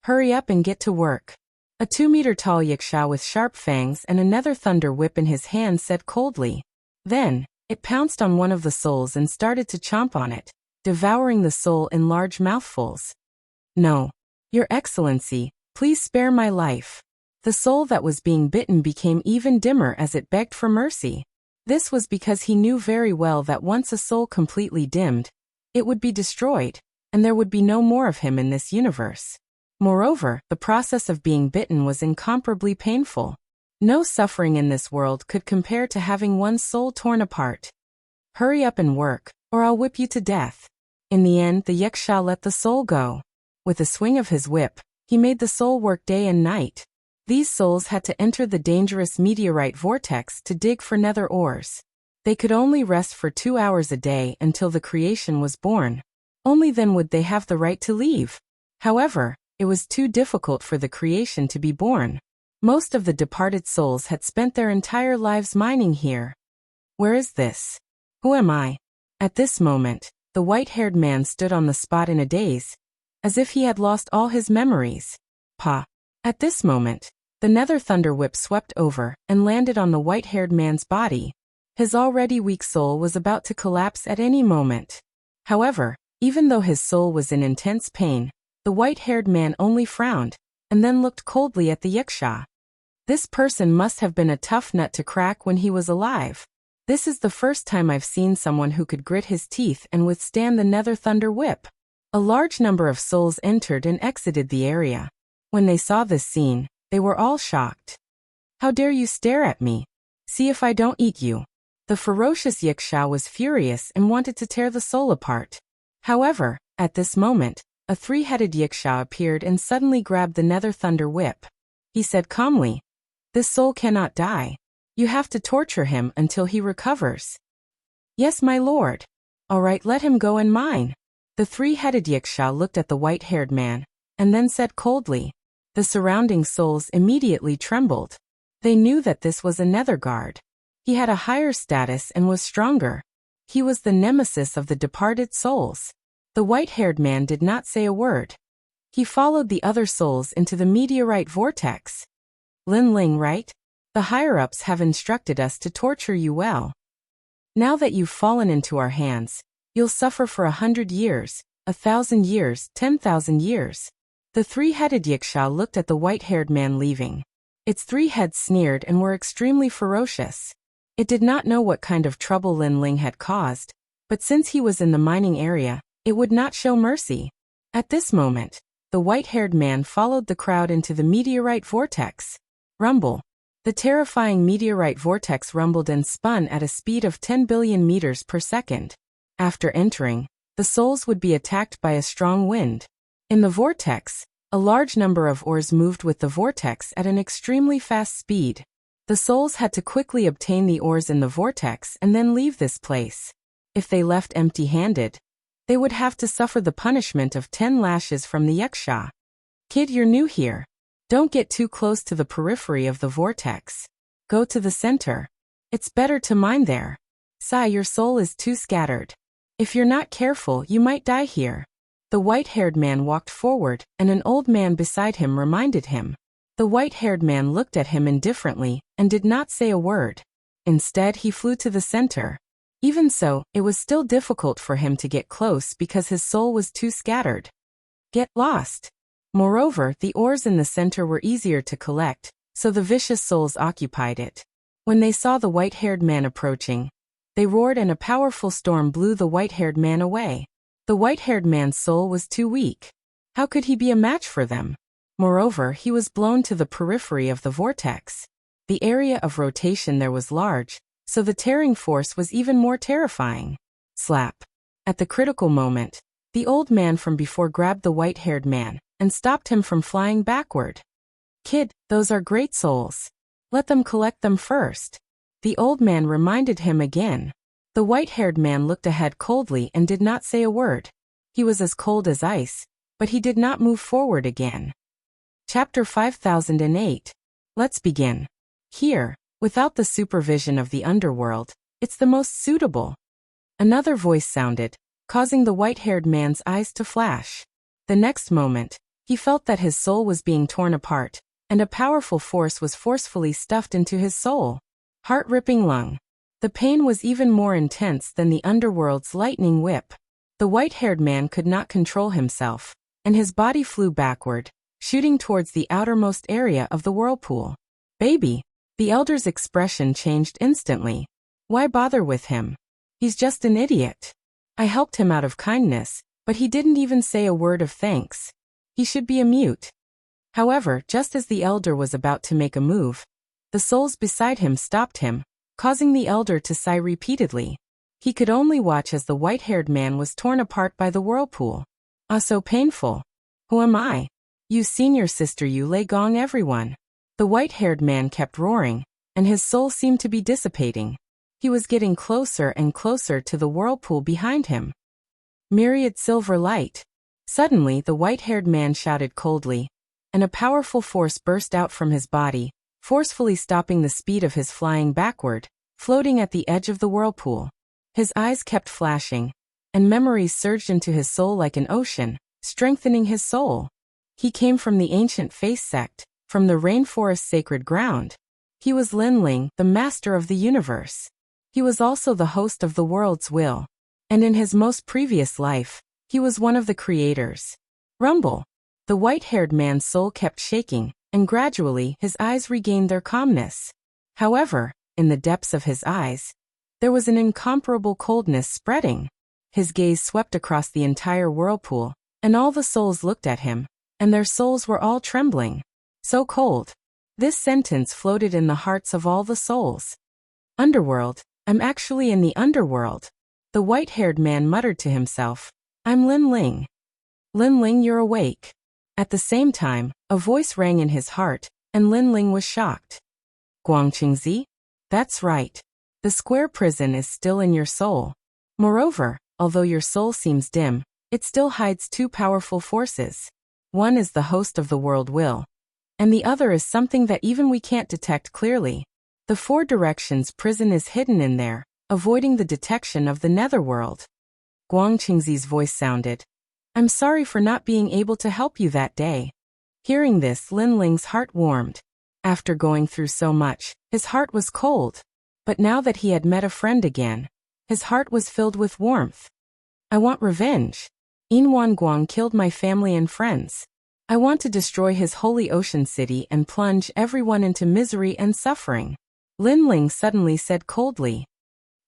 A: Hurry up and get to work. A 2-meter-tall yaksha with sharp fangs and another thunder whip in his hand said coldly. Then, it pounced on one of the souls and started to chomp on it, devouring the soul in large mouthfuls. No. Your Excellency, please spare my life. The soul that was being bitten became even dimmer as it begged for mercy. This was because he knew very well that once a soul completely dimmed, it would be destroyed, and there would be no more of him in this universe. Moreover, the process of being bitten was incomparably painful. No suffering in this world could compare to having one's soul torn apart. Hurry up and work, or I'll whip you to death. In the end, the yaksha let the soul go. With a swing of his whip, he made the soul work day and night. These souls had to enter the dangerous meteorite vortex to dig for nether ores. They could only rest for 2 hours a day until the creation was born. Only then would they have the right to leave. However, it was too difficult for the creation to be born. Most of the departed souls had spent their entire lives mining here. Where is this? Who am I? At this moment, the white-haired man stood on the spot in a daze, as if he had lost all his memories. Pa. At this moment, The nether thunder whip swept over and landed on the white-haired man's body. His already weak soul was about to collapse at any moment. However, even though his soul was in intense pain, the white-haired man only frowned, and then looked coldly at the Yiksha. This person must have been a tough nut to crack when he was alive. This is the first time I've seen someone who could grit his teeth and withstand the nether thunder whip. A large number of souls entered and exited the area. When they saw this scene, they were all shocked. How dare you stare at me? See if I don't eat you. The ferocious Yiksha was furious and wanted to tear the soul apart. However, at this moment, a three-headed Yiksha appeared and suddenly grabbed the nether thunder whip. He said calmly, "This soul cannot die. You have to torture him until he recovers." "Yes, my lord." "All right, let him go in mine." The three-headed Yiksha looked at the white-haired man, and then said coldly. The surrounding souls immediately trembled. They knew that this was a nether guard. He had a higher status and was stronger. He was the nemesis of the departed souls. The white-haired man did not say a word. He followed the other souls into the meteorite vortex. "Lin Ling, right? The higher-ups have instructed us to torture you well. Now that you've fallen into our hands, you'll suffer for 100 years, 1,000 years, 10,000 years." The three-headed Yiksha looked at the white-haired man leaving. Its three heads sneered and were extremely ferocious. It did not know what kind of trouble Lin Ling had caused, but since he was in the mining area, it would not show mercy. At this moment, the white-haired man followed the crowd into the meteorite vortex. Rumble. The terrifying meteorite vortex rumbled and spun at a speed of 10 billion meters per second. After entering, the souls would be attacked by a strong wind. In the vortex, a large number of ores moved with the vortex at an extremely fast speed. The souls had to quickly obtain the ores in the vortex and then leave this place. If they left empty-handed, they would have to suffer the punishment of 10 lashes from the Yiksha. "Kid, you're new here. Don't get too close to the periphery of the vortex. Go to the center. It's better to mine there. Sai, your soul is too scattered. If you're not careful, you might die here." The white-haired man walked forward, and an old man beside him reminded him. The white-haired man looked at him indifferently and did not say a word. Instead, he flew to the center. Even so, it was still difficult for him to get close because his soul was too scattered. Get lost. Moreover, the ores in the center were easier to collect, so the vicious souls occupied it. When they saw the white-haired man approaching, they roared and a powerful storm blew the white-haired man away. The white-haired man's soul was too weak. How could he be a match for them? Moreover, he was blown to the periphery of the vortex. The area of rotation there was large, so the tearing force was even more terrifying. Slap. At the critical moment, the old man from before grabbed the white-haired man and stopped him from flying backward. "Kid, those are great souls. Let them collect them first." The old man reminded him again. The white-haired man looked ahead coldly and did not say a word. He was as cold as ice, but he did not move forward again. Chapter 5008. Let's begin. Here, without the supervision of the underworld, it's the most suitable. Another voice sounded, causing the white-haired man's eyes to flash. The next moment, he felt that his soul was being torn apart, and a powerful force was forcefully stuffed into his soul. Heart-ripping lung. The pain was even more intense than the underworld's lightning whip. The white-haired man could not control himself, and his body flew backward, shooting towards the outermost area of the whirlpool. "Baby!" The elder's expression changed instantly. "Why bother with him? He's just an idiot. I helped him out of kindness, but he didn't even say a word of thanks. He should be a mute." However, just as the elder was about to make a move, the souls beside him stopped him, causing the elder to sigh repeatedly. He could only watch as the white-haired man was torn apart by the whirlpool. "Ah, so painful. Who am I? You senior sister, you lay gong everyone." The white-haired man kept roaring, and his soul seemed to be dissipating. He was getting closer and closer to the whirlpool behind him. Myriad silver light. Suddenly, the white-haired man shouted coldly, and a powerful force burst out from his body, forcefully stopping the speed of his flying backward, floating at the edge of the whirlpool. His eyes kept flashing, and memories surged into his soul like an ocean, strengthening his soul. He came from the ancient face sect, from the rainforest's sacred ground. He was Lin Ling, the master of the universe. He was also the host of the world's will. And in his most previous life, he was one of the creators. Rumble. The white-haired man's soul kept shaking, and gradually his eyes regained their calmness. However, in the depths of his eyes, there was an incomparable coldness spreading. His gaze swept across the entire whirlpool, and all the souls looked at him, and their souls were all trembling. So cold. This sentence floated in the hearts of all the souls. Underworld. I'm actually in the underworld. The white-haired man muttered to himself. I'm Lin Ling. Lin Ling, you're awake. At the same time, a voice rang in his heart, and Lin Ling was shocked. Guangqingzi? That's right. The square prison is still in your soul. Moreover, although your soul seems dim, it still hides two powerful forces. One is the host of the world will, and the other is something that even we can't detect clearly. The four directions prison is hidden in there, avoiding the detection of the netherworld. Guangqingzi's voice sounded. I'm sorry for not being able to help you that day. Hearing this, Lin Ling's heart warmed. After going through so much, his heart was cold. But now that he had met a friend again, his heart was filled with warmth. I want revenge. Yin Guang killed my family and friends. I want to destroy his holy ocean city and plunge everyone into misery and suffering. Lin Ling suddenly said coldly.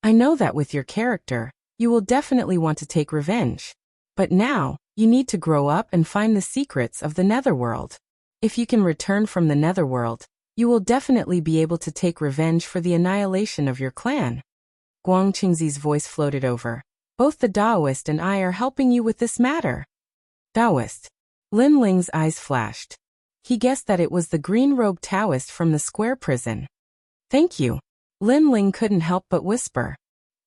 A: I know that with your character, you will definitely want to take revenge. But now, you need to grow up and find the secrets of the netherworld. If you can return from the netherworld, you will definitely be able to take revenge for the annihilation of your clan. Guangqingzi's voice floated over. Both the Taoist and I are helping you with this matter. Taoist. Lin Ling's eyes flashed. He guessed that it was the green-robed Taoist from the square prison. Thank you. Lin Ling couldn't help but whisper.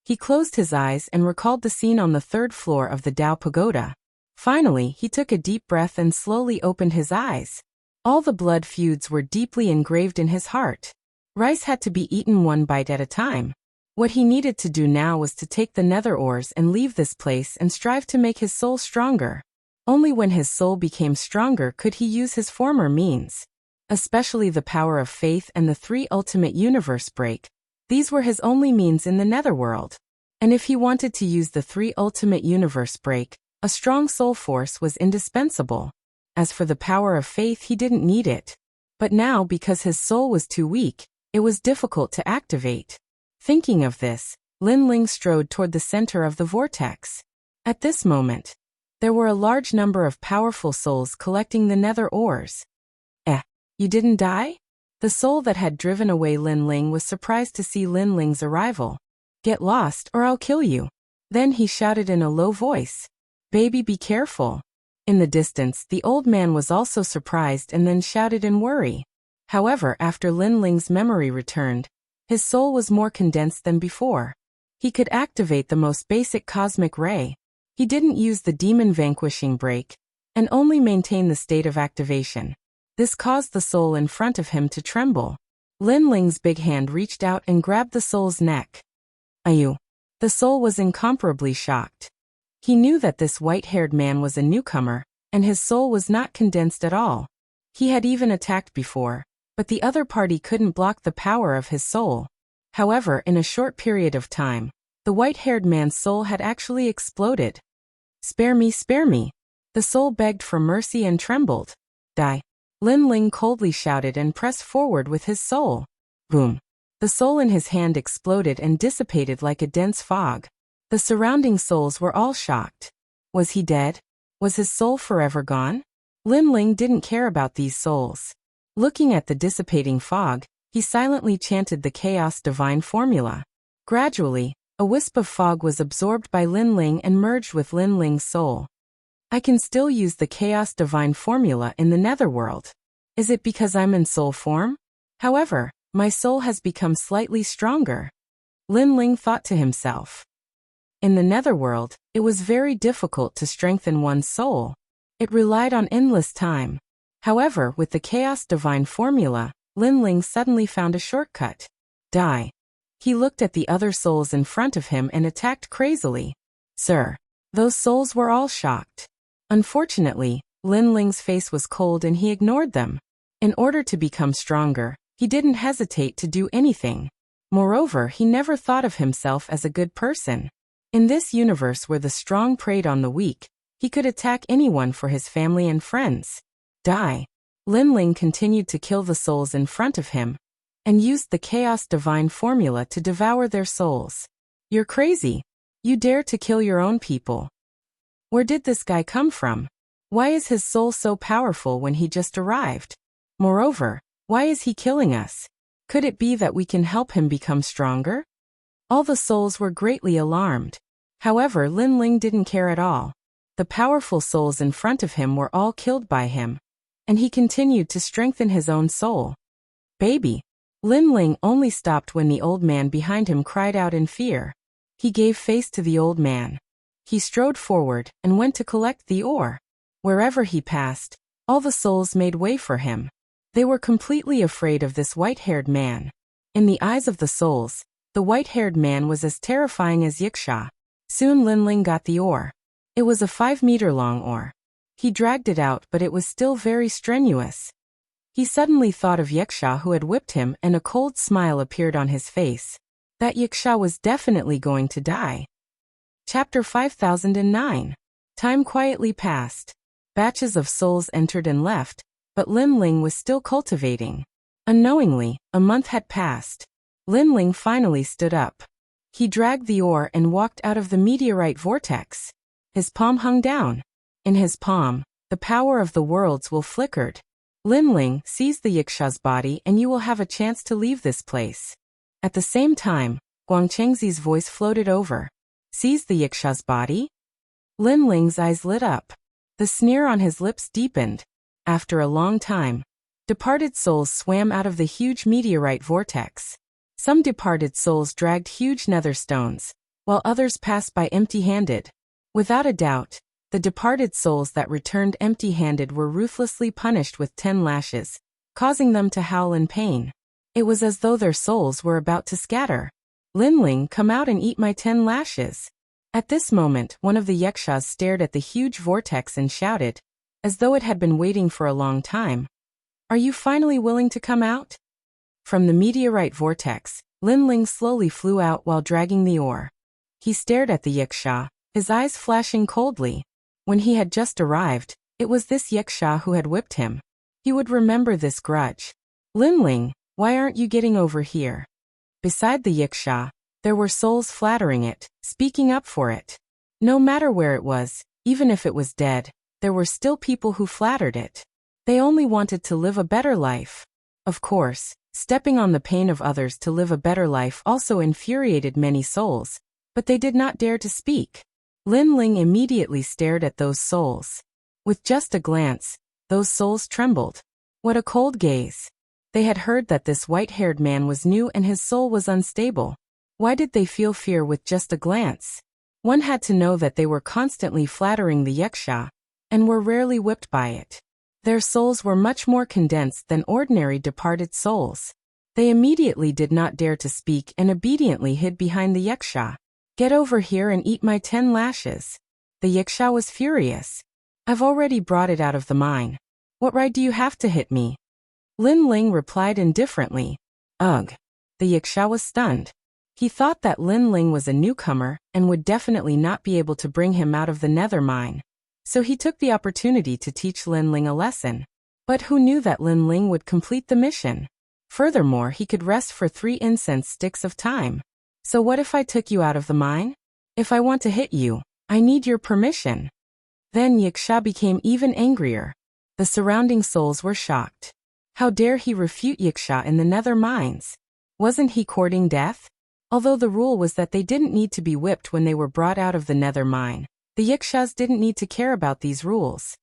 A: He closed his eyes and recalled the scene on the third floor of the Tao Pagoda. Finally, he took a deep breath and slowly opened his eyes. All the blood feuds were deeply engraved in his heart. Rice had to be eaten one bite at a time. What he needed to do now was to take the nether ores and leave this place and strive to make his soul stronger. Only when his soul became stronger could he use his former means. Especially the power of faith and the three ultimate universe break. These were his only means in the netherworld. And if he wanted to use the three ultimate universe break, a strong soul force was indispensable. As for the power of faith, he didn't need it. But now, because his soul was too weak, it was difficult to activate. Thinking of this, Lin Ling strode toward the center of the vortex. At this moment, there were a large number of powerful souls collecting the nether ores. You didn't die? The soul that had driven away Lin Ling was surprised to see Lin Ling's arrival. Get lost or I'll kill you. Then he shouted in a low voice. Baby, be careful. In the distance, the old man was also surprised and then shouted in worry. However, after Lin Ling's memory returned, his soul was more condensed than before. He could activate the most basic cosmic ray. He didn't use the demon vanquishing break, and only maintain the state of activation. This caused the soul in front of him to tremble. Lin Ling's big hand reached out and grabbed the soul's neck. Ayu. The soul was incomparably shocked. He knew that this white-haired man was a newcomer, and his soul was not condensed at all. He had even attacked before, but the other party couldn't block the power of his soul. However, in a short period of time, the white-haired man's soul had actually exploded. Spare me, spare me. The soul begged for mercy and trembled. Die. Lin Ling coldly shouted and pressed forward with his soul. Boom. The soul in his hand exploded and dissipated like a dense fog. The surrounding souls were all shocked. Was he dead? Was his soul forever gone? Lin Ling didn't care about these souls. Looking at the dissipating fog, he silently chanted the Chaos Divine formula. Gradually, a wisp of fog was absorbed by Lin Ling and merged with Lin Ling's soul. I can still use the Chaos Divine formula in the netherworld. Is it because I'm in soul form? However, my soul has become slightly stronger. Lin Ling thought to himself. In the netherworld, it was very difficult to strengthen one's soul. It relied on endless time. However, with the Chaos Divine formula, Lin Ling suddenly found a shortcut. Die. He looked at the other souls in front of him and attacked crazily. Sir. Those souls were all shocked. Unfortunately, Lin Ling's face was cold and he ignored them. In order to become stronger, he didn't hesitate to do anything. Moreover, he never thought of himself as a good person. In this universe where the strong preyed on the weak, he could attack anyone for his family and friends. Die. Linling continued to kill the souls in front of him, and used the Chaos Divine formula to devour their souls. You're crazy. You dare to kill your own people. Where did this guy come from? Why is his soul so powerful when he just arrived? Moreover, why is he killing us? Could it be that we can help him become stronger? All the souls were greatly alarmed. However, Linling didn't care at all. The powerful souls in front of him were all killed by him, and he continued to strengthen his own soul. Baby. Linling only stopped when the old man behind him cried out in fear. He gave face to the old man. He strode forward and went to collect the ore. Wherever he passed, all the souls made way for him. They were completely afraid of this white-haired man. In the eyes of the souls, the white-haired man was as terrifying as Wuxia. Soon Linling got the ore. It was a 5-meter-long ore. He dragged it out, but it was still very strenuous. He suddenly thought of Wuxia who had whipped him, and a cold smile appeared on his face. That Wuxia was definitely going to die. Chapter 5009. Time quietly passed. Batches of souls entered and left, but Linling was still cultivating. Unknowingly, a month had passed. Linling finally stood up. He dragged the ore and walked out of the meteorite vortex. His palm hung down. In his palm, the power of the worlds will flickered. Linling, seize the Wuxia's body and you will have a chance to leave this place. At the same time, Guangchengzi's voice floated over. Seize the Wuxia's body? Linling's eyes lit up. The sneer on his lips deepened. After a long time, departed souls swam out of the huge meteorite vortex. Some departed souls dragged huge nether stones, while others passed by empty-handed. Without a doubt, the departed souls that returned empty-handed were ruthlessly punished with 10 lashes, causing them to howl in pain. It was as though their souls were about to scatter. Linling, come out and eat my 10 lashes. At this moment, one of the Wuxias stared at the huge vortex and shouted, as though it had been waiting for a long time. Are you finally willing to come out? From the meteorite vortex, Linling slowly flew out while dragging the ore. He stared at the Wuxia, his eyes flashing coldly. When he had just arrived, it was this Wuxia who had whipped him. He would remember this grudge. Linling, why aren't you getting over here? Beside the Wuxia, there were souls flattering it, speaking up for it. No matter where it was, even if it was dead, there were still people who flattered it. They only wanted to live a better life. Of course, stepping on the pain of others to live a better life also infuriated many souls, but they did not dare to speak. Linling immediately stared at those souls. With just a glance, those souls trembled. What a cold gaze. They had heard that this white-haired man was new and his soul was unstable. Why did they feel fear with just a glance? One had to know that they were constantly flattering the Wuxia, and were rarely whipped by it. Their souls were much more condensed than ordinary departed souls. They immediately did not dare to speak and obediently hid behind the Wuxia. Get over here and eat my 10 lashes. The Wuxia was furious. I've already brought it out of the mine. What right do you have to hit me? Linling replied indifferently. Ugh. The Wuxia was stunned. He thought that Linling was a newcomer and would definitely not be able to bring him out of the nether mine. So he took the opportunity to teach Linling a lesson. But who knew that Linling would complete the mission? Furthermore, he could rest for 3 incense sticks of time. So what if I took you out of the mine? If I want to hit you, I need your permission. Then Wuxia became even angrier. The surrounding souls were shocked. How dare he refute Wuxia in the nether mines? Wasn't he courting death? Although the rule was that they didn't need to be whipped when they were brought out of the nether mine, the Wuxias didn't need to care about these rules.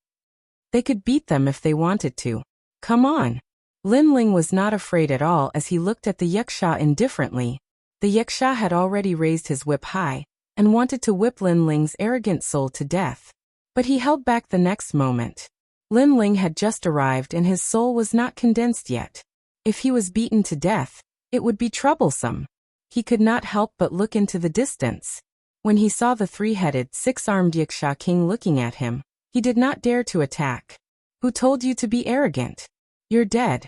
A: They could beat them if they wanted to. Come on. Linling was not afraid at all as he looked at the Wuxia indifferently. The Wuxia had already raised his whip high, and wanted to whip Linling's arrogant soul to death. But he held back the next moment. Linling had just arrived and his soul was not condensed yet. If he was beaten to death, it would be troublesome. He could not help but look into the distance. When he saw the 3-headed, 6-armed Wuxia king looking at him, he did not dare to attack. Who told you to be arrogant? You're dead.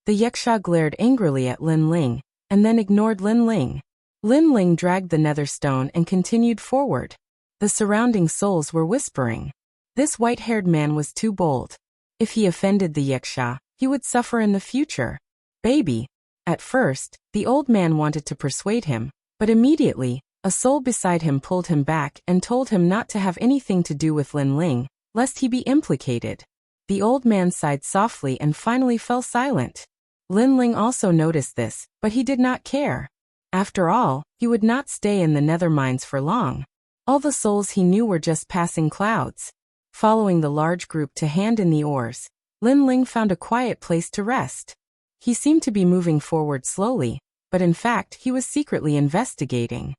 A: The Yaksha glared angrily at Lin Ling, and then ignored Lin Ling. Lin Ling dragged the nether stone and continued forward. The surrounding souls were whispering. This white-haired man was too bold. If he offended the Yaksha, he would suffer in the future. Baby. At first, the old man wanted to persuade him, but immediately, a soul beside him pulled him back and told him not to have anything to do with Lin Ling, lest he be implicated. The old man sighed softly and finally fell silent. Lin Ling also noticed this, but he did not care. After all, he would not stay in the nether mines for long. All the souls he knew were just passing clouds. Following the large group to hand in the oars, Lin Ling found a quiet place to rest. He seemed to be moving forward slowly, but in fact he was secretly investigating.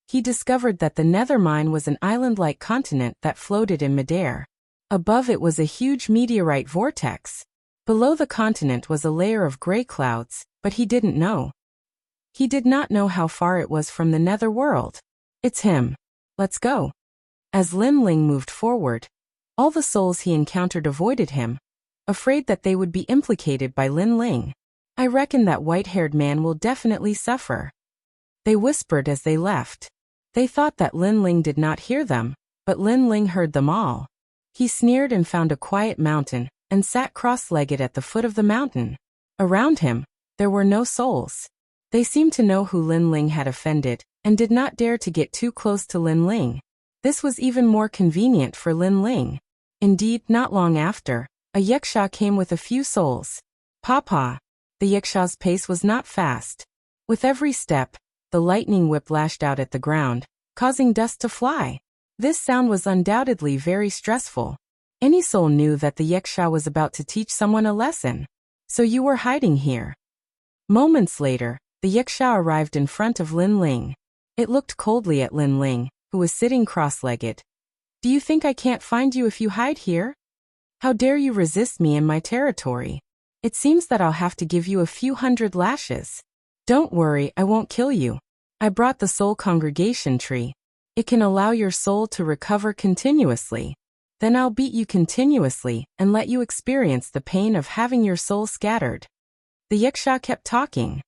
A: He discovered that the nether mine was an island-like continent that floated in midair. Above it was a huge meteorite vortex. Below the continent was a layer of gray clouds, but he didn't know. He did not know how far it was from the nether world. It's him. Let's go. As Lin Ling moved forward, all the souls he encountered avoided him, afraid that they would be implicated by Lin Ling. I reckon that white-haired man will definitely suffer. They whispered as they left. They thought that Lin Ling did not hear them, but Lin Ling heard them all. He sneered and found a quiet mountain, and sat cross-legged at the foot of the mountain. Around him, there were no souls. They seemed to know who Lin Ling had offended, and did not dare to get too close to Lin Ling. This was even more convenient for Lin Ling. Indeed, not long after, a Yaksha came with a few souls. Papa. The Yaksha's pace was not fast. With every step, the lightning whip lashed out at the ground, causing dust to fly. This sound was undoubtedly very stressful. Any soul knew that the Yaksha was about to teach someone a lesson. So you were hiding here. Moments later, the Yaksha arrived in front of Lin Ling. It looked coldly at Lin Ling, who was sitting cross-legged. Do you think I can't find you if you hide here? How dare you resist me in my territory? It seems that I'll have to give you a few hundred lashes. Don't worry, I won't kill you. I brought the soul congregation tree. It can allow your soul to recover continuously. Then I'll beat you continuously and let you experience the pain of having your soul scattered. The Yaksha kept talking.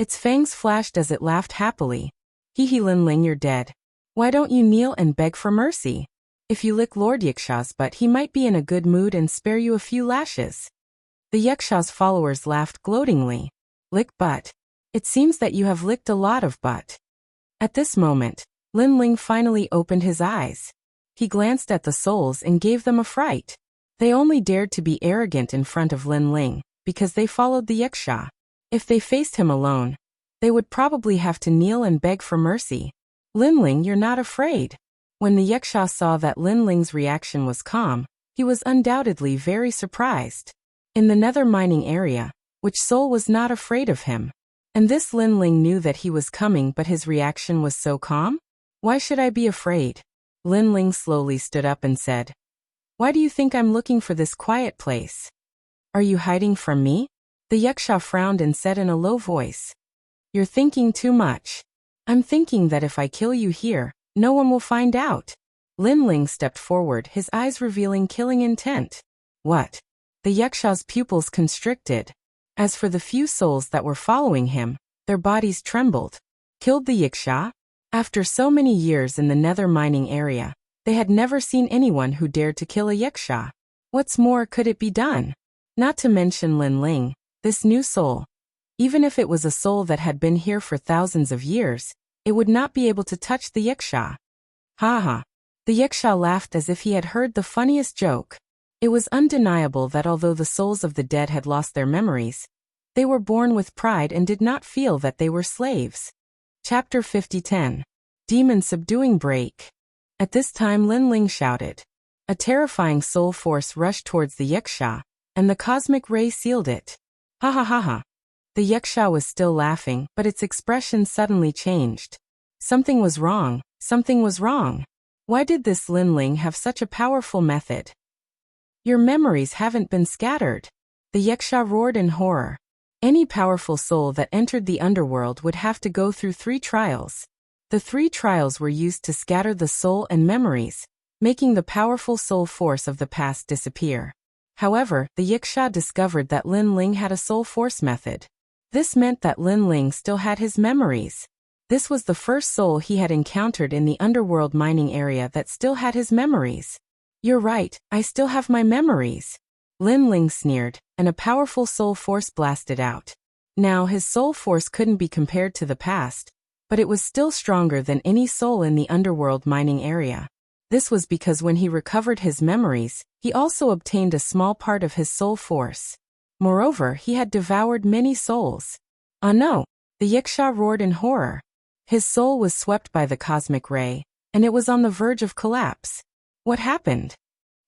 A: Its fangs flashed as it laughed happily. Hee Lin Ling, you're dead. Why don't you kneel and beg for mercy? If you lick Lord Yaksha's butt, he might be in a good mood and spare you a few lashes. The Yaksha's followers laughed gloatingly. Lick butt. It seems that you have licked a lot of butt. At this moment, Lin Ling finally opened his eyes. He glanced at the souls and gave them a fright. They only dared to be arrogant in front of Lin Ling, because they followed the Yaksha. If they faced him alone, they would probably have to kneel and beg for mercy. Lin Ling, you're not afraid. When the Yaksha saw that Lin Ling's reaction was calm, he was undoubtedly very surprised. In the nether mining area, which soul was not afraid of him? And this Lin Ling knew that he was coming, but his reaction was so calm? Why should I be afraid? Lin Ling slowly stood up and said, Why do you think I'm looking for this quiet place? Are you hiding from me? The Yaksha frowned and said in a low voice, You're thinking too much. I'm thinking that if I kill you here, no one will find out. Lin Ling stepped forward, his eyes revealing killing intent. What? The Yaksha's pupils constricted. As for the few souls that were following him, their bodies trembled. Killed the Yaksha? After so many years in the nether mining area, they had never seen anyone who dared to kill a Yaksha. What's more, could it be done? Not to mention Lin Ling, this new soul. Even if it was a soul that had been here for thousands of years, it would not be able to touch the Yaksha. Ha ha. The Yaksha laughed as if he had heard the funniest joke. It was undeniable that although the souls of the dead had lost their memories, they were born with pride and did not feel that they were slaves. Chapter 50:10. Demon Subduing Break. At this time Lin Ling shouted. A terrifying soul force rushed towards the Yaksha, and the cosmic ray sealed it. Ha ha ha ha. The Yaksha was still laughing, but its expression suddenly changed. Something was wrong, something was wrong. Why did this Lin Ling have such a powerful method? Your memories haven't been scattered. The Yaksha roared in horror. Any powerful soul that entered the underworld would have to go through 3 trials. The 3 trials were used to scatter the soul and memories, making the powerful soul force of the past disappear. However, the Yiksha discovered that Lin Ling had a soul force method. This meant that Lin Ling still had his memories. This was the first soul he had encountered in the underworld mining area that still had his memories. You're right, I still have my memories. Lin Ling sneered, and a powerful soul force blasted out. Now his soul force couldn't be compared to the past, but it was still stronger than any soul in the underworld mining area. This was because when he recovered his memories, he also obtained a small part of his soul force. Moreover, he had devoured many souls. Ah no! The Yiksha roared in horror. His soul was swept by the cosmic ray, and it was on the verge of collapse. What happened?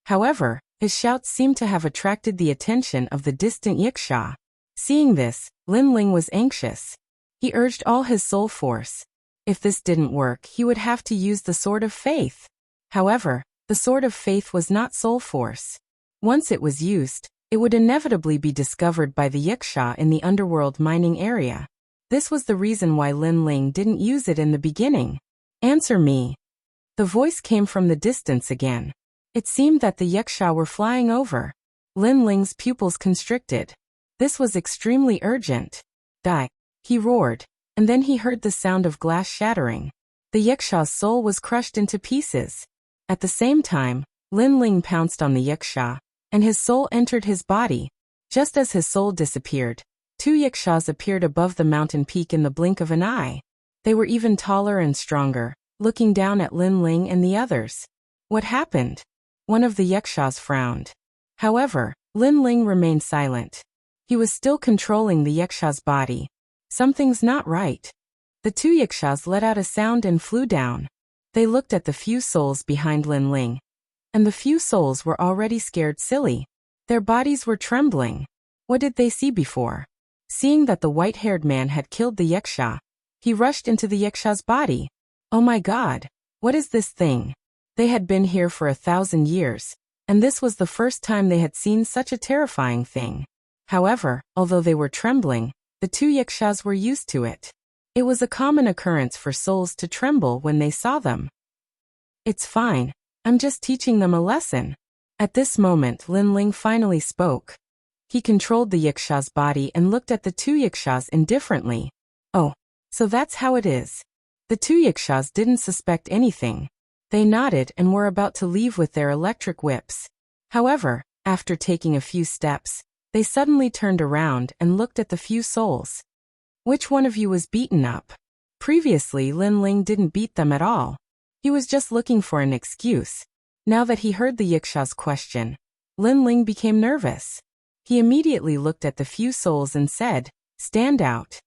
A: However, his shouts seemed to have attracted the attention of the distant Yiksha. Seeing this, Lin Ling was anxious. He urged all his soul force. If this didn't work, he would have to use the Sword of Faith. However, the Sword of Faith was not soul force. Once it was used, it would inevitably be discovered by the Yiksha in the underworld mining area. This was the reason why Lin Ling didn't use it in the beginning. Answer me. The voice came from the distance again. It seemed that the Yiksha were flying over. Lin Ling's pupils constricted. This was extremely urgent. Die! He roared, and then he heard the sound of glass shattering. The Yiksha's soul was crushed into pieces. At the same time, Lin Ling pounced on the Yiksha, and his soul entered his body. Just as his soul disappeared, two Yikshas appeared above the mountain peak in the blink of an eye. They were even taller and stronger, looking down at Lin Ling and the others. What happened? One of the Yikshas frowned. However, Lin Ling remained silent. He was still controlling the Yiksha's body. Something's not right. The two Yikshas let out a sound and flew down. They looked at the few souls behind Lin Ling. And the few souls were already scared silly. Their bodies were trembling. What did they see before? Seeing that the white-haired man had killed the Yiksha, he rushed into the Yiksha's body. Oh my God! What is this thing? They had been here for 1,000 years, and this was the first time they had seen such a terrifying thing. However, although they were trembling, the two Yikshas were used to it. It was a common occurrence for souls to tremble when they saw them. It's fine. I'm just teaching them a lesson. At this moment, Lin Ling finally spoke. He controlled the Yiksha's body and looked at the two Yikshas indifferently. Oh, so that's how it is. The two Yikshas didn't suspect anything. They nodded and were about to leave with their electric whips. However, after taking a few steps, they suddenly turned around and looked at the few souls. Which one of you was beaten up? Previously, Lin Ling didn't beat them at all. He was just looking for an excuse. Now that he heard the Yiksha's question, Lin Ling became nervous. He immediately looked at the few souls and said, "Stand out."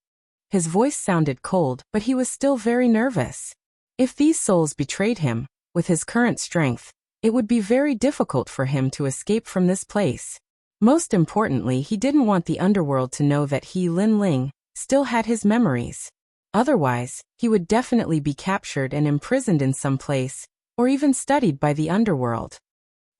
A: His voice sounded cold, but he was still very nervous. If these souls betrayed him, with his current strength, it would be very difficult for him to escape from this place. Most importantly, he didn't want the underworld to know that he, Lin Ling, still had his memories. Otherwise, he would definitely be captured and imprisoned in some place, or even studied by the underworld.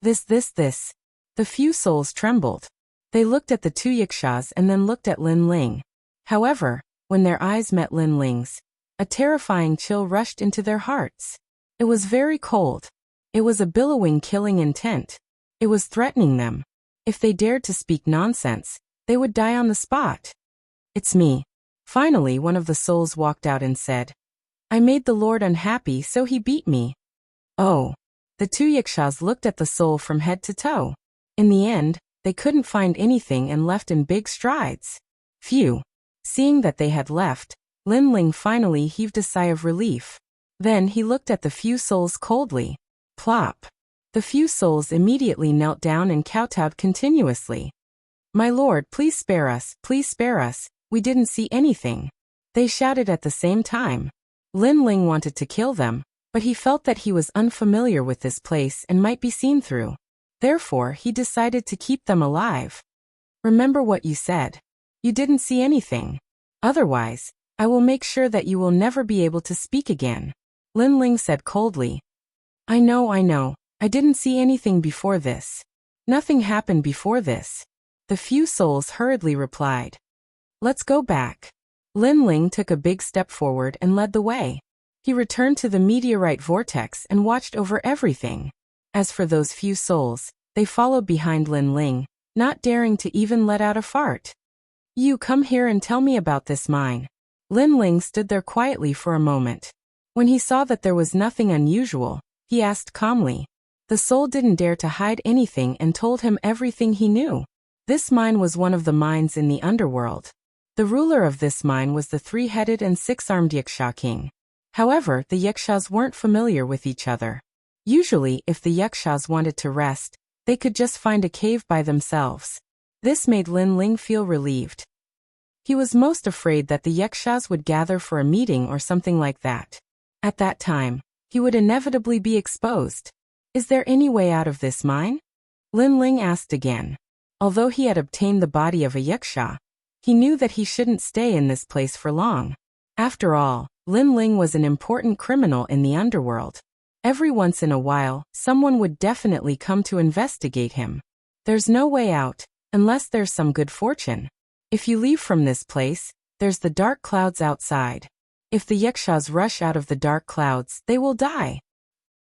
A: This. The few souls trembled. They looked at the two Yikshas and then looked at Lin Ling. However, when their eyes met Lin Ling's, a terrifying chill rushed into their hearts. It was very cold. It was a billowing killing intent. It was threatening them. If they dared to speak nonsense, they would die on the spot. It's me. Finally, one of the souls walked out and said, "I made the Lord unhappy, so he beat me." Oh. The two Yikshas looked at the soul from head to toe. In the end, they couldn't find anything and left in big strides. Phew. Seeing that they had left, Lin Ling finally heaved a sigh of relief. Then he looked at the few souls coldly. Plop. The few souls immediately knelt down and kowtowed continuously. "My lord, please spare us, we didn't see anything," they shouted at the same time. Lin Ling wanted to kill them, but he felt that he was unfamiliar with this place and might be seen through. Therefore, he decided to keep them alive. "Remember what you said. You didn't see anything. Otherwise, I will make sure that you will never be able to speak again," Lin Ling said coldly. I know. I didn't see anything before this. Nothing happened before this," the few souls hurriedly replied. "Let's go back." Lin Ling took a big step forward and led the way. He returned to the meteorite vortex and watched over everything. As for those few souls, They followed behind Lin Ling, not daring to even let out a fart. You come here and tell me about this mine. Lin Ling stood there quietly for a moment. When he saw that there was nothing unusual, he asked calmly. The soul didn't dare to hide anything and told him everything he knew. This mine was one of the mines in the underworld. The ruler of this mine was the three-headed and six-armed Wuxia king. However, the Wuxias weren't familiar with each other. Usually, if the Wuxias wanted to rest, they could just find a cave by themselves. This made Lin Ling feel relieved. He was most afraid that the Wuxias would gather for a meeting or something like that. At that time, he would inevitably be exposed. Is there any way out of this mine? Lin Ling asked again. Although he had obtained the body of a Wuxia, he knew that he shouldn't stay in this place for long. After all, Lin Ling was an important criminal in the underworld. Every once in a while, someone would definitely come to investigate him. There's no way out, unless there's some good fortune. If you leave from this place, there's the dark clouds outside. If the Wuxias rush out of the dark clouds, they will die.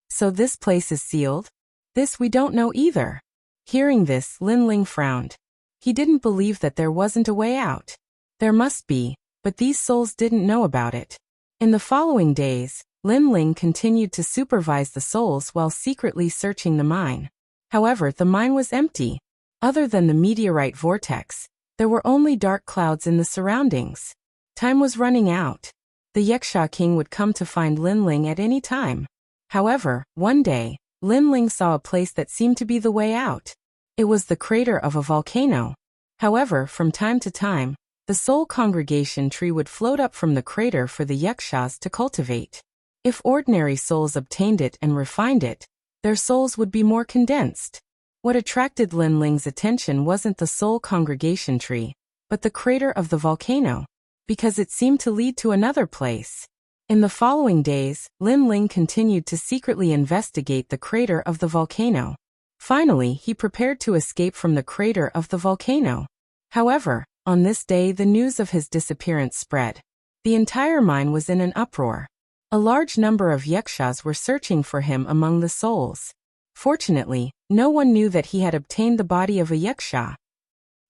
A: So this place is sealed? This we don't know either. Hearing this, Lin Ling frowned. He didn't believe that there wasn't a way out. There must be, but these souls didn't know about it. In the following days, Lin Ling continued to supervise the souls while secretly searching the mine. However, the mine was empty. Other than the meteorite vortex, there were only dark clouds in the surroundings. Time was running out. The Wuxia king would come to find Lin Ling at any time. However, one day, Lin Ling saw a place that seemed to be the way out. It was the crater of a volcano. However, from time to time, the soul congregation tree would float up from the crater for the Wuxias to cultivate. If ordinary souls obtained it and refined it, their souls would be more condensed. What attracted Lin Ling's attention wasn't the soul congregation tree, but the crater of the volcano, because it seemed to lead to another place. In the following days, Lin Ling continued to secretly investigate the crater of the volcano. Finally, he prepared to escape from the crater of the volcano. However, on this day the news of his disappearance spread. The entire mine was in an uproar. A large number of Wuxias were searching for him among the souls. Fortunately, no one knew that he had obtained the body of a Wuxia.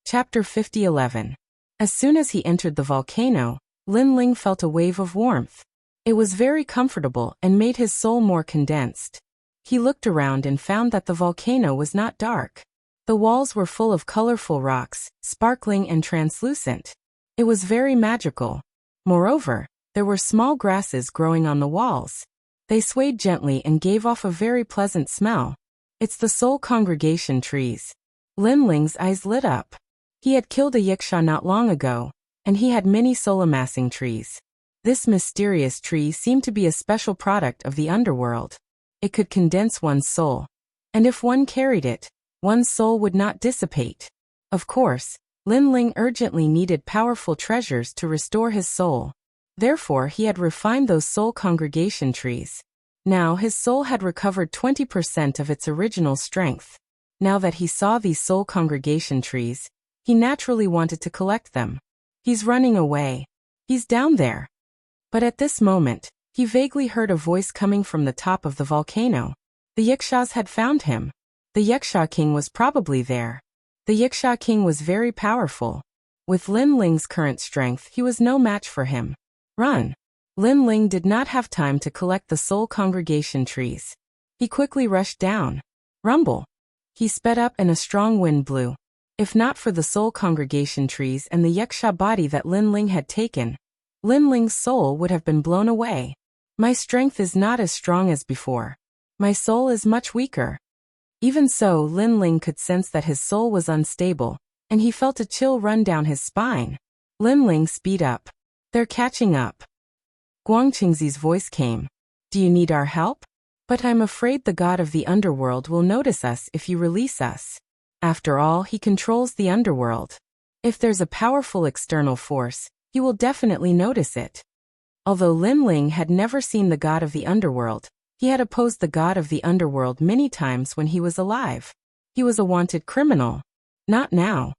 A: Chapter 50:11. As soon as he entered the volcano, Lin Ling felt a wave of warmth. It was very comfortable and made his soul more condensed. He looked around and found that the volcano was not dark. The walls were full of colorful rocks, sparkling and translucent. It was very magical. Moreover, there were small grasses growing on the walls. They swayed gently and gave off a very pleasant smell. It's the soul congregation trees. Lin Ling's eyes lit up. He had killed a Wuxia not long ago, and he had many soul-amassing trees. This mysterious tree seemed to be a special product of the underworld. It could condense one's soul. And if one carried it, one's soul would not dissipate. Of course, Lin Ling urgently needed powerful treasures to restore his soul. Therefore, he had refined those soul congregation trees. Now his soul had recovered 20% of its original strength. Now that he saw these soul congregation trees, he naturally wanted to collect them. He's running away. He's down there. But at this moment, he vaguely heard a voice coming from the top of the volcano. The Wuxias had found him. The Wuxia king was probably there. The Wuxia king was very powerful. With Lin Ling's current strength, he was no match for him. Run! Lin Ling did not have time to collect the soul congregation trees. He quickly rushed down. Rumble! He sped up and a strong wind blew. If not for the soul congregation trees and the Wuxia body that Lin Ling had taken, Lin Ling's soul would have been blown away. My strength is not as strong as before. My soul is much weaker. Even so, Lin Ling could sense that his soul was unstable, and he felt a chill run down his spine. Lin Ling, speed up. They're catching up. Guangqingzi's voice came. Do you need our help? But I'm afraid the god of the underworld will notice us if you release us. After all, he controls the underworld. If there's a powerful external force, he will definitely notice it. Although Lin Ling had never seen the god of the underworld, he had opposed the god of the underworld many times when he was alive. He was a wanted criminal. Not now.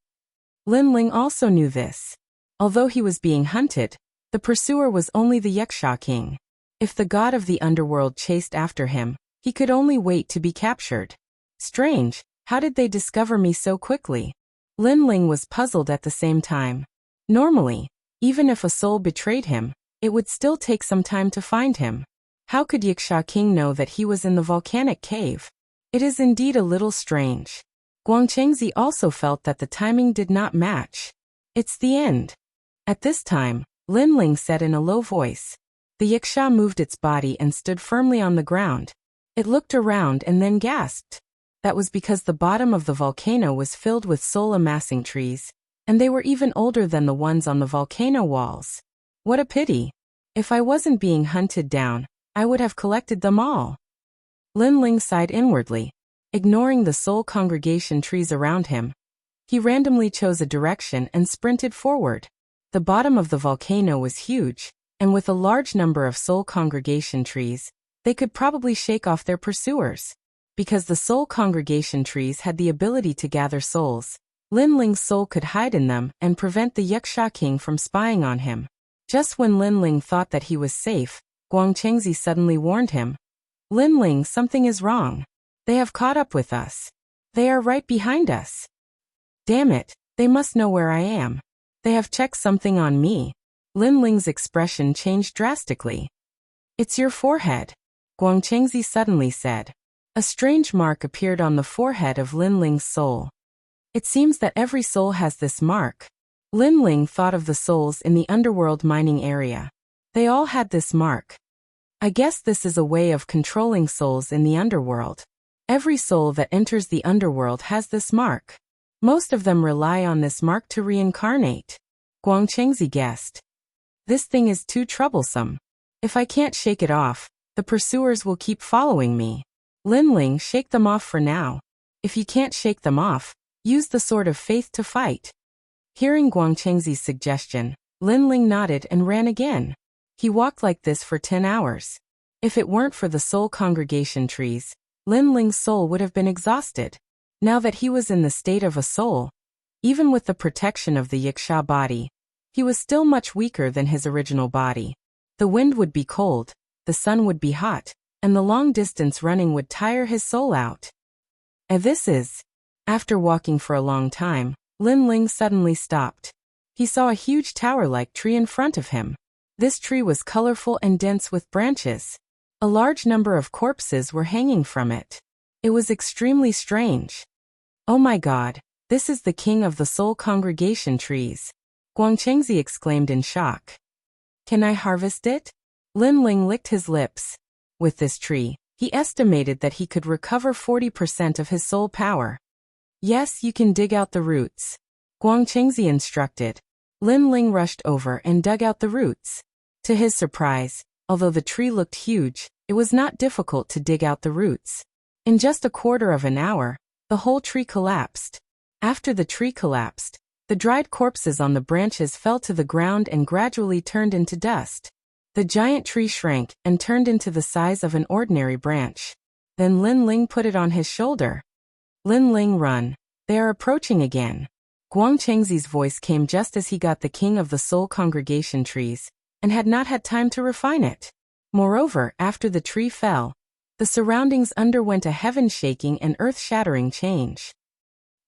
A: Lin Ling also knew this. Although he was being hunted, the pursuer was only the Wuxia king. If the god of the underworld chased after him, he could only wait to be captured. Strange, How did they discover me so quickly? Lin Ling was puzzled at the same time. Normally, even if a soul betrayed him, it would still take some time to find him. How could Yiksha King know that he was in the volcanic cave? It is indeed a little strange. Guangchengzi also felt that the timing did not match. It's the end. At this time, Lin Ling said in a low voice. The Yiksha moved its body and stood firmly on the ground. It looked around and then gasped. That was because the bottom of the volcano was filled with soul-amassing trees, and they were even older than the ones on the volcano walls. What a pity. If I wasn't being hunted down, I would have collected them all. Lin Ling sighed inwardly, ignoring the soul congregation trees around him. He randomly chose a direction and sprinted forward. The bottom of the volcano was huge, and with a large number of soul congregation trees, they could probably shake off their pursuers. Because the soul congregation trees had the ability to gather souls, Lin Ling's soul could hide in them and prevent the Yiksha King from spying on him. Just when Lin Ling thought that he was safe, Guangchengzi suddenly warned him. Lin Ling, something is wrong. They have caught up with us. They are right behind us. Damn it, they must know where I am. They have checked something on me. Lin Ling's expression changed drastically. It's your forehead, Guangchengzi suddenly said. A strange mark appeared on the forehead of Lin Ling's soul. It seems that every soul has this mark. Lin Ling thought of the souls in the underworld mining area. They all had this mark. I guess this is a way of controlling souls in the underworld. Every soul that enters the underworld has this mark. Most of them rely on this mark to reincarnate. Guangchengzi guessed. This thing is too troublesome. If I can't shake it off, the pursuers will keep following me. Lin Ling, shake them off for now. If you can't shake them off, use the sword of faith to fight. Hearing Guangchengzi's suggestion, Lin Ling nodded and ran again. He walked like this for 10 hours. If it weren't for the soul congregation trees, Lin Ling's soul would have been exhausted. Now that he was in the state of a soul, even with the protection of the Yiksha body, he was still much weaker than his original body. The wind would be cold, the sun would be hot, and the long-distance running would tire his soul out. And this is. After walking for a long time, Lin Ling suddenly stopped. He saw a huge tower-like tree in front of him. This tree was colorful and dense with branches. A large number of corpses were hanging from it. It was extremely strange. Oh my God, this is the king of the soul congregation trees. Guangchengzi exclaimed in shock. Can I harvest it? Lin Ling licked his lips. With this tree, he estimated that he could recover 40% of his soul power. Yes, you can dig out the roots. Guangchengzi instructed. Lin Ling rushed over and dug out the roots. To his surprise, although the tree looked huge, it was not difficult to dig out the roots. In just a quarter of an hour, the whole tree collapsed. After the tree collapsed, the dried corpses on the branches fell to the ground and gradually turned into dust. The giant tree shrank and turned into the size of an ordinary branch. Then Lin Ling put it on his shoulder. Lin Ling, run. They are approaching again. Guangchengzi's voice came just as he got the king of the soul congregation trees, and had not had time to refine it. Moreover, after the tree fell, the surroundings underwent a heaven-shaking and earth-shattering change.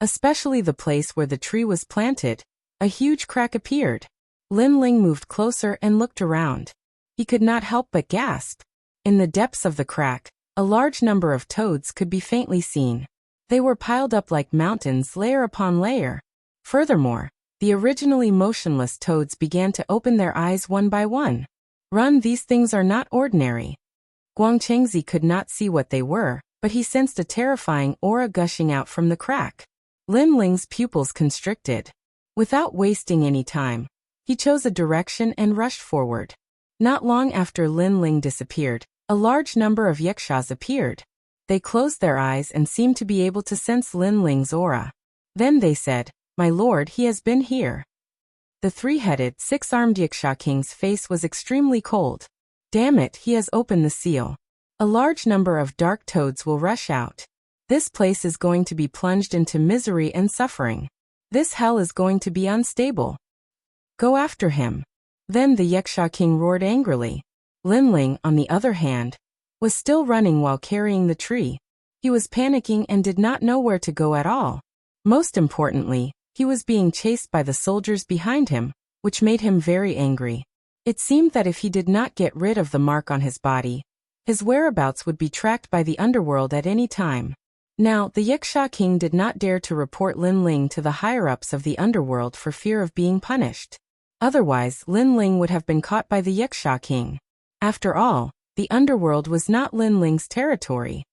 A: Especially the place where the tree was planted, a huge crack appeared. Lin Ling moved closer and looked around. He could not help but gasp. In the depths of the crack, a large number of toads could be faintly seen. They were piled up like mountains, layer upon layer. Furthermore, the originally motionless toads began to open their eyes one by one. Run, these things are not ordinary. Guangchengzi could not see what they were, but he sensed a terrifying aura gushing out from the crack. Lin Ling's pupils constricted. Without wasting any time, he chose a direction and rushed forward. Not long after Lin Ling disappeared, a large number of Yikshas appeared. They closed their eyes and seemed to be able to sense Lin Ling's aura. Then they said, "My lord, he has been here." The three-headed, six-armed Yiksha king's face was extremely cold. Damn it, he has opened the seal. A large number of dark toads will rush out. This place is going to be plunged into misery and suffering. This hell is going to be unstable. Go after him. Then the Yiksha king roared angrily. Lin Ling, on the other hand, was still running while carrying the tree. He was panicking and did not know where to go at all. Most importantly, he was being chased by the soldiers behind him, which made him very angry. It seemed that if he did not get rid of the mark on his body, his whereabouts would be tracked by the underworld at any time. Now, the Yiksha king did not dare to report Lin Ling to the higher-ups of the underworld for fear of being punished. Otherwise, Lin Ling would have been caught by the Yiksha king. After all, the underworld was not Lin Ling's territory.